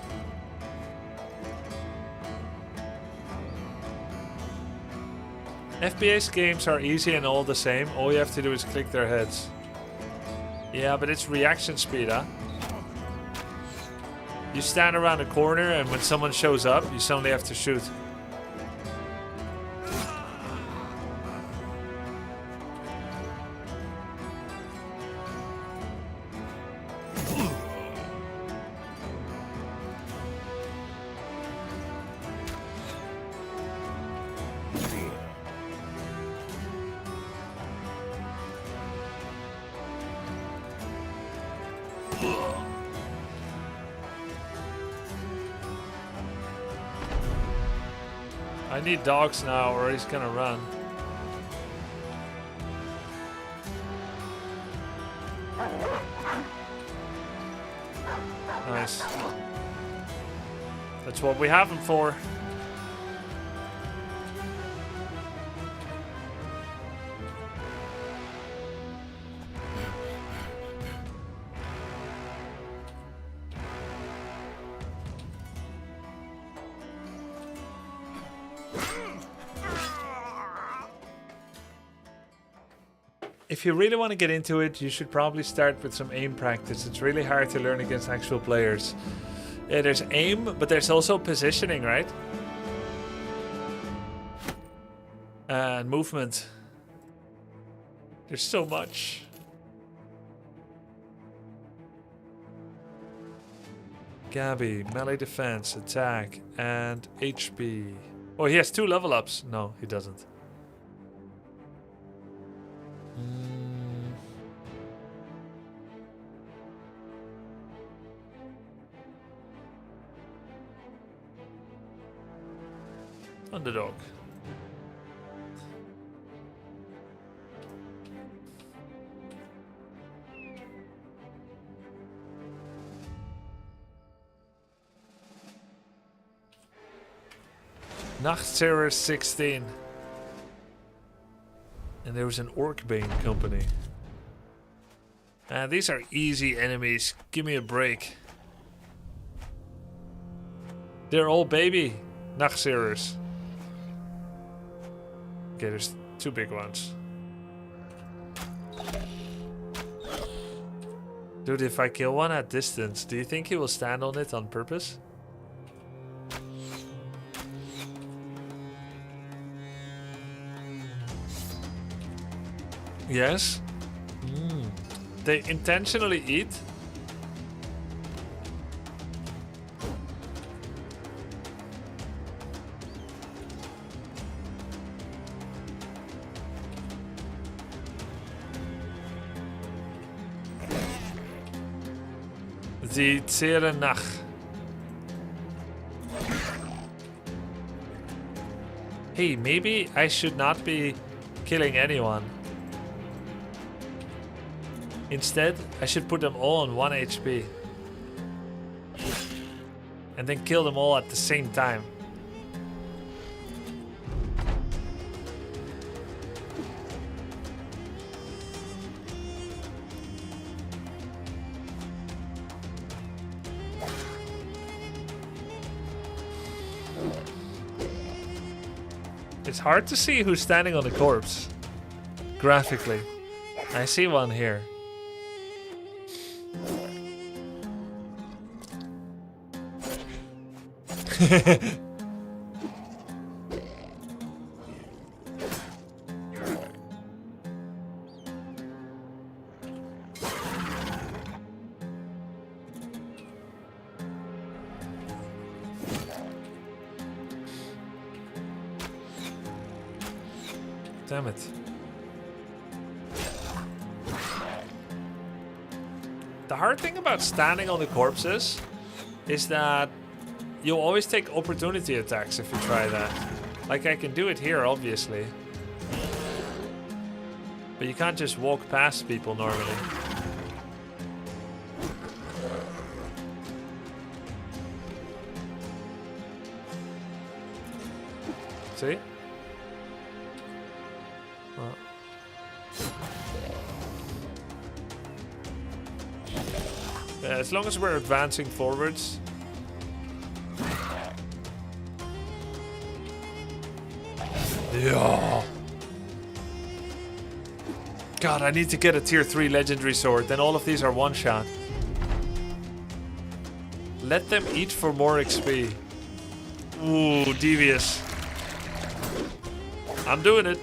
FPS games are easy and all the same. All you have to do is click their heads. Yeah, but it's reaction speed, huh? You stand around a corner and when someone shows up, you suddenly have to shoot. I need dogs now or he's gonna run. Nice. That's what we have him for. If you really want to get into it, you should probably start with some aim practice. It's really hard to learn against actual players. Yeah, there's aim, but there's also positioning, right? And movement. There's so much. Gabby, melee defense, attack, and HP. Oh, he has 2 level ups. No, he doesn't. Underdog. Nachtterror 16. And there was an Orcbane company. These are easy enemies. Give me a break. They're all baby Nachtseerers. Okay, there's 2 big ones. Dude, if I kill one at distance, do you think he will stand on it on purpose? Yes? They intentionally eat? Die zere nacht. Hey, maybe I should not be killing anyone. Instead, I should put them all on 1 HP. And then kill them all at the same time. It's hard to see who's standing on the corpse. Graphically. I see one here. Damn it. The hard thing about standing on the corpses is that you'll always take opportunity attacks if you try that. Like I can do it here, obviously. But you can't just walk past people normally. See? Oh. Yeah, as long as we're advancing forwards. Yeah. God, I need to get a tier 3 legendary sword. Then all of these are one shot. Let them eat for more XP. Ooh, devious. I'm doing it.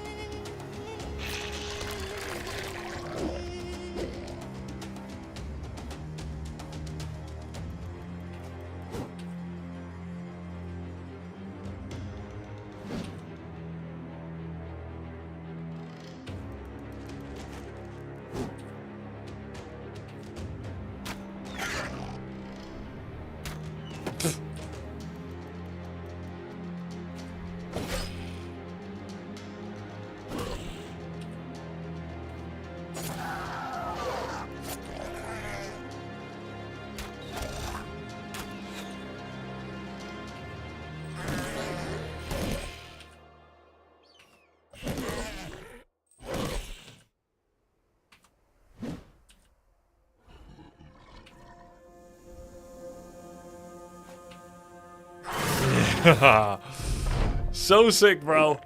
So sick, bro.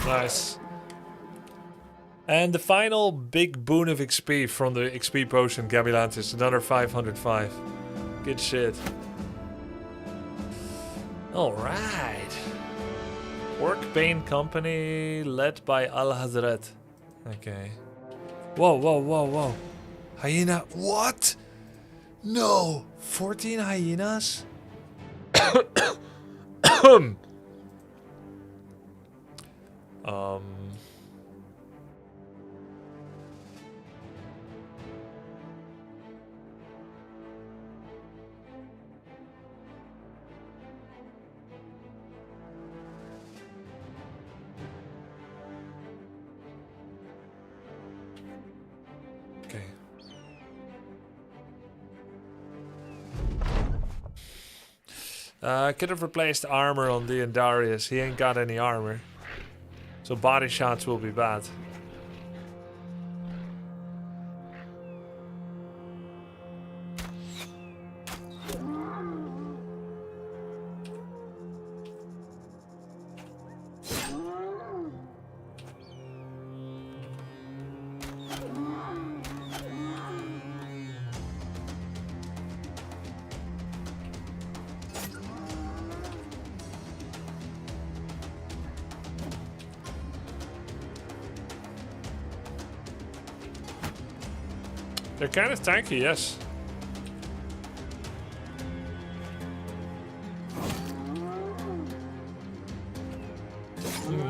Nice. And the final big boon of XP from the XP potion, Gabilantis, another 505. Good shit. Alright. Workbane Company led by Al Hazret. Okay. Whoa, whoa, whoa, whoa. Hyena. What? No. 14 hyenas? Okay. Could have replaced armor on the Darius. He ain't got any armor. So body shots will be bad. They're kind of tanky, yes.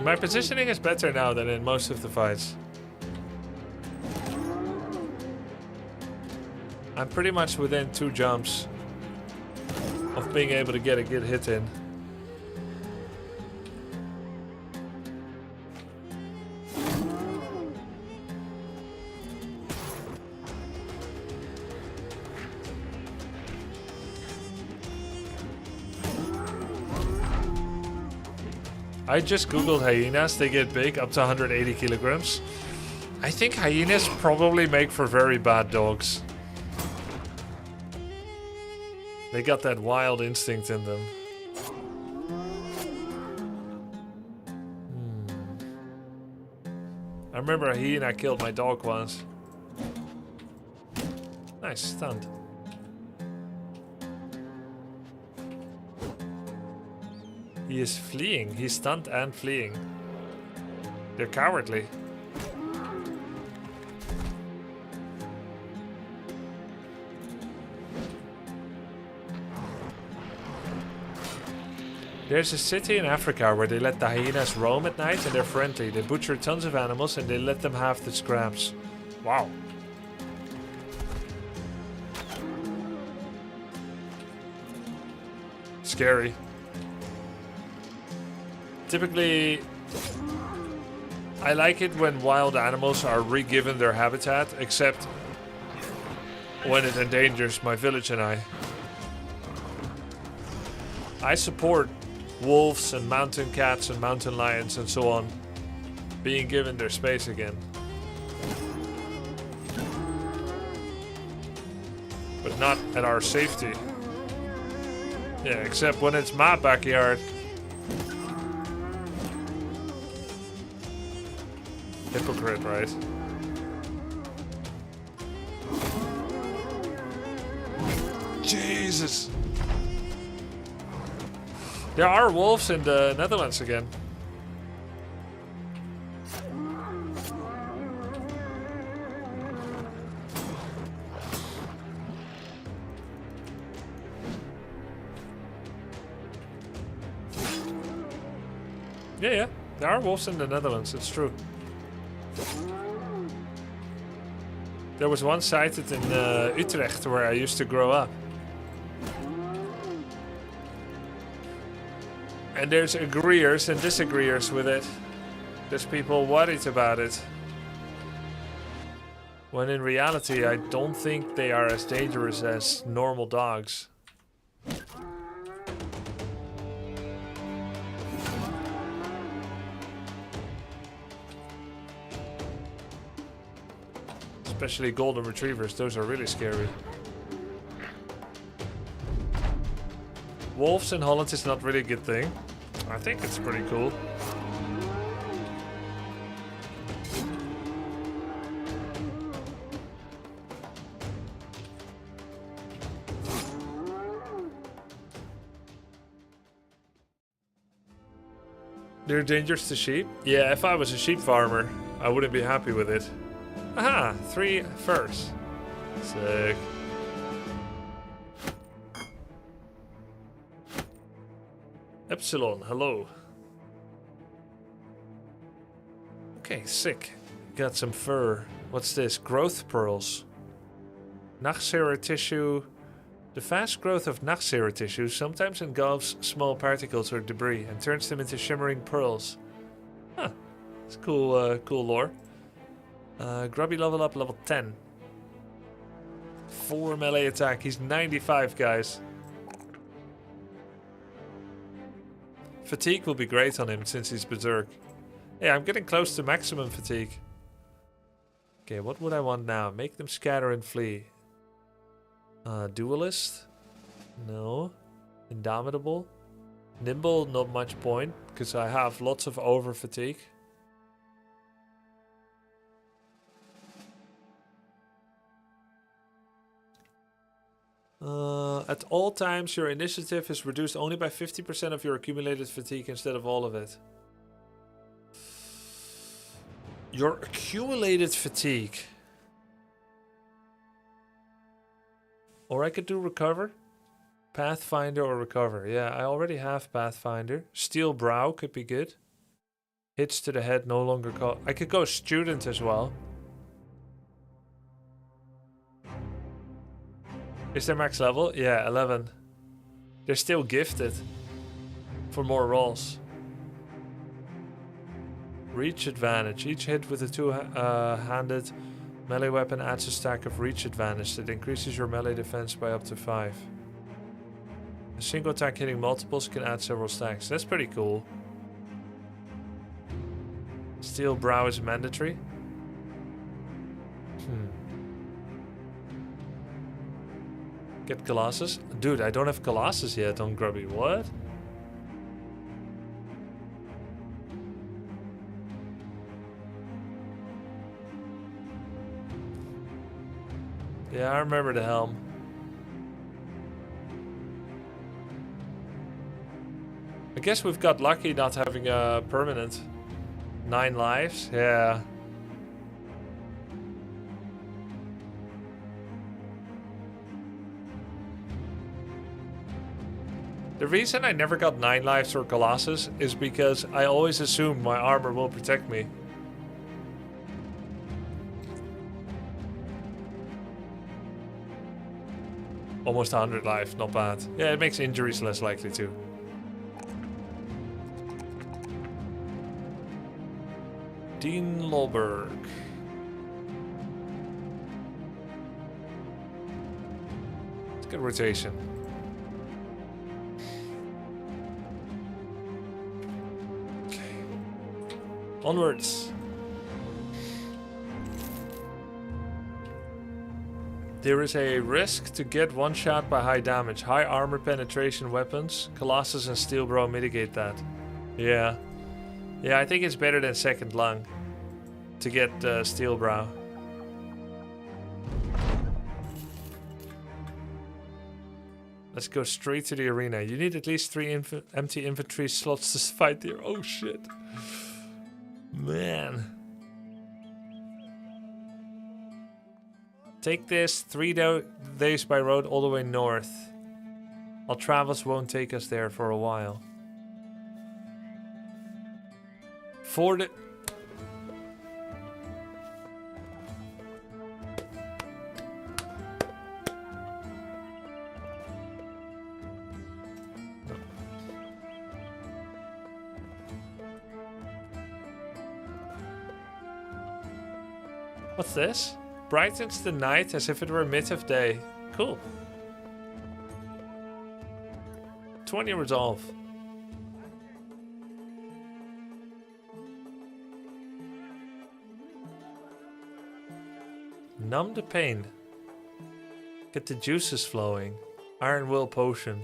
My positioning is better now than in most of the fights. I'm pretty much within 2 jumps of being able to get a good hit in. I just googled hyenas. They get big, up to 180 kilograms. I think hyenas probably make for very bad dogs. They got that wild instinct in them. I remember a hyena killed my dog once. Nice, stunned. He is fleeing. He's stunned and fleeing. They're cowardly. There's a city in Africa where they let the hyenas roam at night and they're friendly. They butcher tons of animals and they let them have the scraps. Wow. Scary. Typically, I like it when wild animals are re-given their habitat, except when it endangers my village and I. I support wolves and mountain cats and mountain lions and so on being given their space again. But not at our safety. Yeah, except when it's my backyard. Hypocrite, right? Jesus. There are wolves in the Netherlands again. Yeah, there are wolves in the Netherlands, it's true. There was one sighted in Utrecht where I used to grow up. And there's agreeers and disagreeers with it. There's people worried about it. When in reality, I don't think they are as dangerous as normal dogs. Especially golden retrievers, those are really scary. Wolves in Holland is not really a good thing. I think it's pretty cool. They're dangerous to sheep? Yeah, if I was a sheep farmer, I wouldn't be happy with it. Aha, 3 furs. Sick. Epsilon, hello. Okay, sick. Got some fur. What's this? Growth pearls. Nachtsera tissue. The fast growth of Nachtsera tissue sometimes engulfs small particles or debris and turns them into shimmering pearls. Huh. It's cool, cool lore. Grubby level up, level 10. 4 melee attack. He's 95, guys. Fatigue will be great on him since he's berserk. Yeah, I'm getting close to maximum fatigue. Okay, what would I want now? Make them scatter and flee. Duelist? No. Indomitable? Nimble, not much point, because I have lots of over fatigue. At all times, your initiative is reduced only by 50% of your accumulated fatigue instead of all of it. Your accumulated fatigue. Or I could do recover. Pathfinder or recover. Yeah, I already have Pathfinder. Steel Brow could be good. Hits to the head no longer call. I could go student as well. Is their max level? Yeah, 11. They're still gifted for more rolls. Reach advantage. Each hit with a two-handed melee weapon adds a stack of reach advantage that increases your melee defense by up to 5. A single attack hitting multiples can add several stacks. That's pretty cool. Steel Brow is mandatory. Get Colossus? Dude, I don't have Colossus yet on Grubby. What? Yeah, I remember the helm. I guess we've got lucky not having a permanent. 9 lives? Yeah. The reason I never got 9 lives or Colossus is because I always assume my armor will protect me. Almost 100 life, not bad. Yeah, it makes injuries less likely too. Dean Lolberg. Let's get rotation. Okay. Onwards. There is a risk to get one shot by high damage. High armor penetration weapons. Colossus and Steel Brow mitigate that. Yeah. Yeah, I think it's better than Second Lung to get Steel Brow. Let's go straight to the arena. You need at least 3 empty infantry slots to fight there. Oh shit. Man. Take this 3 days by road all the way north. Our travels won't take us there for a while. For the... What's this? Brightens the night as if it were mid of day. Cool. 20 resolve. Numb the pain. Get the juices flowing. Iron Will Potion.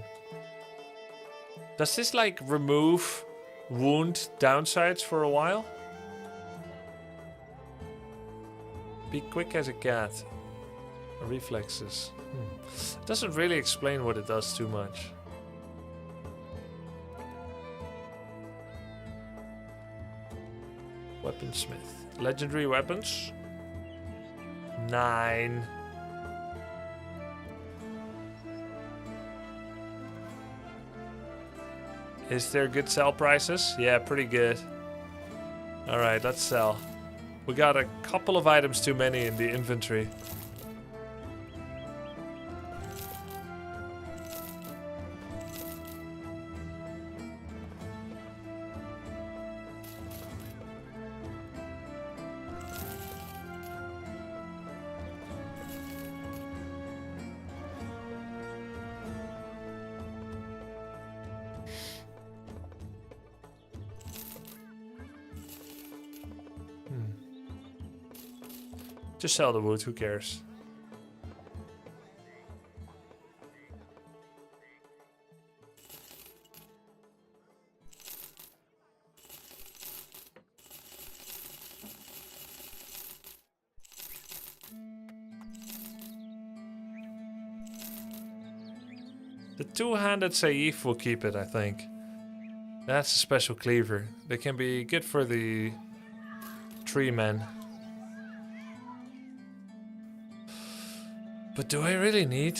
Does this like remove wound downsides for a while? Be quick as a cat. Reflexes. Doesn't really explain what it does too much. Weaponsmith. Legendary weapons. 9. Is there good sell prices? Yeah, pretty good. Alright, let's sell. We got a couple of items too many in the inventory. Just sell the wood, who cares? The two-handed Saif will keep it, I think. That's a special cleaver. They can be good for the tree men. But do I really need...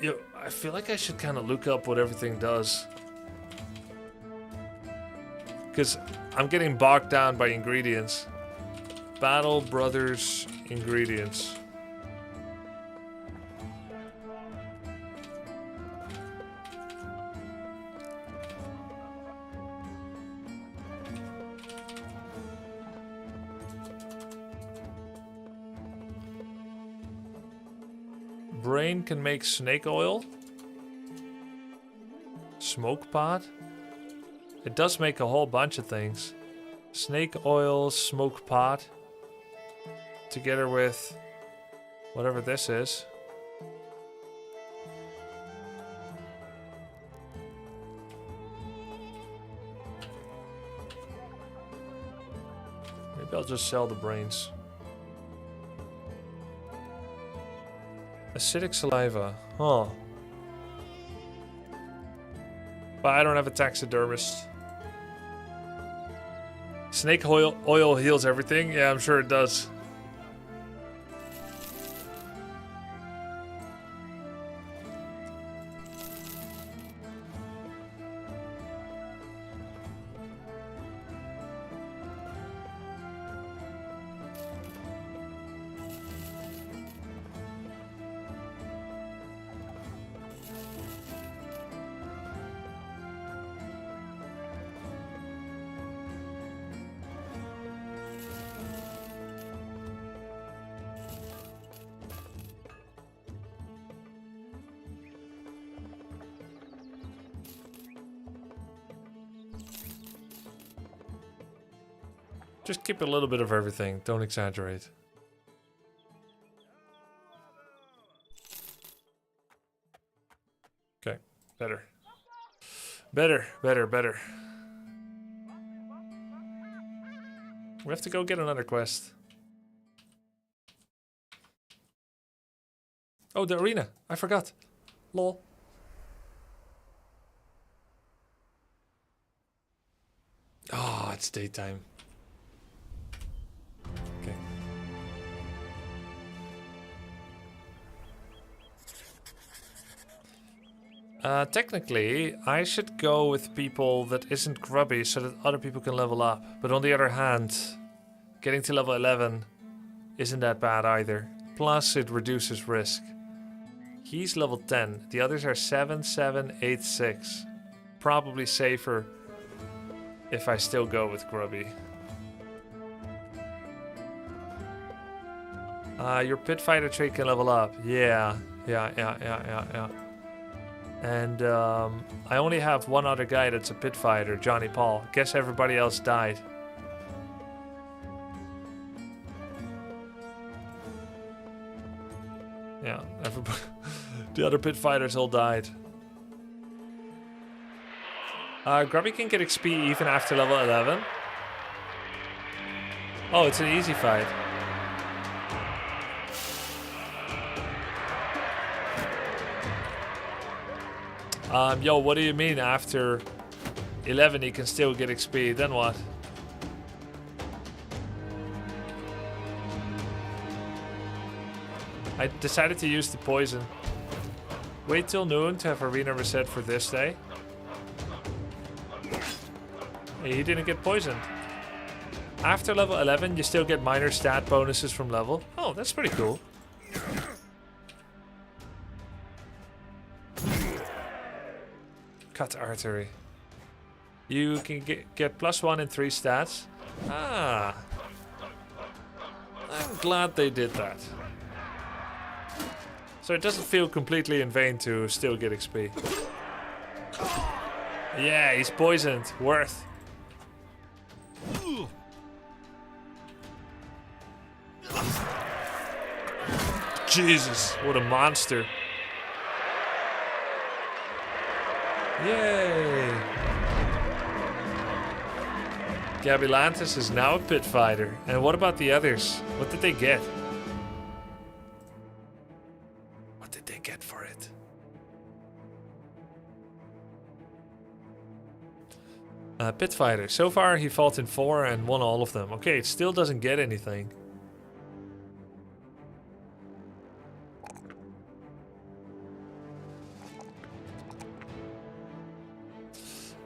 Yo, I feel like I should kind of look up what everything does. Because I'm getting bogged down by ingredients. Battle Brothers ingredients. Brain can make snake oil. Smoke pot. It does make a whole bunch of things. Snake oil, smoke pot. Together with whatever this is. Maybe I'll just sell the brains. Acidic saliva. Huh. But I don't have a taxidermist. Snake oil heals everything? Yeah, I'm sure it does. Just keep a little bit of everything. Don't exaggerate. Okay. Better. Better. We have to go get another quest. Oh, the arena. I forgot. Lol. Oh, it's daytime. Okay. Technically, I should go with people that isn't grubby so that other people can level up. But on the other hand, getting to level 11 isn't that bad either. Plus, it reduces risk. He's level 10. The others are 7, 7, 8, 6. Probably safer if I still go with Grubby. Your pit fighter trait can level up. Yeah. And I only have one other guy that's a pit fighter, Johnny Paul. Guess everybody else died. Yeah, everybody. The other pit fighters all died. Grubby can get XP even after level 11. Oh, it's an easy fight. Yo, what do you mean after 11 he can still get XP? Then what? I decided to use the poison. Wait till noon to have arena reset for this day. He didn't get poisoned. After level 11, you still get minor stat bonuses from level. Oh, that's pretty cool. Cut artery. You can get +1 in 3 stats. Ah. I'm glad they did that. So it doesn't feel completely in vain to still get XP. Yeah, he's poisoned. Worth. Jesus, what a monster. Yay! Gabilantis is now a pit fighter. And what about the others? What did they get? What did they get for it? Pit fighter. So far he fought in 4 and won all of them. Okay, it still doesn't get anything.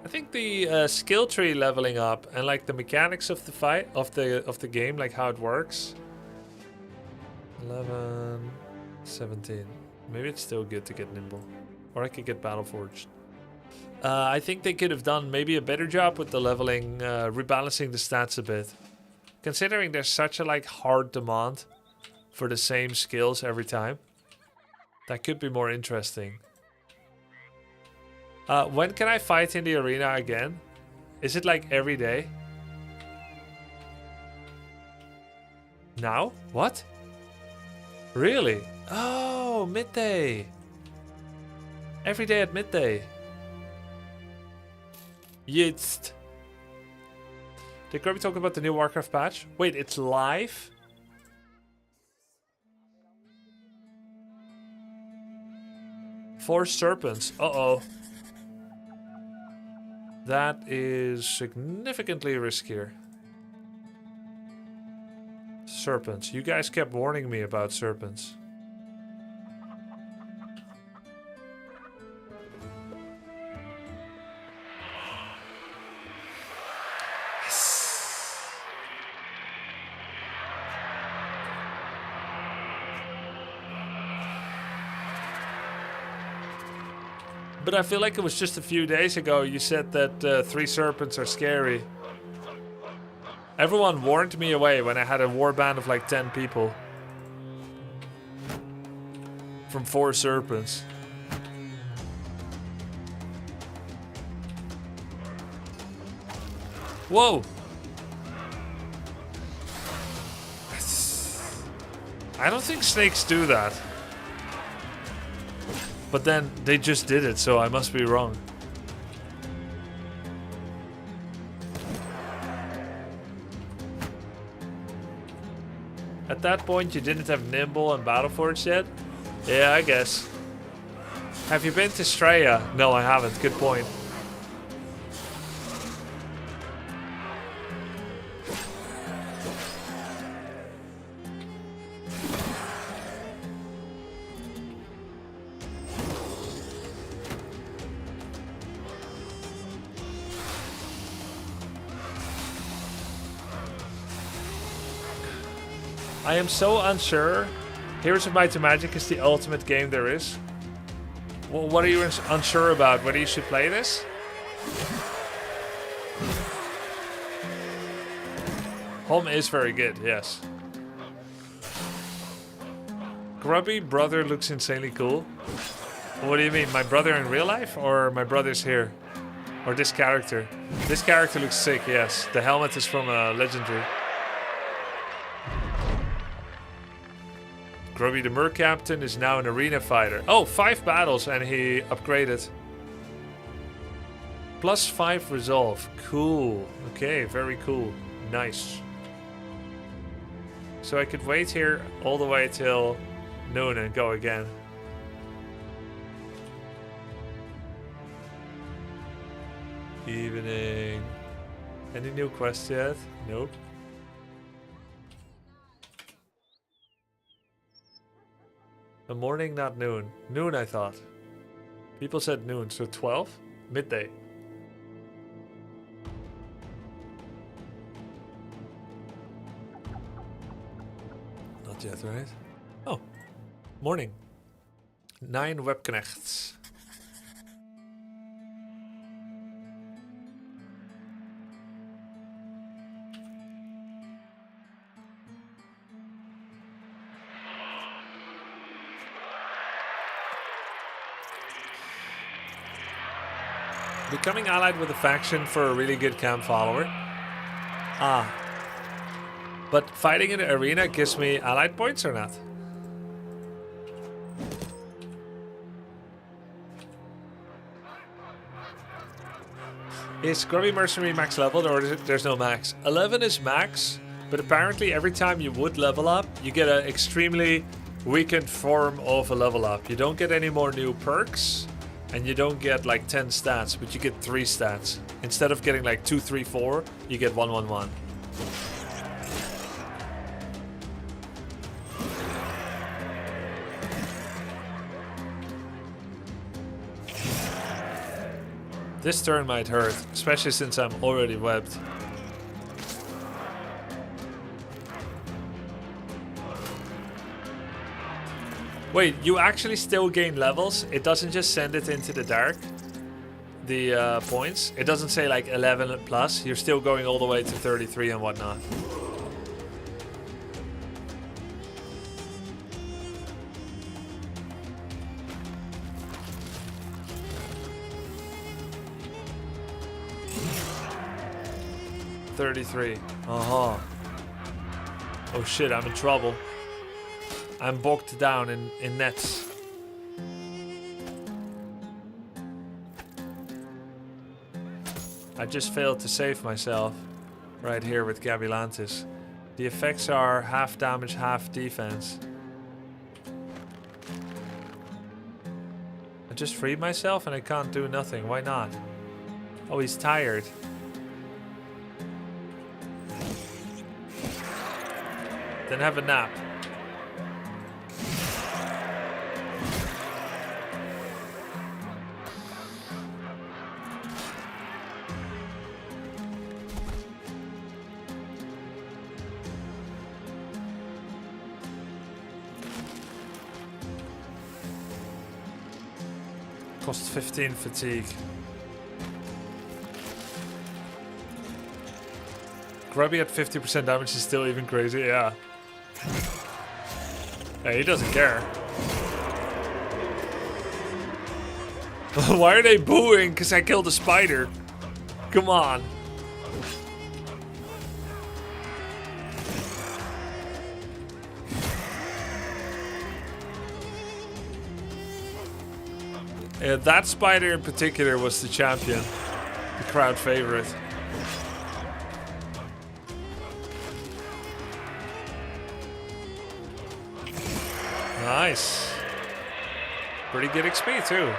I think the skill tree leveling up and like the mechanics of the fight of the game, like how it works. 11, 17. Maybe it's still good to get nimble, or I could get battle forged. I think they could have done maybe a better job with the leveling, rebalancing the stats a bit. Considering there's such a like hard demand for the same skills every time, that could be more interesting. When can I fight in the arena again? Is it like every day? Now? What? Really? Oh, midday. Every day at midday. Jetzt. Did Grubby talk about the new Warcraft patch? Wait, it's live? Four serpents. Uh-oh. That is significantly riskier. Serpents. You guys kept warning me about serpents. Yes. But I feel like it was just a few days ago you said that 3 serpents are scary. Everyone warned me away when I had a warband of like 10 people. From 4 serpents. Whoa! I don't think snakes do that. But then they just did it, so I must be wrong. At that point, you didn't have Nimble and Battleforge yet? Yeah, I guess. Have you been to Straya? No, I haven't. Good point. I am so unsure. Heroes of Might and Magic is the ultimate game there is. Well, what are you unsure about? Whether you should play this? Home is very good, yes. Grubby brother looks insanely cool. What do you mean? My brother in real life or my brother's here? Or this character? This character looks sick, yes. The helmet is from a legendary. Grubby the Merc Captain is now an arena fighter. Oh, 5 battles and he upgraded. +5 resolve. Cool. Okay, very cool. Nice. So I could wait here all the way till noon and go again. Evening. Any new quests yet? Nope. The morning, not noon. Noon, I thought. People said noon, so 12? Midday. Jet, right? Oh, morning. 9 webknechts. Becoming allied with a faction for a really good camp follower. Ah. But fighting in the arena gives me allied points or not? Is Grubby Mercenary max leveled or is it, there's no max? 11 is max, but apparently every time you would level up, you get an extremely weakened form of a level up. You don't get any more new perks, and you don't get like 10 stats, but you get 3 stats. Instead of getting like 2, 3, 4, you get 1, 1, 1. This turn might hurt, especially since I'm already webbed. Wait, you actually still gain levels? It doesn't just send it into the dark? The points? It doesn't say like 11 plus? You're still going all the way to 33 and whatnot. Uh-huh. Oh shit, I'm in trouble. I'm bogged down in nets. I just failed to save myself right here with Gavilantis. The effects are half damage, half defense. I just freed myself and I can't do nothing. Why not? Oh, he's tired. Then have a nap. Cost 15 fatigue. Grubby at 50% damage is still even crazy, yeah. Hey, he doesn't care. Why are they booing? Because I killed a spider. Come on. Yeah, that spider in particular was the champion. The crowd favorite. Nice. Pretty good XP too.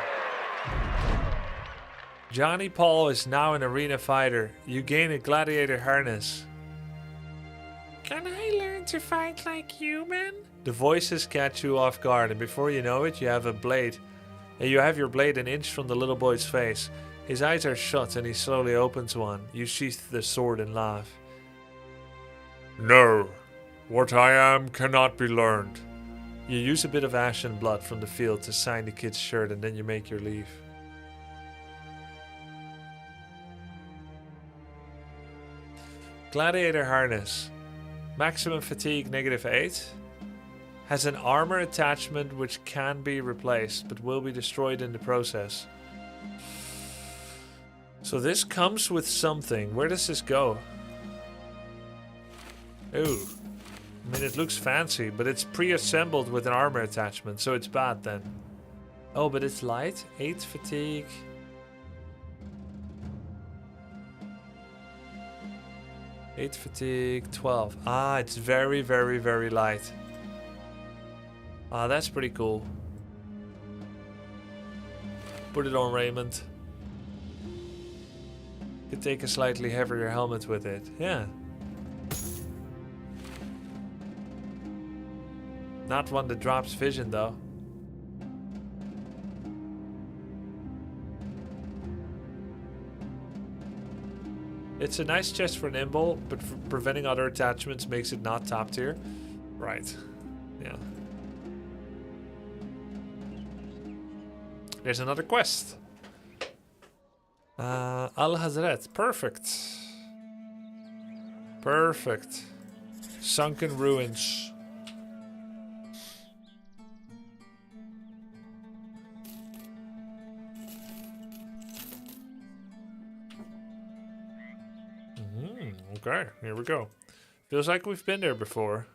Johnny Paul is now an arena fighter. You gain a gladiator harness. Can I learn to fight like human? The voices catch you off guard, and before you know it, you have a blade. You have your blade an inch from the little boy's face. His eyes are shut and he slowly opens one. You sheath the sword and laugh. No. What I am cannot be learned. You use a bit of ash and blood from the field to sign the kid's shirt and then you make your leave. Gladiator harness. Maximum fatigue -8. Has an armor attachment which can be replaced but will be destroyed in the process. So this comes with something. Where does this go? Ooh. I mean, it looks fancy, but it's pre-assembled with an armor attachment, so it's bad then. Oh, but it's light? 8 fatigue. Eight fatigue, 12. Ah, it's very, very, very light. Ah, that's pretty cool. Put it on Raymond. Could take a slightly heavier helmet with it. Yeah. Not one that drops vision though. It's a nice chest for nimble, but for preventing other attachments makes it not top tier. Right. Yeah. There's another quest. Al Hazret. Perfect. Perfect. Sunken ruins. Okay, here we go. Feels like we've been there before.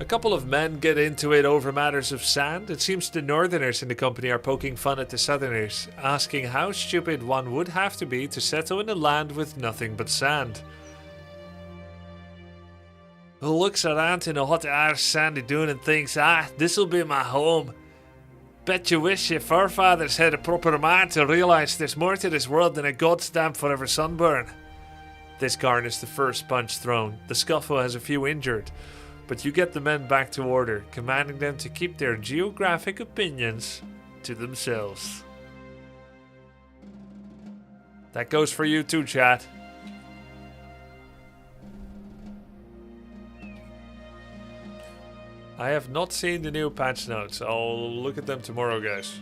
A couple of men get into it over matters of sand. It seems the northerners in the company are poking fun at the southerners, asking how stupid one would have to be to settle in a land with nothing but sand. Who looks around in a hot air sandy dune and thinks, this'll be my home. Bet you wish your forefathers had a proper mind to realize there's more to this world than a goddamn forever sunburn. This garners the first punch thrown. The scuffle has a few injured, but you get the men back to order, commanding them to keep their geographic opinions to themselves. That goes for you too, chat. I have not seen the new patch notes. I'll look at them tomorrow, guys.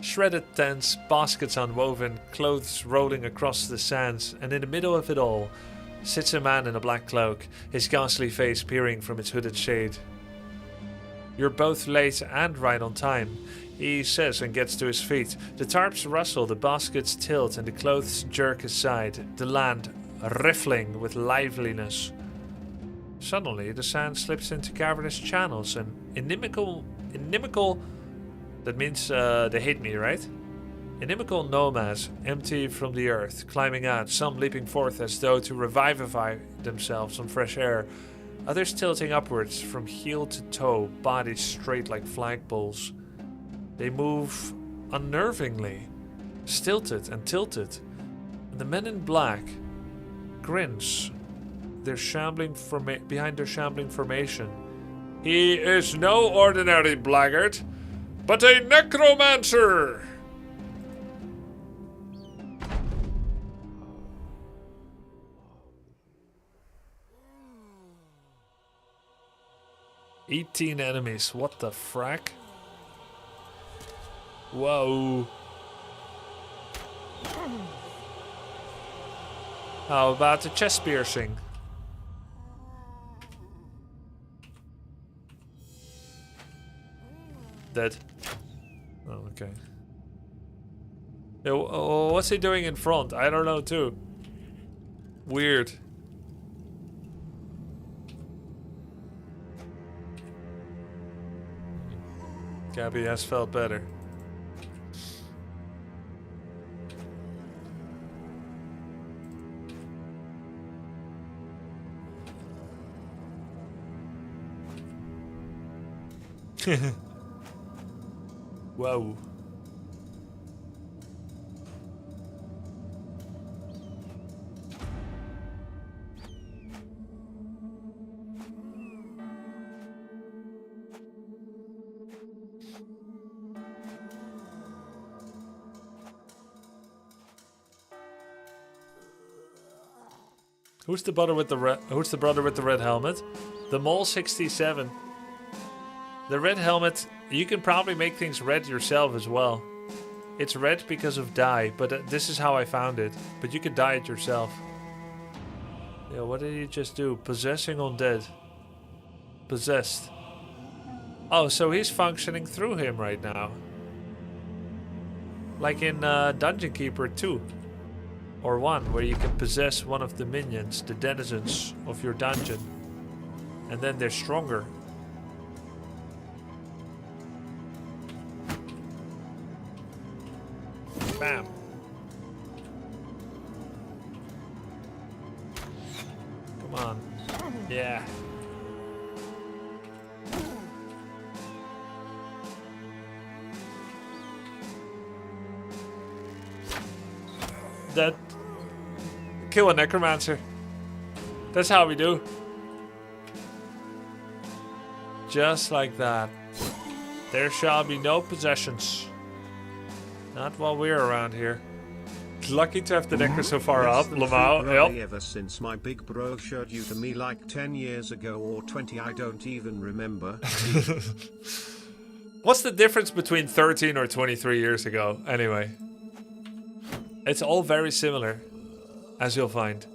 Shredded tents, baskets unwoven, clothes rolling across the sands, and in the middle of it all sits a man in a black cloak, his ghastly face peering from its hooded shade. You're both late and right on time, he says and gets to his feet. The tarps rustle, the baskets tilt, and the clothes jerk aside, the land riffling with liveliness. Suddenly, the sand slips into cavernous channels, and inimical, that means they hate me, right? Inimical nomads empty from the earth, climbing out, some leaping forth as though to revivify themselves on fresh air, others tilting upwards from heel to toe, bodies straight like flagpoles. They move unnervingly, stilted and tilted, and the men in black grins behind their shambling formation. He is no ordinary blackguard, but a necromancer! 18 enemies, what the frack? Whoa. How about the chest piercing? Dead. Oh, okay. Yo, what's he doing in front? I don't know too. Weird. Gabby has felt better. Wow. Who's the brother with the red helmet? The Mole 67. The red helmet, you can probably make things red yourself as well. It's red because of dye, but this is how I found it. But you could dye it yourself. Yeah, what did he just do? Possessing undead. Possessed. Oh, so he's functioning through him right now. Like in Dungeon Keeper 2. Or 1, where you can possess one of the minions, the denizens of your dungeon. And then they're stronger. Bam. Come on. Yeah. That. Kill a necromancer. That's how we do. Just like that. There shall be no possessions. Not while we're around here. Lucky to have the Necro so far up, Lamau. Yep. Ever since my big bro showed you to me like 10 years ago or 20, I don't even remember. What's the difference between 13 or 23 years ago, anyway? It's all very similar, as you'll find.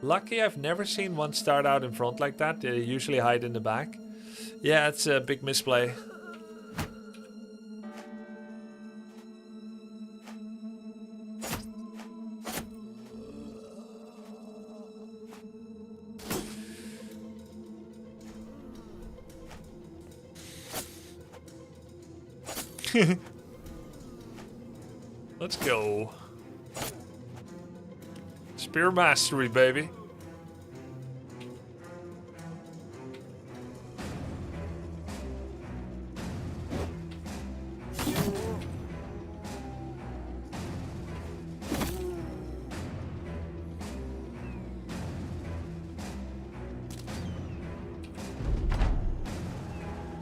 Lucky I've never seen one start out in front like that. They usually hide in the back. Yeah, it's a big misplay. Let's go. Spear mastery, baby.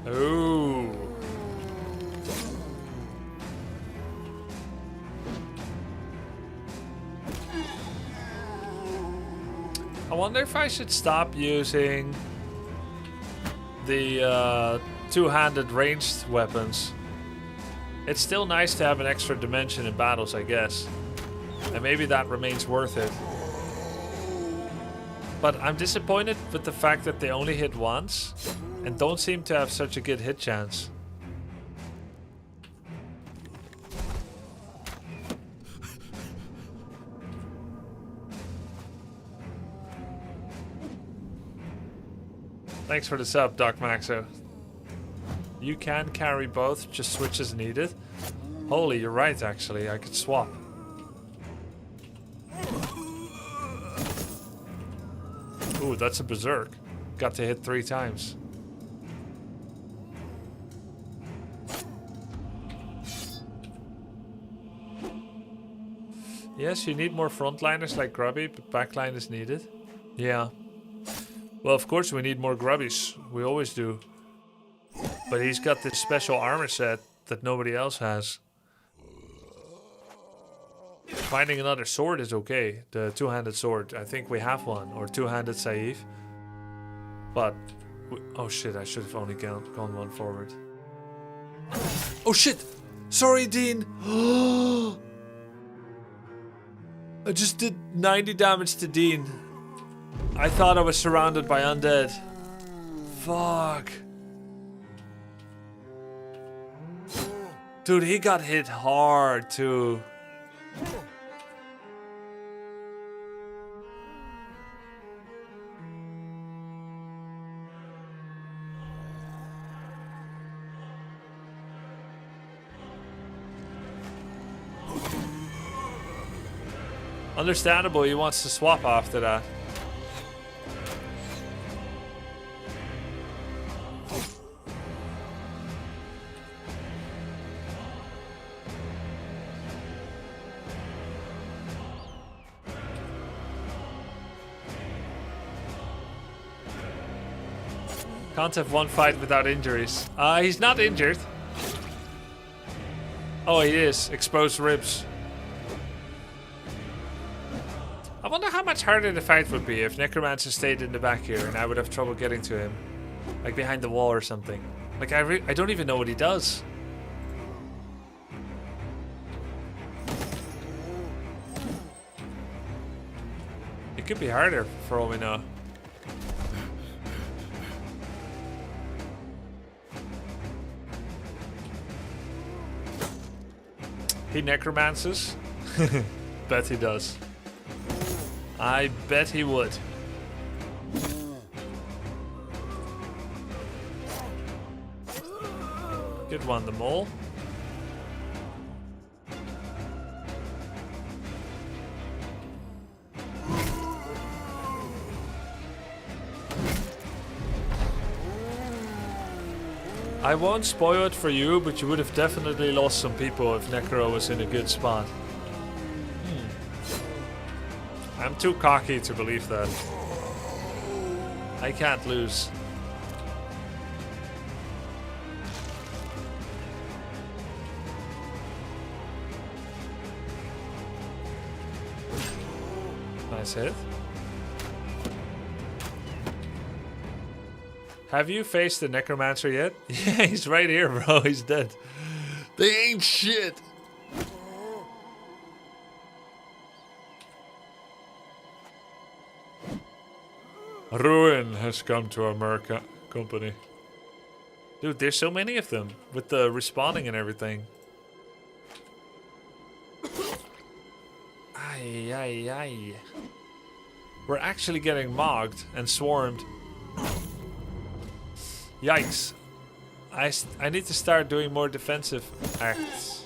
Ooh. I wonder if I should stop using the two-handed ranged weapons. It's still nice to have an extra dimension in battles, I guess. And maybe that remains worth it. But I'm disappointed with the fact that they only hit once and don't seem to have such a good hit chance. Thanks for the sub, Doc Maxo. You can carry both, just switch as needed. Holy, you're right, actually. I could swap. Ooh, that's a berserk. Got to hit 3 times. Yes, you need more frontliners like Grubby, but backline is needed. Yeah. Well, of course we need more Grubbies. We always do. But he's got this special armor set that nobody else has. Finding another sword is okay. The two-handed sword. I think we have one. Or two-handed Saif. But... oh shit, I should have only gone one forward. Oh shit! Sorry, Dean! I just did 90 damage to Dean. I thought I was surrounded by undead. Fuck. Dude, he got hit hard too. Understandable, he wants to swap after that. Can't have one fight without injuries. He's not injured. Oh, he is. Exposed ribs. I wonder how much harder the fight would be if Necromancer stayed in the back here and I would have trouble getting to him. Like behind the wall or something. Like I don't even know what he does. It could be harder for all we know. He necromances? Bet he does. I bet he would. Good one, the mole. I won't spoil it for you, but you would have definitely lost some people if Necro was in a good spot. I'm too cocky to believe that. I can't lose. Nice hit. Have you faced the necromancer yet? Yeah, he's right here, bro. He's dead. They ain't shit. Ruin has come to our company. Dude, there's so many of them with the respawning and everything. Ay, ay, ay. We're actually getting mogged and swarmed. Yikes. I need to start doing more defensive acts.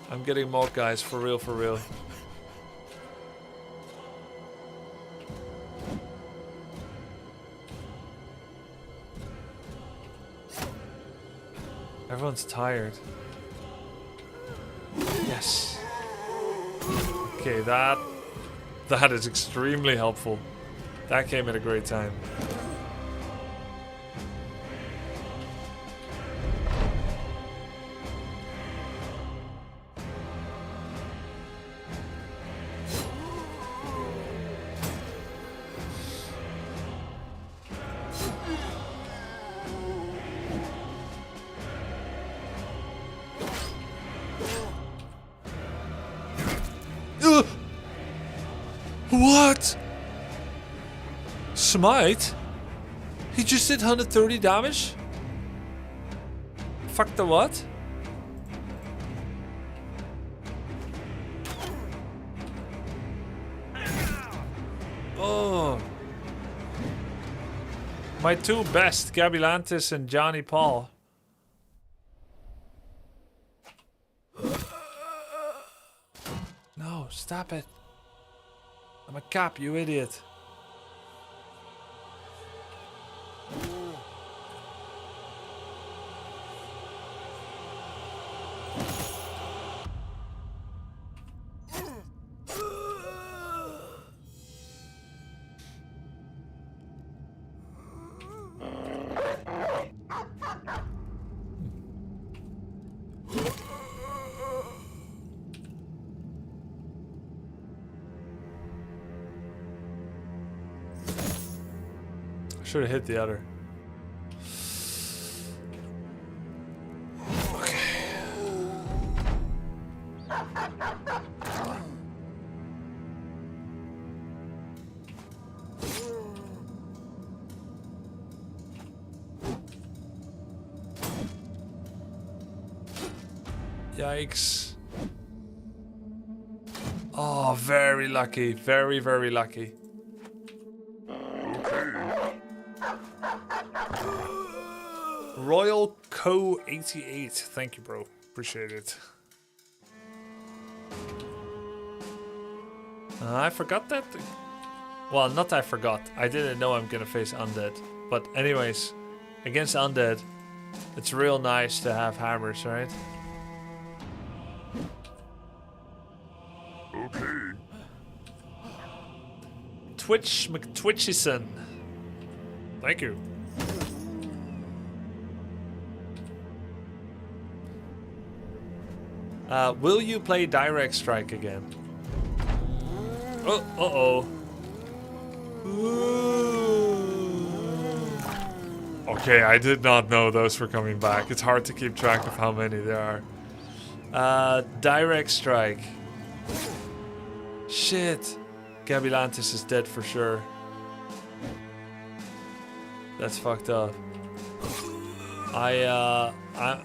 I'm getting mogged, guys, for real, for real. Everyone's tired. Yes. Okay, that is extremely helpful. That came at a great time. What? Smite? He just did 130 damage? Fuck the what? Oh. My two best, Gabilantis and Johnny Paul. No, stop it. I'm a cop, you idiot. Should have hit the other. Okay. Yikes. Oh, very lucky. Very, very lucky. Royal Co 88. Thank you, bro. Appreciate it. I forgot that. Well, not I forgot. I didn't know I'm gonna face undead. But anyways, against undead, it's real nice to have hammers, right? Okay. Twitch McTwitchison. Thank you. Will you play Direct Strike again? Oh, uh-oh. Okay, I did not know those were coming back. It's hard to keep track of how many there are. Direct Strike. Shit. Gabilantis is dead for sure. That's fucked up.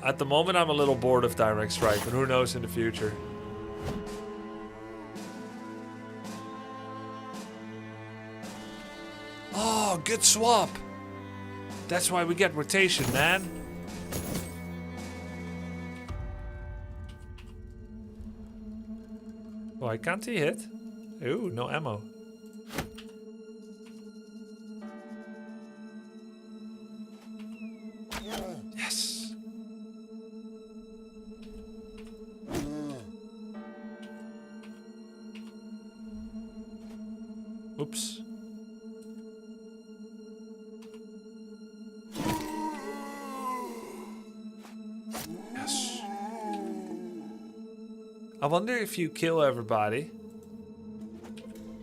At the moment I'm a little bored of Direct Strike, but who knows in the future. Oh, good swap. That's why we get rotation, man. Why can't he hit? Ooh, no ammo. Yes. Oops. Yes. I wonder if you kill everybody,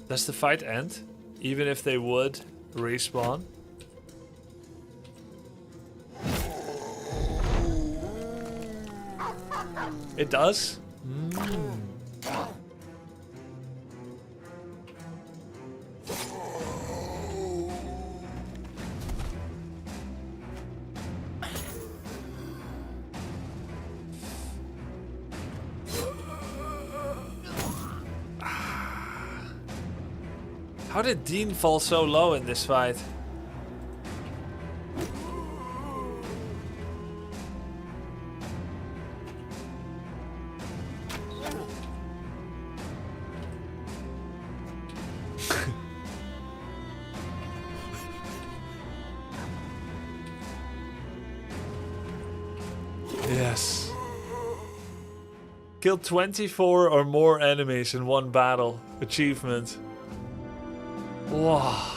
does the fight end? Even if they would respawn? It does? How did Dean fall so low in this fight? Yes. Kill 24 or more enemies in one battle. Achievement. Wow.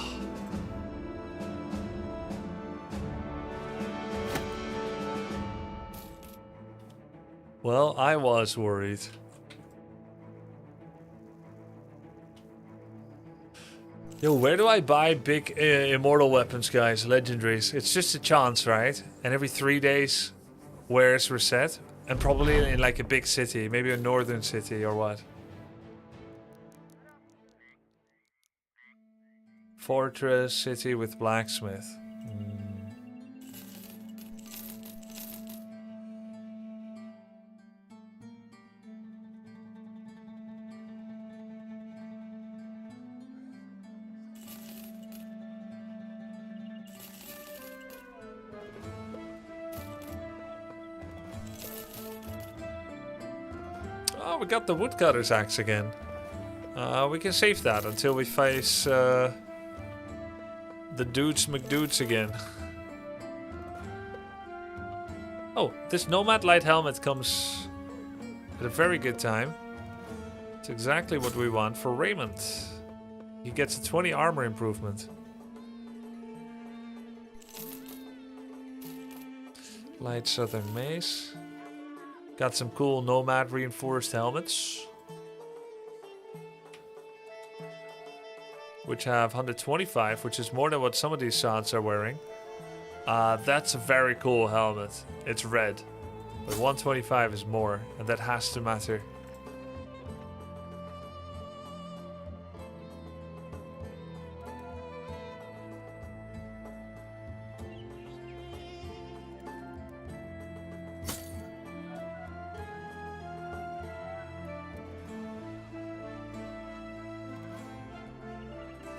Well, I was worried. Yo, where do I buy big immortal weapons, guys? Legendaries. It's just a chance, right? And every 3 days, wares reset. And probably in like a big city. Maybe a northern city or what. Fortress, city with blacksmith. Oh, we got the woodcutter's axe again. We can save that until we face the dudes McDudes again. Oh, this Nomad Light Helmet comes at a very good time. It's exactly what we want for Raymond. He gets a 20 armor improvement. Light Southern Mace. Got some cool Nomad reinforced helmets, which have 125, which is more than what some of these Sans are wearing. That's a very cool helmet. It's red, but 125 is more, and that has to matter.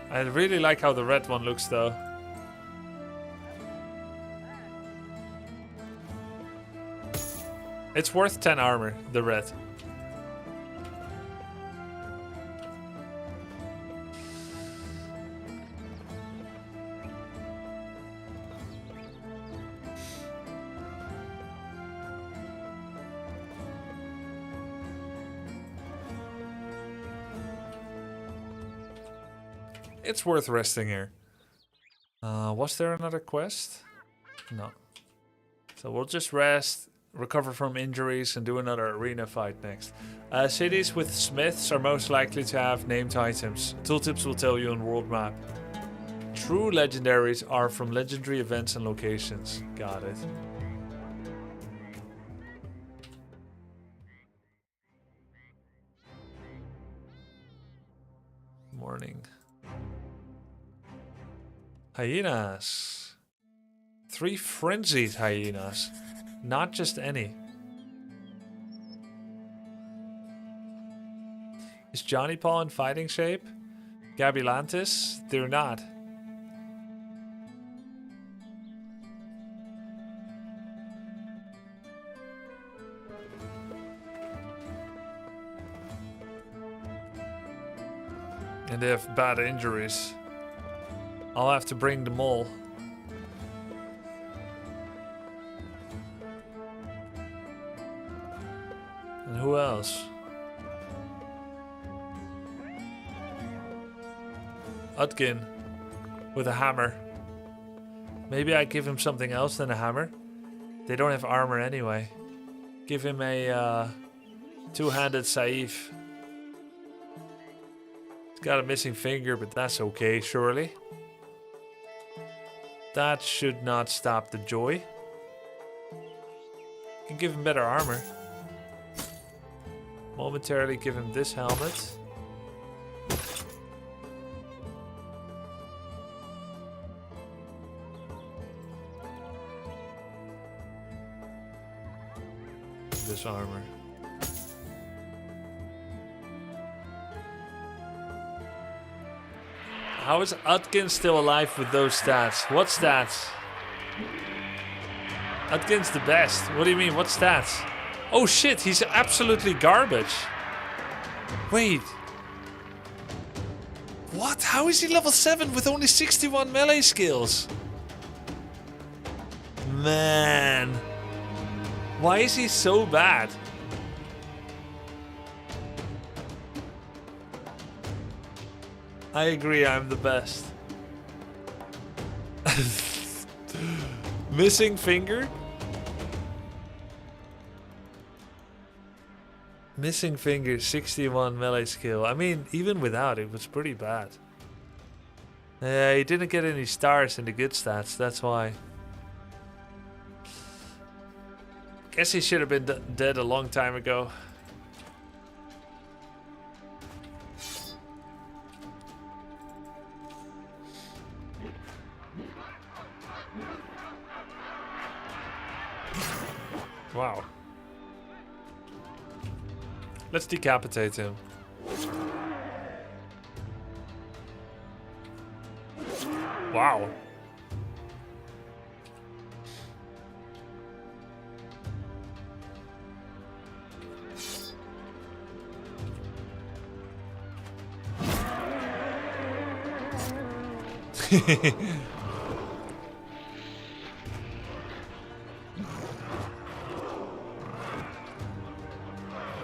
I really like how the red one looks though. It's worth 10 armor, the red. It's worth resting here. Was there another quest? No. So we'll just rest, recover from injuries, and do another arena fight next. Cities with smiths are most likely to have named items. Tooltips will tell you on world map. True legendaries are from legendary events and locations. Got it. Morning. Hyenas. 3 frenzied hyenas. Not just any. Is Johnny Paul in fighting shape? Gabilantis? They're not. And they have bad injuries. I'll have to bring them all. And who else? Utkin with a hammer. Maybe I give him something else than a hammer. They don't have armor anyway. Give him a Two-handed Saif. He's got a missing finger, but that's okay, surely. That should not stop the joy. Can give him better armor. Momentarily give him this helmet. This armor. How is Utkin still alive with those stats? What stats? Utkin's the best. What do you mean? What stats? Oh shit, he's absolutely garbage. Wait. What? How is he level 7 with only 61 melee skills? Man. Why is he so bad? I agree, I'm the best. Missing finger? Missing finger, 61 melee skill. I mean, even without it was pretty bad. Yeah, he didn't get any stars in the good stats, that's why. Guess he should have been dead a long time ago. Wow. Let's decapitate him. Wow.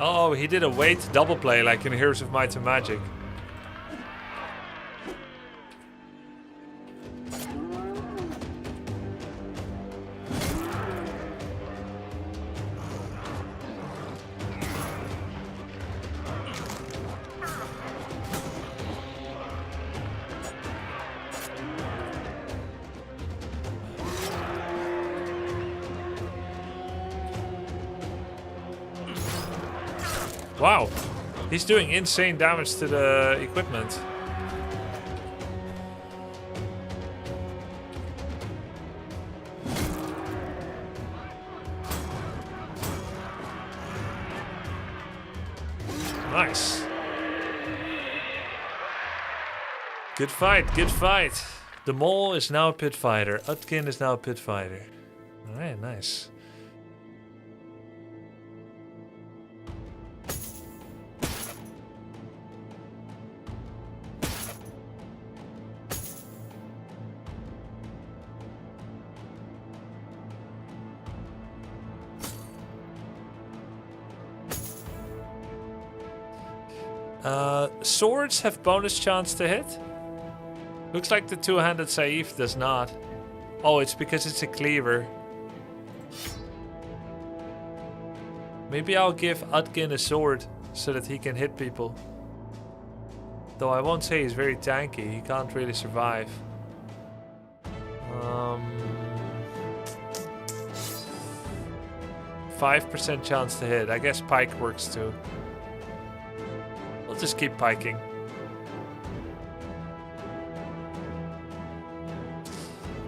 Oh, he did a weight double play like in Heroes of Might and Magic. Wow, he's doing insane damage to the equipment. Nice. Good fight, good fight. The mole is now a pit fighter. Utkin is now a pit fighter. Alright, nice. Swords have bonus chance to hit. Looks like the two-handed Saif does not. Oh, it's because it's a cleaver. Maybe I'll give Utkin a sword so that he can hit people. Though I won't say he's very tanky, he can't really survive. 5% chance to hit. I guess pike works too. We'll just keep piking.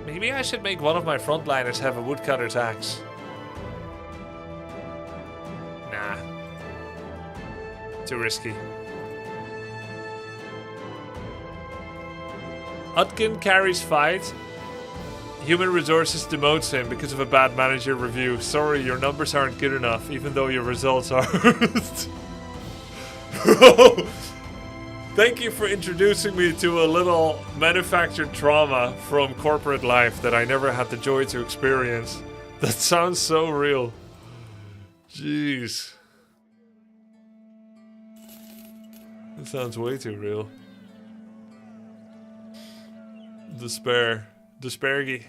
Maybe I should make one of my frontliners have a woodcutter's axe. Nah. Too risky. Utkin carries fight. Human Resources demotes him because of a bad manager review. Sorry, your numbers aren't good enough, even though your results are. Thank you for introducing me to a little manufactured trauma from corporate life that I never had the joy to experience. That sounds so real. Jeez. That sounds way too real. Despair. Despairgy.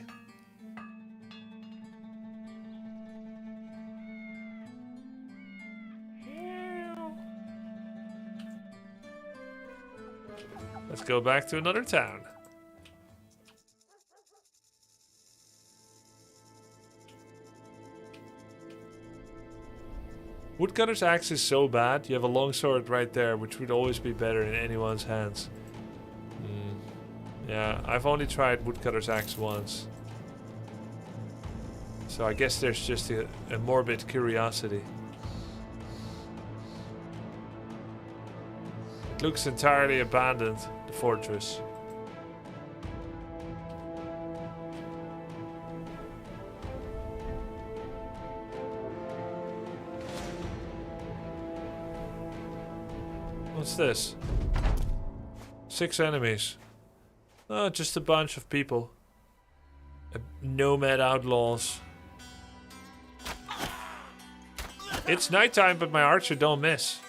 Let's go back to another town. Woodcutter's axe is so bad. You have a longsword right there, which would always be better in anyone's hands. Yeah, I've only tried Woodcutter's axe once. So I guess there's just a morbid curiosity. It looks entirely abandoned, the fortress. What's this? 6 enemies. Oh, just a bunch of people. Nomad outlaws. It's nighttime, but my archer don't miss.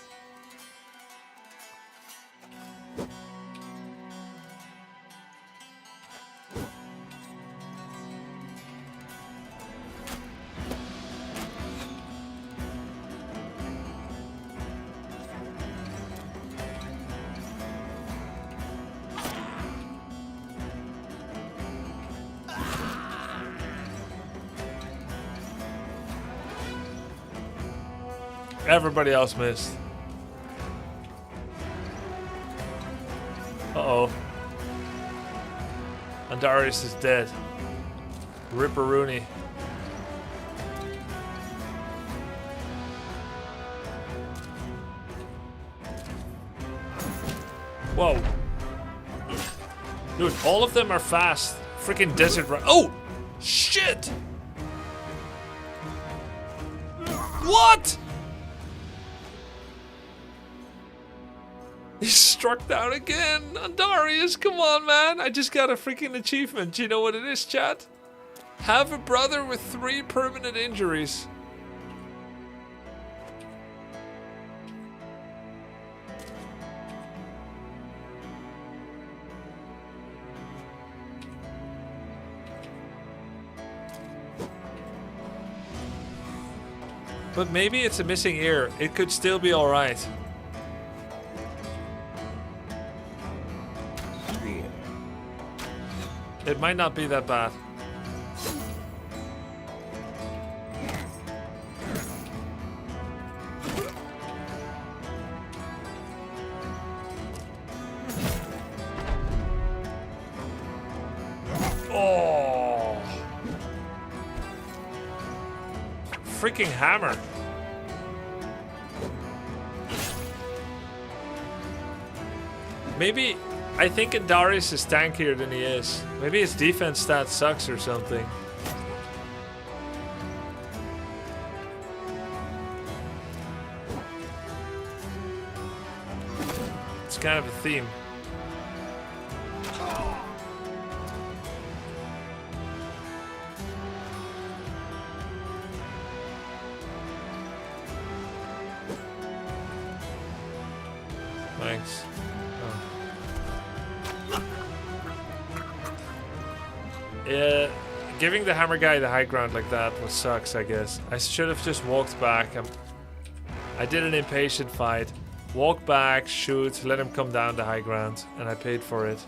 Everybody else missed. Uh-oh. Andarius is dead. Ripperoonie. Whoa. Dude, all of them are fast. Freaking desert run. Oh! Shit! What? He's struck down again. Andarius, come on, man. I just got a freaking achievement. You know what it is, chat? Have a brother with 3 permanent injuries. But maybe it's a missing ear. It could still be alright. It might not be that bad. Oh! Freaking hammer. Maybe... I think Andarius is tankier than he is. Maybe his defense stat sucks or something. It's kind of a theme. Thanks. Yeah, giving the hammer guy the high ground like that was sucks, I guess. I should have just walked back. I did an impatient fight. Walk back, shoot, let him come down the high ground, and I paid for it.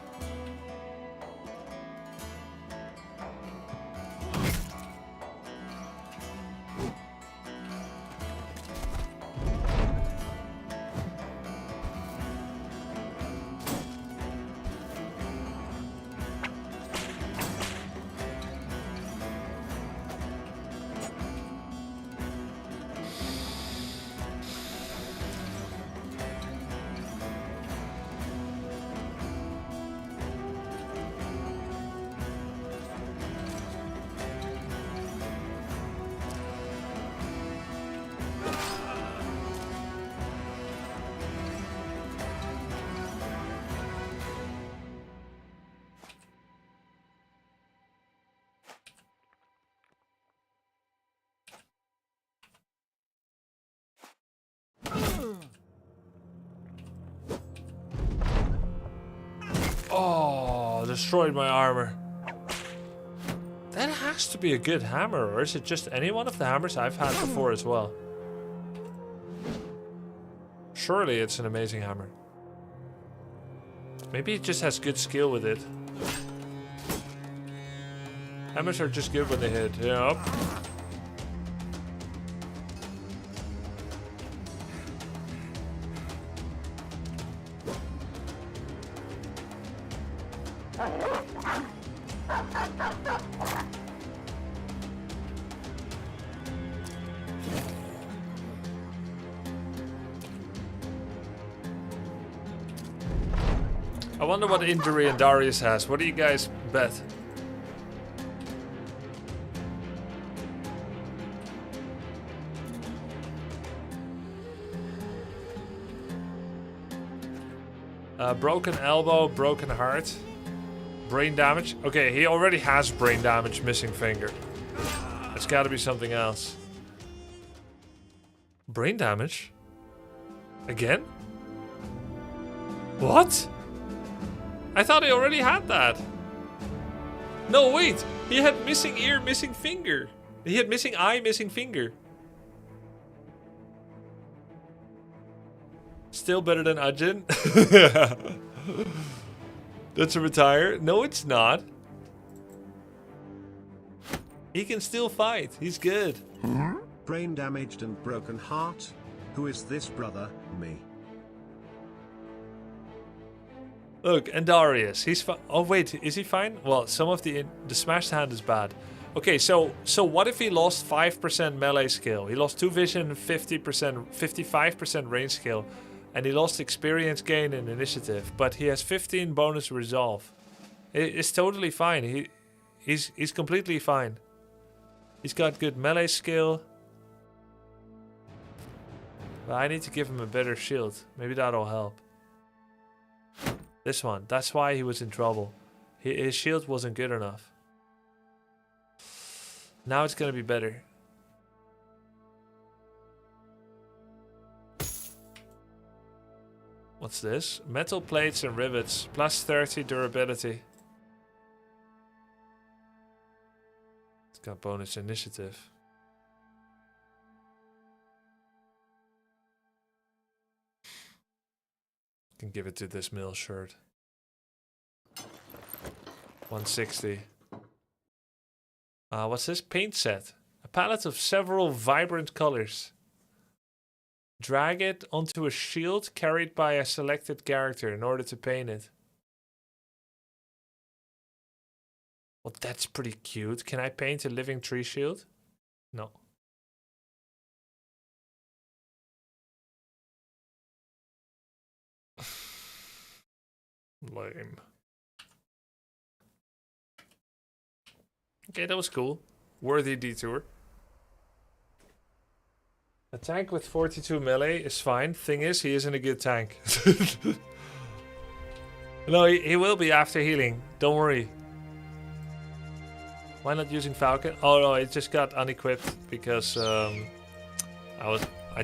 Oh, destroyed my armor. That has to be a good hammer, or is it just any one of the hammers I've had before as well? Surely it's an amazing hammer. Maybe he just has good skill with it. Hammers are just good when they hit. Yep. I wonder what injury Andarius has. What do you guys bet? Broken elbow, broken heart, brain damage. Okay, he already has brain damage, missing finger. It's got to be something else. Brain damage? Again? What? I thought he already had that. No, wait. He had missing ear, missing finger. He had missing eye, missing finger. Still better than Ajin. That's a retire. No, it's not. He can still fight. He's good. Brain damaged and broken heart. Who is this brother? Me. Look, Andarius. He's fine. Oh wait, is he fine? Well, some of the smashed hand is bad. Okay, so what if he lost 5% melee skill? He lost 2 vision, 50%, 55% range skill. And he lost experience gain and initiative, but he has 15 bonus resolve. It's totally fine. He's completely fine. He's got good melee skill. But I need to give him a better shield. Maybe that'll help. This one. That's why he was in trouble. His shield wasn't good enough. Now it's gonna be better. What's this? Metal plates and rivets. Plus 30 durability. It's got bonus initiative. Can give it to this mill shirt. 160. What's this? Paint set. A palette of several vibrant colors. Drag it onto a shield carried by a selected character in order to paint it. Well, that's pretty cute. Can I paint a living tree shield? No. Lame. Okay, that was cool. Worthy detour. A tank with 42 melee is fine. Thing is, he isn't a good tank. No, he will be after healing. Don't worry. Why not using Falcon? Oh no, it just got unequipped because I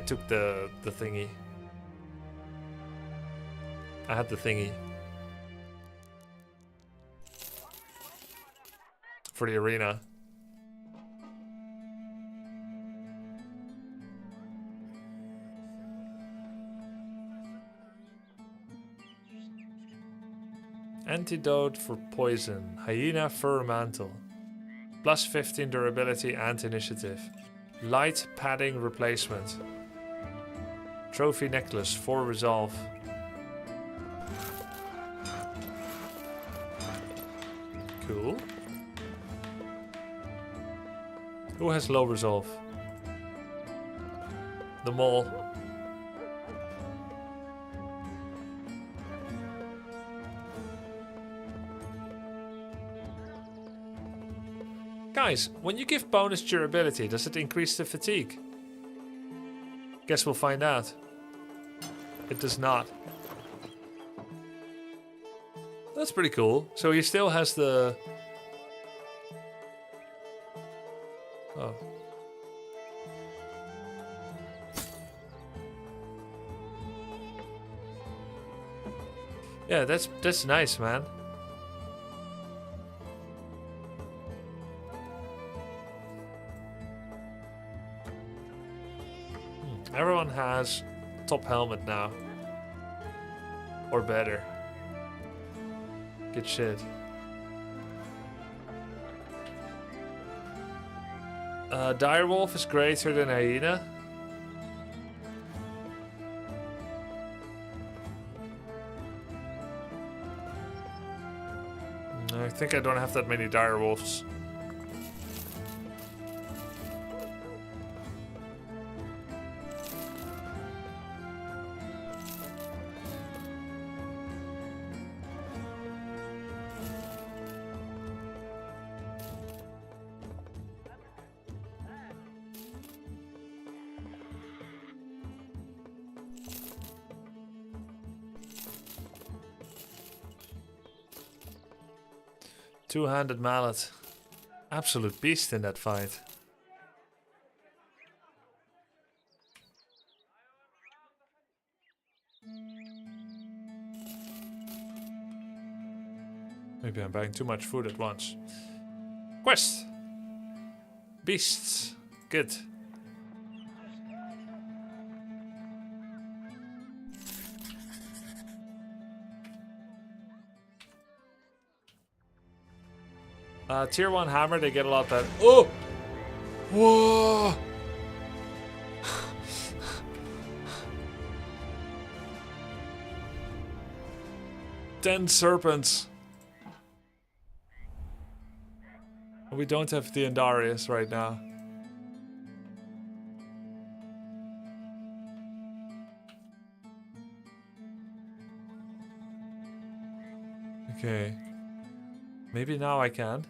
took the thingy. I had the thingy for the arena. Antidote for poison. Hyena fur mantle. Plus 15 durability and initiative. Light padding replacement. Trophy necklace 4 resolve. Cool. Who has low resolve? The mole. Guys, when you give bonus durability, does it increase the fatigue? Guess we'll find out. It does not. That's pretty cool. So he still has the... Oh. Yeah, that's nice, man. Everyone has top helmet now. Or better. Good shit. Direwolf is greater than hyena. I think I don't have that many direwolves. Two-handed mallet. Absolute beast in that fight. Maybe I'm buying too much food at once. Quest! Beasts. Good. Tier 1 hammer, they get a lot better. Oh! Whoa! 10 serpents. We don't have the Andarius right now. Okay. Maybe now I can.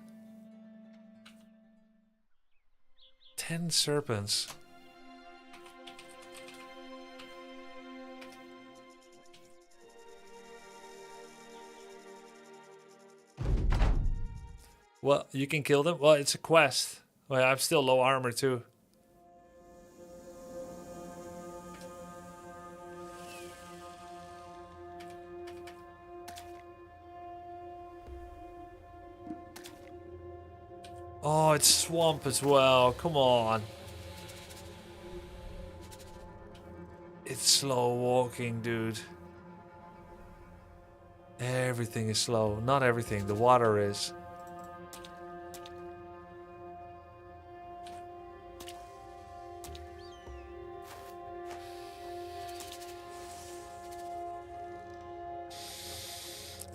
10 serpents. Well, you can kill them. Well, it's a quest. Well, I'm still low armor too. Oh, it's swamp as well. Come on. It's slow walking, dude. Everything is slow. Not everything. The water is.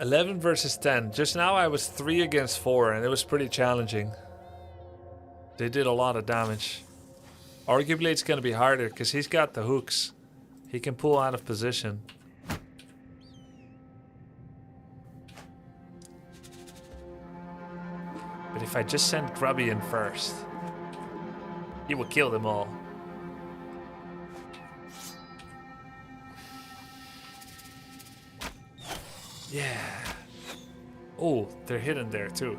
$11 versus 10. Just now I was 3 against 4 and it was pretty challenging. They did a lot of damage. Arguably it's going to be harder because he's got the hooks. He can pull out of position. But if I just send Grubby in first, he will kill them all. Yeah. Oh, they're hidden there too.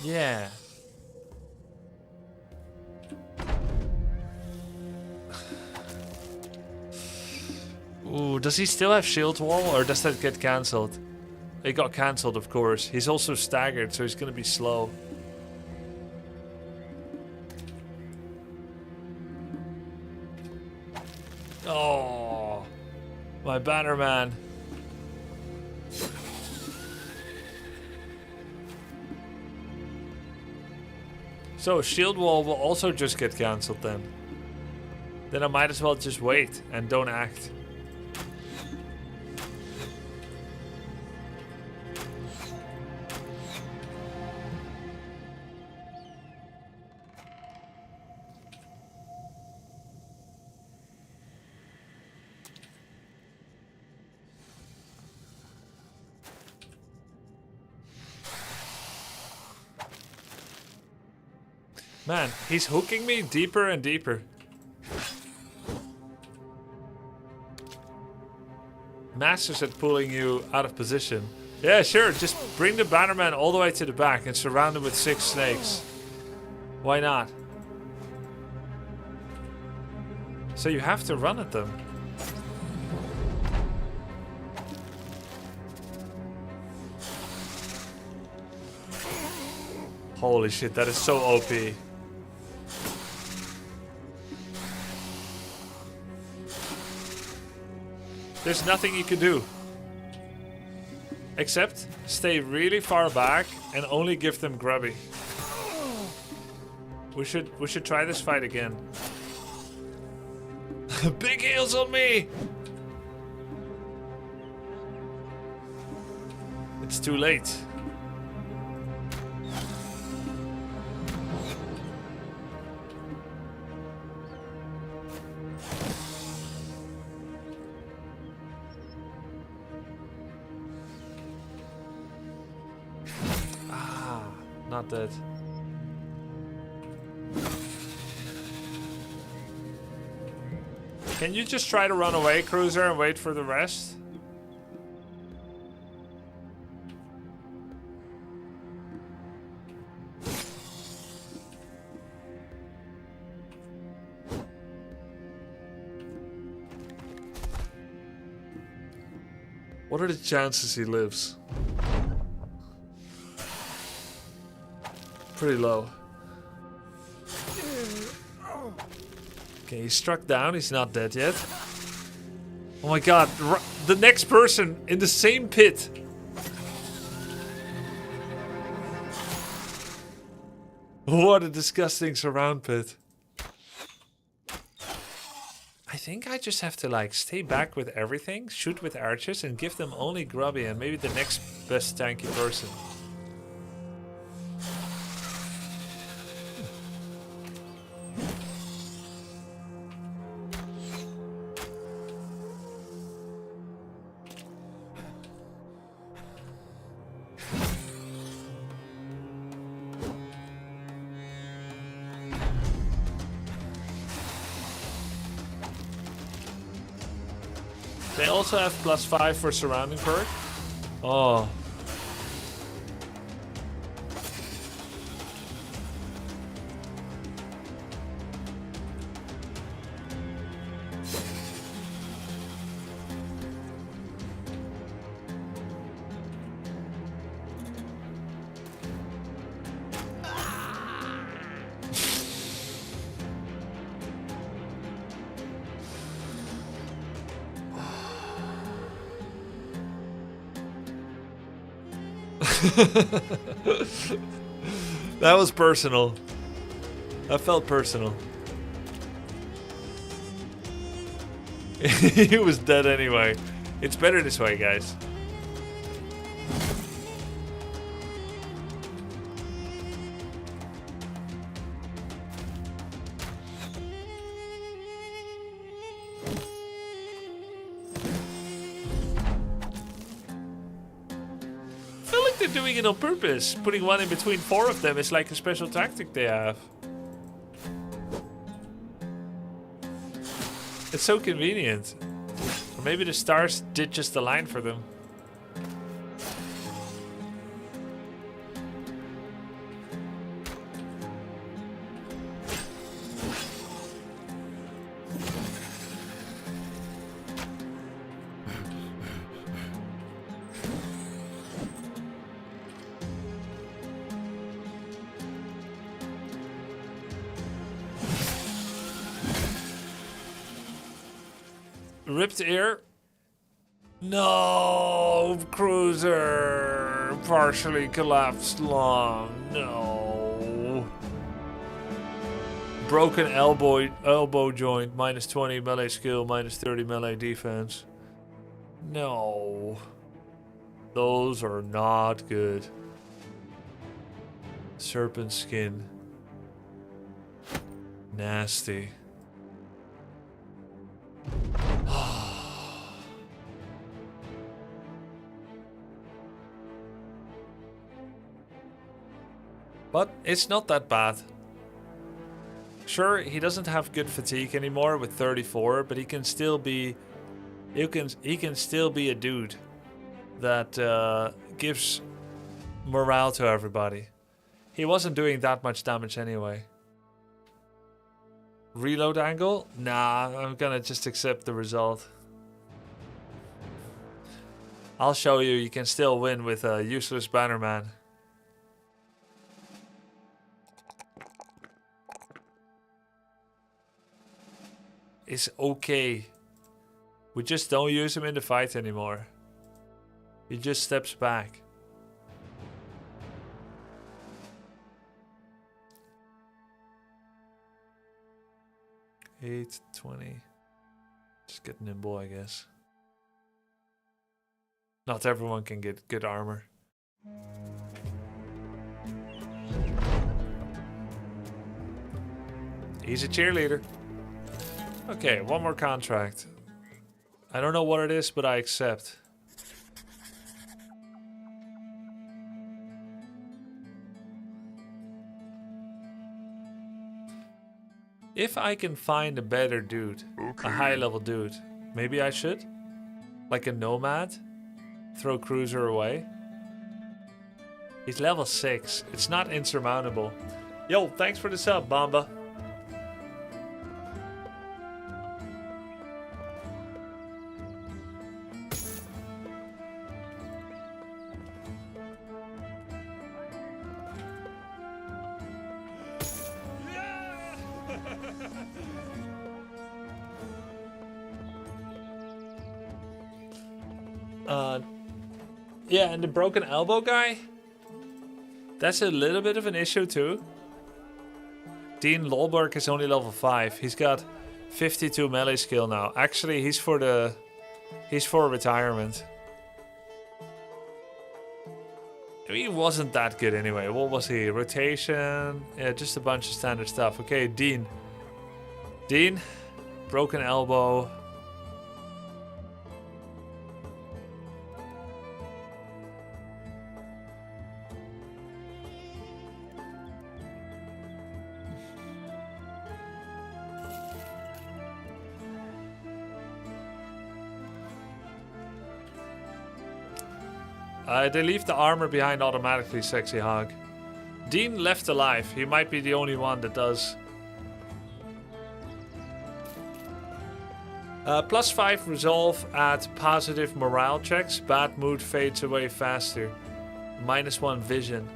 Yeah. Ooh, does he still have shield wall or does that get cancelled? It got cancelled, of course. He's also staggered, so he's gonna be slow. Oh, my banner man. So shield wall will also just get cancelled then. Then I might as well just wait and don't act. Man, he's hooking me deeper and deeper. Masters at pulling you out of position. Yeah, sure, just bring the bannerman all the way to the back and surround him with 6 snakes. Why not? So you have to run at them. Holy shit, that is so OP. There's nothing you can do. Except stay really far back and only give them Grubby. We should try this fight again. Big heals on me! It's too late. Not dead. Can you just try to run away, Cruiser, and wait for the rest? What are the chances he lives? Pretty low. Okay, he's struck down. He's not dead yet. Oh my god. The next person in the same pit. What a disgusting surround pit. I think I just have to like stay back with everything, shoot with archers, and give them only Grubby and maybe the next best tanky person. They also have +5 for surrounding perk. Oh. That was personal. That felt personal. He was dead anyway. It's better this way, guys. They're doing it on purpose. Putting one in between 4 of them is like a special tactic they have. It's so convenient. Or maybe the stars did just align for them. Ripped ear. No, Cruiser. Partially collapsed lung. No. Broken elbow joint. -20 melee skill. -30 melee defense. No. Those are not good. Serpent skin. Nasty. But it's not that bad. Sure, he doesn't have good fatigue anymore with 34, but he can still be he can still be a dude that gives morale to everybody. He wasn't doing that much damage anyway. Reload angle? Nah, I'm gonna just accept the result. I'll show you, you can still win with a useless Bannerman. It's okay. We just don't use him in the fight anymore. He just steps back. $8, $20. Just get nimble, I guess. Not everyone can get good armor. He's a cheerleader. Okay, one more contract. I don't know what it is, but I accept. If I can find a better dude, a high level dude, maybe I should? Like a nomad? Throw cruiser away? He's level 6. It's not insurmountable. Yo, thanks for the sub, Bamba. Yeah, and the broken elbow guy, that's a little bit of an issue too. Dean Lolberg is only level 5. He's got 52 melee skill now. Actually, he's for retirement. He wasn't that good anyway. What was he? Rotation, yeah, just a bunch of standard stuff. Okay, Dean, broken elbow. They leave the armor behind automatically, Sexy Hog. Dean left alive. He might be the only one that does. +5 resolve at positive morale checks. Bad mood fades away faster. -1 vision.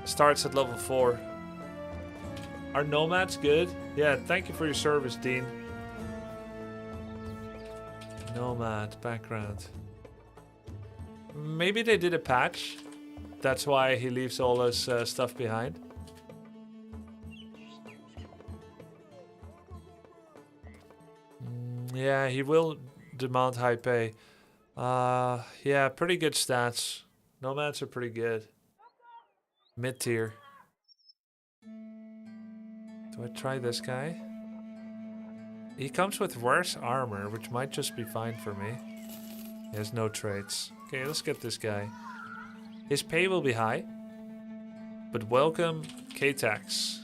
Starts at level 4. Are nomads good? Yeah, thank you for your service, Dean. Nomad, background. Maybe they did a patch. That's why he leaves all his stuff behind. Yeah, he will demand high pay. Yeah, pretty good stats. Nomads are pretty good. Mid-tier. Do I try this guy? He comes with worse armor, which might just be fine for me. He has no traits. Okay, let's get this guy. His pay will be high. But welcome K-Tax.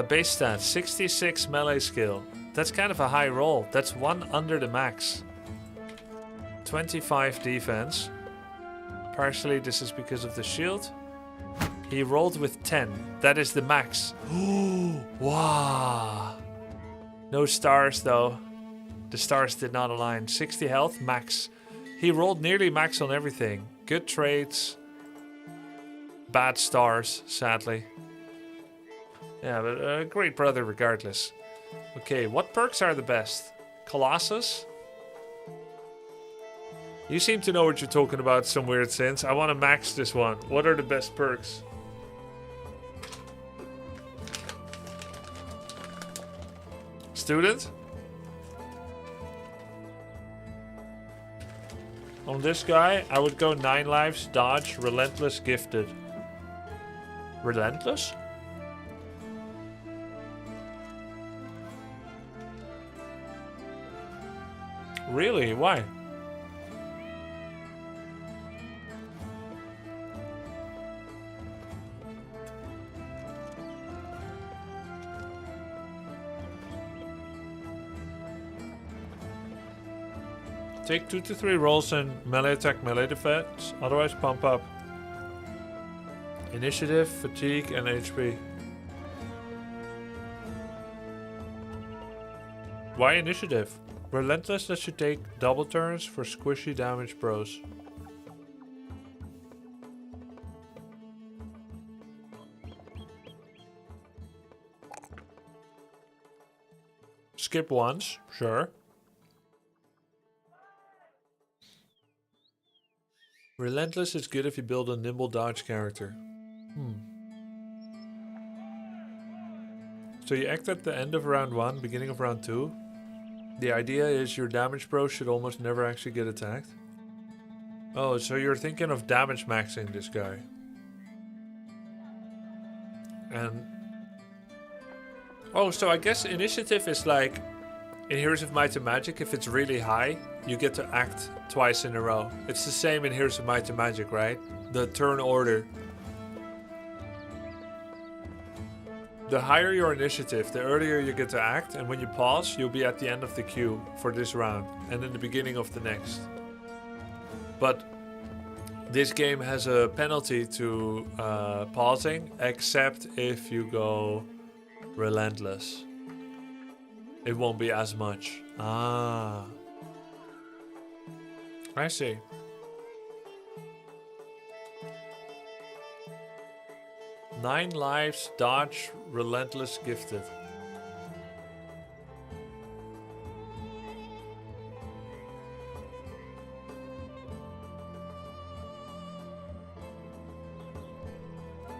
Base stats, 66 melee skill. That's kind of a high roll. That's 1 under the max. 25 defense. Partially this is because of the shield. He rolled with 10. That is the max. Wow. No stars though. The stars did not align. 60 health, max. He rolled nearly max on everything. Good traits. Bad stars, sadly. Yeah, but great brother regardless. Okay, what perks are the best? Colossus? You seem to know what you're talking about, some weird sense. I want to max this one. What are the best perks? Student? On this guy, I would go 9 lives, dodge, relentless, gifted. Relentless? Really? Why? Take 2 to 3 rolls in melee attack, melee defense, otherwise pump up initiative, fatigue, and HP. Why initiative? Relentless lets you take double turns for squishy damage bros. Skip once, sure. Relentless is good if you build a nimble dodge character. So you act at the end of round 1, beginning of round 2. The idea is your damage bro should almost never actually get attacked. Oh, so you're thinking of damage maxing this guy. And... oh, so I guess initiative is like... in Heroes of Might and Magic, if it's really high, you get to act twice in a row. It's the same in Heroes of Might and Magic, right? The turn order. The higher your initiative, the earlier you get to act, and when you pause, you'll be at the end of the queue for this round, and in the beginning of the next. But this game has a penalty to pausing, except if you go relentless. It won't be as much. Ah. I see. Nine lives, dodge, relentless, gifted.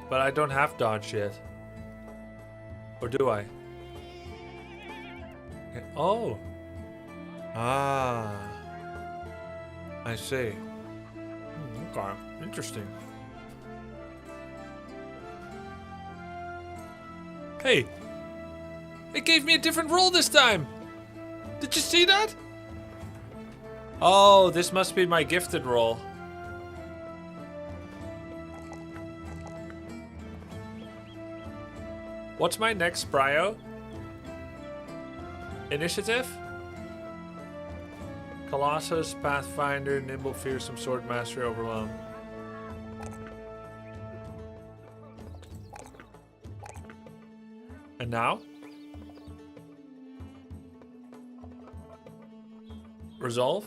But I don't have dodge yet. Or do I? Okay. Oh. Ah. I see. Okay. Interesting. Hey. It gave me a different roll this time. Did you see that? Oh, this must be my gifted roll. What's my next prio? Initiative? Colossus, Pathfinder, Nimble, Fearsome, Sword Mastery, Overwhelm. And now? Resolve?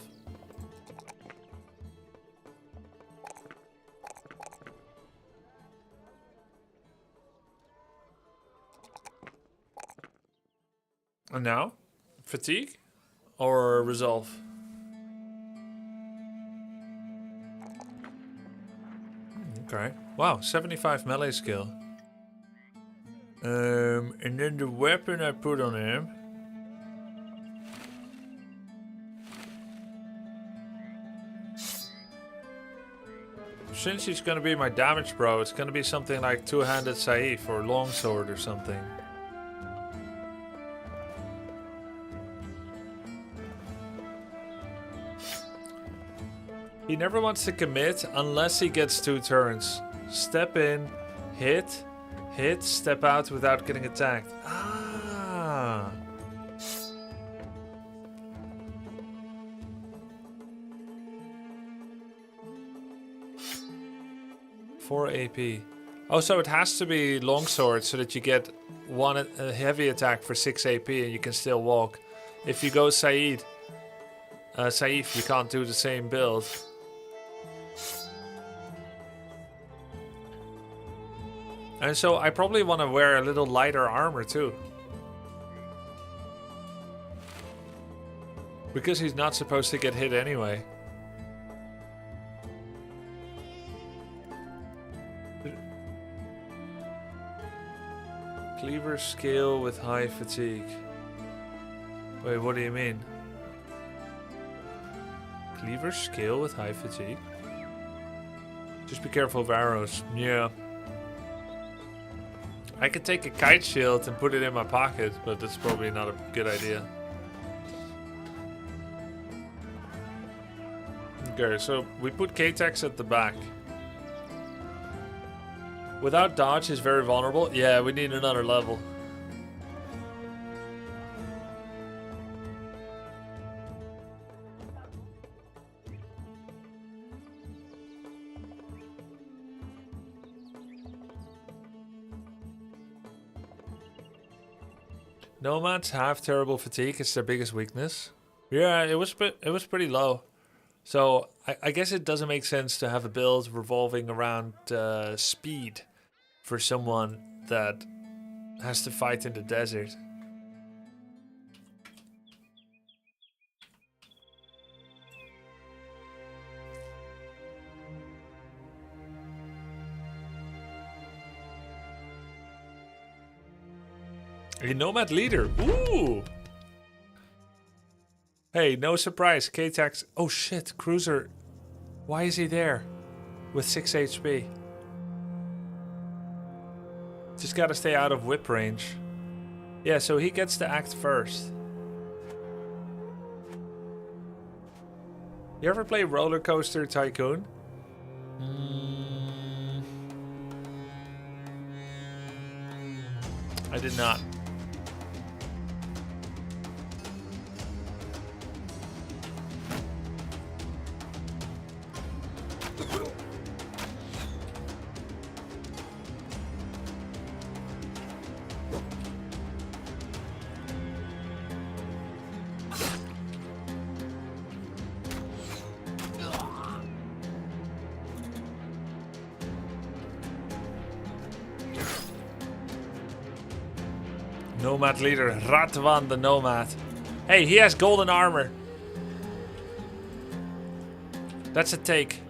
And now? Fatigue? Or resolve? Okay. Wow, 75 melee skill. And then the weapon I put on him. Since he's gonna be my damage bro, it's gonna be something like two-handed Saif or longsword or something. He never wants to commit unless he gets 2 turns. Step in, hit, hit, step out without getting attacked. Ah. Four AP. Oh, so it has to be longsword so that you get a heavy attack for 6 AP and you can still walk. If you go Saif, you can't do the same build. And so I probably want to wear a little lighter armor too. Because he's not supposed to get hit anyway. Cleaver scale with high fatigue. Wait, what do you mean? Cleaver scale with high fatigue? Just be careful of arrows. Yeah. I could take a kite shield and put it in my pocket, but that's probably not a good idea. Okay, so we put K-Tex at the back. Without dodge, he's very vulnerable. Yeah, we need another level. Nomads have terrible fatigue. It's their biggest weakness. Yeah, it was pretty low. So I guess it doesn't make sense to have a build revolving around speed for someone that has to fight in the desert. A nomad leader. Ooh. Hey, no surprise. K-Tax. Oh shit, Cruiser. Why is he there? With 6 HP. Just gotta stay out of whip range. Yeah, so he gets to act first. You ever play Roller Coaster Tycoon? I did not. Nomad leader, Ratwan the Nomad. Hey, he has golden armor. That's a take.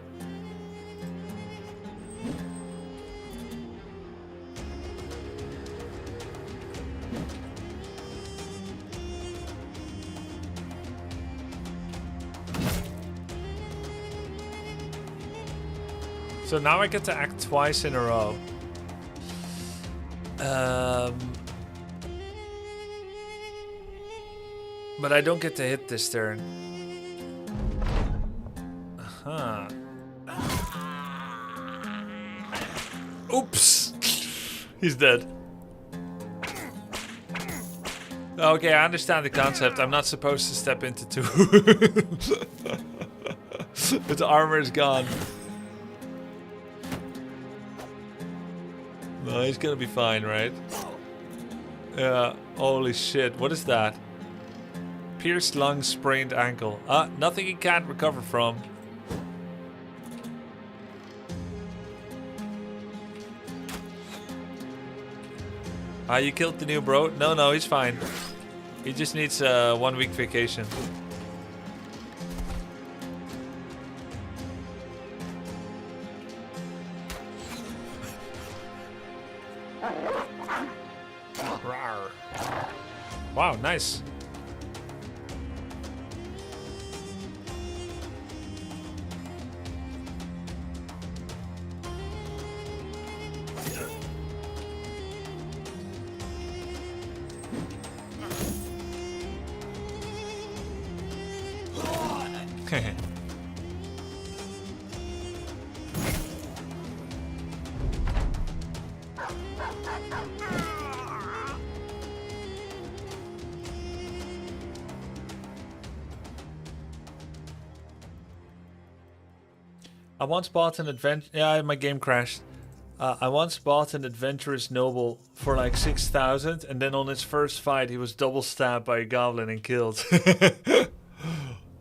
So now I get to act twice in a row. But I don't get to hit this turn. Huh. Oops. He's dead. Okay, I understand the concept. I'm not supposed to step into two. But the armor is gone. No, he's gonna be fine, right? Yeah, holy shit. What is that? Pierced lung, sprained ankle. Nothing he can't recover from. You killed the new bro? No, he's fine. He just needs a 1 week vacation. Rawr. Wow, nice. I once bought an yeah, my game crashed. I once bought an adventurous noble for like 6,000, and then on his first fight he was double stabbed by a goblin and killed.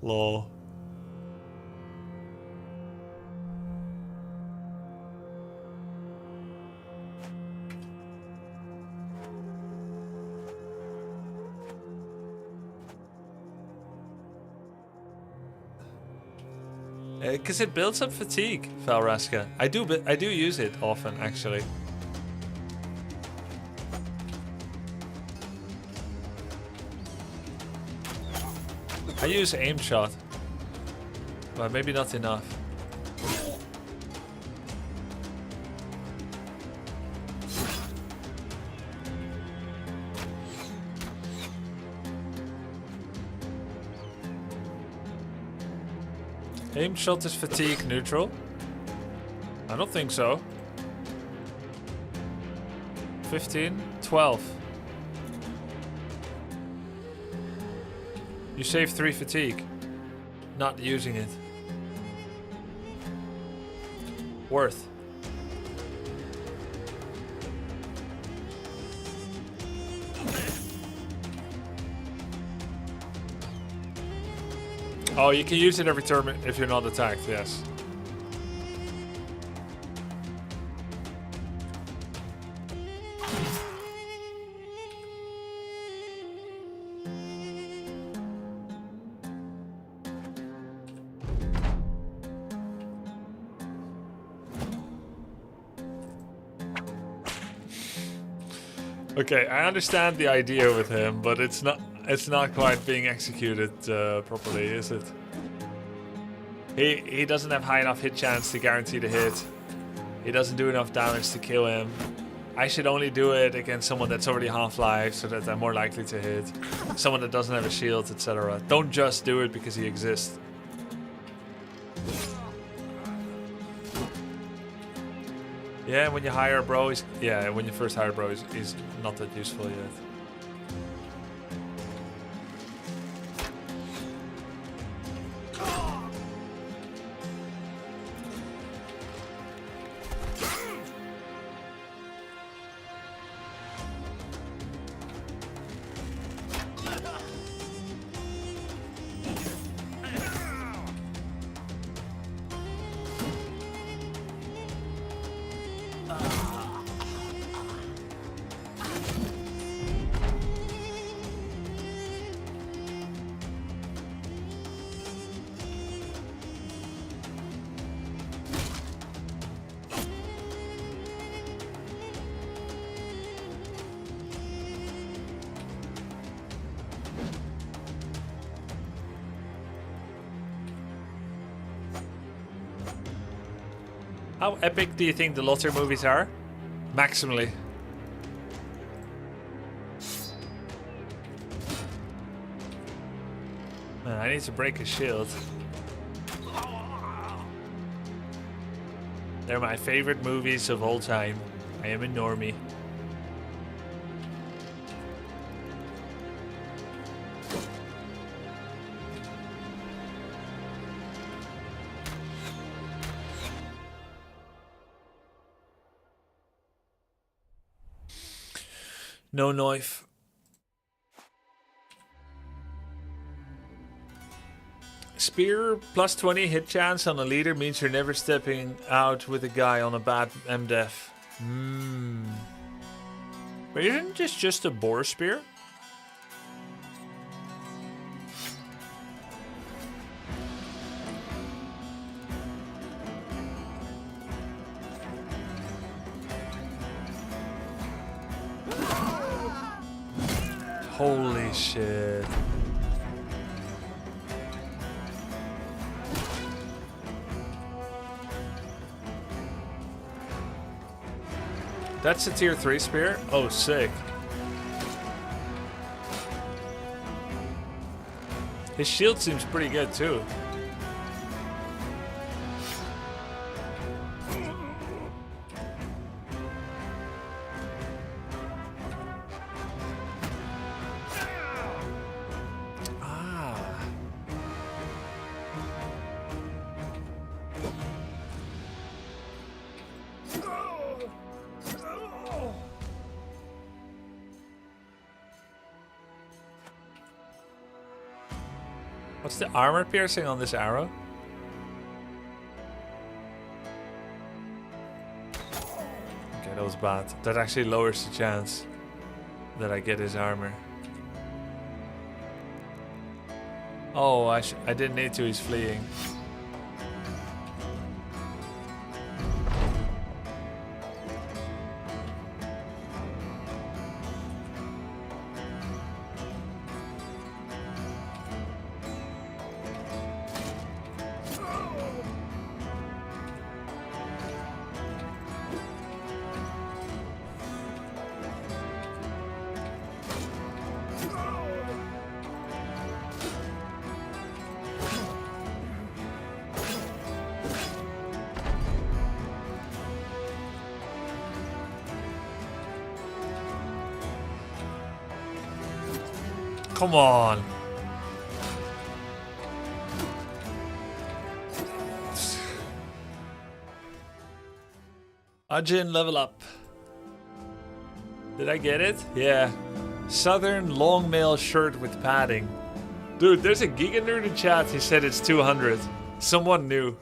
Lol. Because it builds up fatigue, Falraska. I do use it often, actually. I use aim shot, but maybe not enough. Aim shot is fatigue neutral? I don't think so. 15, 12. You save 3 fatigue. Not using it. Worth. Oh, you can use it every turn if you're not attacked, yes. Okay, I understand the idea with him, but it's not quite being executed properly, is it? He doesn't have high enough hit chance to guarantee the hit. He doesn't do enough damage to kill him. I should only do it against someone that's already half-life so that I'm more likely to hit. Someone that doesn't have a shield, etc. Don't just do it because he exists. Yeah, when you hire bro, when you first hire bro, he's not that useful yet. How epic do you think the Lotter movies are? Maximally. Man, I need to break his shield. They're my favorite movies of all time. I am a normie. No knife. Spear plus 20 hit chance on a leader means you're never stepping out with a guy on a bad MDef. But isn't this just a boar spear? Holy shit. That's a tier 3 spear? Oh, sick. His shield seems pretty good too. What's the armor piercing on this arrow? Okay, that was bad. That actually lowers the chance that I get his armor. Oh, I didn't need to, he's fleeing. Come on. Ajin, level up. Did I get it? Yeah. Southern long mail shirt with padding. Dude, there's a Giga Nerd in chat. He said it's 200. Someone knew.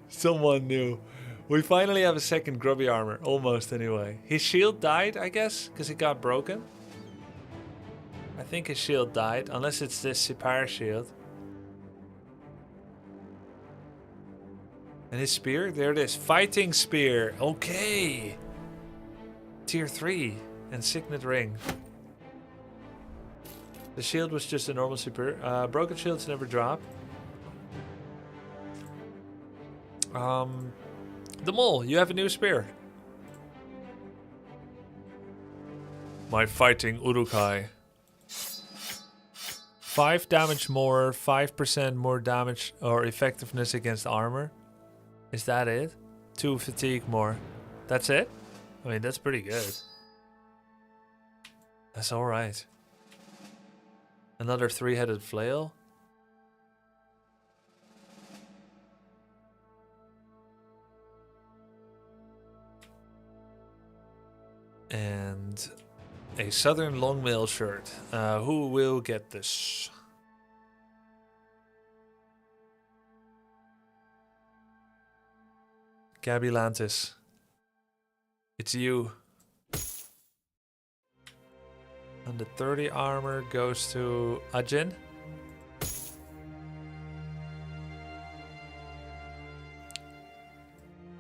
Someone knew. We finally have a second Grubby armor. Almost, anyway. His shield died, I guess, because it got broken. I think his shield died, unless it's this Sipar shield. And his spear? There it is. Fighting spear. Okay. tier 3 and Signet Ring. The shield was just a normal superior. Broken shields never drop. The mole, you have a new spear. My fighting Urukai. 5 damage more, 5% more damage or effectiveness against armor. Is that it? 2 fatigue more. That's it? I mean, that's pretty good. That's alright. Another 3-headed flail. And a southern longmail shirt. Who will get this? Gabby Lantis. It's you. And the 30 armor goes to Ajin.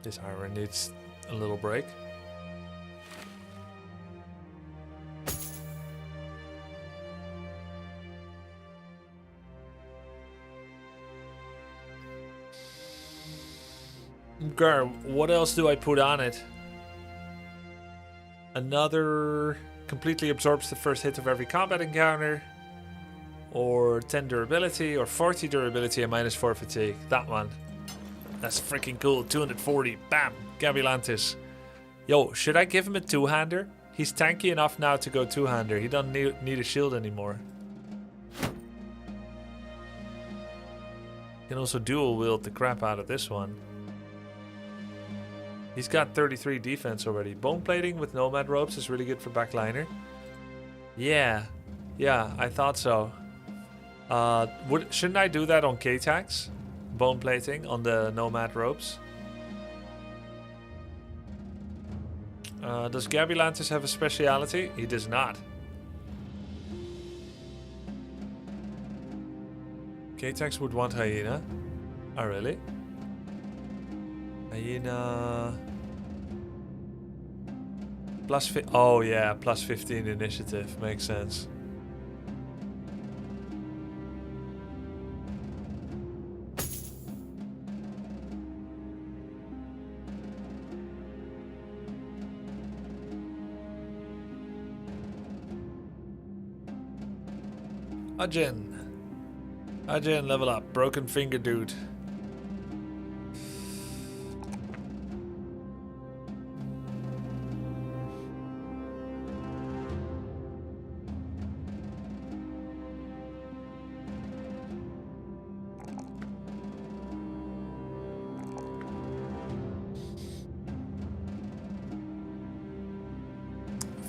This armor needs a little break. Gar, what else do I put on it? Another completely absorbs the first hit of every combat encounter. Or 10 durability, or 40 durability and -4 fatigue. That one. That's freaking cool. 240. Bam! Gabilantis. Yo, should I give him a two-hander? He's tanky enough now to go two-hander. He doesn't need a shield anymore. Can also dual wield the crap out of this one. He's got 33 defense already. Bone plating with nomad ropes is really good for backliner. Yeah, I thought so. Shouldn't I do that on K-Tax? Bone plating on the nomad ropes. Does Gabilantis have a speciality? He does not. K-Tax would want hyena. Oh, really? Hyena. Oh yeah, plus 15 initiative. Makes sense. Ajin, level up. Broken finger dude.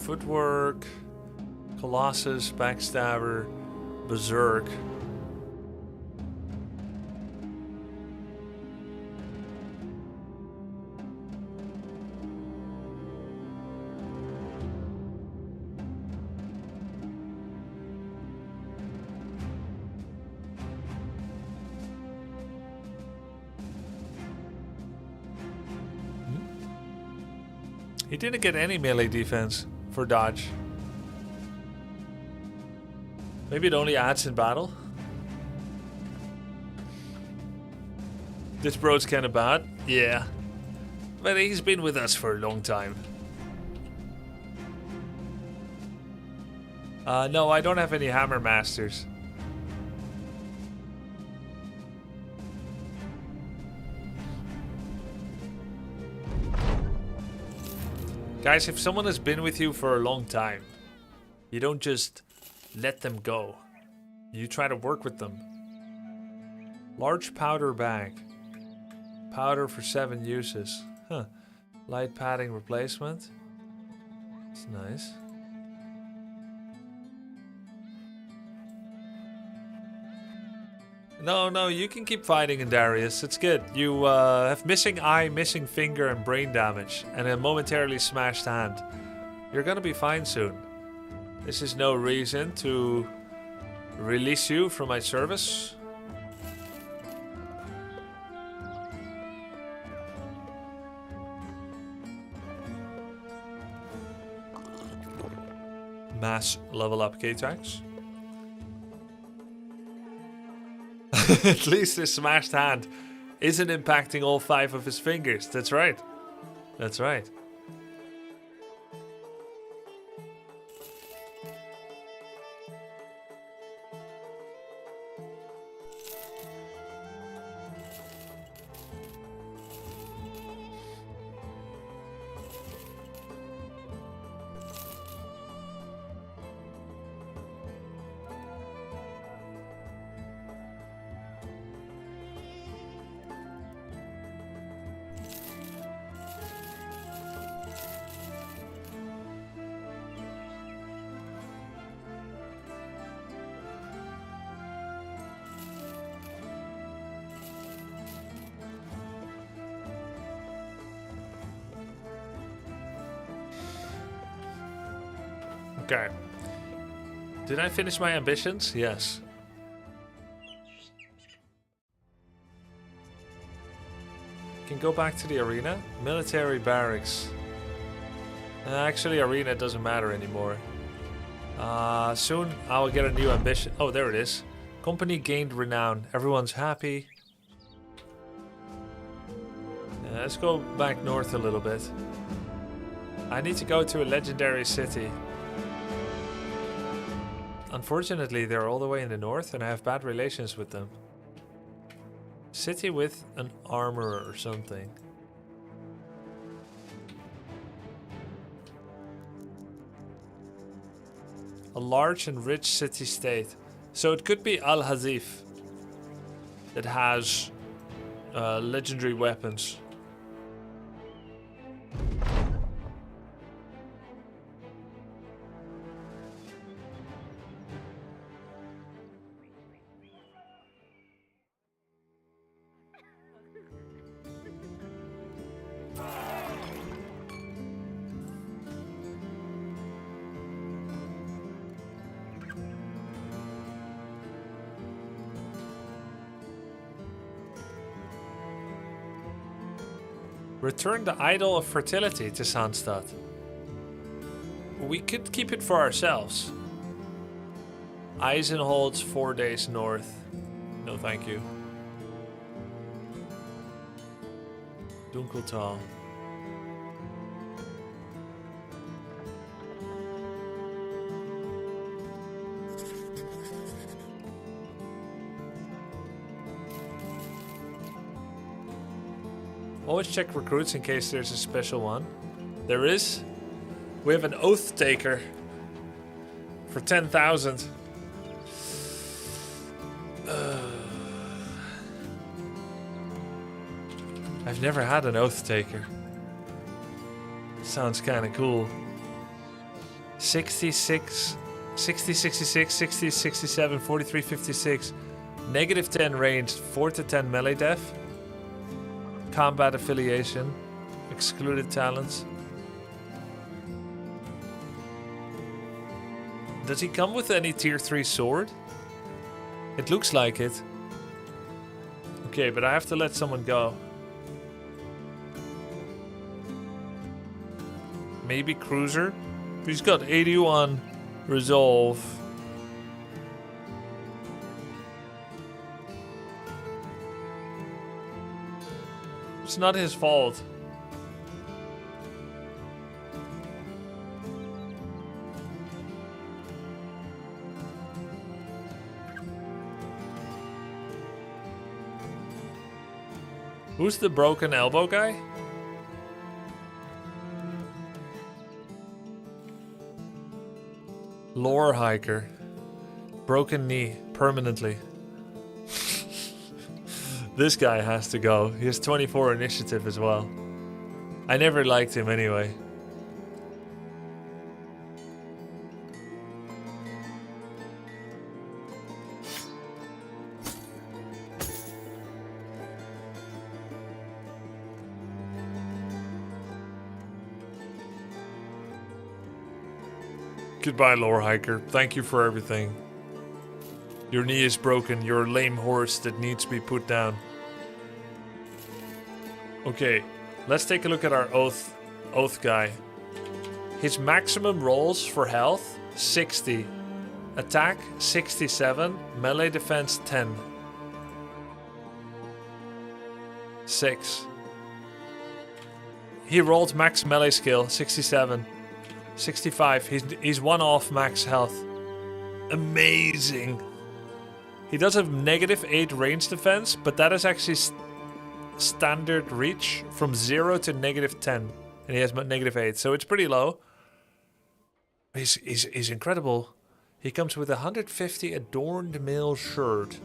Footwork, Colossus, Backstabber, Berserk. He didn't get any melee defense for dodge. Maybe it only adds in battle. This bro's kinda bad. Yeah. But he's been with us for a long time. No, I don't have any hammer masters. Guys, if someone has been with you for a long time, you don't just let them go. You try to work with them. Large powder bag. Powder for 7 uses. Huh. Light padding replacement. It's nice. No, you can keep fighting in Darius. It's good. You have missing eye, missing finger, and brain damage, and a momentarily smashed hand. You're gonna be fine soon. This is no reason to release you from my service. mass level up K-Tax. At least his smashed hand isn't impacting all 5 of his fingers. That's right. That's right. Okay. Did I finish my ambitions? Yes. Can go back to the arena. Military barracks. Actually, arena doesn't matter anymore. Soon I'll get a new ambition. Oh, there it is. Company gained renown. Everyone's happy. Let's go back north a little bit. I need to go to a legendary city. Unfortunately, they're all the way in the north and I have bad relations with them. City with an armorer or something. A large and rich city-state. So it could be Al-Hazif that has legendary weapons. Return the Idol of Fertility to Sandstad. We could keep it for ourselves. Eisenholz 4 days north. No thank you. Dunkeltal. Always check recruits in case there's a special one. There is. We have an Oath Taker for 10,000. I've never had an Oath Taker. Sounds kind of cool. 66, 60, 66, 60, 67, 43, 56. Negative 10 range, 4 to 10 melee def. Combat affiliation, excluded talents. Does he come with any tier 3 sword? It looks like it. Okay, but I have to let someone go. Maybe Cruiser? He's got 81 resolve. It's not his fault. Who's the broken elbow guy? Lore hiker. Broken knee permanently. This guy has to go. He has 24 initiative as well. I never liked him anyway. Goodbye, lore hiker. Thank you for everything. Your knee is broken. You're a lame horse that needs to be put down. Okay, let's take a look at our oath guy. His maximum rolls for health 60. Attack 67. Melee defense 10. 6. He rolled max melee skill 67. 65. He's one off max health. Amazing. He does have -8 range defense, but that is actually standard reach from 0 to -10. And he has -8, so it's pretty low. He's incredible. He comes with a 150 adorned mail shirt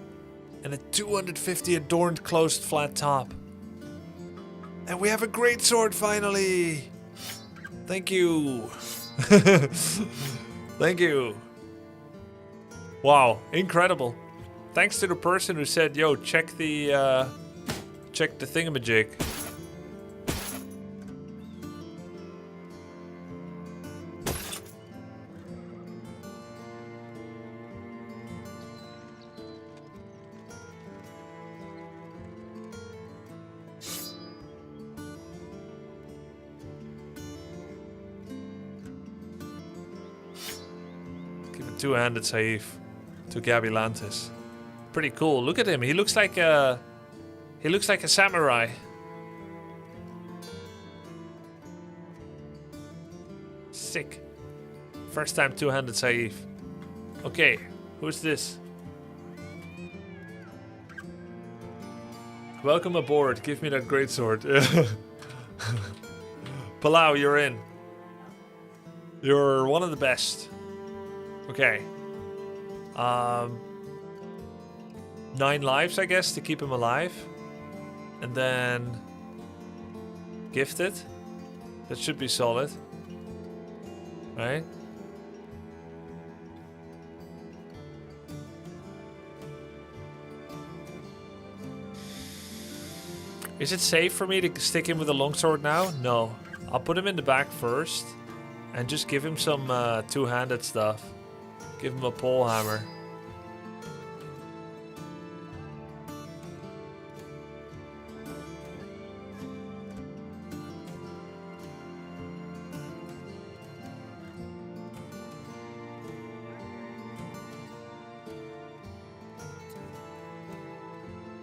and a 250 adorned closed flat top. And we have a great sword finally. Thank you. Thank you. Wow, incredible. Thanks to the person who said, "Yo, check the thingamajig." Give a two-handed Saif to Gabby Lantis. Pretty cool. Look at him. He looks like a samurai. Sick. First time two-handed Saif. Okay, who's this? Welcome aboard. Give me that greatsword. Palau, you're in. You're one of the best. Okay. 9 lives, I guess, to keep him alive. And then... Gifted. That should be solid. Right? Is it safe for me to stick him with a longsword now? No. I'll put him in the back first. And just give him some two-handed stuff. Give him a pole hammer.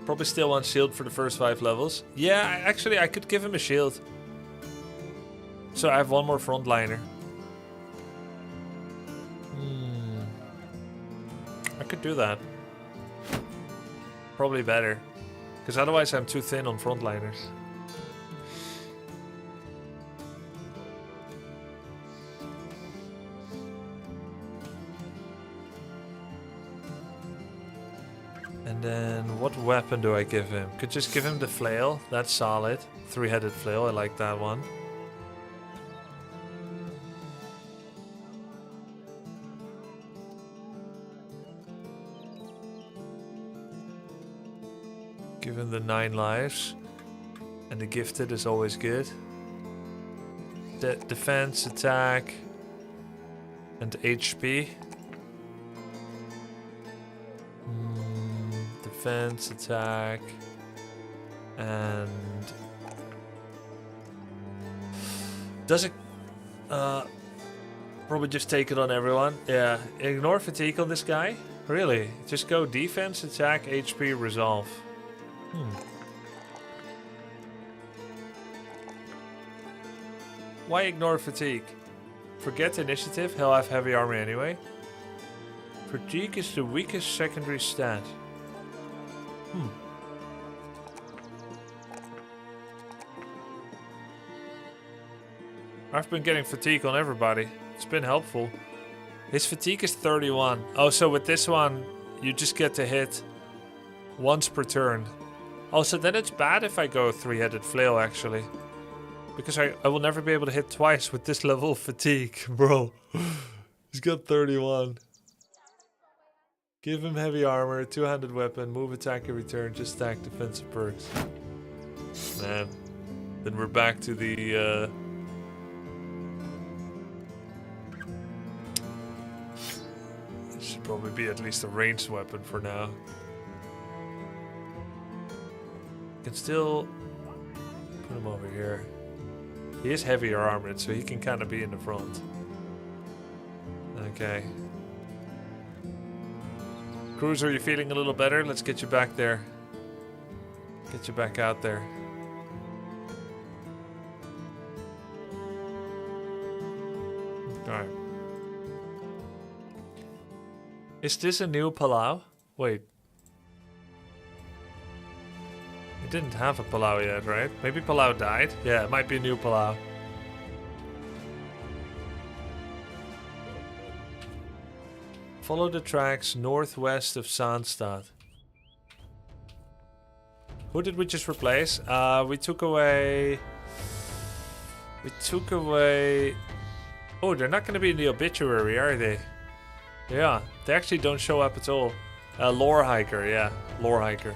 Probably still want shield for the first 5 levels. Yeah, actually I could give him a shield. So I have one more frontliner. I could do that. Probably better. Because otherwise I'm too thin on frontliners. And then what weapon do I give him? Could just give him the flail. That's solid. 3-headed flail. I like that one. Give him the 9 lives. And the gifted is always good. Defense, attack, and HP. Defense, attack, and... Does it... probably just take it on everyone. Yeah, ignore fatigue on this guy. Really? Just go defense, attack, HP, resolve. Why ignore fatigue? Forget initiative, he'll have heavy armor anyway. Fatigue is the weakest secondary stat. I've been getting fatigue on everybody. It's been helpful. His fatigue is 31. Oh, so with this one, you just get to hit once per turn. Oh, so then it's bad if I go 3-headed flail, actually. Because I will never be able to hit twice with this level of fatigue, bro. He's got 31. Give him heavy armor, 2-handed weapon, move, attack, and return, just stack defensive perks. Man. Then we're back to the... It should probably be at least a ranged weapon for now. Can still put him over here. He is heavier armored, so he can kind of be in the front. Okay. Cruiser, you feeling a little better? Let's get you back there. Get you back out there. Alright. Is this a new Palau? Wait. It didn't have a Palau yet, right? Maybe Palau died? Yeah, it might be a new Palau. Follow the tracks northwest of Sandstad. Who did we just replace? We took away... Oh, they're not going to be in the obituary, are they? Yeah, they actually don't show up at all. Lore Hiker, yeah. Lore Hiker.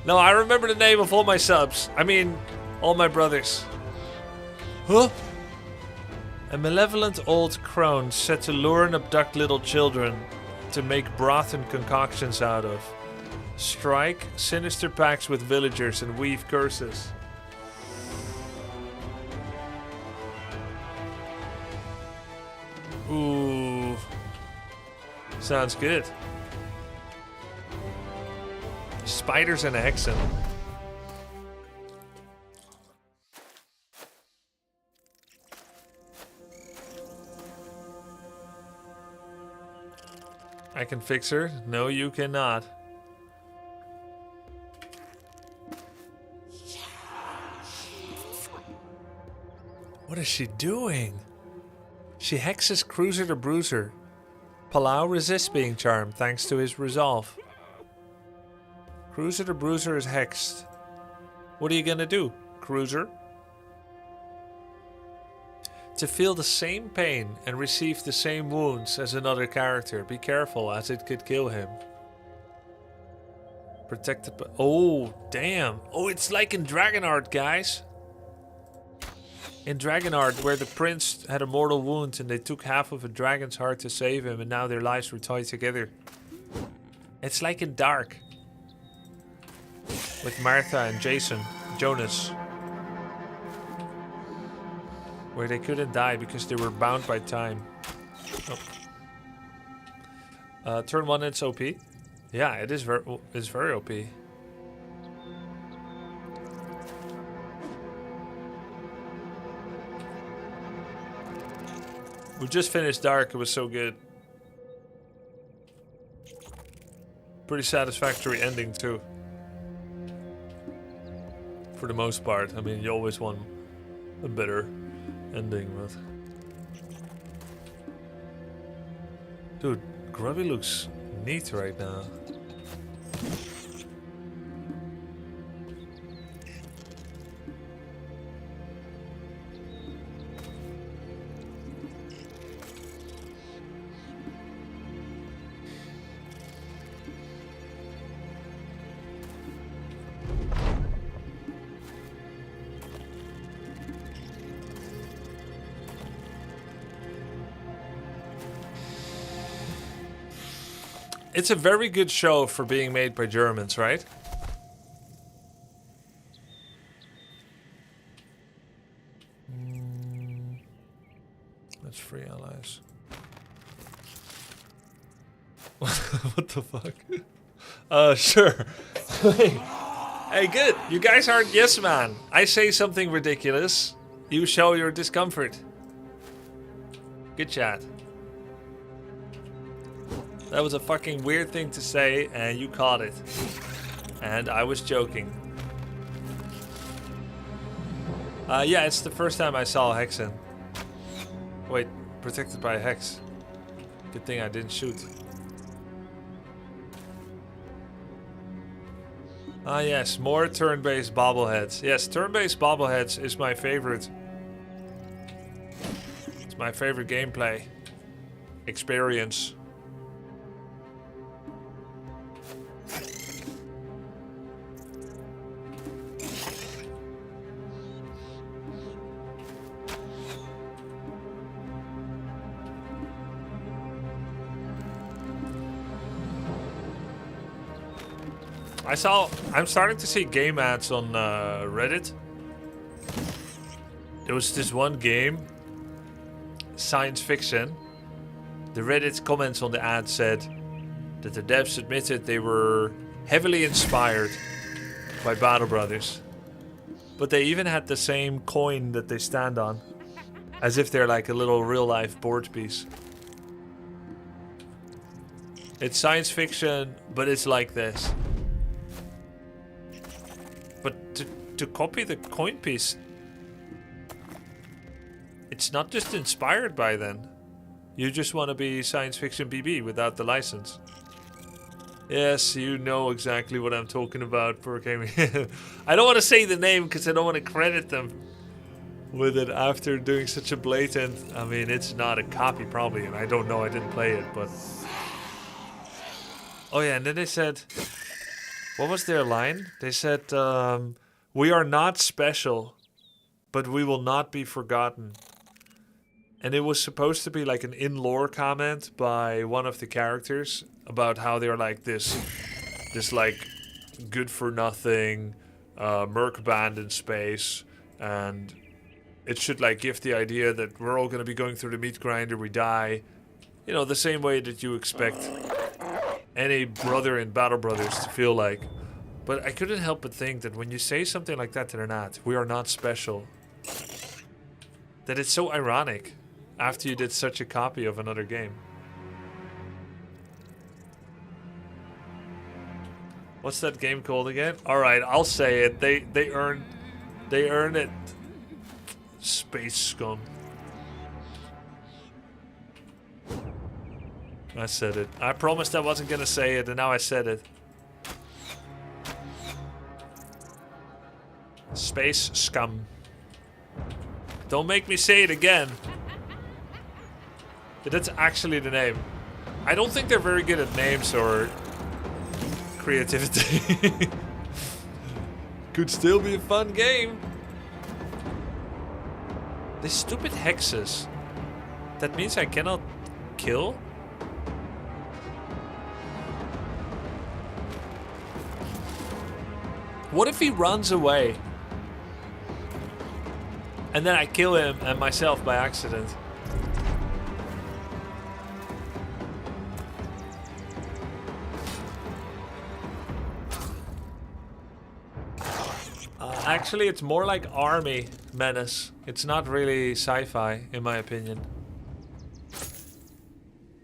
No, I remember the name of all my subs. I mean, all my brothers. Huh? A malevolent old crone set to lure and abduct little children to make broth and concoctions out of. Strike sinister pacts with villagers and weave curses. Ooh. Sounds good. Spiders and a hexen. I can fix her. No, you cannot. What is she doing? She hexes Cruiser the Bruiser. Palau resists being charmed thanks to his resolve. Cruiser the Bruiser is hexed. What are you gonna do, Cruiser? To feel the same pain and receive the same wounds as another character. Be careful, as it could kill him. Protected by... Oh, damn. Oh, it's like in Dragonheart, guys. In Dragonheart, where the prince had a mortal wound and they took half of a dragon's heart to save him and now their lives were tied together. It's like in Dark. With Martha and Jason, Jonas. Where they couldn't die because they were bound by time. Oh. Turn 1, it's OP. Yeah, it is very OP. We just finished Dark, it was so good. Pretty satisfactory ending too. For the most part. I mean, you always want a better ending, but... Dude, Grubby looks neat right now. It's a very good show for being made by Germans, right? Let's free allies. What the fuck? Sure. Hey, good. You guys aren't yes man. I say something ridiculous. You show your discomfort. Good chat. That was a fucking weird thing to say, and you caught it. And I was joking. Yeah, it's the first time I saw a Hexen. Wait, protected by a Hex. Good thing I didn't shoot. Ah yes, more turn-based bobbleheads. Yes, turn-based bobbleheads is my favorite. It's my favorite gameplay experience. I'm starting to see game ads on Reddit There was this one game, science fiction. The Reddit comments on the ad said that the devs admitted they were heavily inspired by Battle Brothers. But they even had the same coin that they stand on. As if they're like a little real-life board piece. It's science fiction, but it's like this. But to copy the coin piece, it's not just inspired by then. You just want to be science fiction BB without the license. Yes, you know exactly what I'm talking about for gaming. I don't want to say the name because I don't want to credit them with it after doing such a blatant... I mean, it's not a copy probably, and I don't know, I didn't play it, but... Oh yeah, and then they said... What was their line? They said, we are not special, but we will not be forgotten. And it was supposed to be like an in-lore comment by one of the characters about how they're like this like good-for-nothing merc band in space, and it should like give the idea that we're all going to be going through the meat grinder, we die. You know, the same way that you expect any brother in Battle Brothers to feel like. But I couldn't help but think that when you say something like that to their ad, we are not special, that it's so ironic after you did such a copy of another game. What's that game called again? Alright, I'll say it. They earned it. Space Scum. I said it. I promised I wasn't gonna say it, and now I said it. Space Scum. Don't make me say it again. But that's actually the name. I don't think they're very good at names or creativity. Could still be a fun game. These stupid hexes. That means I cannot kill? What if he runs away? And then I kill him and myself by accident. Actually, it's more like army menace. It's not really sci-fi, in my opinion.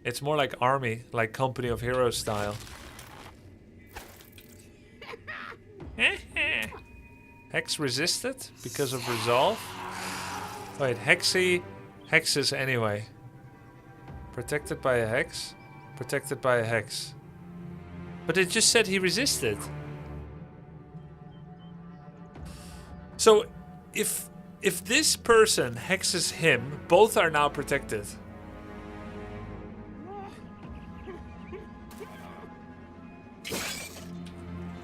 It's more like army, like Company of Heroes style. Hex resisted because of resolve? Wait, hexes anyway. Protected by a hex? Protected by a hex. But it just said he resisted. So, if this person hexes him, both are now protected.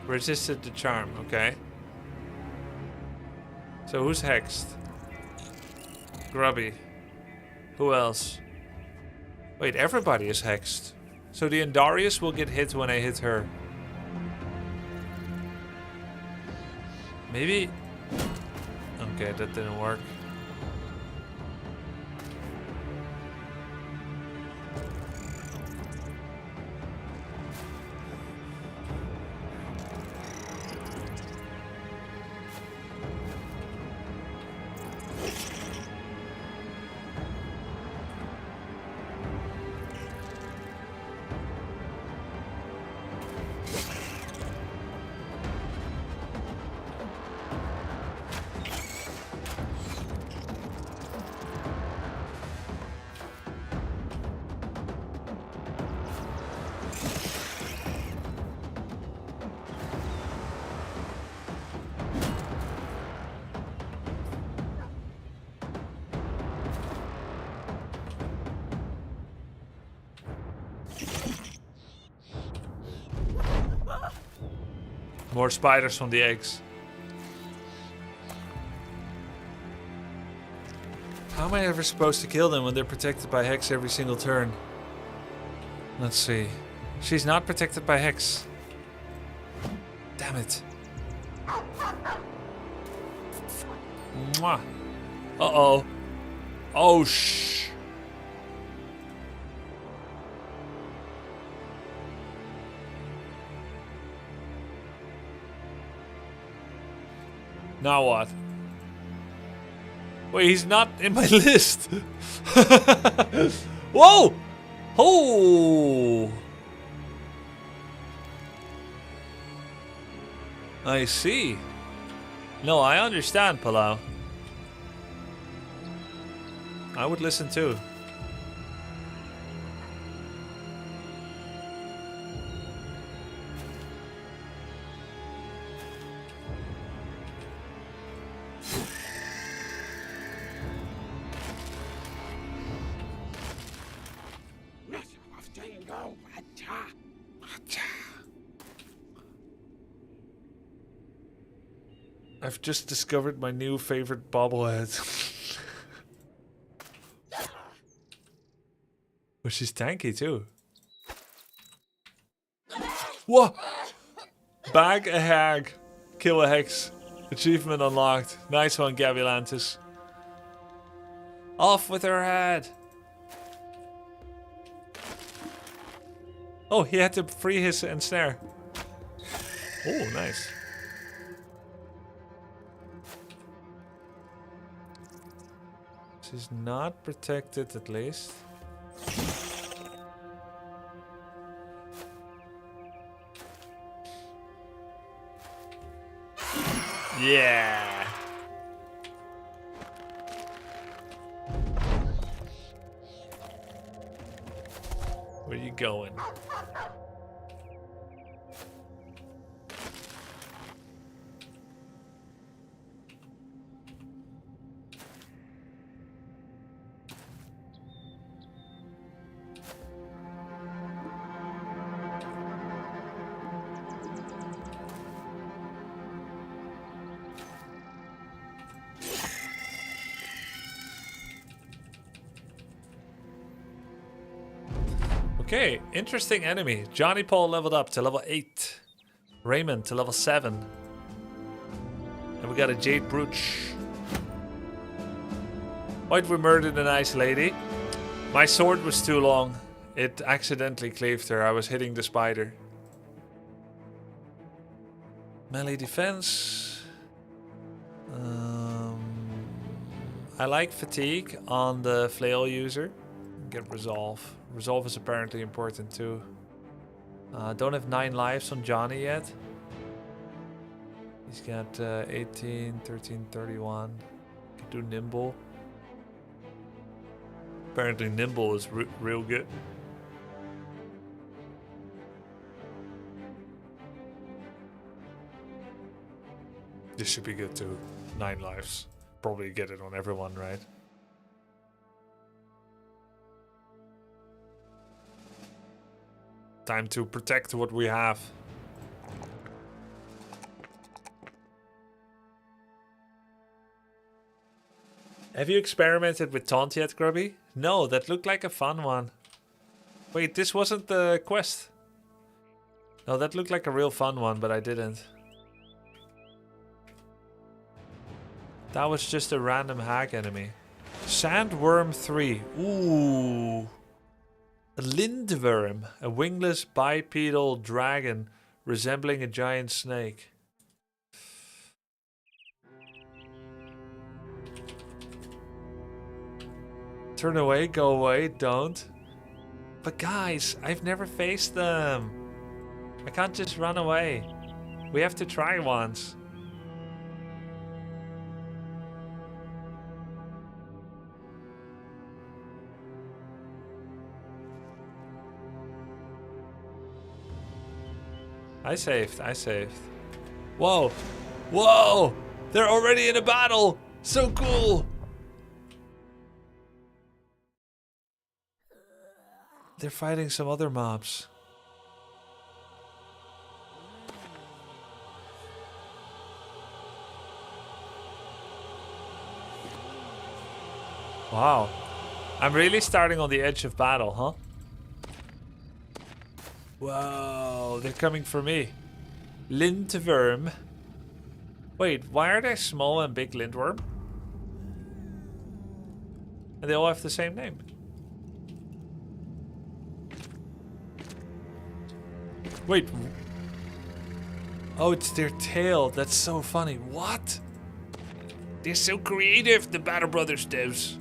Resisted the charm, okay. So who's hexed? Grubby. Who else? Wait, everybody is hexed. So the Endarius will get hit when I hit her. Maybe... Okay, that didn't work. More spiders from the eggs. How am I ever supposed to kill them when they're protected by Hex every single turn? Let's see. She's not protected by Hex. Damn it. Mwah. Uh-oh. Oh, shh. Now what? Wait, he's not in my list. Whoa! Oh! I see. No, I understand, Palau. I would listen too. I've just discovered my new favorite bobblehead. But she's tanky too. Whoa! Bag a hag. Kill a hex. Achievement unlocked. Nice one, Gavilantis. Off with her head. Oh, he had to free his ensnare. Oh, nice. She's not protected at least. Yeah. Where you going? Okay, interesting enemy. Johnny Paul leveled up to level 8. Raymond to level 7. And we got a Jade Brooch. Why'd we murder the nice lady? My sword was too long. It accidentally cleaved her. I was hitting the spider. Melee defense. I like fatigue on the flail user. Get resolve. Resolve is apparently important too. Don't have 9 lives on Johnny yet. He's got 18, 13, 31. Can do nimble. Apparently nimble is real good. This should be good too. 9 lives. Probably get it on everyone, right? Time to protect what we have. Have you experimented with taunt yet, Grubby? No, that looked like a fun one. Wait, this wasn't the quest. No, that looked like a real fun one, but I didn't. That was just a random hag enemy. Sandworm 3. Ooh. A Lindworm, a wingless bipedal dragon resembling a giant snake. Turn away, go away, don't. But guys, I've never faced them. I can't just run away. We have to try once. I saved. Whoa! Whoa! They're already in a battle! So cool! They're fighting some other mobs. Wow. I'm really starting on the edge of battle, huh? Whoa, they're coming for me. Lindworm. Wait, why are there small and big Lindworm? And they all have the same name. Wait. Oh, it's their tail. That's so funny. What? They're so creative, the Battle Brothers devs.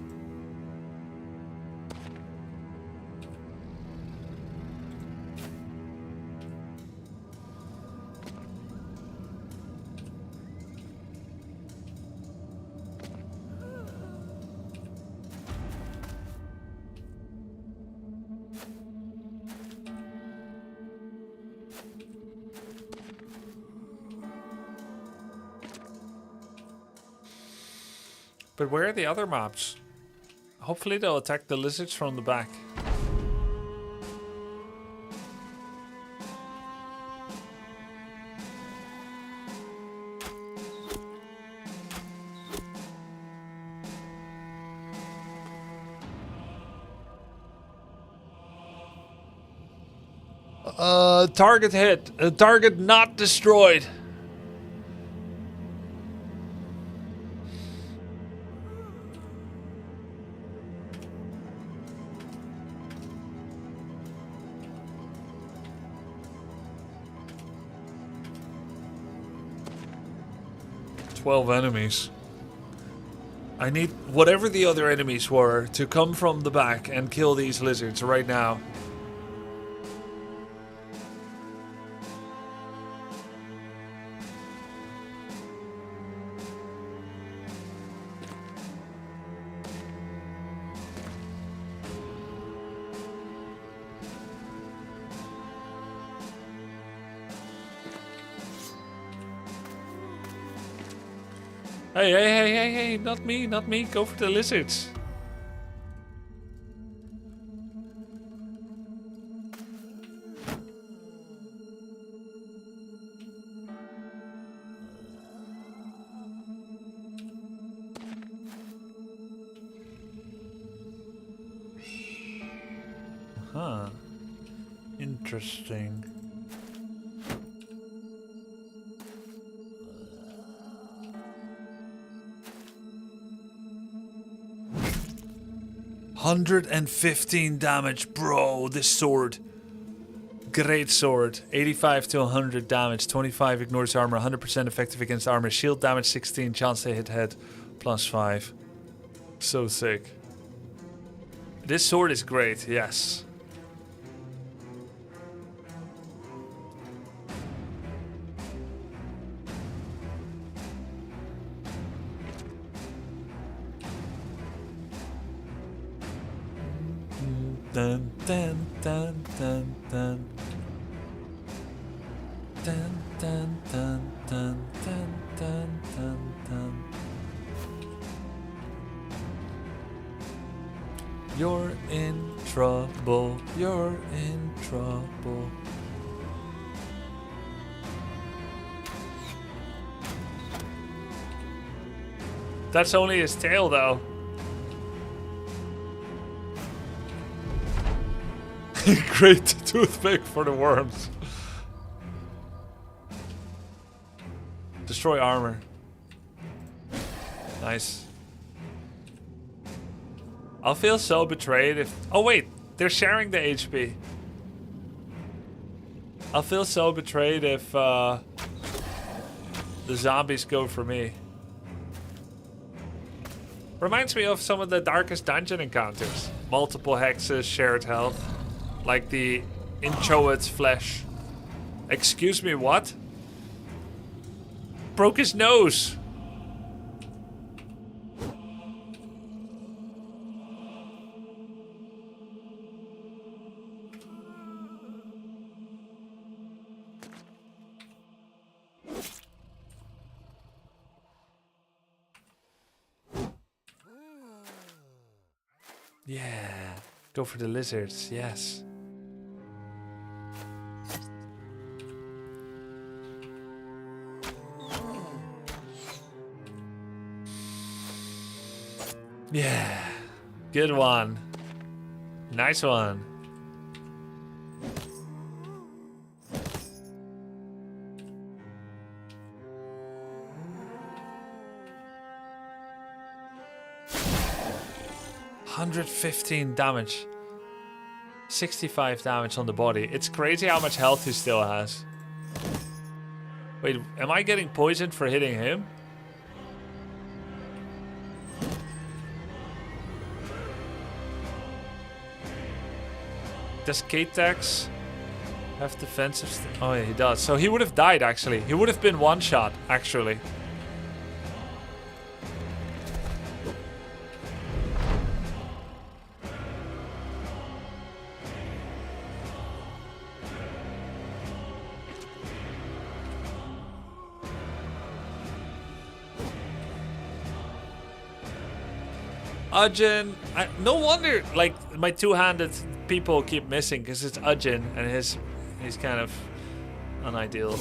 But where are the other mobs? Hopefully they'll attack the lizards from the back. Target hit. Target not destroyed. Enemies. I need whatever the other enemies were to come from the back and kill these lizards right now. Hey, not me, go for the lizards. Huh. Interesting. $115 damage, bro. This sword. Great sword. 85 to 100 damage. 25 ignores armor. 100% effective against armor. Shield damage 16. Chance to hit head +5. So sick. This sword is great, yes. Dun dun dun dun dun. Dun dun dun dun dun dun dun dun. You're in trouble. You're in trouble. That's only his tail, though. Great toothpick for the worms. Destroy armor. Nice. I'll feel so betrayed if... Oh wait, they're sharing the HP. I'll feel so betrayed if the zombies go for me. Reminds me of some of the darkest dungeon encounters. Multiple hexes, shared health. Like the inchoate flesh. Excuse me, what? Broke his nose. Yeah, go for the lizards, yes. Yeah, good one. Nice one. 115 damage. 65 damage on the body. It's crazy how much health he still has. Wait, am I getting poisoned for hitting him? Does K-Tex have defensive? Oh yeah, he does. So he would have died actually. He would have been one shot actually. Ujin, no wonder like my two-handed people keep missing because it's Ujin and he's kind of unideal.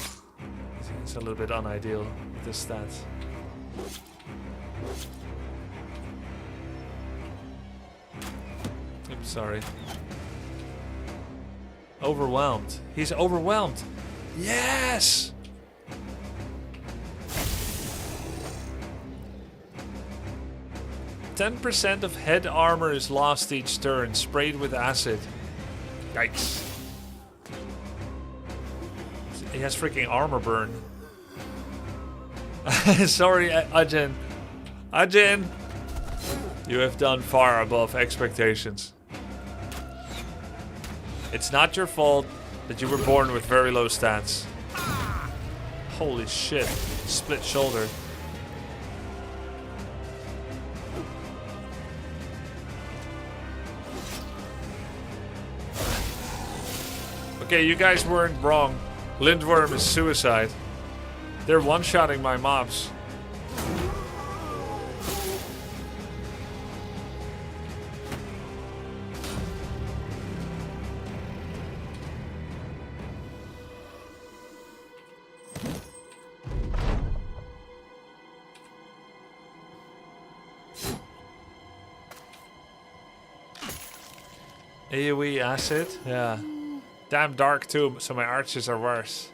He's a little bit unideal with his stats. I'm sorry. Overwhelmed. He's overwhelmed. Yes! 10% of head armor is lost each turn, sprayed with acid. Yikes. He has freaking armor burn. Sorry, Ujin. Ujin! You have done far above expectations. It's not your fault that you were born with very low stats. Holy shit. Split shoulder. Okay, you guys weren't wrong. Lindworm is suicide. They're one-shotting my mobs. AoE acid? Yeah. Damn dark too, so my archers are worse.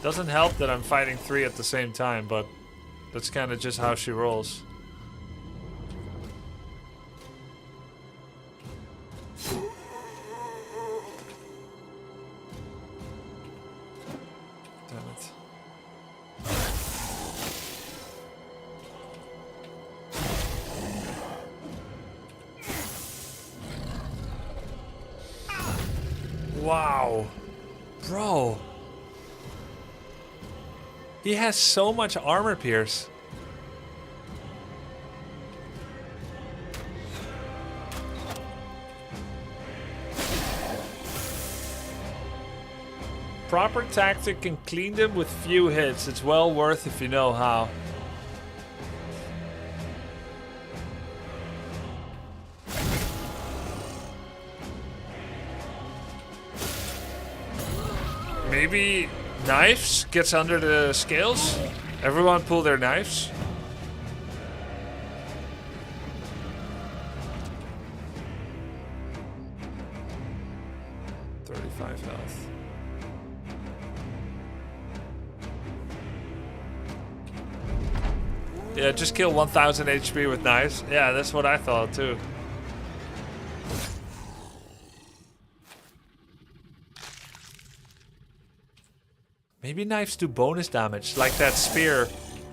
Doesn't help that I'm fighting 3 at the same time, but that's kind of just how she rolls. Damn it. Wow. Bro. He has so much armor pierce. Proper tactic can clean them with few hits. It's well worth if you know how. Maybe knives gets under the scales? Everyone pull their knives. $35 health. Yeah, just kill 1000 HP with knives. Yeah, that's what I thought too. Maybe knives do bonus damage, like that spear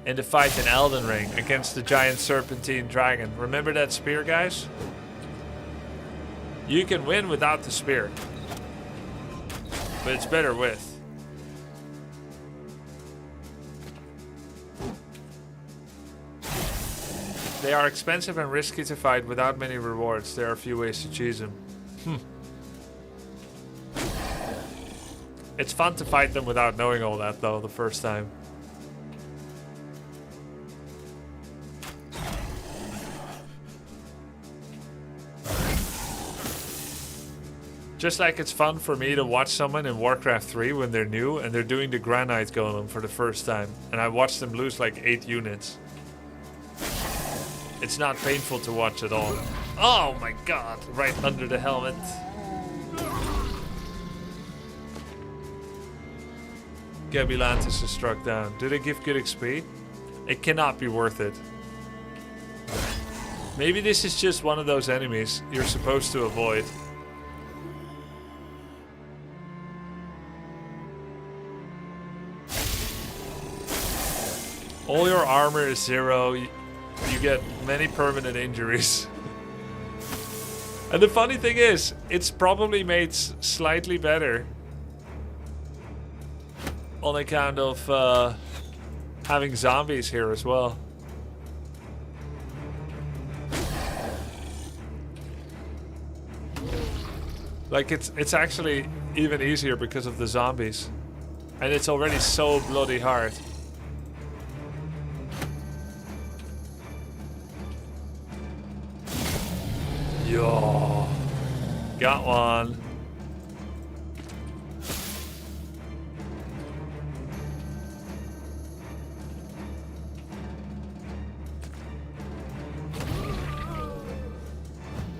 in the fight in Elden Ring against the giant serpentine dragon. Remember that spear, guys? You can win without the spear, but it's better with. They are expensive and risky to fight without many rewards. There are a few ways to choose them. It's fun to fight them without knowing all that, though, the first time. Just like it's fun for me to watch someone in Warcraft 3 when they're new and they're doing the Granite Golem for the first time. And I watch them lose like 8 units. It's not painful to watch at all. Oh my god, right under the helmet. Gabilantis is struck down. Do they give good XP? It cannot be worth it. Maybe this is just one of those enemies you're supposed to avoid. All your armor is 0. You get many permanent injuries. And the funny thing is, it's probably made slightly better on account of having zombies here as well. Like it's actually even easier because of the zombies. And it's already so bloody hard. Yo, got one.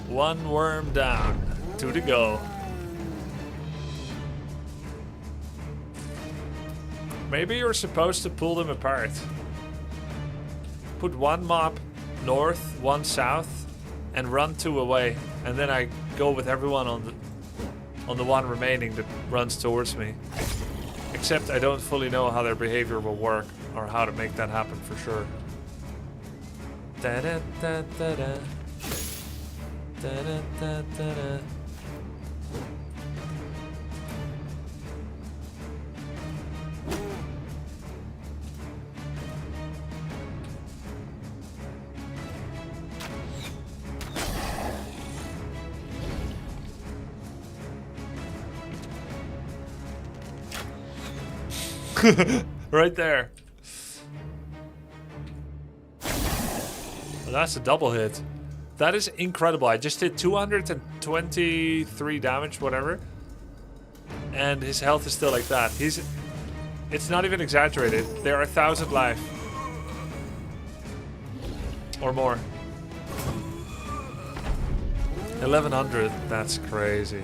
One worm down. 2 to go. Maybe you're supposed to pull them apart. Put one mob north, one south, and run 2 away, and then I go with everyone on the one remaining that runs towards me. Except I don't fully know how their behavior will work or how to make that happen for sure. Da da da da da. Da da da da da. Right there. Well, that's a double hit. That is incredible. I just did 223 damage, whatever. And his health is still like that. It's not even exaggerated. There are 1,000 life. Or more. 1,100. That's crazy.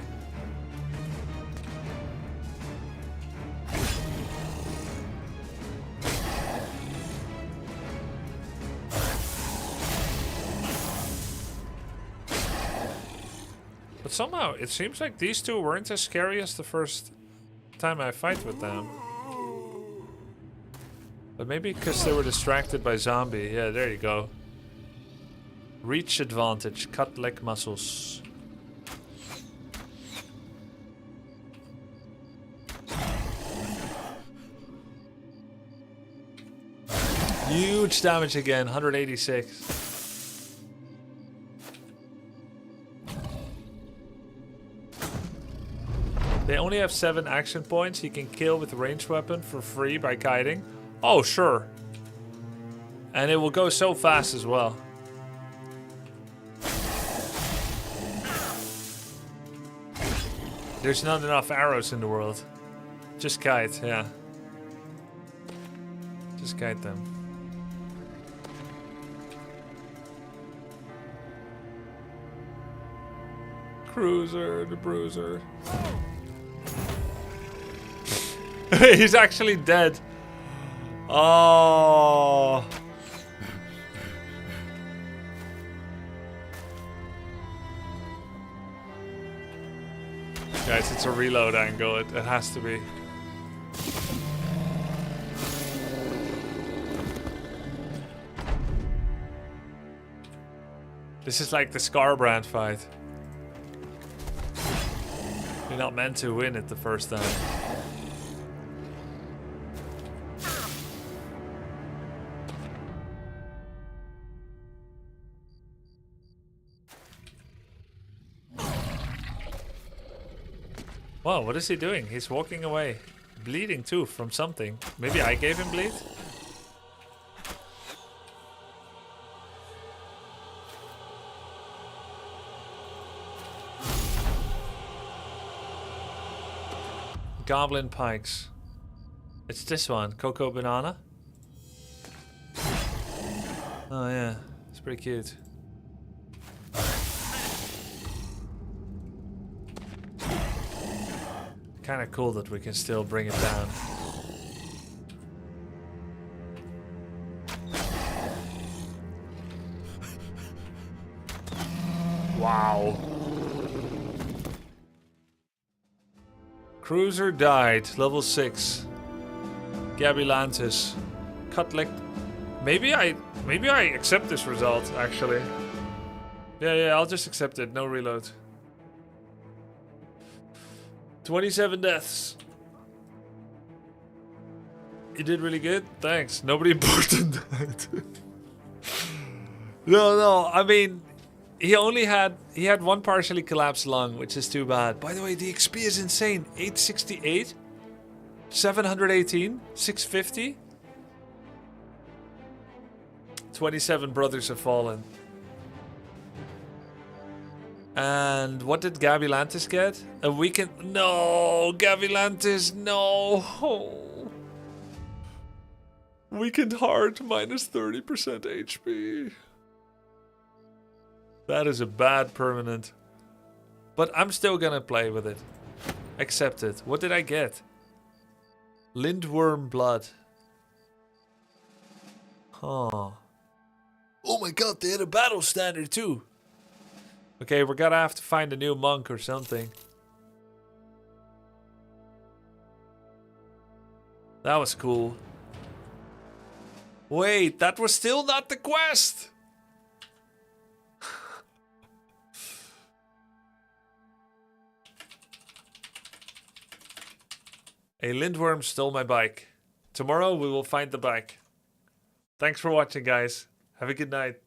But somehow, it seems like these two weren't as scary as the first time I fight with them. But maybe because they were distracted by zombie. Yeah, there you go. Reach advantage, cut leg muscles. Huge damage again, 186. They only have 7 action points. He can kill with a ranged weapon for free by kiting. Oh, sure. And it will go so fast as well. There's not enough arrows in the world. Just kite, yeah. Just kite them. Cruiser, the bruiser. He's actually dead. Oh. Guys, it's a reload angle. It has to be. This is like the Scarbrand fight. You're not meant to win it the first time. Whoa, what is he doing? He's walking away. Bleeding too from something. Maybe I gave him bleed? Goblin pikes. It's this one, Cocoa Banana. Oh yeah, it's pretty cute. Kind of cool that we can still bring it down. Wow. Cruiser died, level 6. Gabby Lantis. Cutlick. Maybe I accept this result, actually. Yeah, I'll just accept it. No reload. 27 deaths. You did really good. Thanks. Nobody important died. No. I mean, he had one partially collapsed lung, which is too bad. By the way, the XP is insane. 868, 718, 650. 27 brothers have fallen. And what did Gabby Lantis get? A weekend? No, Gabby Lantis, no. Oh. Weakened heart, minus 30% HP. That is a bad permanent. But I'm still gonna play with it. Accept it. What did I get? Lindworm blood. Huh. Oh my god, they had a battle standard too. Okay, we're gonna have to find a new monk or something. That was cool. Wait, that was still not the quest! A Lindworm stole my bike. Tomorrow we will find the bike. Thanks for watching, guys. Have a good night.